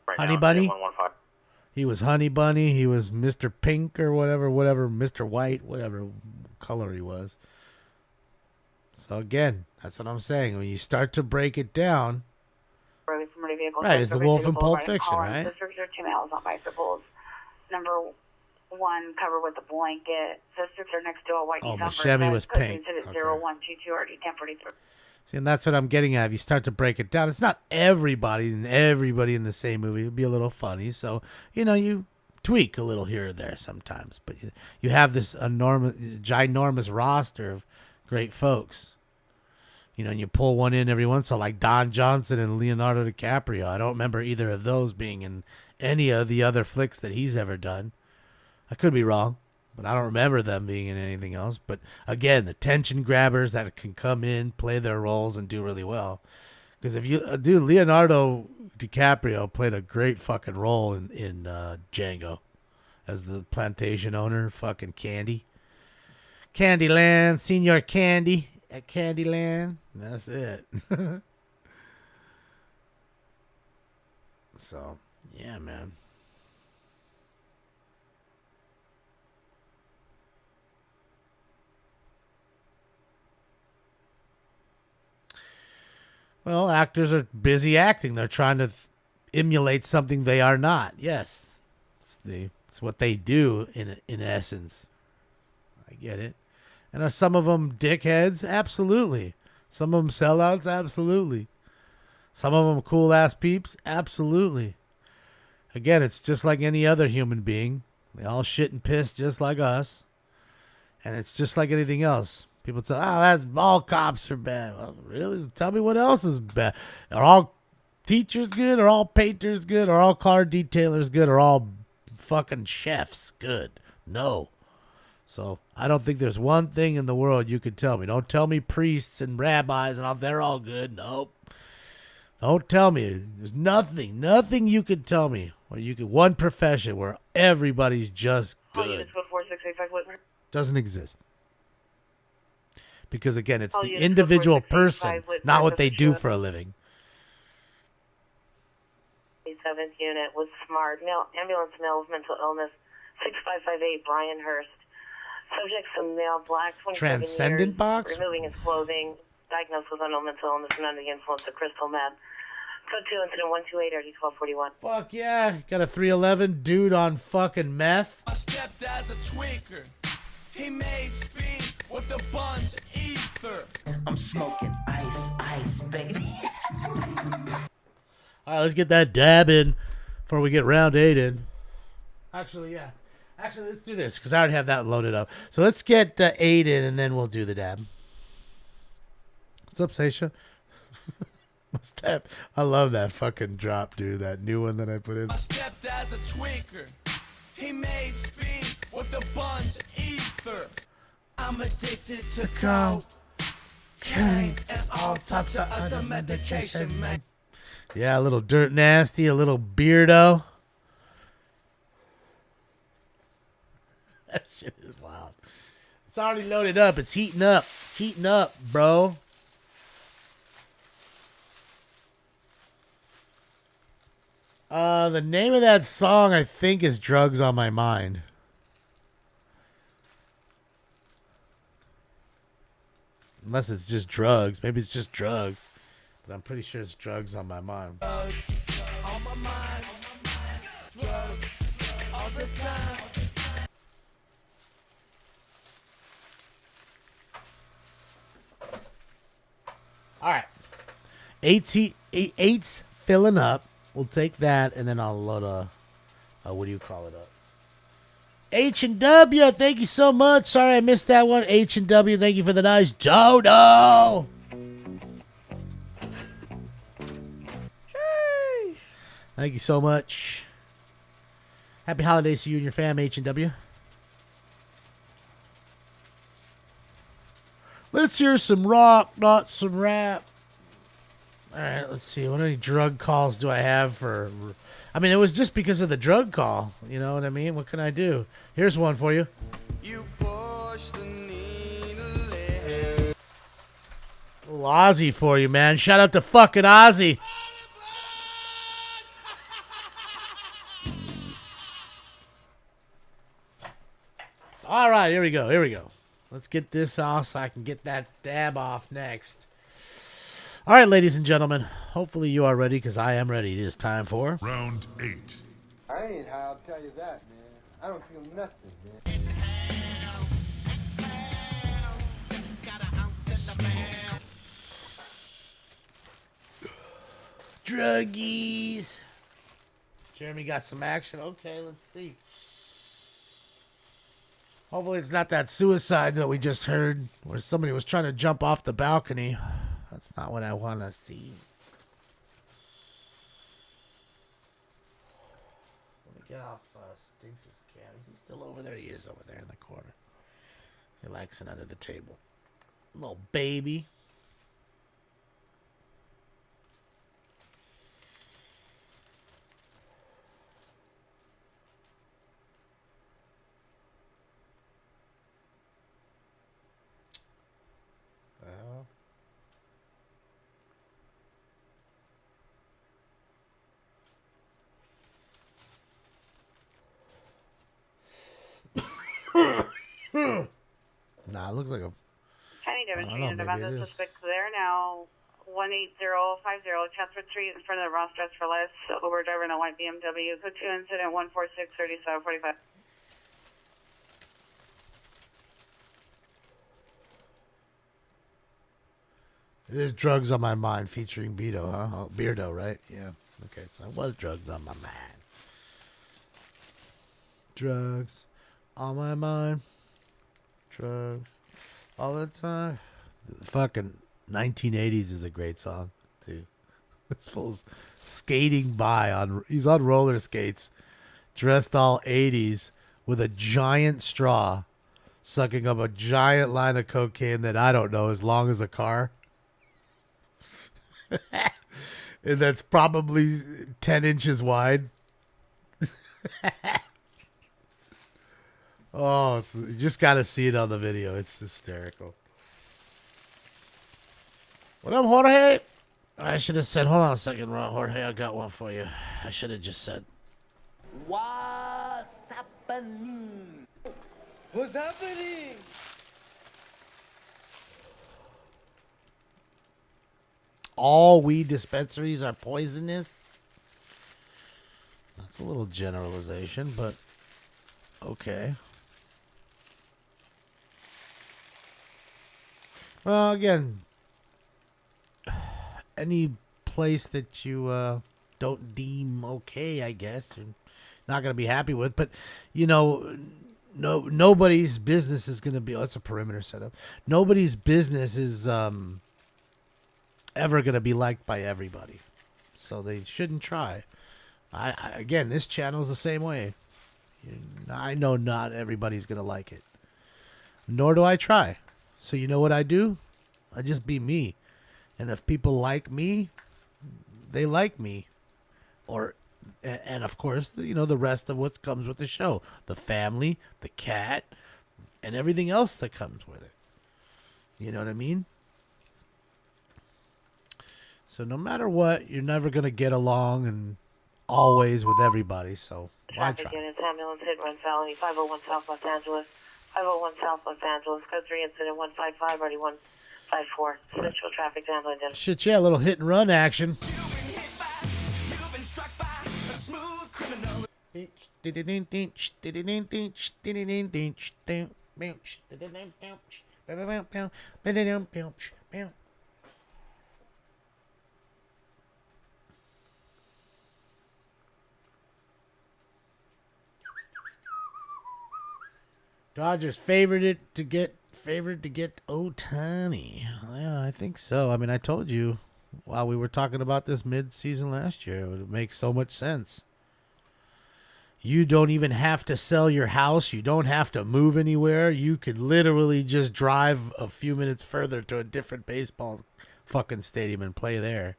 Right Honey now, Bunny. 115. He was Honey Bunny. He was Mr. Pink or whatever, Mr. White, whatever color he was. So again, that's what I'm saying. When you start to break it down, right, it's the wolf in Pulp Fiction, right? Sisters are 2 males on bicycles. Number 1 covered with a blanket. Sisters are next to a white. Oh, Buscemi was pink. Okay. 0122 already 1043. See, and that's what I'm getting at. If you start to break it down, it's not everybody in the same movie. It would be a little funny. So, you tweak a little here or there sometimes. But you have this ginormous roster of great folks. And you pull one in every once in a while, like Don Johnson and Leonardo DiCaprio. I don't remember either of those being in any of the other flicks that he's ever done. I could be wrong, but I don't remember them being in anything else. But again, the tension grabbers that can come in, play their roles, and do really well. Because if you Leonardo DiCaprio played a great fucking role in Django as the plantation owner, fucking Candy. Candyland, Senior Candy at Candyland. That's it. So, yeah, man. Well, actors are busy acting. They're trying to emulate something they are not. Yes, it's what they do in essence. I get it. And are some of them dickheads? Absolutely. Some of them sellouts? Absolutely. Some of them cool ass peeps? Absolutely. Again, it's just like any other human being. They all shit and piss just like us. And it's just like anything else. People say, that's all cops are bad. Well, really? Tell me what else is bad. Are all teachers good? Are all painters good? Are all car detailers good? Are all fucking chefs good? No. So I don't think there's one thing in the world you could tell me. Don't tell me priests and rabbis and all, they're all good. Nope. Don't tell me. There's nothing you could tell me where one profession where everybody's just good. Doesn't exist. Because, again, it's the individual person, not what they do for a living. 7th unit was smart. Ambulance male with mental illness. 6558 Brian Hurst. Subject some male black. Transcendent years, box? Removing his clothing. Diagnosed with unknown mental illness and under the influence of crystal meth. Code 2 incident 128 already 1241. Fuck yeah. Got a 311 dude on fucking meth. My stepdad's a tweaker. He made speed with a bunch of ether. I'm smoking ice, baby. All right, let's get that dab in before we get round 8 in. Actually, yeah. Actually, let's do this because I already have that loaded up. So let's get 8 in and then we'll do the dab. What's up, Seisha? What's that? I love that fucking drop, dude. That new one that I put in. My stepdad's a tweaker. He made speed with a bunch of ether. I'm addicted to cocaine and all types of other medication, man. Yeah, a little dirt nasty, a little beardo. That shit is wild. It's already loaded up. It's heating up. It's heating up, bro. The name of that song, I think, is Drugs on My Mind. Unless it's just drugs. Maybe it's just drugs. But I'm pretty sure it's Drugs on My Mind. Drugs on my mind. Drugs all the time. All right. Eight's filling up. We'll take that, and then I'll load what do you call it up? H&W, thank you so much. Sorry I missed that one. H&W, thank you for the nice dodo. Thank you so much. Happy holidays to you and your fam, H&W. Let's hear some rock, not some rap. All right, let's see. What any drug calls do I have for... I mean, it was just because of the drug call. You know what I mean? What can I do? Here's one for you. You push the needle in. A little Ozzy for you, man. Shout out to fucking Ozzy. All right, here we go. Here we go. Let's get this off so I can get that dab off next. All right, ladies and gentlemen. Hopefully you are ready because I am ready. It is time for... Round 8. I ain't high, I'll tell you that, man. I don't feel nothing, man. Druggies. Jeremy got some action. Okay, let's see. Hopefully it's not that suicide that we just heard where somebody was trying to jump off the balcony. That's not what I want to see. Let me get off Stinks' cam. Is he still over there? He is over there in the corner. Relaxing under the table. Little baby. Nah, it looks like a... County I don't know, demonstrated about maybe it the is. suspect there now. 18050 Chatsworth Street in front of the Ross Dress for Less. Uber driver in a white BMW. Code 2 incident 1463745. It is Drugs on My Mind featuring Beardo, huh? Oh, Beardo, right? Yeah. Okay, so it was Drugs on My Mind. Drugs on my mind. Drugs all the time. The fucking 1980s is a great song, too. This fool's skating by on... He's on roller skates, dressed all 80s, with a giant straw, sucking up a giant line of cocaine that I don't know as long as a car. And that's probably 10 inches wide. Oh, you just got to see it on the video. It's hysterical. What up, Jorge? I should have said, hold on a second, Jorge. I got one for you. I should have just said. What's happening? What's happening? All weed dispensaries are poisonous? That's a little generalization, but okay. Well, again, any place that you don't deem okay, I guess, you're not going to be happy with. But, you know, nobody's business is going to be... Oh, it's a perimeter setup. Nobody's business is ever going to be liked by everybody. So they shouldn't try. Again, this channel is the same way. I know not everybody's going to like it. Nor do I try. So you know what I do? I just be me. And if people like me, they like me. And of course, you know, the rest of what comes with the show. The family, the cat, and everything else that comes with it. You know what I mean? So no matter what, you're never going to get along and always with everybody. So why Traffic try? units, ambulance hit, run felony, 501 South Los Angeles. 501 South Los Angeles, code 3 incident 155, already 154. Central traffic to ambulance. Shit, yeah, a little hit and run action. Dodgers favored to get Ohtani. Yeah, I think so. I mean, I told you while we were talking about this mid-season last year, it would make so much sense. You don't even have to sell your house. You don't have to move anywhere. You could literally just drive a few minutes further to a different baseball fucking stadium and play there.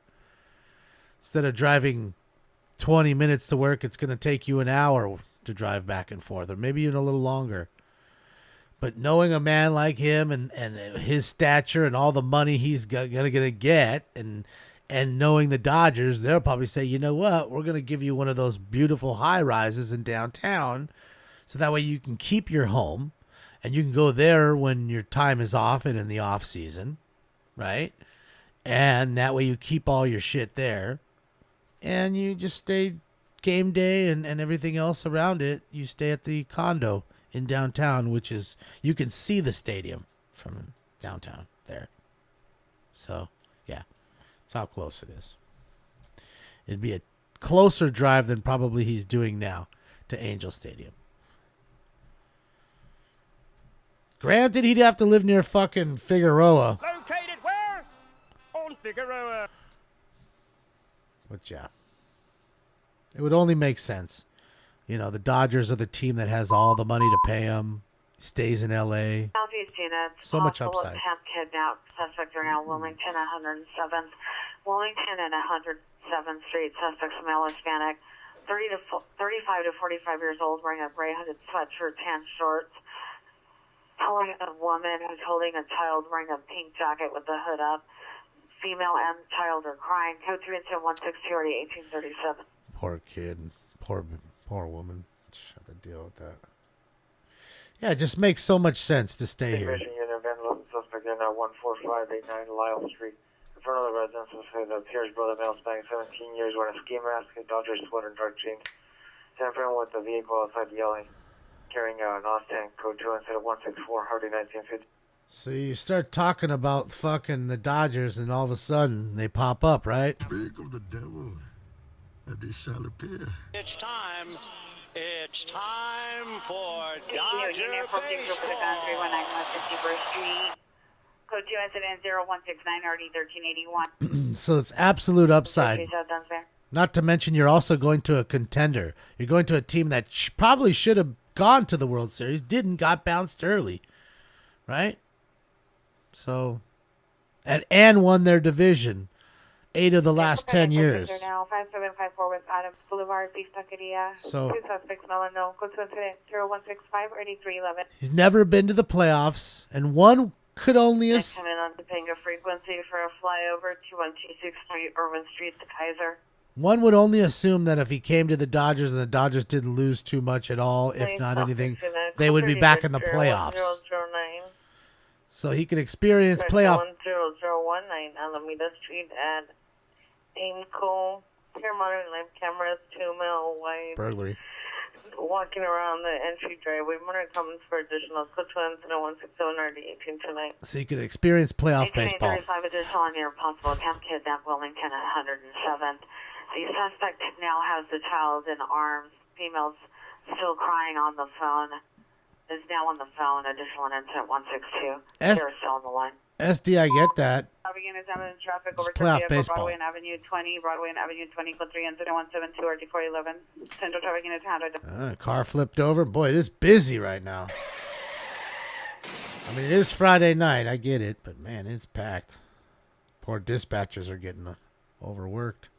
Instead of driving 20 minutes to work, it's going to take you an hour to drive back and forth, or maybe even a little longer. But knowing a man like him and his stature and all the money he's gonna get, and knowing the Dodgers, they'll probably say, you know what, we're gonna give you one of those beautiful high rises in downtown, so that way you can keep your home, and you can go there when your time is off and in the off season, right? And that way you keep all your shit there, and you just stay game day and everything else around it. You stay at the condo in downtown, which is, you can see the stadium from downtown there. So, yeah, that's how close it is. It'd be a closer drive than probably he's doing now to Angel Stadium. Granted, he'd have to live near fucking Figueroa. Located where? On Figueroa. But yeah, it would only make sense. You know, the Dodgers are the team that has all the money to pay him. Stays in L.A. Southeast units. So much upside. Attempt kidnapped. Suspects are now Wilmington, 107th. Wilmington and 107th Street. Suspects male Hispanic, 35 to 45 years old, wearing a gray hooded sweatshirt, tan shorts. Pulling a woman who's holding a child wearing a pink jacket with the hood up. Female and child are crying. Code 3 incident 162 already 1837. Poor kid. Poor woman. Have to deal with that. Yeah, it just makes so much sense to stay here. Mission unit, vandalism suspect in 14589 Lyle Street. In front of the residence was the Pierce brother, male spanning 17 years, wearing a ski mask, a Dodger sweater, and dark jeans. Tampering with the vehicle outside yelling. Carrying an Austin, code 2 instead of 164, Hardy 1950. So you start talking about fucking the Dodgers, and all of a sudden they pop up, right? Speak of the devil, and they shall appear. It's time. It's time for Dodger Unit 462 Street. Code 2 incident 0169 RD 1381. So it's absolute upside. Not to mention you're also going to a contender. You're going to a team that probably should have gone to the World Series, didn't, got bounced early, right? So, and won their division 8 of the last 10 years. Now 5754 West Adams Boulevard, East Tuckeria. So, 2 suspects, Melano. Code 2 incident 0165 8311. he's never been to the playoffs, and one could only Come in on Topanga frequency for a flyover 21263 Irvin Street to Kaiser. one would only assume that if he came to the Dodgers and the Dodgers didn't lose too much at all, if not anything, they would be back in the playoffs. 1009. So he could experience playoff. 10019 Alameda Street at Aimco. Here monitoring live cameras, 2 male white. Burglary. Walking around the entry driveway. Monitor comments for additional code 2 incident 167 RD 18 tonight. So he could experience playoff baseball. 35 additional on your possible attempt kidnap Wilmington at 107th. The suspect now has the child in arms. Female's still crying on the phone. Is now on the phone. Additional incident 162. They're still on the line. SD, I get that. Traffic It's over playoff to baseball. Broadway and Avenue 20, Broadway and Avenue 20, code 3 incident 172 RD 411. Central traffic units handled. Car flipped over. Boy, it is busy right now. I mean, it is Friday night. I get it. But, man, it's packed. Poor dispatchers are getting overworked.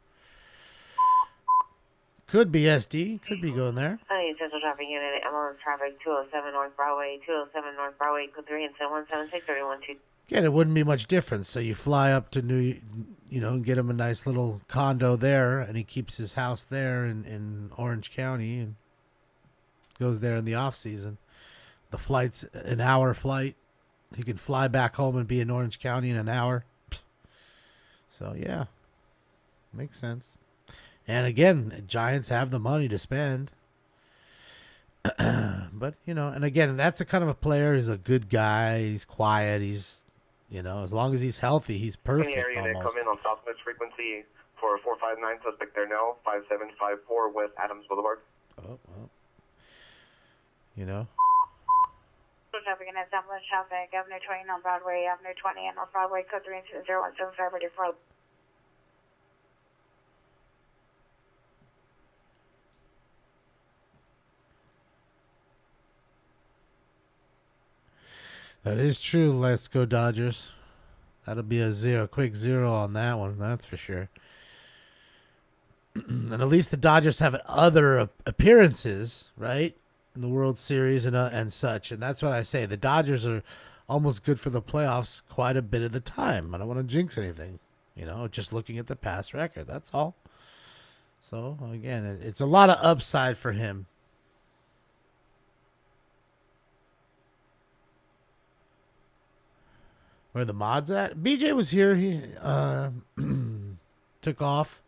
Could be SD. Could be going there. Central traffic unit, Emerald traffic 207 North Broadway, 207 North Broadway, code 3 incident 176 3112. Again, it wouldn't be much difference. So you fly up to and get him a nice little condo there, and he keeps his house there in Orange County and goes there in the off season. The flight's an hour flight. He can fly back home and be in Orange County in an hour. So yeah, makes sense. And again, Giants have the money to spend. But, and again, that's the kind of a player. He's a good guy. He's quiet. He's, as long as he's healthy, he's perfect Unit almost. come in on Southwest frequency for 459 suspect there now, 5754 West Adams Boulevard. Oh, well. Traffic in Southwest traffic, Avenue 20 on Broadway, Avenue 20 and North Broadway, code 3 incident 0175 ready for That is true. Let's go Dodgers. That'll be a quick zero on that one. That's for sure. And at least the Dodgers have other appearances, right, in the World Series and such. And that's what I say. The Dodgers are almost good for the playoffs quite a bit of the time. I don't want to jinx anything, just looking at the past record. That's all. So, again, it's a lot of upside for him. Where are the mods at? BJ was here. He took off.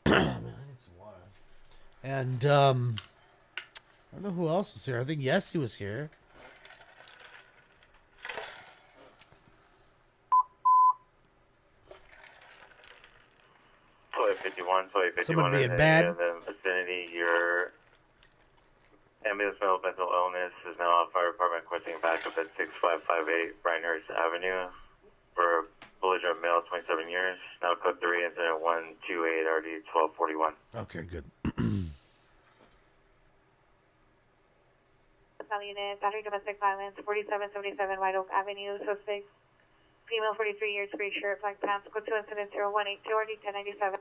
Man, I need some water. And I don't know who else was here. I think Yessie was here. Toy 51, Toy 51. Someone being bad. In the vicinity, your ambulance mental illness is now on fire department requesting backup at 6558 Brinehurst Avenue for belligerent male, 27 years. Now code 3, incident 128 RD 1241. Okay, good. Unit, battery domestic violence, 4777 White Oak Avenue, suspect, female, 43 years, gray shirt, black pants, code 2 incident 0182 RD 1097.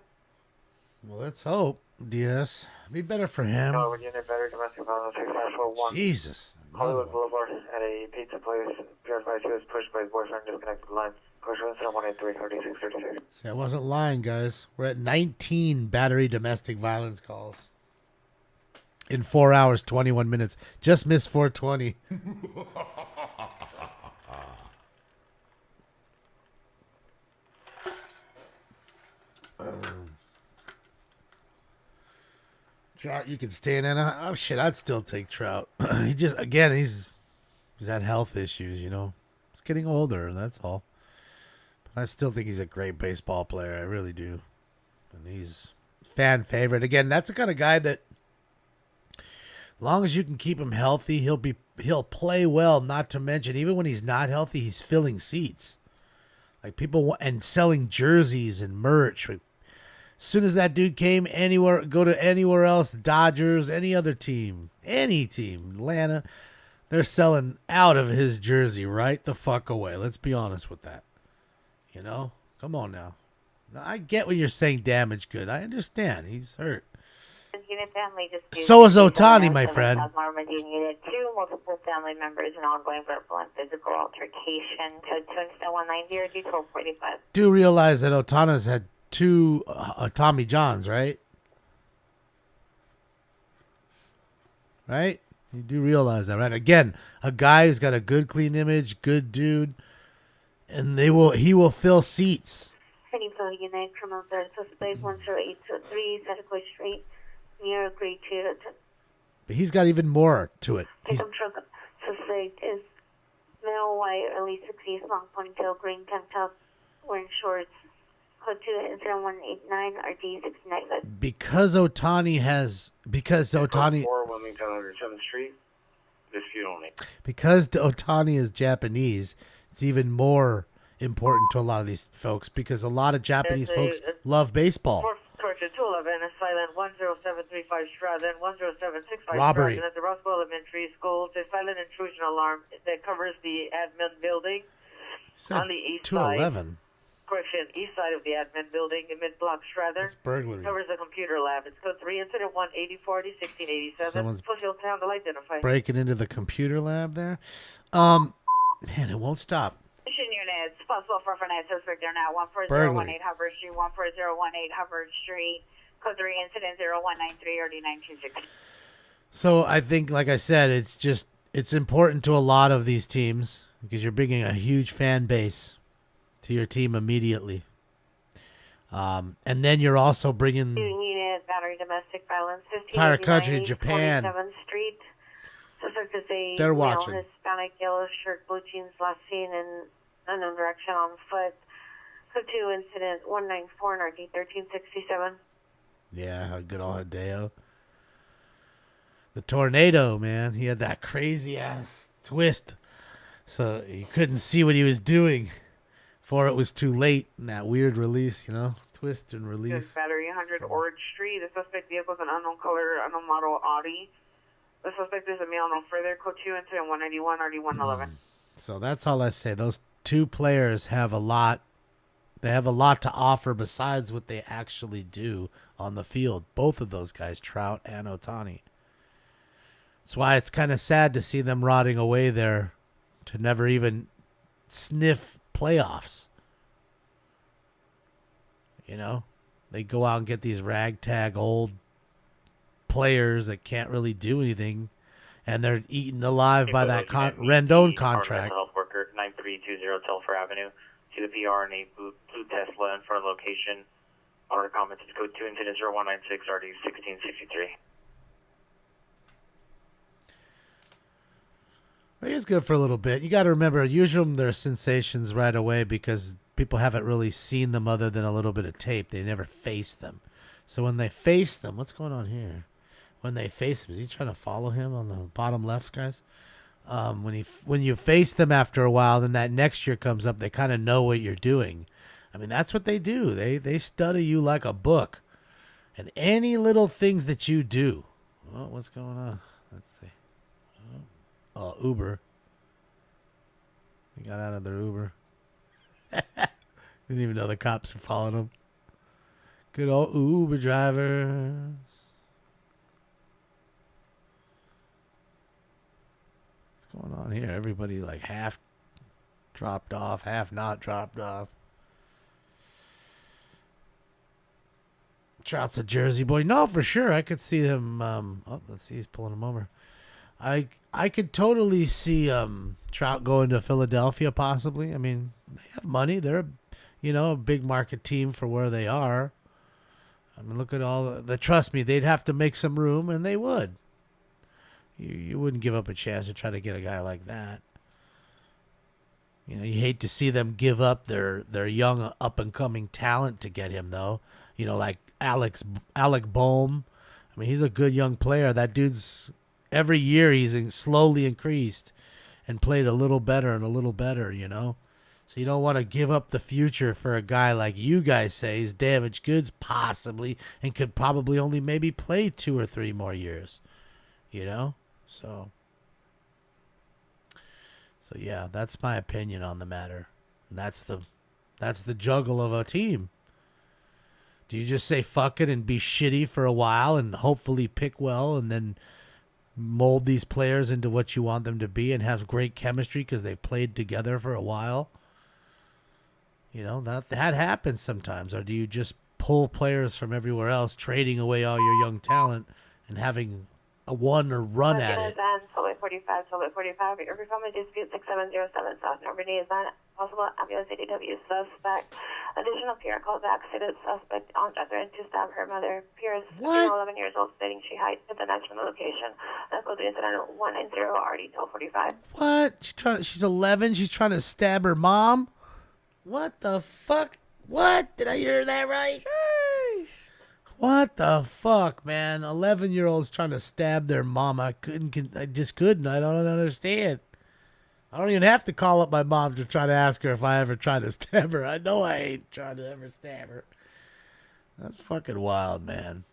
Well, let's hope. DS. Be better for him. Unit, battery domestic violence, 6541. Jesus. Hollywood Boulevard at a pizza place. PR52 is pushed by his boyfriend, disconnected the line. Question 183 3636. See, I wasn't lying, guys. We're at 19 battery domestic violence calls. In 4 hours, 21 minutes. Just missed 420. Trout, you can stay in Anaheim. Oh, shit, I'd still take Trout. He's had health issues, He's getting older, that's all. But I still think he's a great baseball player. I really do. And he's fan favorite. Again, that's the kind of guy that as long as you can keep him healthy, he'll play well. Not to mention, even when he's not healthy, he's filling seats. Like people and selling jerseys and merch. As soon as that dude came go to anywhere else, Dodgers, any other team, Atlanta, they're selling out of his jersey right the fuck away. Let's be honest with that. Come on now. I get what you're saying, damage good. I understand. He's hurt. So is Otani, my friend. Unit 2, multiple family members, and ongoing verbal and physical altercation. Code 2 incident 190 or 1245. Do realize that Otana's had 2 Tommy Johns, right? Right? You do realize that, right? Again, a guy who's got a good, clean image, good dude, and he will fill seats. Anyfield unit, criminal third suspect 10823, Santa Street, near Grade 2. But he's got even more to it. Pickup truck suspect is male, white, early 60s, long ponytail, green tank top, wearing shorts. Code 2 incident 189 RD 695. Because Otani 4 Wilmington 107th Street. Dispute only. Because Otani is Japanese, it's even more important to a lot of these folks because a lot of Japanese folks love baseball. Torture 211, a silent 10735 Stratton, 10765 Robbery. Stratton at the Roswell Elementary School. It's a silent intrusion alarm that covers the admin building on the east 211. side. Correction, east side of the admin building, mid-block Strather. It's burglary. Covers the computer lab. It's code 3, incident 18040, 1687. Someone's Social town to identify. breaking into the computer lab there. Man, it won't stop. Mission units, possible for night suspect there now, 14018 Burglary. Hubbard Street, 14018 Hubbard Street, code 3, incident 0193 RD 926. So I think, like I said, it's important to a lot of these teams because you're bringing a huge fan base to your team immediately. And then you're also bringing Unit, battery domestic violence, entire country, Japan. 47th Street. Suspect is a They're male, watching. Hispanic, yellow shirt, blue jeans, last seen in unknown direction on foot. Code 2 incident 194 and RD 1367. Yeah, good old Hideo. The tornado, man. He had that crazy ass twist. So you couldn't see what he was doing before it was too late in that weird release, twist and release. Battery 100 Orange Street. The suspect vehicle is an unknown color, unknown model Audi. The suspect is a male no further. Code 2 incident 191 RD 111. So that's all I say. Those two players have a lot. They have a lot to offer besides what they actually do on the field. Both of those guys, Trout and Ohtani. That's why it's kind of sad to see them rotting away there to never even sniff playoffs. You know, they go out and get these ragtag old players that can't really do anything, and they're eaten alive by that Rendon contract. Health worker 9320 Telfair Avenue to the PR and a blue Tesla in front of location. Order comments is code 2 infinite 0196 RD 1663. He's good for a little bit. You got to remember, usually they're sensations right away because people haven't really seen them other than a little bit of tape. They never face them. So when they face them, what's going on here? When they face him, is he trying to follow him on the bottom left, guys? When you face them after a while, then that next year comes up, they kind of know what you're doing. I mean, that's what they do. They study you like a book. And any little things that you do. Oh, what's going on? Let's see. Oh, Uber. They got out of their Uber. Didn't even know the cops were following them. Good old Uber drivers. What's going on here? Everybody like half dropped off, half not dropped off. Trout's a Jersey boy. No, for sure. I could see him. Let's see. He's pulling him over. I could totally see Trout going to Philadelphia possibly. I mean, they have money. They're, a big market team for where they are. I mean, look at all the trust me, they'd have to make some room, and they would. You wouldn't give up a chance to try to get a guy like that. You hate to see them give up their young up-and-coming talent to get him, though. Like Alec Boehm. I mean, he's a good young player. That dude's... Every year he's slowly increased and played a little better and a little better, So you don't want to give up the future for a guy like you guys say is damaged goods possibly and could probably only maybe play 2 or 3 more years, So yeah, that's my opinion on the matter. And that's the juggle of a team. Do you just say fuck it and be shitty for a while and hopefully pick well and then mold these players into what you want them to be and have great chemistry because they've played together for a while? That happens sometimes. Or do you just pull players from everywhere else, trading away all your young talent and having a run at it? Solid 45, Solid 45. Your performance dispute 6707 South Normandy is not possible. Ambulance ADW suspect. Additional peer called back. Stated suspect on threatened to stab her mother. Peer is 11 years old, stating she hides at the next from the location. That's what the incident 190 RD 1245. What? She's 11. She's trying to stab her mom. What the fuck? What? Did I hear that right? Sheesh. What the fuck, man? 11-year-olds trying to stab their mom. I just couldn't. I don't understand. I don't even have to call up my mom to try to ask her if I ever tried to stab her. I know I ain't trying to ever stab her. That's fucking wild, man.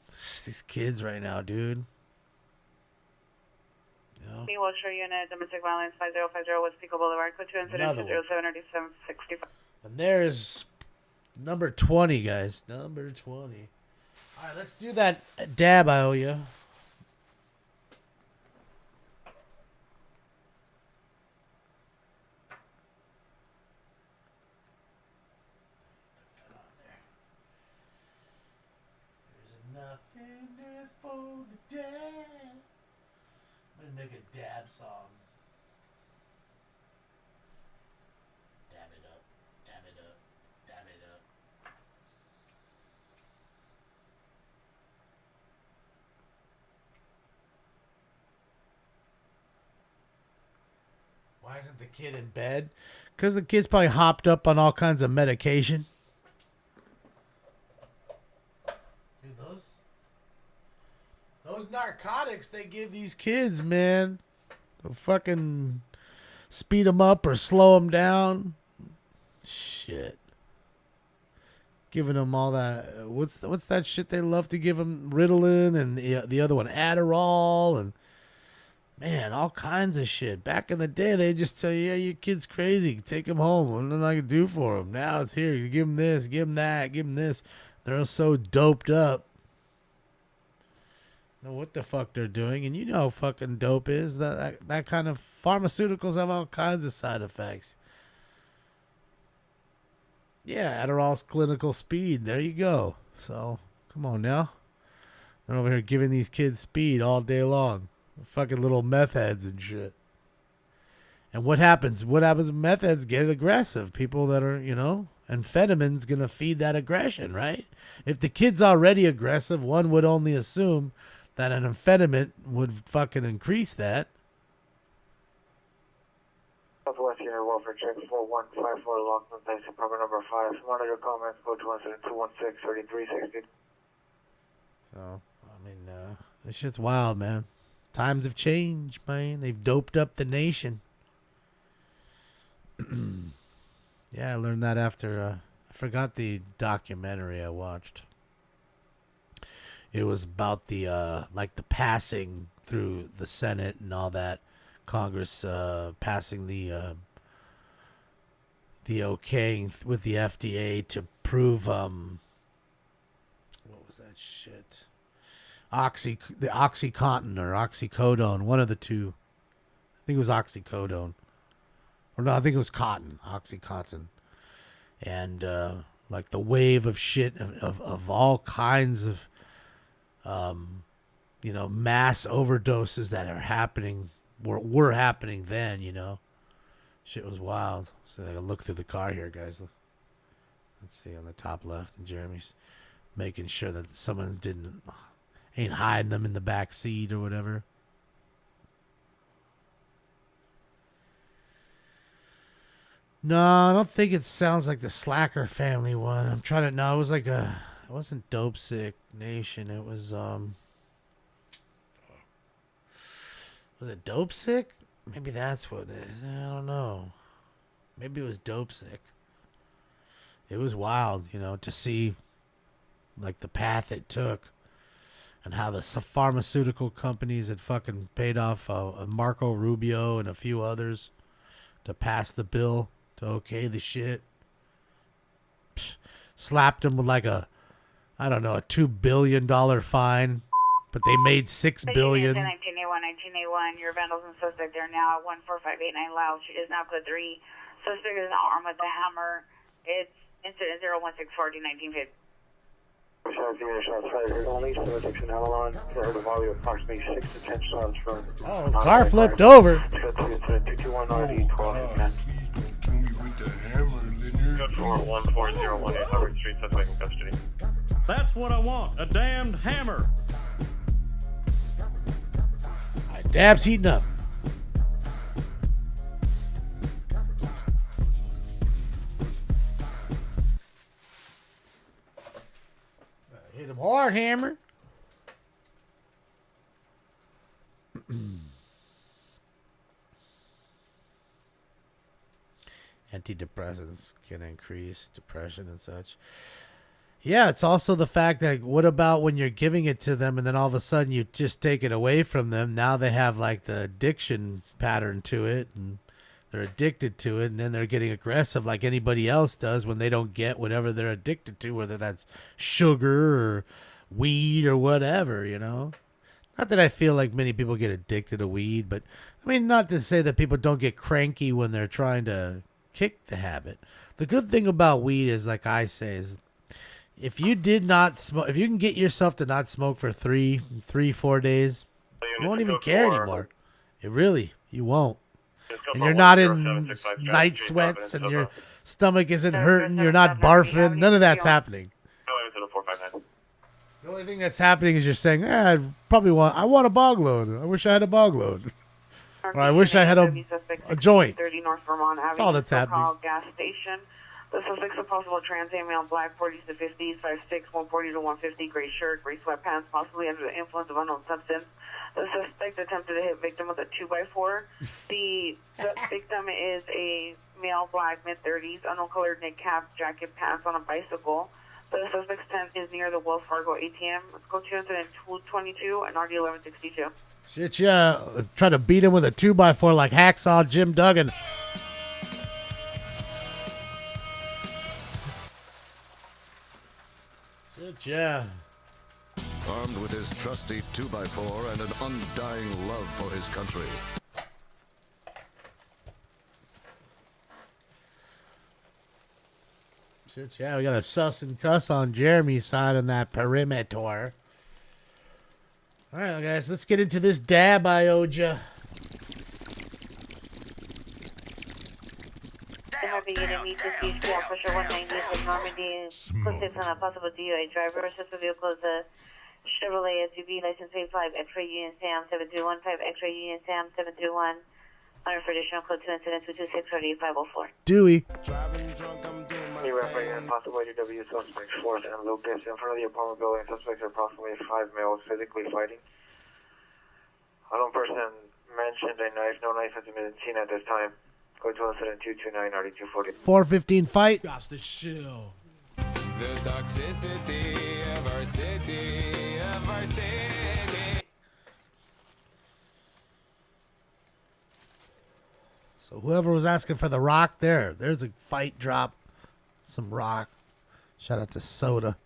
These kids right now, dude. Wilshire Unit, Domestic Violence 5050 West Pico Boulevard, code 2 incident 207 And there's number 20, guys. Number 20. All right, let's do that dab I owe you. Nothing there for the dab. I'm gonna make a dab song. Dab it up, dab it up, dab it up. Why isn't the kid in bed? Because the kid's probably hopped up on all kinds of medication. Those narcotics they give these kids, man, they'll fucking speed them up or slow them down. Shit. Giving them all that. What's that shit they love to give them? Ritalin and the other one, Adderall, and Man, all kinds of shit. Back in the day, they just tell you, yeah, your kid's crazy. Take him home. What nothing I can do for him. Now it's here. You give him this, give him that, give him this. They're so doped up. Know what the fuck they're doing, and you know how fucking dope is. That kind of pharmaceuticals have all kinds of side effects. Yeah, Adderall's clinical speed. There you go. So, come on now. They're over here giving these kids speed all day long. Fucking little meth heads and shit. And what happens? What happens when meth heads get aggressive? People that are, amphetamines going to feed that aggression, right? If the kid's already aggressive, one would only assume that an amphetamine would fucking increase that. Southwest Unit Welfare Check 4154 Lockman Place, Department number 5. Monitor comments, code 217-216-3360. So, this shit's wild, man. Times have changed, man. They've doped up the nation. Yeah, I learned that after, I forgot the documentary I watched. It was about the, the passing through the Senate and all that. Congress, passing the okaying with the FDA to prove, what was that shit? The Oxycontin or oxycodone, one of the two. I think it was oxycodone. Or no, I think it was oxycontin. And the wave of shit of all kinds of mass overdoses that are happening were happening then, Shit was wild. So I gotta look through the car here, guys. Let's see on the top left. Jeremy's making sure that someone ain't hiding them in the back seat or whatever. No, I don't think it sounds like the Slacker family one. I'm trying to. No, it was it wasn't Dope Sick Nation. It was it Dope Sick? Maybe that's what it is. I don't know. Maybe it was Dope Sick. It was wild, to see the path it took. And how the pharmaceutical companies had fucking paid off Marco Rubio and a few others to pass the bill to okay the shit. Slapped him with a $2 billion fine, but they made $6 billion. 1981, your vandals and suspect are now at 14589 Loud. She is now code 3. Suspect is now armed with a hammer. It's incident 0164 1950. Shots fired only, 76 in Avalon. Heard a volley of approximately 6 to 10 shots from. Oh, car flipped over. 221 RD 12 10. Kill me with the hammer, Leonard. Code 41401 Hubbard Street, suspect in custody. That's what I want, a damned hammer. Dab's heating up. Hit him hard, hammer. Antidepressants can increase depression and such. Yeah, it's also the fact that what about when you're giving it to them and then all of a sudden you just take it away from them? Now they have the addiction pattern to it and they're addicted to it, and then they're getting aggressive like anybody else does when they don't get whatever they're addicted to, whether that's sugar or weed or whatever, Not that I feel like many people get addicted to weed, but not to say that people don't get cranky when they're trying to kick the habit. The good thing about weed is, like I say, is if you did not smoke, if you can get yourself to not smoke for 4 days, you won't even care anymore. You won't. And you're not in night sweats and your stomach isn't hurting. You're not barfing. None of that's happening. The only thing that's happening is you're saying, I want a bog load. I wish I had a bog load. Or I wish I had a joint. 30 North Vermont Avenue. That's all that's happening. Gas station. The suspect's a possible trans male, black, 40s to 50s, 5'6", 140 to 150, gray shirt, gray sweatpants, possibly under the influence of unknown substance. The suspect attempted to hit victim with a 2x4. The victim is a male, black, mid-30s, unknown colored knit cap, jacket, pants on a bicycle. The suspect's tent is near the Wells Fargo ATM. Let's go to incident 222 and RD 1162. Shit, yeah. Try to beat him with a 2x4 like Hacksaw Jim Duggan. Shit, yeah. Armed with his trusty 2x4 and an undying love for his country. Shit, yeah. We got a sus and cuss on Jeremy's side on that perimeter. All right, guys, let's get into this dab I owed ya. Harvey Unit meets the CHP Officer 190 of Normandy. Clips on a possible DUI driver. Assisted vehicle is a Chevrolet SUV, license plate 5, X-ray Union Sam 731, 5 X-ray Union Sam 731. Under for additional code 2 incident 226-504. Dewey. New referee possible ADW suspects force and Lucas in front of the apartment building. Suspects are approximately 5 males physically fighting. Unknown person mentioned a knife. No knife has been seen at this time. Go to incident 229-RD240. 415 fight. Got to chill. The toxicity of our city, of our city. So whoever was asking for the rock there's a fight drop. Some rock. Shout out to Soda.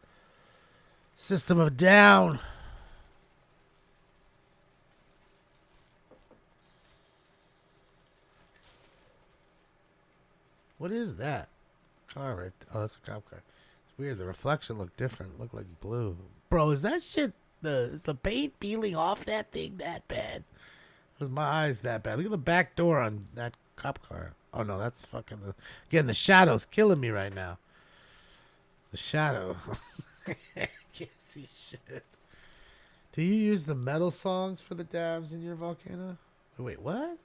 System of Down. What is that? Car right there. Oh, that's a cop car. It's weird. The reflection looked different. Looked like blue. Bro, is that shit is the paint peeling off that thing that bad? Was my eyes that bad? Look at the back door on that cop car. Oh no, that's fucking again the shadow's killing me right now. The shadow. Can't see shit. Do you use the metal songs for the dabs in your volcano? Wait, what?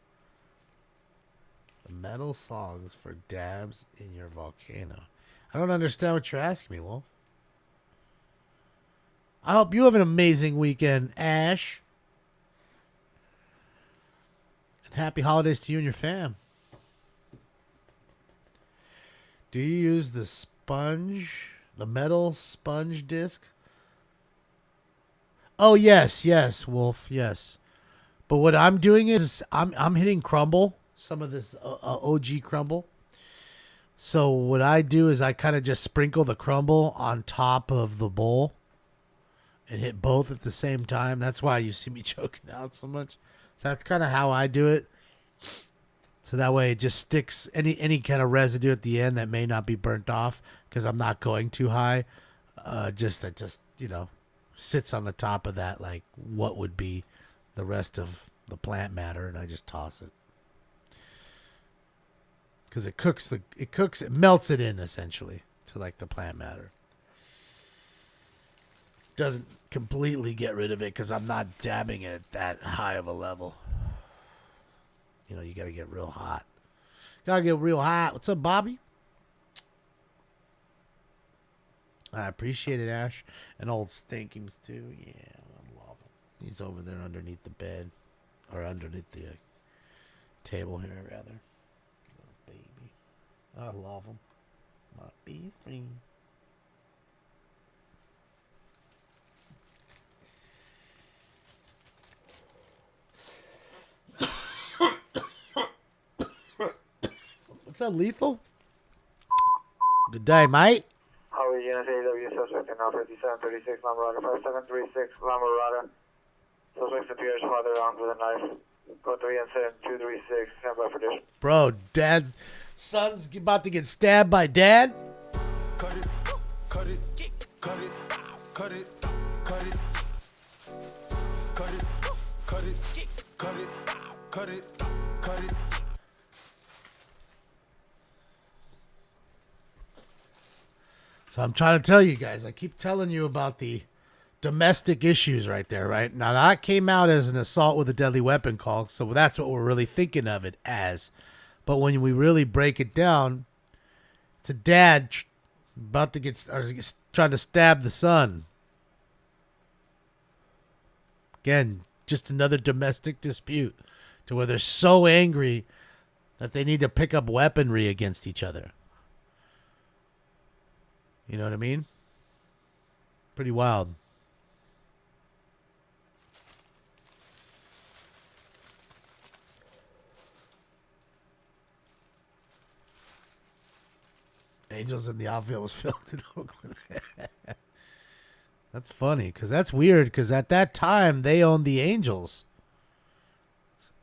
The metal songs for dabs in your volcano. I don't understand what you're asking me, Wolf. I hope you have an amazing weekend, Ash. And happy holidays to you and your fam. Do you use the sponge, the metal sponge disc? Oh, yes, Wolf, yes. But what I'm doing is I'm hitting crumble, some of this OG crumble. So what I do is I kind of just sprinkle the crumble on top of the bowl and hit both at the same time. That's why you see me choking out so much. So that's kind of how I do it. So that way it just sticks any kind of residue at the end that may not be burnt off because I'm not going too high. Just sits on the top of that like what would be the rest of the plant matter, and I just toss it. Because it melts it in essentially to like the plant matter. Doesn't completely get rid of it because I'm not dabbing it at that high of a level. You know, you got to get real hot. Got to get real hot. What's up, Bobby? I appreciate it, Ash. And old Stinkings, too. Yeah, I love him. He's over there underneath the bed. Or underneath the table here, rather. Little baby. I love him. My bee string. What's that, Lethal? Good day, mate. How are you? Unit AW suspect in Alpha 5736 Lamorada 5736 Lamorada. Suspect appears farther armed with a knife. Go 3 incident 236. Stand by for dish. Bro, dad's son's about to get stabbed by dad. Cut it, cut it, cut it, cut it, cut it, cut it, cut it, cut it, cut it, cut it. So I'm trying to tell you guys, I keep telling you about the domestic issues right there, right? Now that came out as an assault with a deadly weapon call, so that's what we're really thinking of it as. But when we really break it down, it's a dad about to trying to stab the son. Again, just another domestic dispute to where they're so angry that they need to pick up weaponry against each other. You know what I mean? Pretty wild. Angels in the Outfield was filmed in Oakland. That's funny, because that's weird, because at that time, they owned the Angels.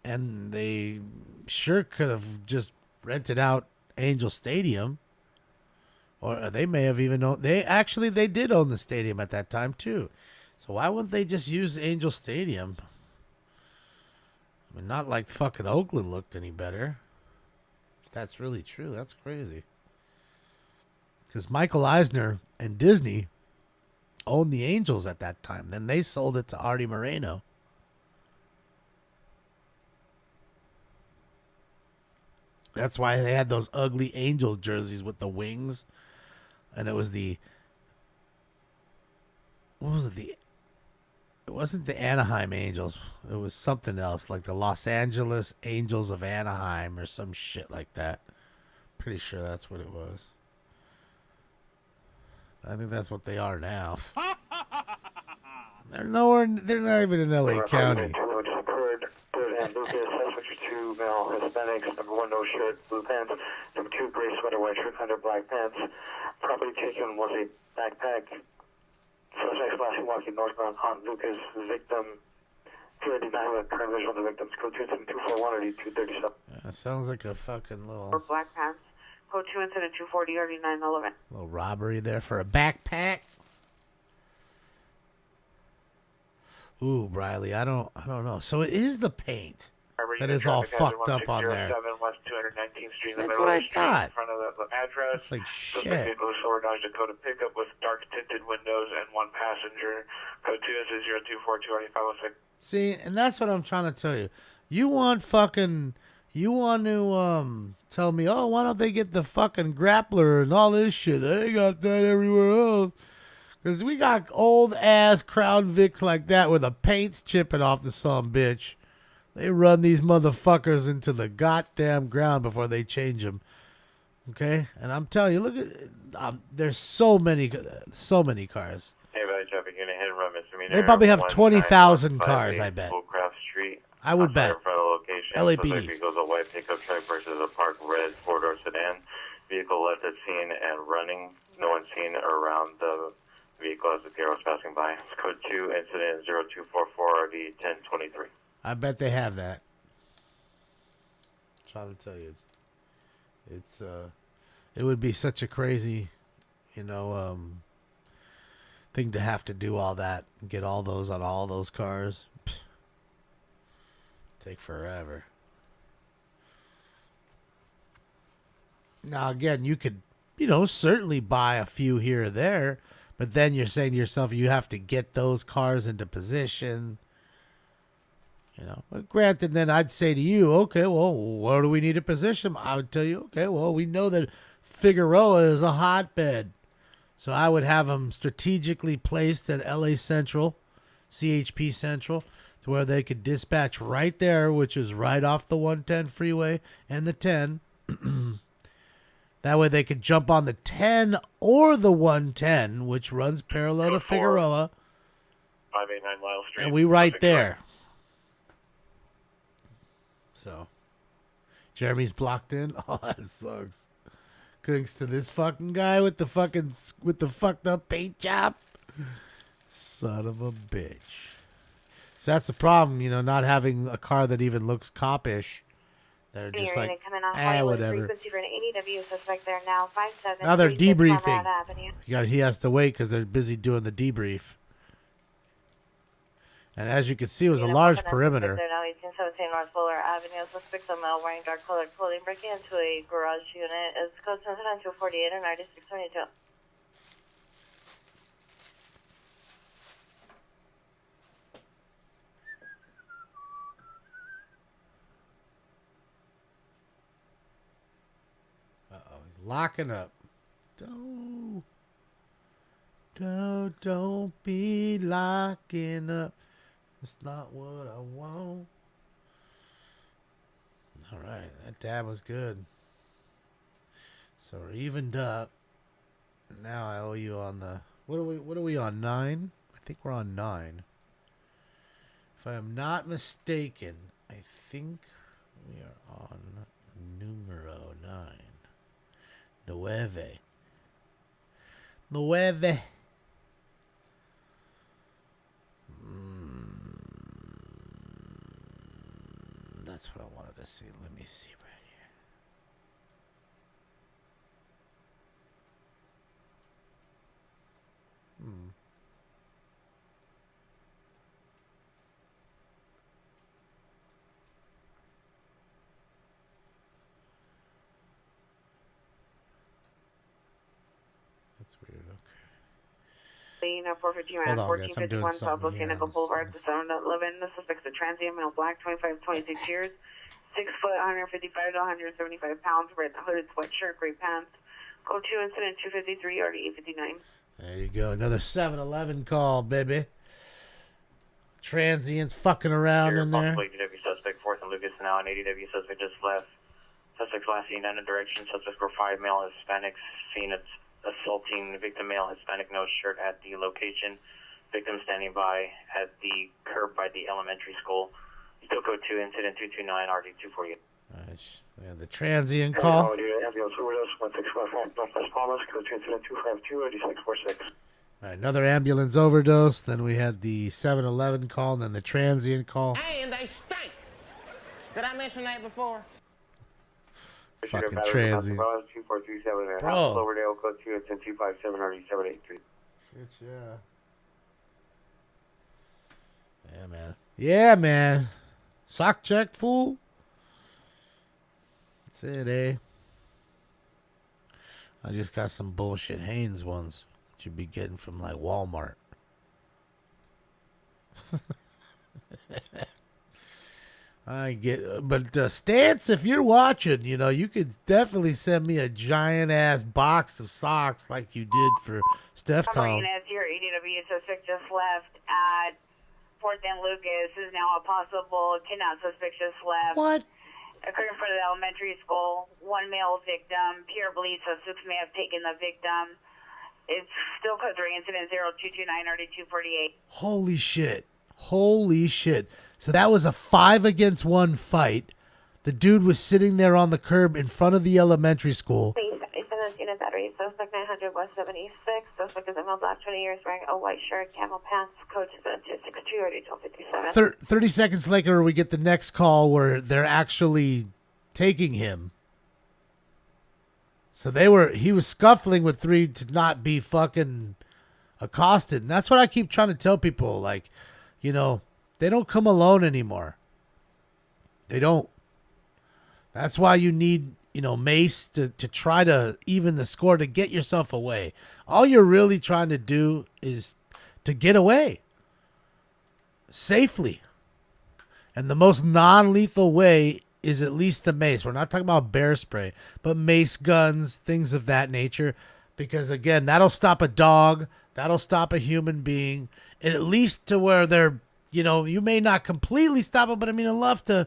And they sure could have just rented out Angel Stadium. Or they may have even owned... They did own the stadium at that time, too. So why wouldn't they just use Angel Stadium? I mean, not like fucking Oakland looked any better. If that's really true, that's crazy. Because Michael Eisner and Disney owned the Angels at that time. Then they sold it to Artie Moreno. That's why they had those ugly Angel jerseys with the wings. And it was the... What was it? It wasn't the Anaheim Angels. It was something else, like the Los Angeles Angels of Anaheim or some shit like that. Pretty sure that's what it was. I think that's what they are now. They're nowhere. They're not even in LA County. And Lucas, 752 male Hispanics. Number 1, no shirt, blue pants. Number 2, gray sweater, white shirt, under black pants. Property taken was a backpack. Suspect flashing walking northbound on Lucas. Victim 289 with current visual of the victims. Code 27241 or 237. Yeah, sounds like a fucking little... For black pants. Code 2 incident 240 or 911. Little robbery there for a backpack. Ooh, Briley, I don't know. So it is the paint that is all fucked up on there. West 219th Street. That's what I thought. In front of the address. It's like shit. Vehicle is Lower Dodge Dakota pickup with dark tinted windows and 1 passenger. Code 2 is 0242 See, and that's what I'm trying to tell you. You want to tell me, oh, why don't they get the fucking grappler and all this shit? They got that everywhere else. Because we got old-ass Crown Vics like that where the paint's chipping off the son bitch. They run these motherfuckers into the goddamn ground before they change them. Okay? And I'm telling you, look at... there's so many cars. Hey, Valley Traffic Unit, hit and run misdemeanor. They probably have 20,000 cars, I bet. Schoolcraft Street. I would bet. In front of the location. LAPD. Vehicle's a white pickup truck versus a parked red four-door sedan. Vehicle left at scene and running. No one seen around the vehicle as the car was passing by. Code 2, incident 0244 RD 1023. I bet they have that. I'm trying to tell you. It's it would be such a crazy, thing to have to do all that and get all those on all those cars. Pfft. Take forever. Now again, you could, certainly buy a few here or there. But then you're saying to yourself, you have to get those cars into position. But granted, then I'd say to you, okay, well, where do we need to position them? I would tell you, okay, well, we know that Figueroa is a hotbed. So I would have them strategically placed at LA Central, CHP Central, to where they could dispatch right there, which is right off the 110 freeway and the 10. That way they could jump on the 10 or the 110, which runs parallel to Figueroa. 589 Lyle Street. And we right there. So, Jeremy's blocked in. Oh, that sucks. Thanks to this fucking guy with the fucked up paint job. Son of a bitch. So that's the problem, not having a car that even looks copish. They're just like, whatever. Now they're debriefing. He has to wait because they're busy doing the debrief. And as you can see, it was a large perimeter. North Fuller Avenue. Suspects a male wearing dark colored clothing breaking into a garage unit. It's code 248 and 9622. He's locking up. Don't be locking up. It's not what I want. All right, that dab was good. So we're evened up. Now I owe you on the... What are we on, 9? I think we're on 9. If I am not mistaken, I think we are on numero 9. Nueve. 9. That's what I wanted to see. Let me see right here. That's weird. Okay. 450 Hold man, on, guys. I'm doing 1451 South something here. Volcanic Boulevard, the 711. The suspect's a transient male, black, 25, 26 years, 6 foot, 155 to 175 pounds, red hooded sweatshirt, gray pants. Code 2 incident 253, RD 859. There you go. Another 7-Eleven call, baby. Transients fucking around in there. Possible ADW suspect, 4th and Lucas now. An ADW suspect just left. Suspects last seen in a direction. Suspects were 5 male Hispanics seen assaulting victim male Hispanic no shirt at the location. Victim standing by at the curb by the elementary school. Still code 2 incident 229 RD 248. Alright, we have the transient call. Ambulance overdose 1655 Northwest Palmas, code 2 incident 252 RD 646. Alright, another ambulance overdose. Then we had the 7-Eleven call, and then the transient call. And they stink. Did I mention that before? Fucking transient. 2437 and Bro. Cloverdale, code 2 incident 257 RD 783. Shit, yeah. Yeah, man. Yeah, man. Sock check, fool. That's it, eh? I just got some bullshit Hanes ones that you'd be getting from, like, Walmart. But Stance, if you're watching, you know, you could definitely send me a giant-ass box of socks like you did for Steph Tom. Your ADW suspect just left at 4th and Lucas is now a possible kidnap suspect just left. What? Occurred in front of the elementary school. 1 male victim. Pure bleed, suspects may have taken the victim. It's still code 3 incident 0229 RD248. Holy shit. Holy shit. So that was a 5-against-1 fight. The dude was sitting there on the curb in front of the elementary school. Unit battery, suspect 900 West 76. Suspect is a male, black, 20 years, wearing a white shirt, camel pants, code 262 RD 1257. 30 seconds later, we get the next call where they're actually taking him. So he was scuffling with 3 to not be fucking accosted. And that's what I keep trying to tell people. Like, you know, they don't come alone anymore. They don't. That's why you need, you know, mace to try to even the score to get yourself away. All you're really trying to do is to get away safely. And the most non-lethal way is at least the mace. We're not talking about bear spray, but mace guns, things of that nature. Because, again, that'll stop a dog. That'll stop a human being. And at least to where they're, you know, you may not completely stop it, but I mean enough to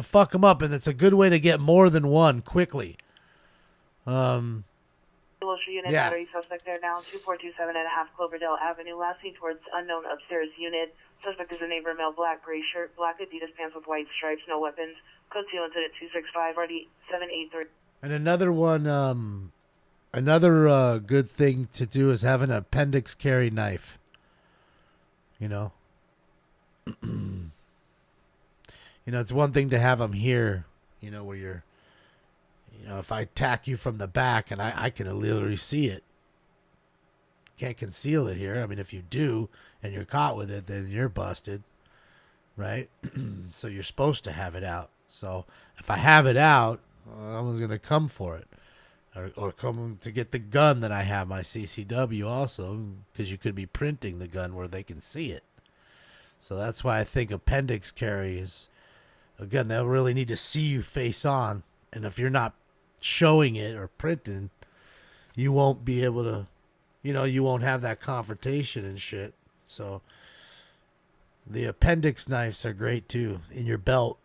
fuck them up. And it's a good way to get more than one quickly. Unit Yeah. battery suspect there now, 2427 and a half Cloverdale Avenue, last seen towards unknown upstairs unit. Suspect is a neighbor male, black, gray shirt, black Adidas pants with white stripes, no weapons. Code seal incident 265, RD 783. And another one, another good thing to do is have an appendix carry knife. You know? You know, it's one thing to have them here, you know, where you're, you know, if I attack you from the back and I can literally see it. Can't conceal it here. I mean, if you do and you're caught with it, then you're busted, right? So you're supposed to have it out. So if I have it out, someone's going to come for it. Or come to get the gun that I have, my CCW also, because you could be printing the gun where they can see it. So that's why I think appendix carry is, again, they'll really need to see you face on. And if you're not showing it or printing, you won't be able to, you know, you won't have that confrontation and shit. So the appendix knives are great too in your belt.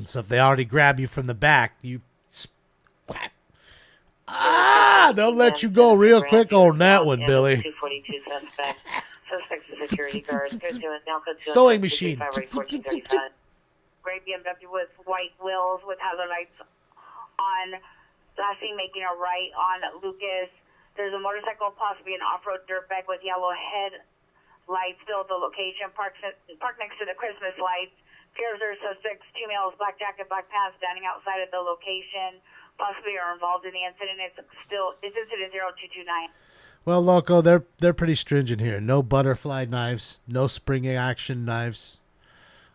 So if they already grab you from the back, you whap. They'll let you go real quick on that one, Billy. 242 suspect. Suspect's a security guard. Sewing machine. Gray BMW with white wheels with hazard lights on. Last seen making a right on Lucas. There's a motorcycle, possibly an off-road dirtbag with yellow headlights filled the location. Parked next to the Christmas lights. Fears are suspects, 2 males, black jacket, black pants, standing outside of the location. Possibly are involved in the incident. It's incident 0229. Well, Loco, they're pretty stringent here. No butterfly knives, no spring action knives,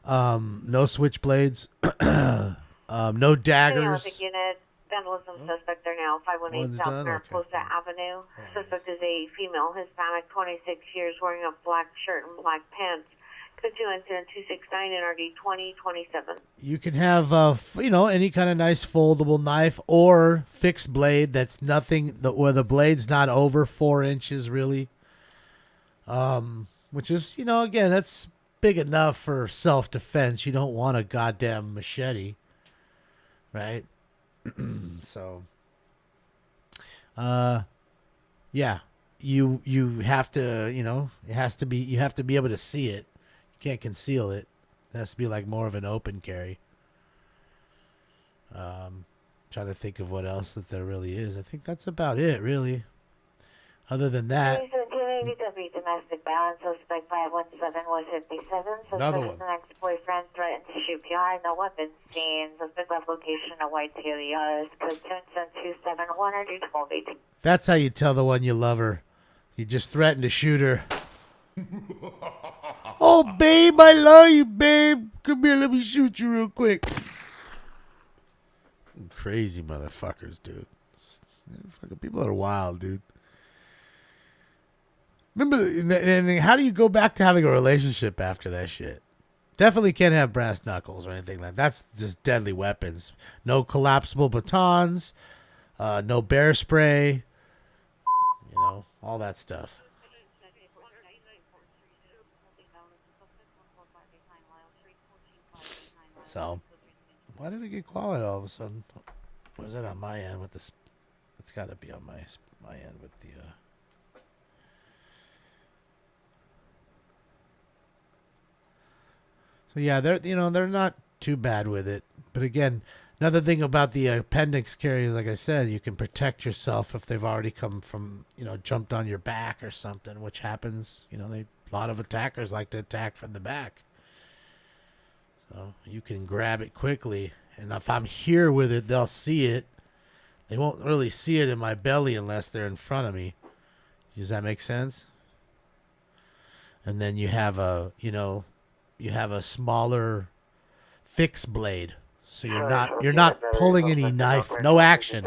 no switchblades, no daggers. Unit, vandalism suspect there now, 518 One's South done? Mariposa Avenue. Suspect is a female, Hispanic, 26 years, wearing a black shirt and black pants. Code 2 incident 269 NRD 2027. You can have, any kind of nice foldable knife or fixed blade that's nothing, where the blade's not over 4 inches, really. Which is, again, that's big enough for self-defense. You don't want a goddamn machete, right? So, yeah, you have to, it has to be, you have to be able to see it. Can't conceal it. It has to be like more of an open carry. Trying to think of what else that there really is. I think that's about it, really. Other than that, 280W domestic violence suspect 517 was 57. Another Suspect one. an ex-boyfriend threatened to shoot PR. No weapons seen. Suspect left location of White Tail Yaris. Code 2 incident 271 or 1218. that's how you tell the one you love her. You just threaten to shoot her. Oh, babe, I love you, babe. Come here, let me shoot you real quick. Crazy motherfuckers, dude. Fucking people are wild, dude. Remember, and how do you go back to having a relationship after that shit? Definitely can't have brass knuckles or anything like that. That's just deadly weapons. No collapsible batons. No bear spray. All that stuff. So, why did it get quiet all of a sudden? Was that on my end with this? It's got to be on my end with the. So yeah, they're not too bad with it. But again, another thing about the appendix carriers, like I said, you can protect yourself if they've already come from, jumped on your back or something, which happens. A lot of attackers like to attack from the back. So you can grab it quickly. And if I'm here with it, they'll see it. They won't really see it in my belly unless they're in front of me. Does that make sense? And then you have a smaller fixed blade. So you're not pulling any knife, no action.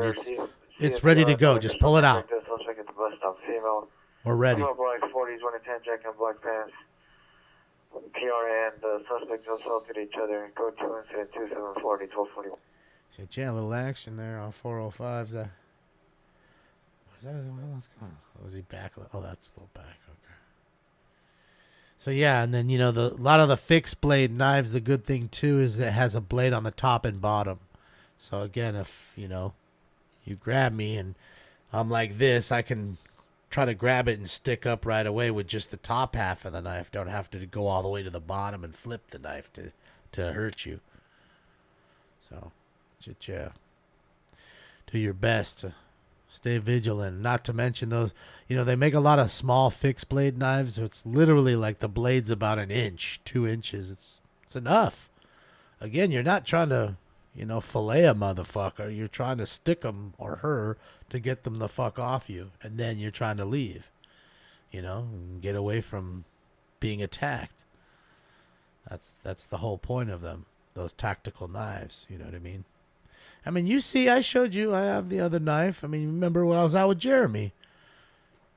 It's ready to go. Just pull it out. We're ready. Black 40s, 1 in 10, jacket and black pants. PR and suspects assaulted each other. Code 2 incident 2740, 1241. Yeah, a little action there on 405s. Was that as well? Was he back? Oh, that's a little back. Okay. So yeah, and then a lot of the fixed blade knives. The good thing too is it has a blade on the top and bottom. So again, if you grab me and I'm like this, I can try to grab it and stick up right away with just the top half of the knife. Don't have to go all the way to the bottom and flip the knife to hurt you. So, do your best to stay vigilant. Not to mention those, they make a lot of small fixed blade knives. So it's literally like the blade's about 1 inch, 2 inches. It's enough. Again, you're not trying to, fillet a motherfucker. You're trying to stick him or her to get them the fuck off you. And then you're trying to leave, and get away from being attacked. That's the whole point of them. Those tactical knives, you know what I mean? You see, I showed you, I have the other knife. Remember when I was out with Jeremy?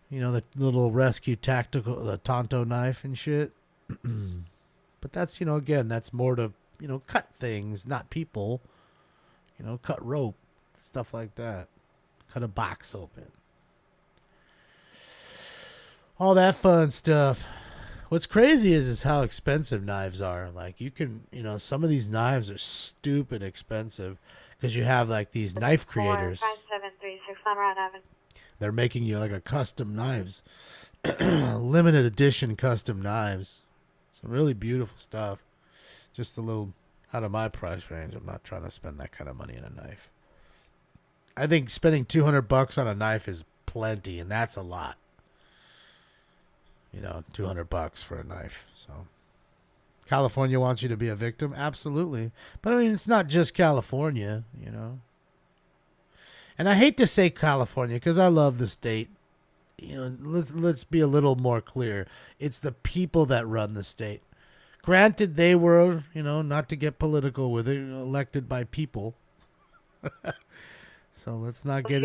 The little rescue tactical, the Tonto knife and shit. But that's, again, that's more to, cut things, not people. Cut rope, stuff like that. Cut a box open. All that fun stuff. What's crazy is how expensive knives are. Like, you can, some of these knives are stupid expensive because you have, like, these knife creators. 5736 Conrad Avenue. They're making you, like, a custom knives. Limited edition custom knives. Some really beautiful stuff. Just a little out of my price range. I'm not trying to spend that kind of money on a knife. I think spending $200 on a knife is plenty, and that's a lot. You know, $200 for a knife. So California wants you to be a victim? Absolutely. But I mean, it's not just California, you know. And I hate to say California because I love the state. You know, let's be a little more clear. It's the people that run the state. Granted, they were, you know, not to get political with it, elected by people. So let's not get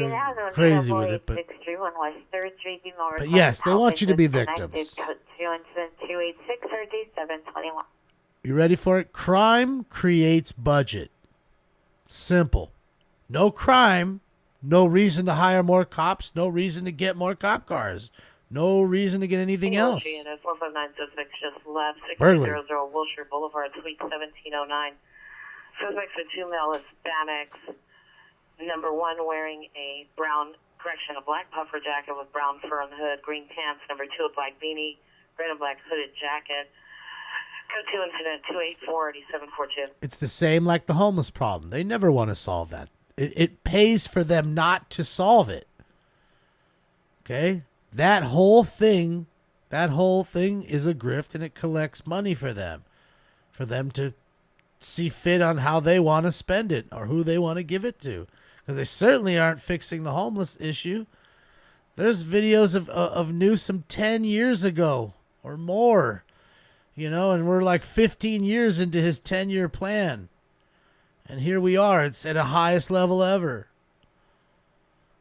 crazy with it. But yes, they want you to be victims. You ready for it? Crime creates budget. Simple. No crime, no reason to hire more cops, no reason to get more cop cars, no reason to get anything else. 45966 just left, Burglary. 600 Wilshire Boulevard, Suite 1709. Suspects are 2 male Hispanics. Number 1 wearing a black puffer jacket with brown fur on the hood, green pants. Number 2, a black beanie, red and black hooded jacket. Code 2 incident 284-8742. It's the same like the homeless problem. They never want to solve that. It pays for them not to solve it. Okay? That whole thing is a grift, and it collects money for them to see fit on how they want to spend it or who they want to give it to. Because they certainly aren't fixing the homeless issue. There's videos of Newsom 10 years ago or more, you know, and we're like 15 years into his 10-year plan. And here we are. It's at the highest level ever.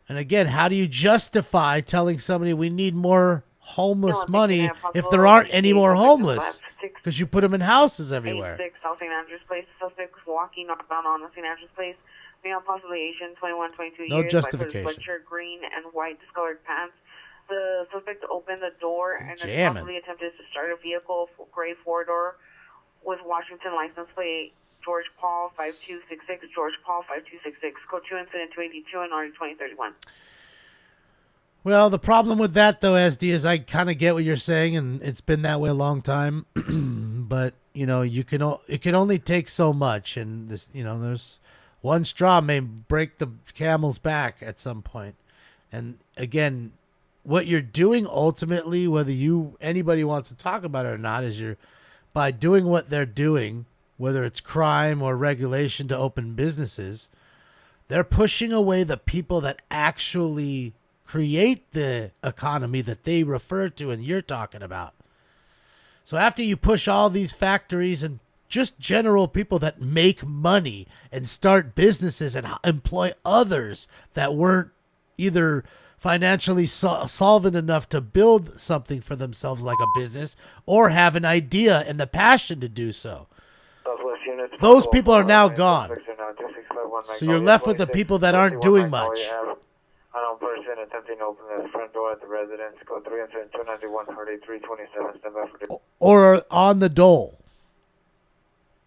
And again, how do you justify telling somebody we need more homeless money if there aren't any more homeless? Because you put them in houses everywhere. 86 South St. Andrews Place. Suspect walking northbound on St. Andrews Place. Male, possibly Asian, 21, 22 No years. justification. White sweatshirt, green and white discolored pants. The suspect opened the door and then jamming. possibly attempted to start a vehicle, gray four-door, with Washington license plate George Paul 5266, George Paul 5266. Code 2 incident 282 and RE 2031. Well, the problem with that, though, SD, is I kind of get what you're saying, and it's been that way a long time. But, you know, it can only take so much, and this, you know, there's one straw may break the camel's back at some point. And again, what you're doing ultimately, whether anybody wants to talk about it or not, is by doing what they're doing, whether it's crime or regulation to open businesses, they're pushing away the people that actually create the economy that they refer to and you're talking about. So after you push all these factories and just general people that make money and start businesses and employ others that weren't either financially solvent enough to build something for themselves like a business or have an idea and the passion to do so. Those people are now gone. So you're left with the people that aren't doing much. Unknown person attempting to open the front door at the residence. Code 3 incident 291 327. Stand by for or on the dole.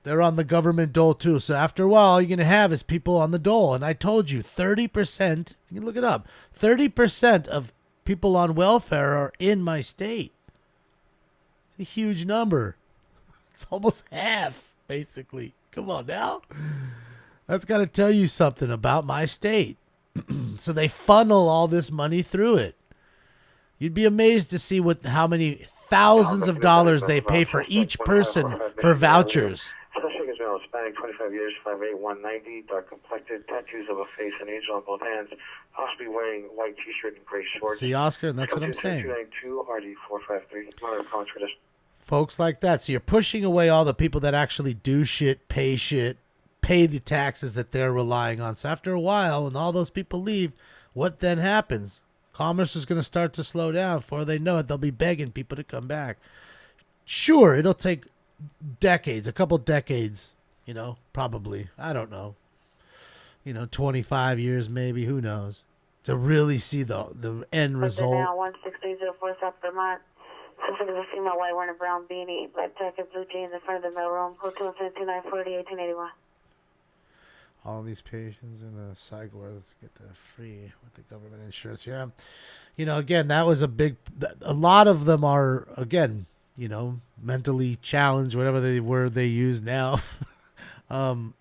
They're on the government dole too. So after a while, all you're going to have is people on the dole. And I told you, 30%, you can look it up, 30% of people on welfare are in my state. It's a huge number. It's almost half, basically. Come on now. That's got to tell you something about my state. So they funnel all this money through it. You'd be amazed to see how many thousands of dollars they pay for each person for vouchers. Suspect is male, Hispanic, 25 years, 5'8", 190, dark complected, tattoos of a face and angel on both hands, possibly wearing white t-shirt and gray shorts. See, Oscar, and that's what I'm saying. 292 RD453. Folks like that. So you're pushing away all the people that actually do shit, pay the taxes that they're relying on. So after a while, when all those people leave, what then happens? Commerce is going to start to slow down. Before they know it, they'll be begging people to come back. Sure, it'll take decades, a couple decades, you know, probably. I don't know. 25 years maybe, who knows, to really see the end result. Now 16304 South Vermont. Suspect is a female, white, wearing a brown beanie, black jacket, blue jeans in front of the mailroom. Code 2 294 1881. All these patients in the psych wards get the free with the government insurance. Yeah. Again, that was a lot of them are, again, mentally challenged, whatever they use now. And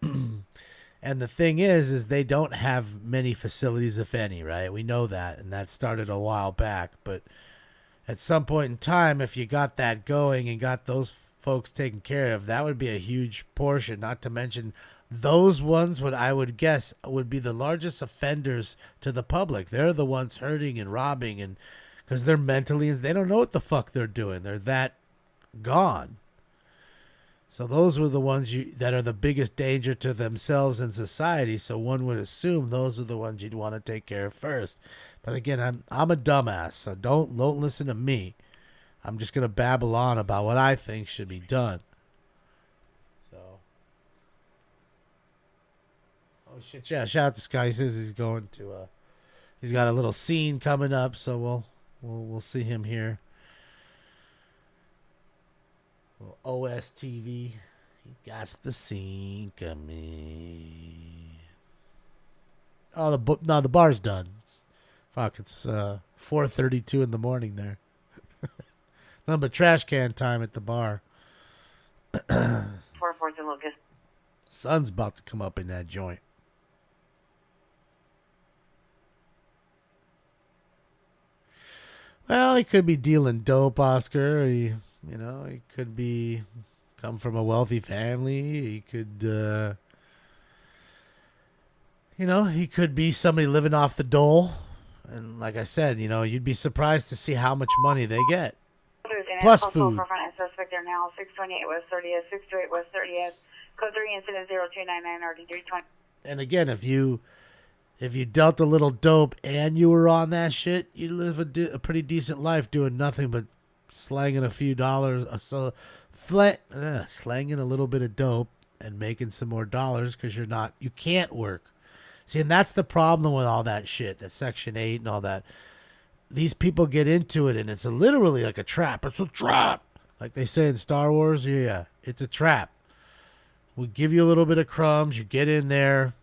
And the thing is they don't have many facilities, if any, right? We know that, and that started a while back. But at some point in time, if you got that going and got those folks taken care of, that would be a huge portion. Not to mention those ones, what I would guess, would be the largest offenders to the public. They're the ones hurting and robbing, and because they're mentally, they don't know what the fuck they're doing. They're that gone. So those were the ones that are the biggest danger to themselves and society. So one would assume those are the ones you'd want to take care of first. But again, I'm a dumbass, so don't listen to me. I'm just gonna babble on about what I think should be done. So, oh shit, yeah! Shout out to Sky. He says he's going to. He's got a little scene coming up, so we'll see him here. OSTV, he got the scene coming. Oh, the bar's done. Fuck, it's 4:32 in the morning there. Nothing but trash can time at the bar. 414 Lucas. Sun's about to come up in that joint. Well, he could be dealing dope, Oscar. He could be come from a wealthy family. He could, he could be somebody living off the dole. And like I said, you'd be surprised to see how much money they get. Plus food. Suspect there now, 628 West 30th, 628 West 30th, code 3 incident 0299 RD320. And again, if you dealt a little dope and you were on that shit, you'd live a pretty decent life doing nothing but slanging a few dollars, slanging a little bit of dope and making some more dollars because you can't work. See, and that's the problem with all that shit, that Section 8 and all that. These people get into it and it's literally like a trap. It's a trap. Like they say in Star Wars, yeah, it's a trap. We give you a little bit of crumbs, you get in there.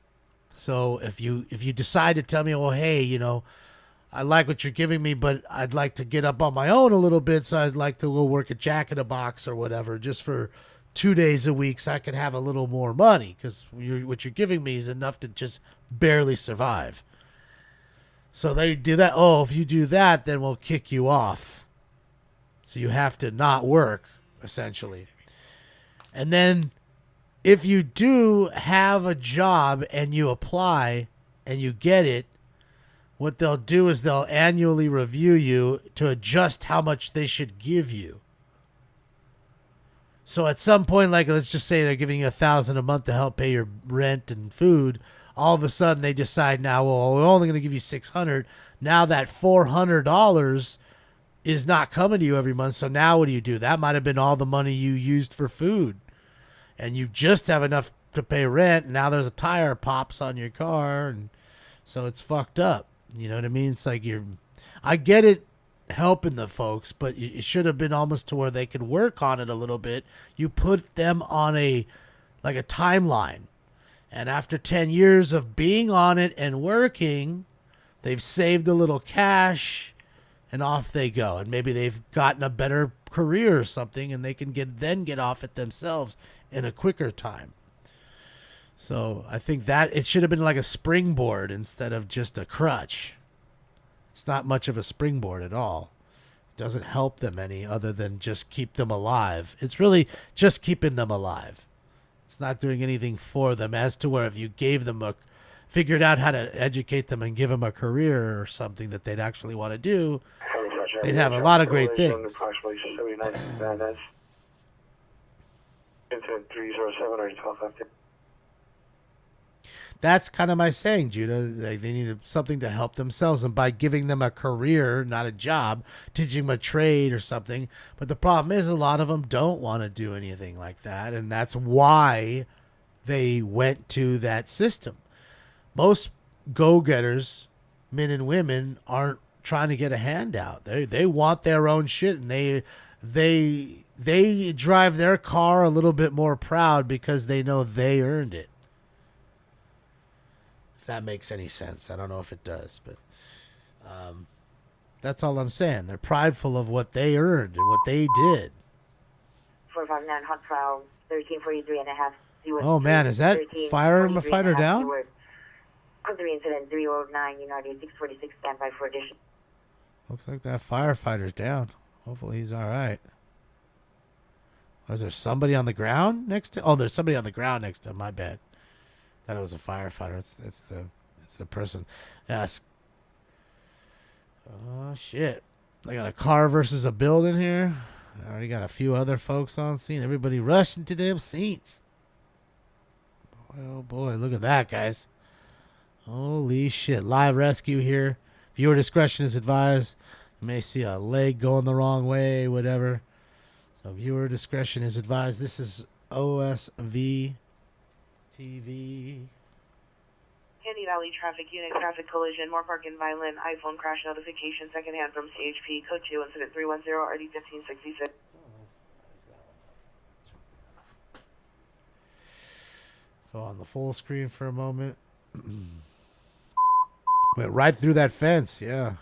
So if you decide to tell me, well, hey, I like what you're giving me, but I'd like to get up on my own a little bit, so I'd like to go work at Jack in the Box or whatever, just for 2 days a week, so I could have a little more money, because what you're giving me is enough to just barely survive. So they do that. Oh, if you do that, then we'll kick you off. So you have to not work, essentially. And then if you do have a job and you apply and you get it, what they'll do is they'll annually review you to adjust how much they should give you. So at some point, like let's just say they're giving you $1,000 a month to help pay your rent and food. All of a sudden they decide now, well, we're only going to give you $600. Now that $400 is not coming to you every month. So now what do? That might have been all the money you used for food. And you just have enough to pay rent. And now there's a tire pops on your car. And so it's fucked up. You know what I mean? It's like I get it helping the folks, but it should have been almost to where they could work on it a little bit. You put them on a timeline. And after 10 years of being on it and working, they've saved a little cash and off they go. And maybe they've gotten a better career or something and they can get off it themselves in a quicker time. So I think that it should have been like a springboard instead of just a crutch. It's not much of a springboard at all. It doesn't help them any other than just keep them alive. It's really just keeping them alive. It's not doing anything for them, as to where if you gave them figured out how to educate them and give them a career or something that they'd actually want to do, they'd have a lot of great things. Approximately 79 that's incident 307 or 1250. That's kind of my saying, Judah. They need something to help themselves, and by giving them a career, not a job, teaching them a trade or something. But the problem is a lot of them don't want to do anything like that, and that's why they went to that system. Most go-getters, men and women, aren't trying to get a handout. They want their own shit, and they drive their car a little bit more proud because they know they earned it. That makes any sense. I don't know if it does, but that's all I'm saying. They're prideful of what they earned and what they did. 459 Hot Trial 1343 and a half. Oh man, is that firefighter down? Code 3 incident 309, United 646, standby for addition. Looks like that firefighter's down. Hopefully he's all right. Or is there somebody on the ground next to? Oh, there's somebody on the ground next to him. My bad. Thought it was a firefighter. It's the person. Yes. Oh shit! I got a car versus a building here. I already got a few other folks on scene. Everybody rushing to them seats. Oh boy, look at that, guys. Holy shit. Live rescue here. Viewer discretion is advised. You may see a leg going the wrong way, whatever. So viewer discretion is advised. This is OSV TV. Candy Valley Traffic Unit, traffic collision, more parking violent, iPhone crash notification, secondhand from CHP, code 2, incident 310, RD 1566. Go on the full screen for a moment. Went right through that fence, yeah.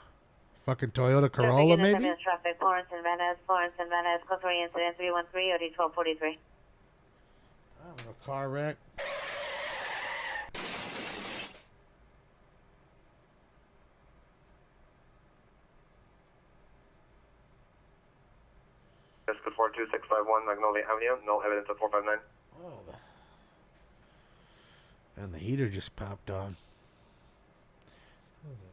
Fucking Toyota Corolla, maybe? Traffic, Florence and Van Ness, code 3 incident 313, RD 1243. A car wreck. That's code 42651 Magnolia Avenue. No evidence of 459. Oh. And the heater just popped on. What was it?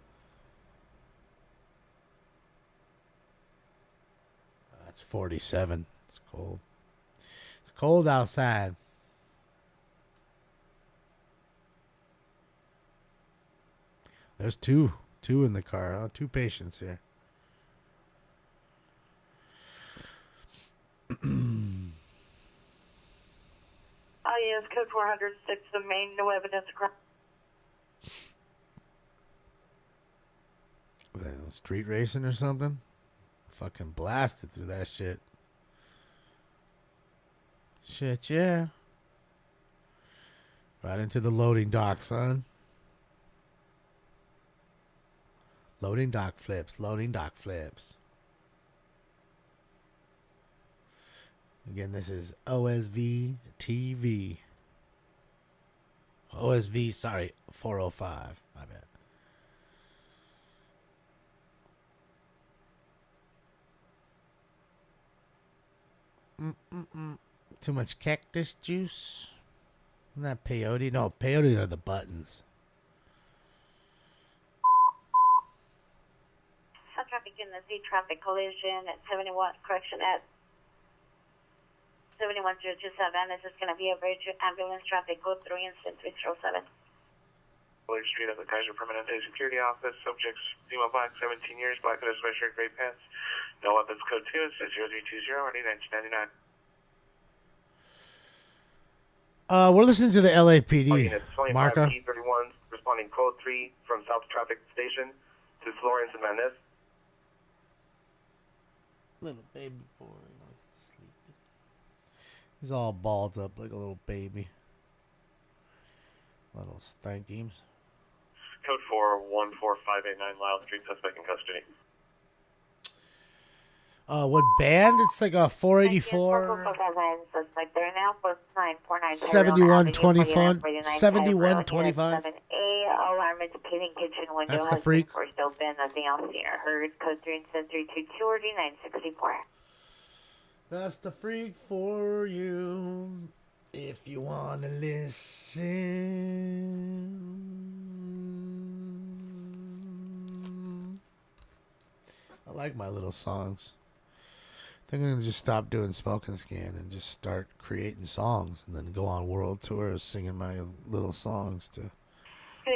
That's 47. It's cold. It's cold outside. There's two in the car. Oh, two patients here. Yes, code 406, the main, no evidence of crime. Well, street racing or something? Fucking blasted through that shit. Shit, yeah. Right into the loading dock, son. Loading dock flips, loading dock flips. Again, this is OSV TV. OSV, sorry, 405. My bad. Too much cactus juice? Isn't that peyote? No, peyote are the buttons. Some traffic in the Z traffic collision at 71, correction at 71027. This is going to be a bridge ambulance traffic code 3 incident 307. Willard Street at the Kaiser Permanente Security Office. Subjects, female black, 17 years, black hooded sweatshirt, gray pants. No weapons, code 2, incident 0320, RD 1999. We're listening to the LAPD. Units 25 Marka. T31 responding code 3 from South Traffic Station to Florence and Van Ness. Little baby boy. Sleeping. He's all balled up like a little baby. Little stankies. Code 414-589 Lyle Street, suspect in custody. What band? It's like a 484. 7125. 7125. Alarm indicating kitchen window. That's the freak. First open, nothing else seen or heard. Code 3 incident 322 or 964. That's the freak for you. If you want to listen. I like my little songs. I think I'm going to just stop doing Smoke and Scan and just start creating songs and then go on world tours singing my little songs to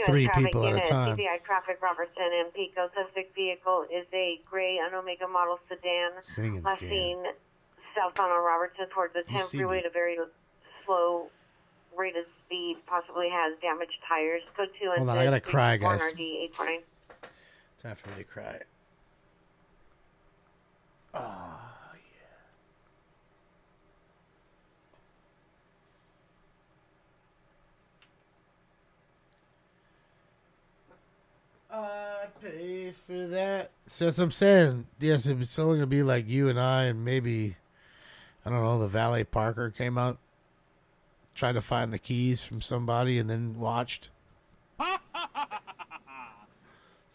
3 people at a time. CBI traffic, Robertson and Pico. Suspect vehicle is a gray Omega model sedan. Singing Last seen southbound on Robertson towards the 10 freeway at a very slow rate of speed. Possibly has damaged tires. Code 2 Hold on, I gotta cry, guys. RD 849. Time for me to cry. Ah. I pay for that. So that's what I'm saying. Yes, it's only going to be like you and I and maybe, I don't know, the Valet Parker came out tried to find the keys from somebody and then watched.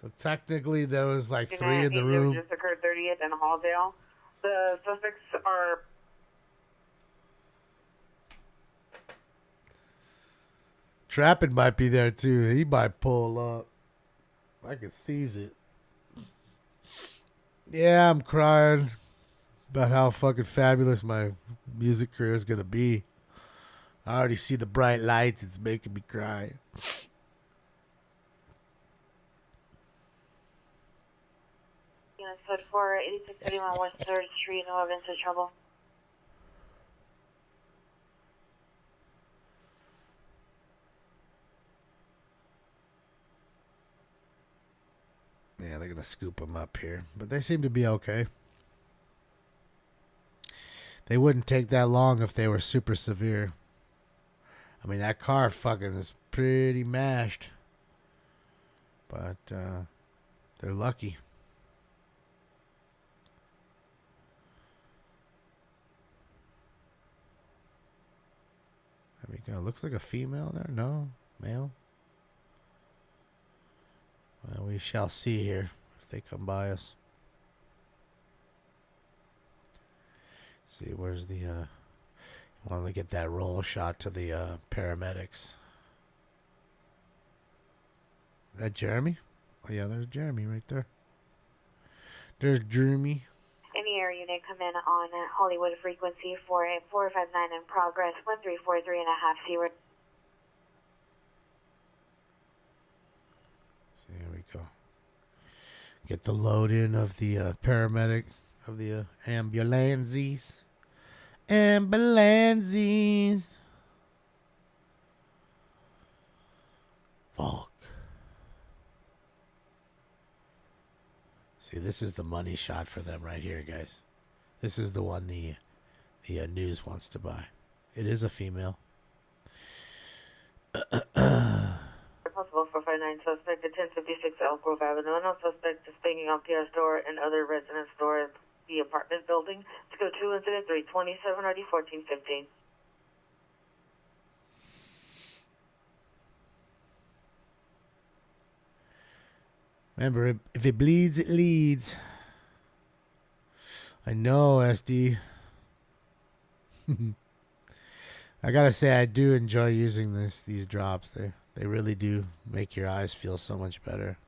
So technically there was like 3 in the room. Just occurred 30th and Halldale. The suspects are... Trappin might be there too. He might pull up. I can seize it. Yeah, I'm crying about how fucking fabulous my music career is going to be. I already see the bright lights. It's making me cry. Unit code 4, 8631 West 3rd Street, no evidence of trouble. Yeah, they're going to scoop them up here. But they seem to be okay. They wouldn't take that long if they were super severe. I mean, that car fucking is pretty mashed. But they're lucky. There we go. Looks like a female there. No, male. Well, we shall see here if they come by us. See, where's the want to get that roll shot to the paramedics. Is that Jeremy? Oh yeah, there's Jeremy right there. There's Jeremy. Any air unit come in on Hollywood frequency 48459 in progress, 1343.5 seaward. So here we go. Get the load in of the paramedic, of the ambulances. Ambulances. Fuck. See, this is the money shot for them right here, guys. This is the one the news wants to buy. It is a female. Possible 459 suspect at 1056 Elk Grove Avenue. No suspect is banging on Pierre's door and other residents' door at the apartment building. To go 2 incident 327 RD 1415. Remember, if it bleeds, it leads. I know, SD. I gotta say, I do enjoy using these drops. They really do make your eyes feel so much better.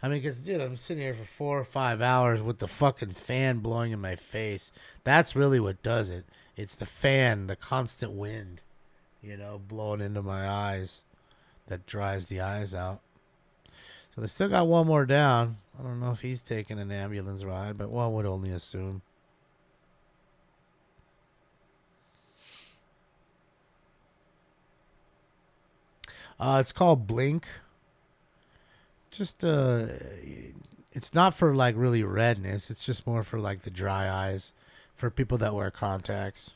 I mean, because, dude, I'm sitting here for 4 or 5 hours with the fucking fan blowing in my face. That's really what does it. It's the fan, the constant wind, you know, blowing into my eyes that dries the eyes out. So they still got one more down. I don't know if he's taking an ambulance ride, but one would only assume. It's called Blink. Just it's not for like really redness. It's just more for like the dry eyes, for people that wear contacts.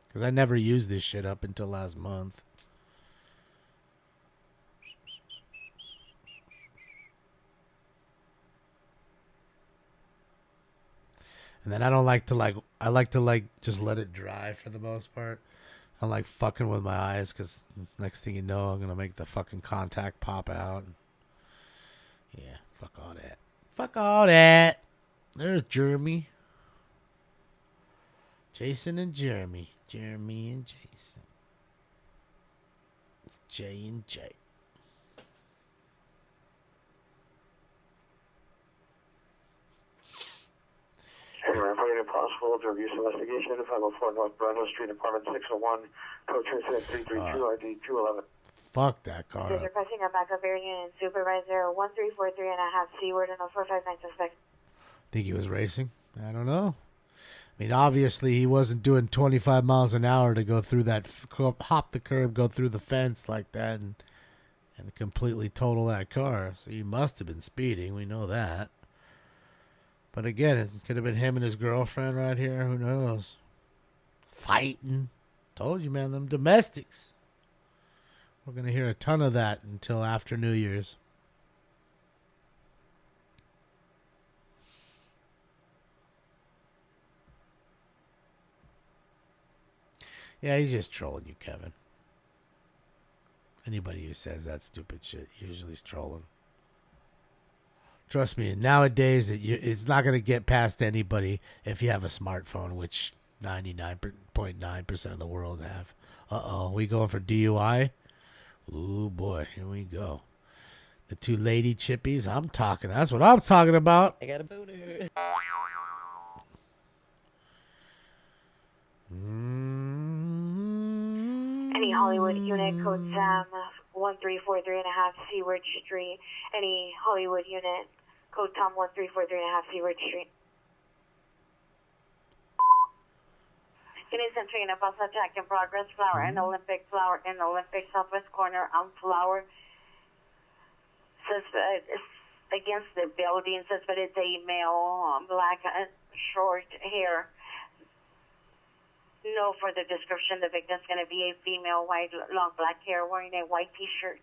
Because I never used this shit up until last month. And then I don't like to I like to just let it dry for the most part. I don't like fucking with my eyes because next thing you know, I'm going to make the fucking contact pop out. Yeah, fuck all that. Fuck all that. There's Jeremy. Jason and Jeremy. Jeremy and Jason. It's J and J. Reporting impossible drug use investigation, 504 North Breno Street, apartment 601, code 332 ID 211. Fuck that car. You're requesting a backup air unit supervisor 1343.5 seaward and a 459 suspect. Think he was racing? I don't know. I mean, obviously he wasn't doing 25 miles an hour to go through that, hop the curb, go through the fence like that, and completely total that car. So he must have been speeding. We know that. But again, it could have been him and his girlfriend right here. Who knows? Fighting. Told you, man, them domestics. We're going to hear a ton of that until after New Year's. Yeah, he's just trolling you, Kevin. Anybody who says that stupid shit usually is trolling. Trust me, nowadays it's not going to get past anybody if you have a smartphone, which 99.9% of the world have. Uh-oh, we going for DUI? Ooh, boy, here we go. The two lady chippies, that's what I'm talking about. I got a booter. Any Hollywood unit, code SAM 1343.5 Seaward Street. Any Hollywood unit, code Tom 1343.5 Seaward Street. Units entering a bus attack in progress. Flower and Olympic southwest corner on Flower. Suspect against the building. Suspect is a male, black, short hair. No further description. The victim's going to be a female, white, long black hair, wearing a white T-shirt.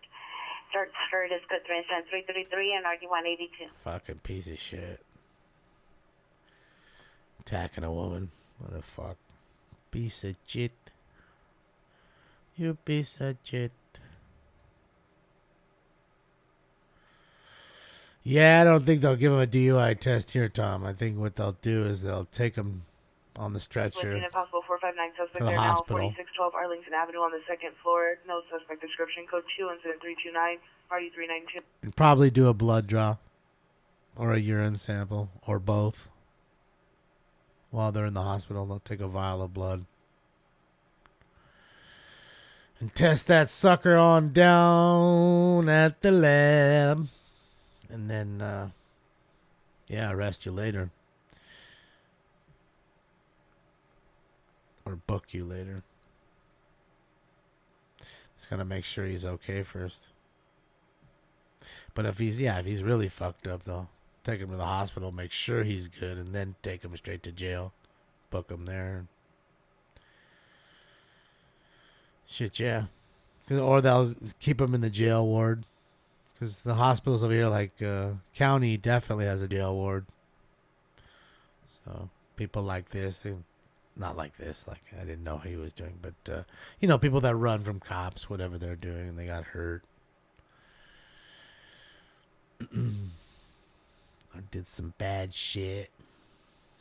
Skirt is code 333 and RD182. Fucking piece of shit. Attacking a woman. What the fuck? Piece of shit. You piece of shit. Yeah, I don't think they'll give him a DUI test here, Tom. I think what they'll do is they'll take him on the stretcher Possible 459 suspect to the there now, hospital. 4612 Arlington Avenue on the second floor. No suspect description. Code 2, incident 329, party 392. And probably do a blood draw or a urine sample or both. While they're in the hospital, they'll take a vial of blood and test that sucker on down at the lab. And then, arrest you later. Or book you later. Just gotta make sure he's okay first. But if he's really fucked up, though, take him to the hospital, make sure he's good, and then take him straight to jail. Book him there. Shit, yeah. Or they'll keep him in the jail ward. Because the hospitals over here, like county, definitely has a jail ward. So people like this, not like this, like I didn't know he was doing, but people that run from cops, whatever they're doing, and they got hurt. Or did some bad shit.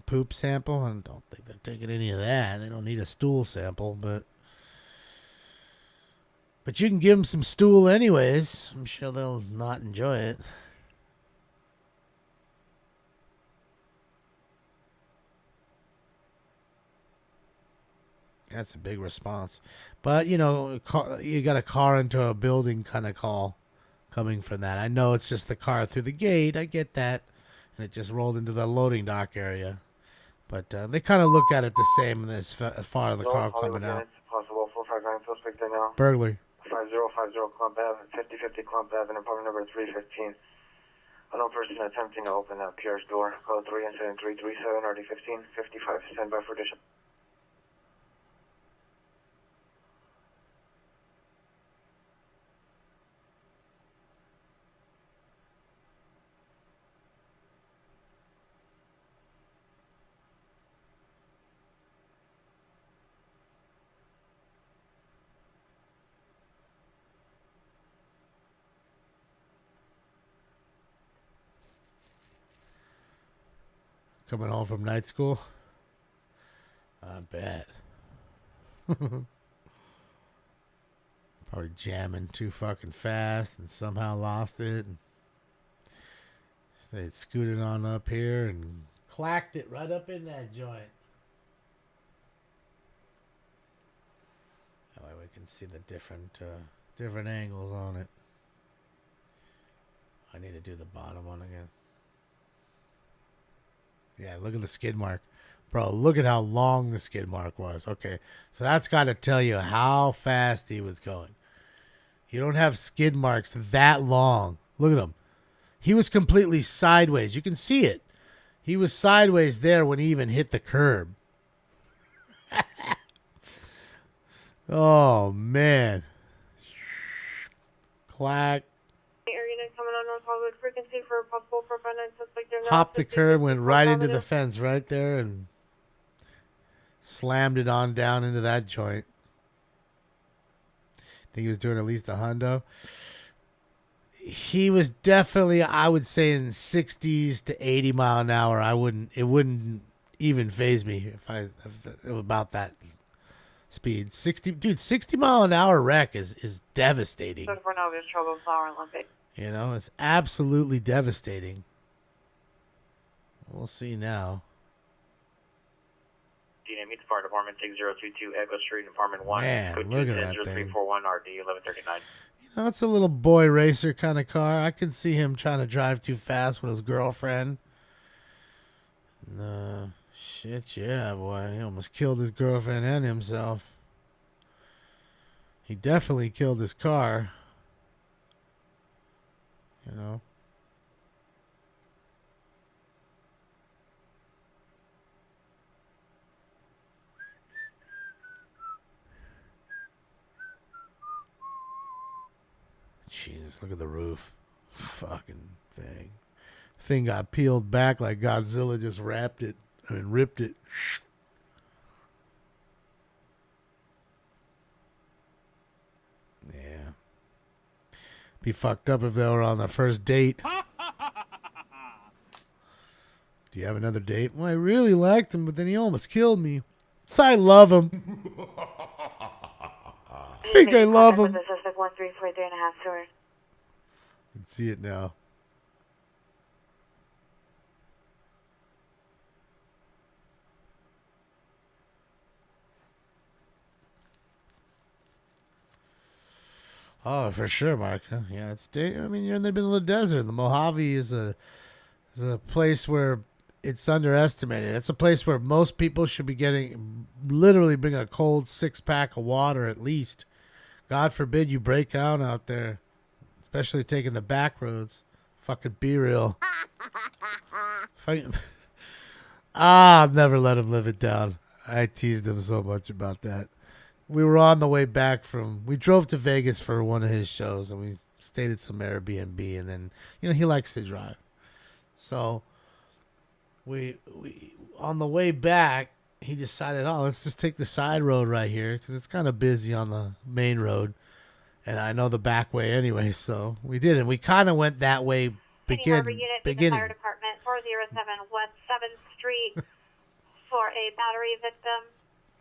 Poop sample? I don't think they're taking any of that. They don't need a stool sample, but you can give them some stool anyways. I'm sure they'll not enjoy it. That's a big response. But, you got a car into a building kind of call coming from that. I know it's just the car through the gate. I get that. And it just rolled into the loading dock area. But they kind of look at it the same as far as the car coming out. Possible 459 suspect there now. Burglary. 5050 Clump Ave, 5050 Clump Ave, apartment number 315. Unknown person attempting to open that Pierre's door. Code 3, incident 337, RD15, 55. Stand by for addition. Coming home from night school? I bet. Probably jamming too fucking fast and somehow lost it. And so they scooted on up here and clacked it right up in that joint. That way we can see the different angles on it. I need to do the bottom one again. Yeah, look at the skid mark. Bro, look at how long the skid mark was. Okay, so that's got to tell you how fast he was going. You don't have skid marks that long. Look at him. He was completely sideways. You can see it. He was sideways there when he even hit the curb. Oh, man. Clack. Hopped the curb, went right into the fence right there, and slammed it on down into that joint. think he was doing at least a hundo. He was definitely, I would say, in 60s to 80 mile an hour. It wouldn't even faze me if it was about that speed. 60 mile an hour wreck is devastating. So for now, there's trouble flower Olympic. You know, it's absolutely devastating. We'll see now. DNA, meet the fire department, take 022 Echo Street, apartment 1. Man, Code look at 210 that thing. 0341 RD 1139. You know, it's a little boy racer kind of car. I can see him trying to drive too fast with his girlfriend. Shit, yeah, boy. He almost killed his girlfriend and himself. He definitely killed his car. You know. Jesus, look at the roof. Fucking thing. Thing got peeled back like Godzilla just ripped it. Yeah. Be fucked up if they were on their first date. Do you have another date? Well, I really liked him, but then he almost killed me. So I love him. I think I love him. The suspect 1343 and a half tours. I can see it now. Oh, for sure, Mark. Yeah, it's I mean, you're in the middle of the desert. The Mojave is a place where it's underestimated. It's a place where most people should be literally bring a cold 6-pack of water at least. God forbid you break out there, especially taking the back roads. Fucking be real. I've never let him live it down. I teased him so much about that. We were on the way back we drove to Vegas for one of his shows, and we stayed at some Airbnb, and then, he likes to drive. So we on the way back, he decided, let's just take the side road right here because it's kind of busy on the main road, and I know the back way anyway. So we did, and we kind of went that way. Beginning. Fire Department 407 West 7th Street for a battery victim.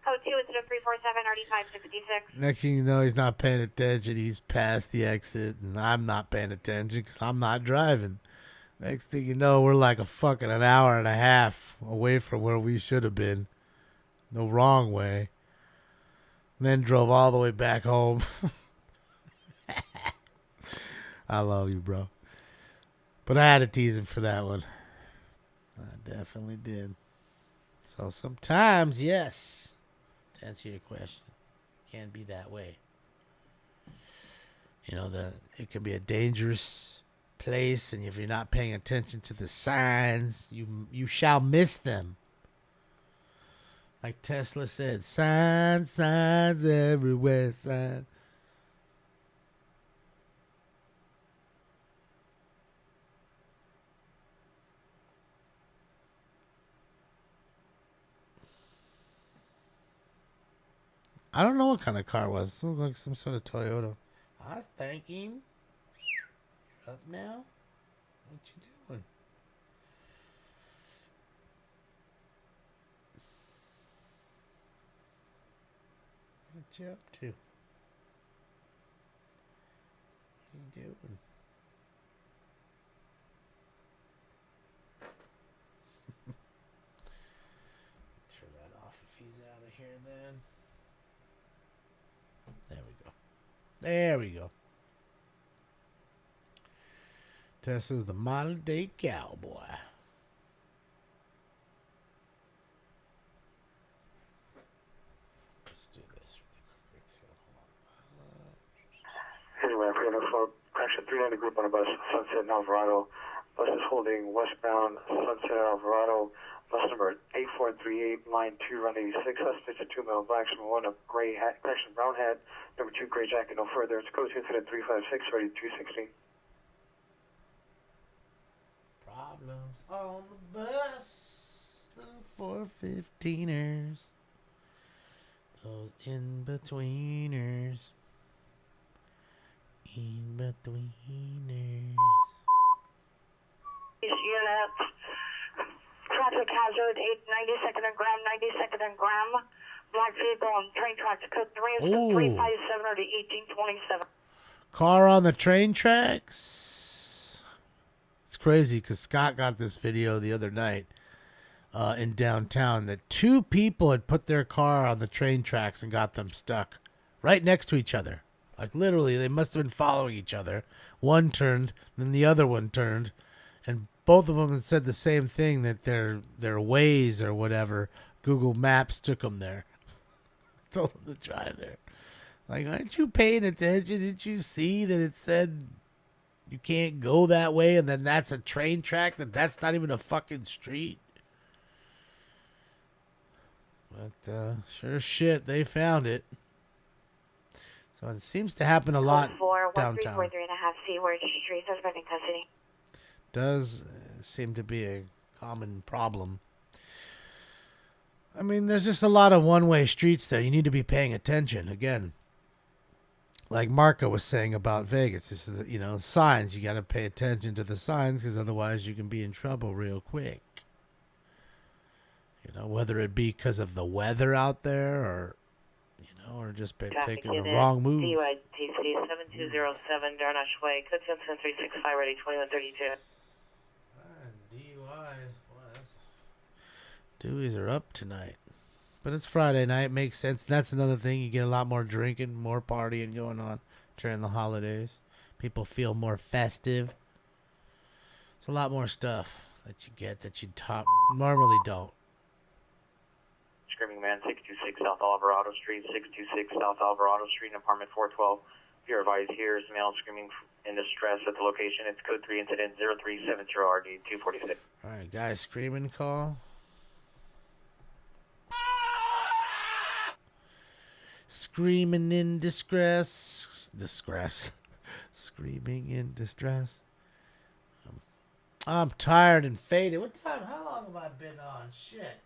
Code 2 instead of 347 RD 566. Next thing you know, he's not paying attention. He's past the exit, and I'm not paying attention because I'm not driving. Next thing you know, we're like an hour and a half away from where we should have been. The wrong way. And then drove all the way back home. I love you, bro. But I had to tease him for that one. I definitely did. So sometimes, yes, to answer your question, it can be that way. It can be a dangerous place, and if you're not paying attention to the signs, you shall miss them. Like Tesla said, signs everywhere, signs. I don't know what kind of car it was. It looked like some sort of Toyota. I was thinking. You're up now? What you doing? What you up to? What you doing? Turn that off if he's out of here then. There we go. Tesla's the modern day cowboy. Let's do this. Anyway, for info, crash at 390 group on a bus, Sunset and Alvarado. Bus is holding westbound Sunset Alvarado. Bus number 8438, line 2, run 86. Suspects a 2 male blacks, number 1 a gray hat, correction, brown hat, number 2 gray jacket, no further. It's code incident 356, ready 260. Problems on the bus, the 415ers, those in-betweeners. betweeners. Unit. Traffic hazard 92nd and Graham, 92nd and Graham. Black vehicle on train tracks, code 3 is Ooh. 357 or the 1827. Car on the train tracks. It's crazy because Scott got this video the other night in downtown that two people had put their car on the train tracks and got them stuck right next to each other. Like literally, they must have been following each other. One turned, then the other one turned, and both of them had said the same thing, that their Waze or whatever, Google Maps took them there. Told them to drive there. Like, aren't you paying attention? Didn't you see that it said you can't go that way, and then that's a train track, that's not even a fucking street? But sure shit, they found it. So it seems to happen a lot downtown. 41343 and a half Seaward Street, suspect in custody. Does seem to be a common problem. I mean, there's just a lot of one-way streets there. You need to be paying attention. Again, like Marco was saying about Vegas, this is signs. You got to pay attention to the signs because otherwise you can be in trouble real quick. Whether it be because of the weather out there or, or just taking the wrong move. DYTC 7207 Darnash Way, code 365 ready 2132. DUI. Deweys are up tonight. But it's Friday night. Makes sense. That's another thing. You get a lot more drinking, more partying going on during the holidays. People feel more festive. It's a lot more stuff that you get that you normally don't. Screaming Man, 626 South Alvarado Street, 626 South Alvarado Street, apartment 412. You're advised here is male screaming in distress at the location. It's code 3 incident 0370RD 246. All right, guys, screaming call. Screaming in distress. Screaming in distress. I'm tired and faded. What time? How long have I been on? Shit.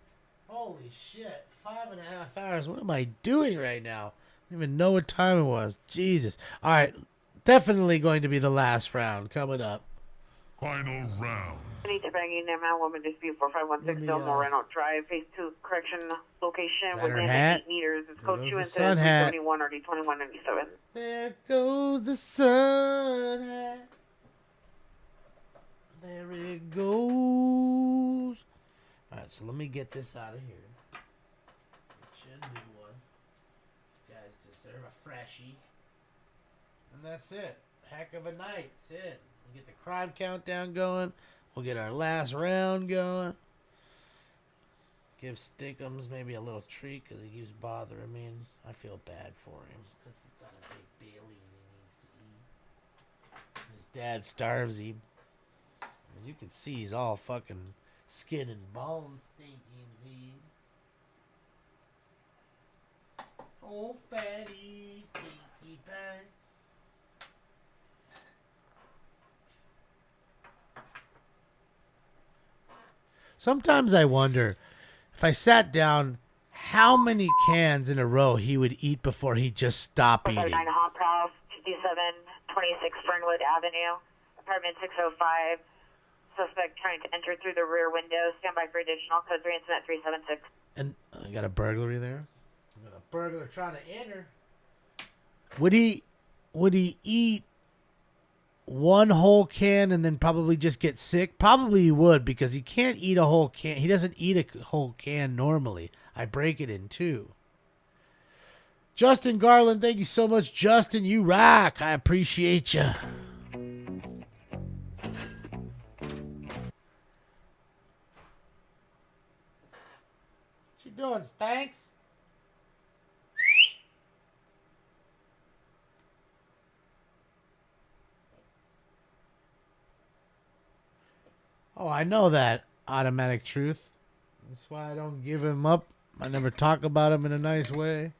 Holy shit. 5.5 hours. What am I doing right now? I don't even know what time it was. Jesus. All right. Definitely going to be the last round coming up. Final round. I need to bring in there, man. Woman dispute 4516 Moreno Drive, phase 2 correction location within 8 meters. It's code 2 incident 371 or D2197. There goes the sun hat. There it goes. All right, so let me get this out of here. It should be one. You guys deserve a freshie. And that's it. Heck of a night. That's it. We'll get the crime countdown going. We'll get our last round going. Give Stickums maybe a little treat because he keeps bothering me. And I feel bad for him because he's got a big belly and he needs to eat. His dad starves him. I mean, you can see he's all fucking skin and bones thinking he's. Oh, fatty, stinky pie. Sometimes I wonder if I sat down how many cans in a row he would eat before he just stopped eating. 9 Hop House, 5726 Fernwood Avenue, apartment 605. Suspect trying to enter through the rear window. Stand by for additional. Code 3 incident 376. And I got a burglary there. I got a burglar trying to enter. Would he eat one whole can and then probably just get sick? Probably he would, because he can't eat a whole can. He doesn't eat a whole can normally. I break it in two. Justin Garland, thank you so much. Justin, you rock. I appreciate you. What you doing, Stanks? Oh, I know that, Automatic Truth. That's why I don't give him up. I never talk about him in a nice way.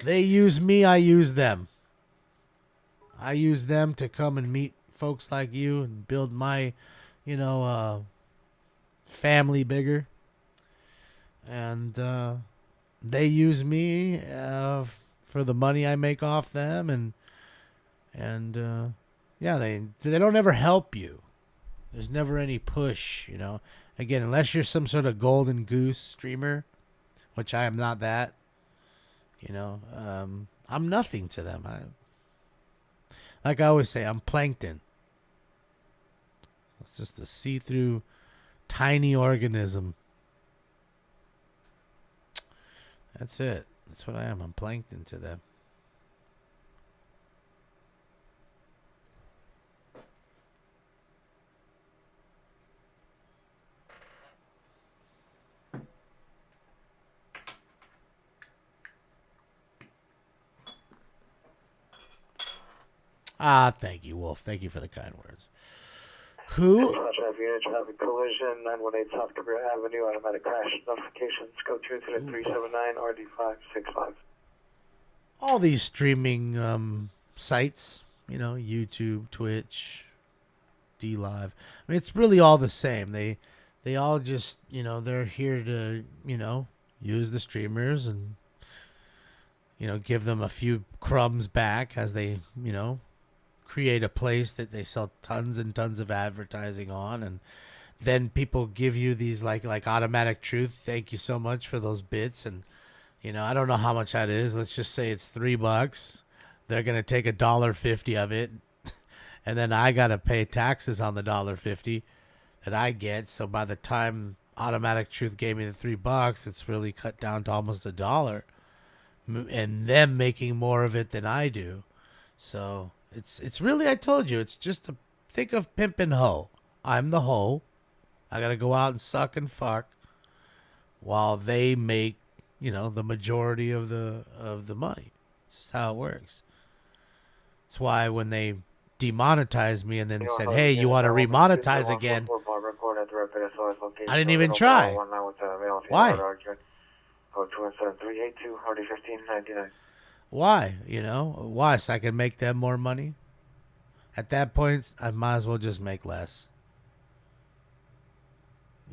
They use me, I use them. I use them to come and meet folks like you and build my, family bigger. And they use me for the money I make off them. And And yeah, they don't ever help you. There's never any push, you know. Again, unless you're some sort of golden goose streamer, which I am not that, you know, I'm nothing to them. Like I always say, I'm plankton. It's just a see-through, tiny organism. That's it. That's what I am. I'm plankton to them. Thank you, Wolf. Thank you for the kind words. Who? Traffic unit, traffic collision, 918 South Cabrera Avenue, automatic crash notifications. Go to incident 379 RD565. All these streaming sites, you know, YouTube, Twitch, DLive. I mean, it's really all the same. They all just, you know, they're here to, you know, use the streamers and, you know, give them a few crumbs back as they, you know, create a place that they sell tons and tons of advertising on, and then people give you these like automatic truth. Thank you so much for those bits, and you know, I don't know how much that is. Let's just say it's $3. They're gonna take $1.50 of it, and then I gotta pay taxes on the $1.50 that I get. So by the time automatic truth gave me the $3, it's really cut down to almost $1, and them making more of it than I do. So it's really, I told you, it's just think of pimp and hoe. I'm the hoe. I gotta go out and suck and fuck while they make, you know, the majority of the money. It's just how it works. That's why when they demonetized me and then said, hey, you want to remonetize again, I didn't even try. Why? Why? You know, why? So I can make them more money? At that point, I might as well just make less.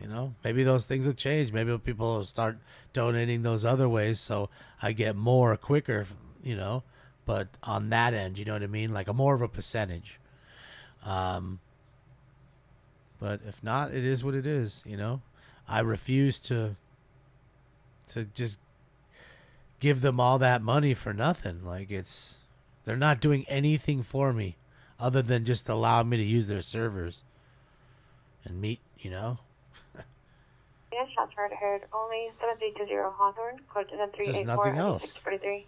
You know, maybe those things will change. Maybe people will start donating those other ways so I get more quicker, you know. But on that end, you know what I mean? Like more of a percentage. But if not, it is what it is, you know. I refuse to just give them all that money for nothing. Like they're not doing anything for me other than just allow me to use their servers and meet, you know. Yes, shots heard only 7320 Hawthorne, code 384. There's nothing else. 643.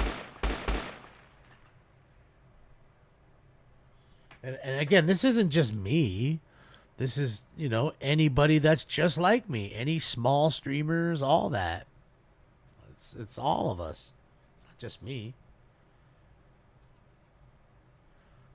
And again, this isn't just me. This is, you know, anybody that's just like me. Any small streamers, all that. It's all of us. It's not just me.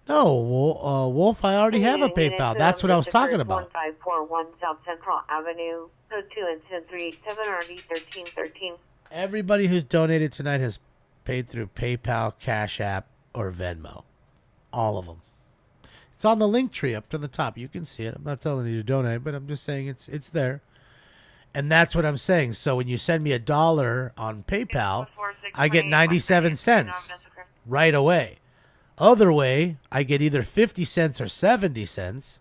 No, Wolf, I already have a PayPal. That's what I was talking about. 1541 South Central Avenue, code 2 incident 387 RD 1313. Everybody who's donated tonight has paid through PayPal, Cash App, or Venmo. All of them. It's on the link tree up to the top. You can see it. I'm not telling you to donate, but I'm just saying it's there. And that's what I'm saying. So when you send me $1 on PayPal, I get 97 cents right away. Other way, I get either 50 cents or 70 cents,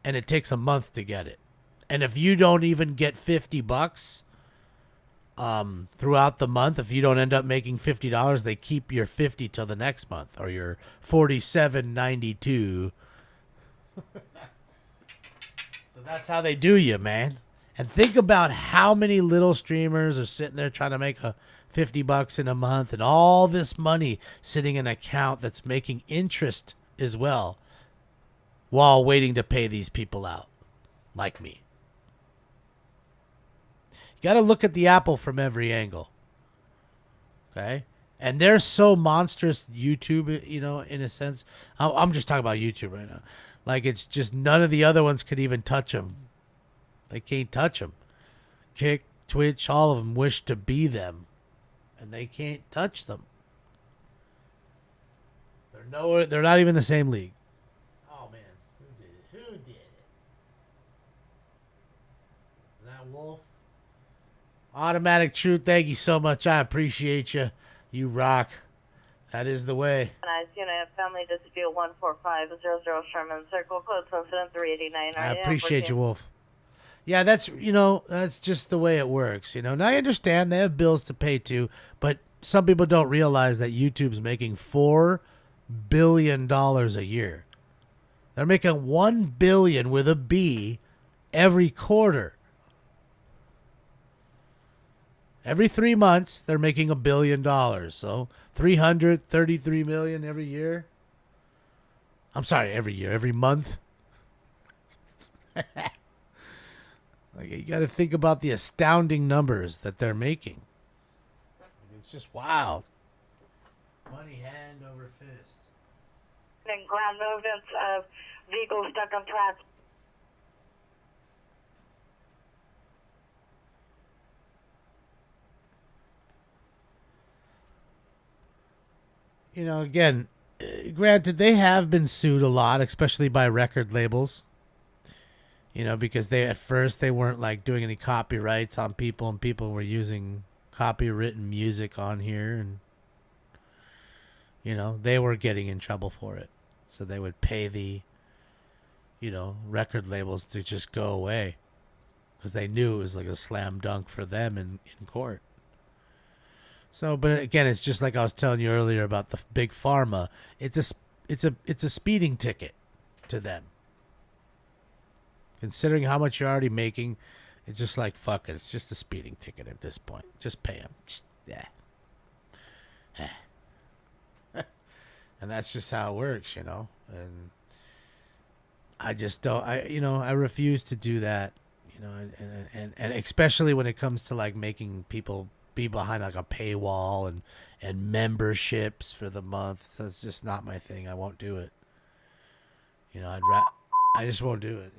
and it takes a month to get it. And if you don't even get $50 throughout the month, if you don't end up making $50, they keep your 50 till the next month, or your $47.92. So that's how they do you, man. And think about how many little streamers are sitting there trying to make $50 in a month, and all this money sitting in an account that's making interest as well while waiting to pay these people out, like me. You got to look at the apple from every angle. Okay? And they're so monstrous, YouTube, you know, in a sense. I'm just talking about YouTube right now. Like, it's just none of the other ones could even touch them. They can't touch them. Kick, Twitch, all of them wish to be them. And they can't touch them. They're not even the same league. Oh, man. Who did it? Is that Wolf? Automatic Truth, thank you so much. I appreciate you. You rock. That is the way. advised. Unit Family Dispute 14500 Sherman Circle, code incident 389. I appreciate you, Wolf. Yeah, that's just the way it works. Now I understand they have bills to pay too, but some people don't realize that YouTube's making $4 billion a year. They're making $1 billion with a B every quarter. Every 3 months, they're making $1 billion. So $333 million every year. I'm sorry, every year, every month. You got to think about the astounding numbers that they're making. It's just wild. Money hand over fist. And ground movements of vehicles stuck on tracks. Again, granted, they have been sued a lot, especially by record labels. Because at first they weren't doing any copyrights on people, and people were using copywritten music on here, and they were getting in trouble for it. So they would pay the record labels to just go away because they knew it was like a slam dunk for them in court. So, but again, it's just like I was telling you earlier about the big pharma. It's a speeding ticket to them. Considering how much you're already making, it's just like, fuck it. It's just a speeding ticket at this point. Just pay them. And that's just how it works, And I just don't. I refuse to do that, and especially when it comes to making people be behind a paywall and memberships for the month. So it's just not my thing. I won't do it. I just won't do it.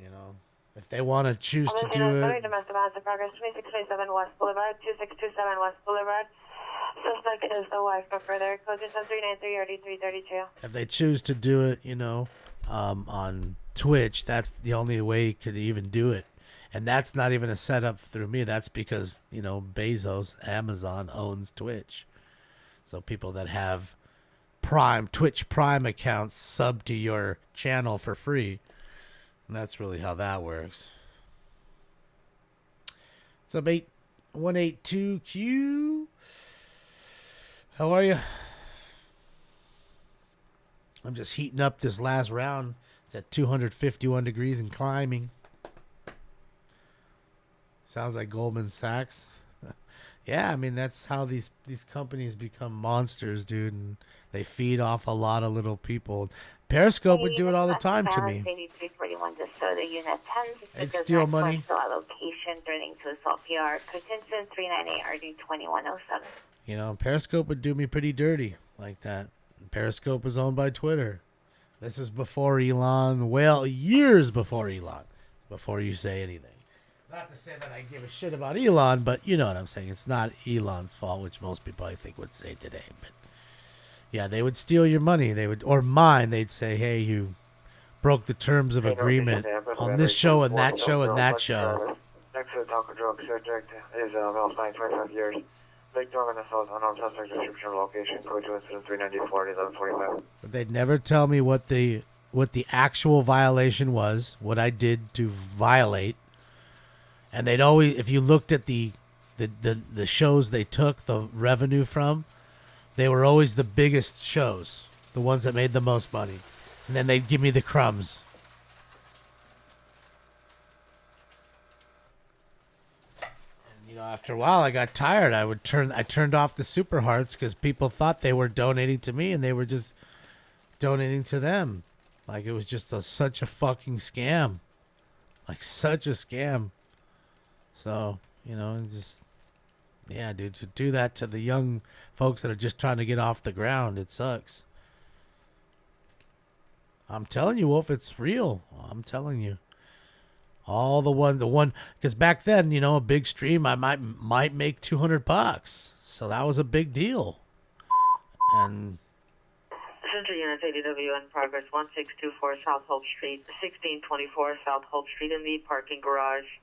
If they want to choose to do it. Domestic violence in progress, 2627 West Boulevard, 2627 West Boulevard. Suspect is the wife, but further, code 393 RD332. If they choose to do it, on Twitch, that's the only way you could even do it. And that's not even a setup through me. That's because, Bezos, Amazon owns Twitch. So people that have Twitch Prime accounts sub to your channel for free. And that's really how that works. What's up, 8182Q? How are you? I'm just heating up this last round. It's at 251 degrees and climbing. Sounds like Goldman Sachs. Yeah, I mean, that's how these companies become monsters, dude. And they feed off a lot of little people. Periscope would do it all the time to me. It's steal money. Allocation turning to assault PR. Cotinson 398 RD 2107. Periscope would do me pretty dirty like that. Periscope was owned by Twitter. This was before Elon. Well, years before Elon. Before you say anything. Not to say that I give a shit about Elon, but you know what I'm saying. It's not Elon's fault, which most people I think would say today. But yeah, they would steal your money. They would, or mine. They'd say, "Hey, you broke the terms of agreement on this show and that show and that show." Next to the Taco Drug subject is male 25 years. Victim of an assault, unarmed suspect, description of location, code to incident 394 1145. But they'd never tell me what the actual violation was, what I did to violate. And they'd always, if you looked at the shows they took the revenue from, they were always the biggest shows, the ones that made the most money. And then they'd give me the crumbs. And after a while, I got tired. I turned off the Super Hearts because people thought they were donating to me, and they were just donating to them. Like it was just such a fucking scam, like such a scam. So, just, yeah, dude, to do that to the young folks that are just trying to get off the ground, it sucks. I'm telling you, Wolf, it's real. I'm telling you. All the one, because back then, a big stream, I might make $200. So that was a big deal. And Central Units ADW in progress, 1624 South Hope Street, 1624 South Hope Street in the parking garage.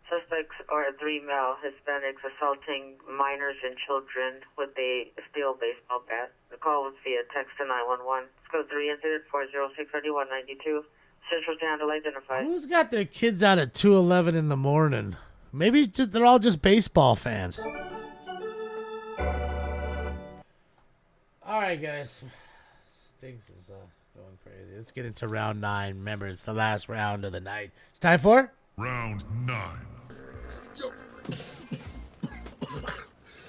Suspects are 3 male Hispanics assaulting minors and children with a steel baseball bat. The call was via text to 911. It's code 3 incident 4063192. Central to handle identified. Who's got their kids out at 2:11 in the morning? Maybe it's just, they're all just baseball fans. All right, guys. Stinks is going crazy. Let's get into round 9. Remember, it's the last round of the night. It's time for round 9. Yo.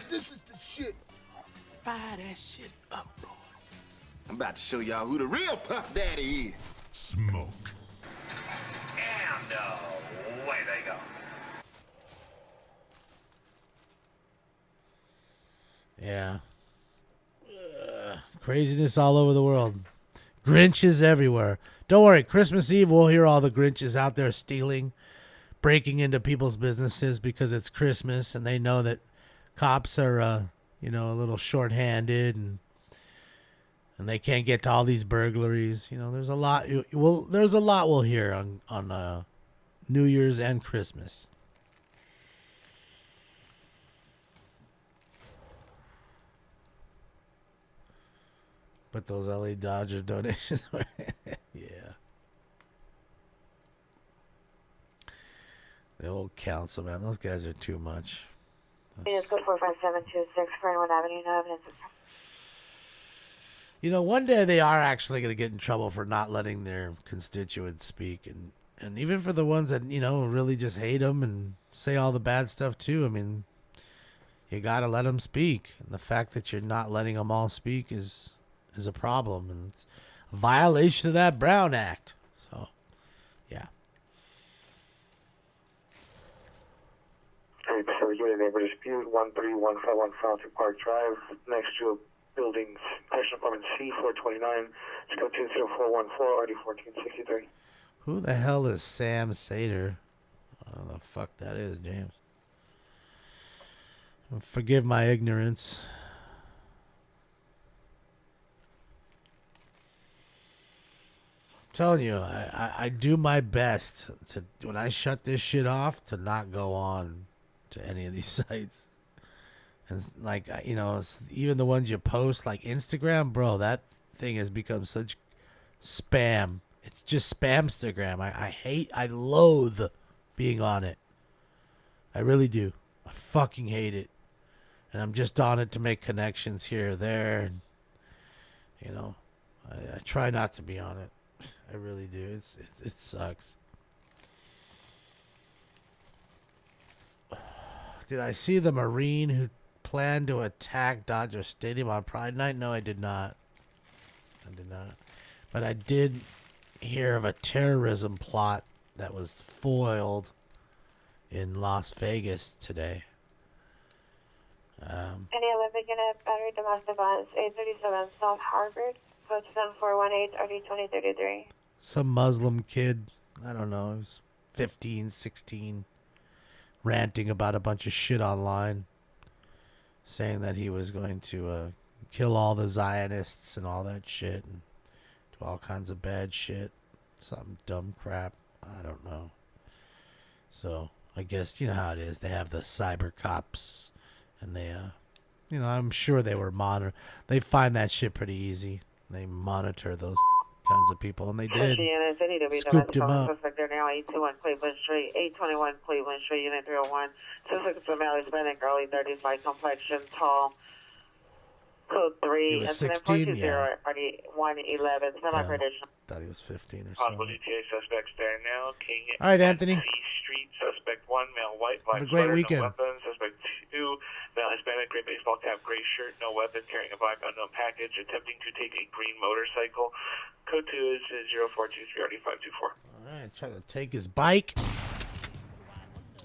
This is the shit. Fire that shit up, boy. I'm about to show y'all who the real Puff Daddy is. Smoke. And away they go. Yeah. Craziness all over the world. Grinches everywhere. Don't worry, Christmas Eve we'll hear all the Grinches out there stealing, breaking into people's businesses because it's Christmas and they know that cops are a little short-handed and they can't get to all these burglaries. There's a lot we'll hear on New Year's and Christmas. But those LA Dodger donations were yeah. The old council, man. Those guys are too much. It's code 45726 Fernwood Avenue. No evidence of... One day they are actually going to get in trouble for not letting their constituents speak. And even for the ones that, really just hate them and say all the bad stuff too. I mean, you got to let them speak. And the fact that you're not letting them all speak is a problem. And it's a violation of that Brown Act. So, yeah. Hey, Pacific Unit Neighbor Dispute 131515 Fountain Park Drive, next to a building, Correctional Department C429. It's code 20414 RD1463. Who the hell is Sam Sater? I don't know the fuck that is, James. Forgive my ignorance. I'm telling you, I do my best to, when I shut this shit off, to not go on to any of these sites. And like, even the ones you post, like Instagram, bro, that thing has become such spam. It's just spamstagram. I loathe being on it. I really do. I fucking hate it. And I'm just on it to make connections here or there. I try not to be on it. I really do. It sucks. Did I see the Marine who planned to attack Dodger Stadium on Pride Night? No, I did not. But I did hear of a terrorism plot that was foiled in Las Vegas today. Any Olympic unit, battery domestic violence, 837 South Harvard, code 7418 RD2033. Some Muslim kid, I don't know, he was 15, 16, ranting about a bunch of shit online, saying that he was going to kill all the Zionists and all that shit and do all kinds of bad shit. Some dumb crap. I don't know. So, I guess, you know how it is. They have the cyber cops and they, I'm sure they were they find that shit pretty easy. They monitor those kinds of people, and they did. Scooped him up. Suspect there now, 821 Cleveland Street, 821 Cleveland Street, Unit 301. Suspect is a male Hispanic, early 30s, light complexion, tall. Code 3. He was 16, yeah. RD111. Smell like traditional. Thought he was 15 or Possible something. GTA suspects there now. King All right, Anthony. C Street, suspect 1, male white, black Have a great sweater, weekend. no weapon. Suspect 2, male Hispanic, gray baseball cap, gray shirt, no weapon, carrying a black unknown package, attempting to take a green motorcycle. Code 2 is 0423 RD524. All right, trying to take his bike.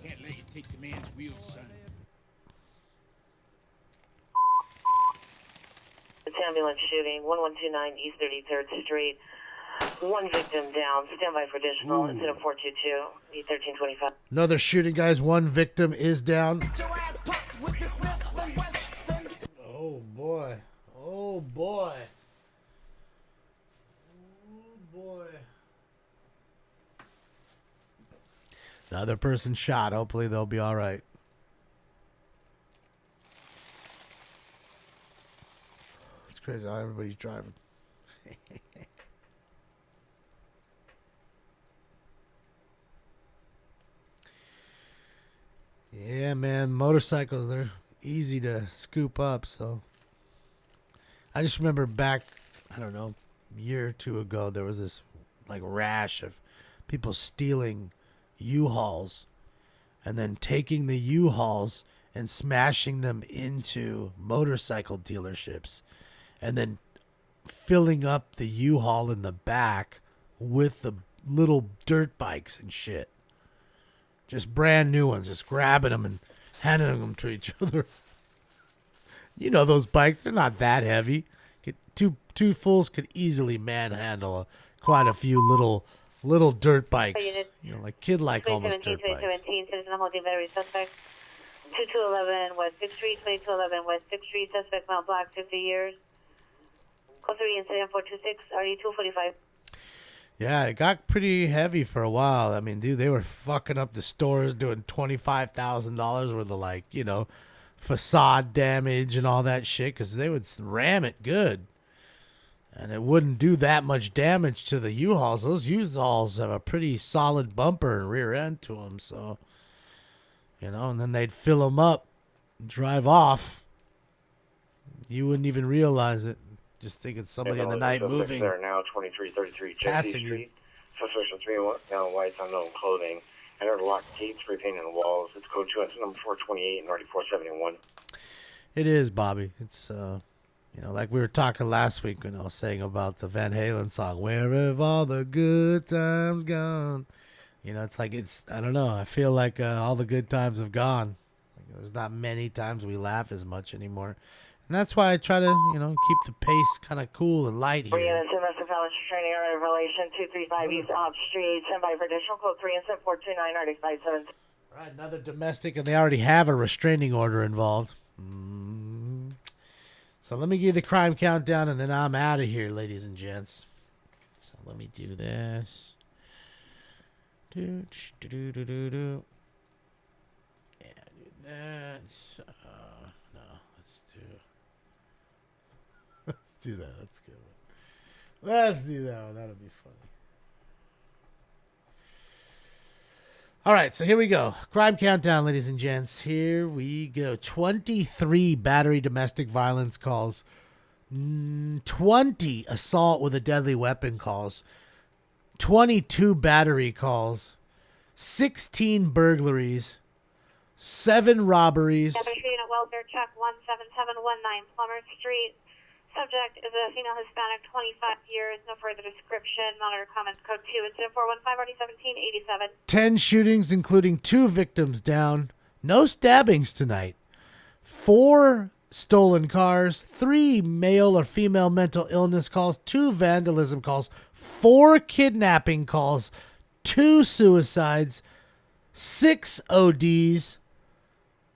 Can't let you take the man's wheels, son. It's ambulance shooting, 1129 East 33rd Street. One victim down. Stand by for additional. Incident 422, E1325. Another shooting, guys. One victim is down. Oh, boy. Oh, boy. Oh, boy. Another person shot. Hopefully they'll be all right. It's crazy how everybody's driving. Yeah, man. Motorcycles, they're easy to scoop up. So I just remember back, I don't know, a year or two ago, there was this like rash of people stealing U-Hauls and then taking the U-Hauls and smashing them into motorcycle dealerships and then filling up the U-Haul in the back with the little dirt bikes and shit. Just brand new ones, just grabbing them and handing them to each other. You know those bikes, they're not that heavy. Two fools could easily manhandle quite a few little dirt bikes. You know, like kid-like almost dirt bikes. 17, citizen holding battery suspect. 2211 West 6th Street, 2211 West 6th Street, suspect male black, 50 years. Call 3 incident 426, RD 245. Yeah, it got pretty heavy for a while. I mean, dude, they were fucking up the stores, doing $25,000 worth of, like, you know, facade damage and all that shit, because they would ram it good. And it wouldn't do that much damage to the U-Hauls. Those U-Hauls have a pretty solid bumper and rear end to them, so, you know, and then they'd fill them up, drive off. You wouldn't even realize it. Just think it's somebody in the night moving. There now, 2333 Jesse Street. Suspects with 3 whites, unknown clothing. And there are locked gates, repainting the walls. It's code 2, it's number 428 and already 471. It is, Bobby. It's, you know, like we were talking last week when I was saying about the Van Halen song, Where Have All the Good Times Gone? You know, it's like, I don't know. I feel like all the good times have gone. Like, there's not many times we laugh as much anymore. And that's why I try to, you know, keep the pace kind of cool and light here. We're going to domestic violence restraining order of relation 235 East Off Street. Send by for additional code 3 incident 429 RD 57. All right, another domestic, and they already have a restraining order involved. So let me give you the crime countdown, and then I'm out of here, ladies and gents. So let me do this. Yeah, do that. No, let's do that. Let's go. Let's do that one. That'll be funny. All right, so here we go. Crime countdown, ladies and gents. Here we go. 23 battery domestic violence calls. 20 assault with a deadly weapon calls. 22 battery calls. 16 burglaries. 7 robberies. Unit welfare check 17719 Plummer Street. Subject is a female Hispanic, 25 years. No further description. Monitor comments code 2 incident 415 RD 1787. 10 shootings, including 2 victims down. No stabbings tonight. 4 stolen cars. 3 male or female mental illness calls. 2 vandalism calls. 4 kidnapping calls. 2 suicides. 6 ODs.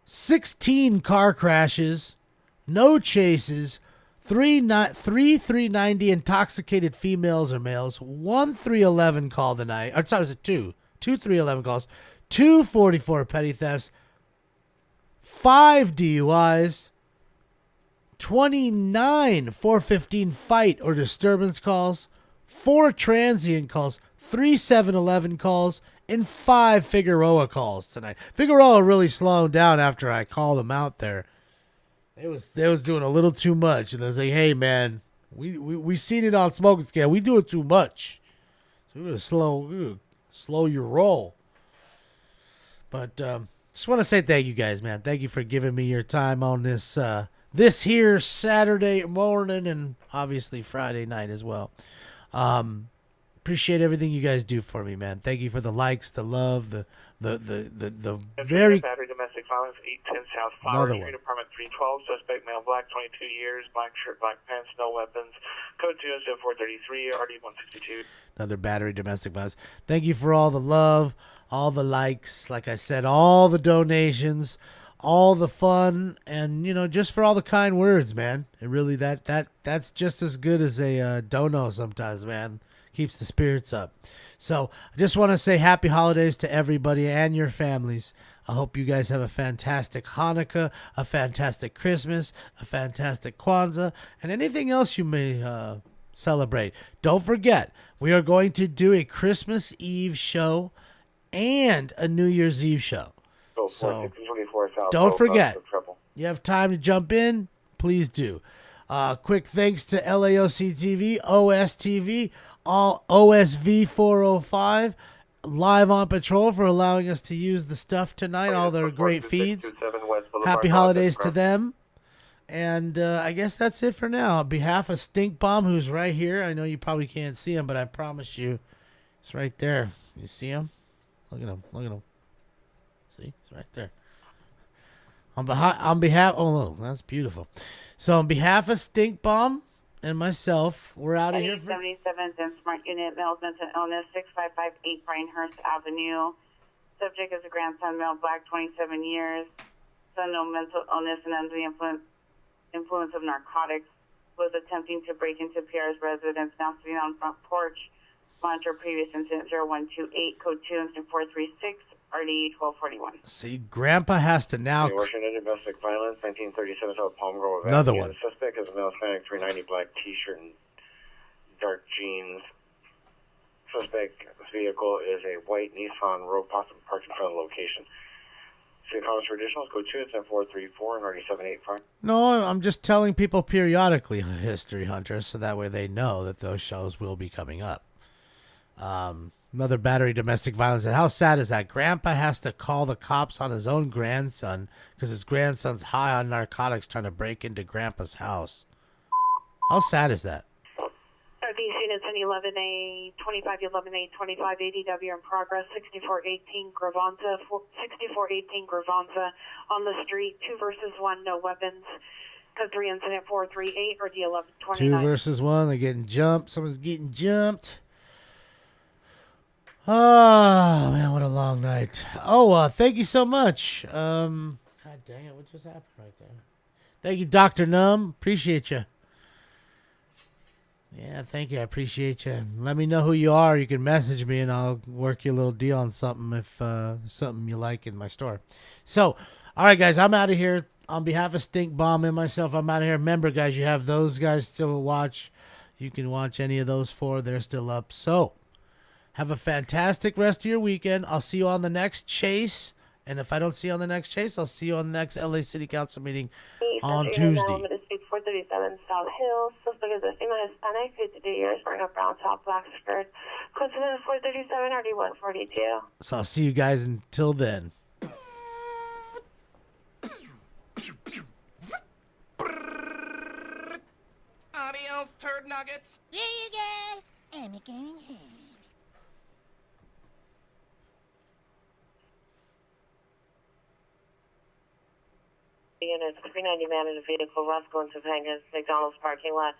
16 car crashes. No chases. 390 intoxicated females or males. 1 311 call the night. Or sorry, was it 2? 2 311 calls. 244 petty thefts. 5 DUIs. 29 415 fight or disturbance calls. 4 transient calls. 3 711 calls. And 5 Figueroa calls tonight. Figueroa really slowed down after I called him out there. They was doing a little too much, and I was like, "Hey, man, we seen it on Smoking Scale. We do it too much, so we're gonna slow your roll." But just want to say thank you guys, man. Thank you for giving me your time on this this here Saturday morning and obviously Friday night as well. Appreciate everything you guys do for me, man. Thank you for the likes, the love, the very battery domestic violence 810 South Flower Another Street, one. apartment 312. Suspect male, black, 22 years, black shirt, black pants, no weapons. Code 20433 RD 162. another battery domestic violence. Thank you for all the love, all the likes, like I said, all the donations, all the fun, and just for all the kind words, man. It really that's just as good as a dono sometimes, man. keeps the spirits up. So I just want to say happy holidays to everybody and your families. I hope you guys have a fantastic Hanukkah, a fantastic Christmas, a fantastic Kwanzaa, and anything else you may celebrate. Don't forget, we are going to do a Christmas Eve show and a New Year's Eve show. So don't forget, you have time to jump in, please do. Quick thanks to LAOC TV, OSTV, all OSV 405, Live on Patrol for allowing us to use the stuff tonight, all their great feeds. Happy holidays to them. And I guess that's it for now. On behalf of Stink Bomb, who's right here, I know you probably can't see him, but I promise you, it's right there. You see him? Look at him. Look at him. See? It's right there. On behalf, oh, look, that's beautiful. So on behalf of Stink Bomb and myself, we're out of here. 77th and Smart Unit, male with mental illness, 6558 Pinehurst Avenue. Subject is a grandson, male, black, 27 years. Son, no mental illness and under the influence of narcotics. Was attempting to break into PR's residence, now sitting on front porch. Monitor previous incident 0128, code 2, incident 436, RD 1241. See, Grandpa has to now. Washington domestic violence, 1937 South Palm Grove. Another Avenue. one. The suspect is a male Hispanic, 390 black T-shirt and dark jeans. Suspect vehicle is a white Nissan Rogue, possibly parked in front of the location. See comments for additionals, code 2, incident 434 and RD 785. No, I'm just telling people periodically, History Hunters, so that way they know that those shows will be coming up. Another battery domestic violence. And how sad is that? Grandpa has to call the cops on his own grandson because his grandson's high on narcotics trying to break into Grandpa's house. How sad is that? These units in 11A, 2511A, 25 ADW in progress, 6418 Gravanza, 6418 Gravanza on the street, 2 versus 1, no weapons. Code 3 incident 438 or D1129. 2 versus 1, they're getting jumped. Someone's getting jumped. Oh, man, what a long night. Oh, thank you so much. God dang it, what just happened right there? Thank you, Dr. Numb. Appreciate you. Yeah, thank you. I appreciate you. Let me know who you are. You can message me, and I'll work you a little deal on something if something you like in my store. So, all right, guys, I'm out of here. On behalf of Stink Bomb and myself, I'm out of here. Remember, guys, you have those guys to watch. You can watch any of those 4. They're still up. So, have a fantastic rest of your weekend. I'll see you on the next chase. And if I don't see you on the next chase, I'll see you on the next LA City Council meeting on Tuesday. 437 South Hill. Suspect is a female Hispanic, 52 years, wearing a brown top, black skirt. Code 437 RD 142. So I'll see you guys until then. Adios, turd nuggets. There you go. I'm going home. Units 390 man in a vehicle, Roscoe and Topanga's McDonald's parking lot.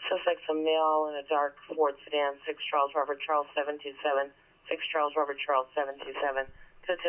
Suspect's a male in a dark Ford sedan, 6 Charles Robert Charles 727. 6 Charles Robert Charles 727.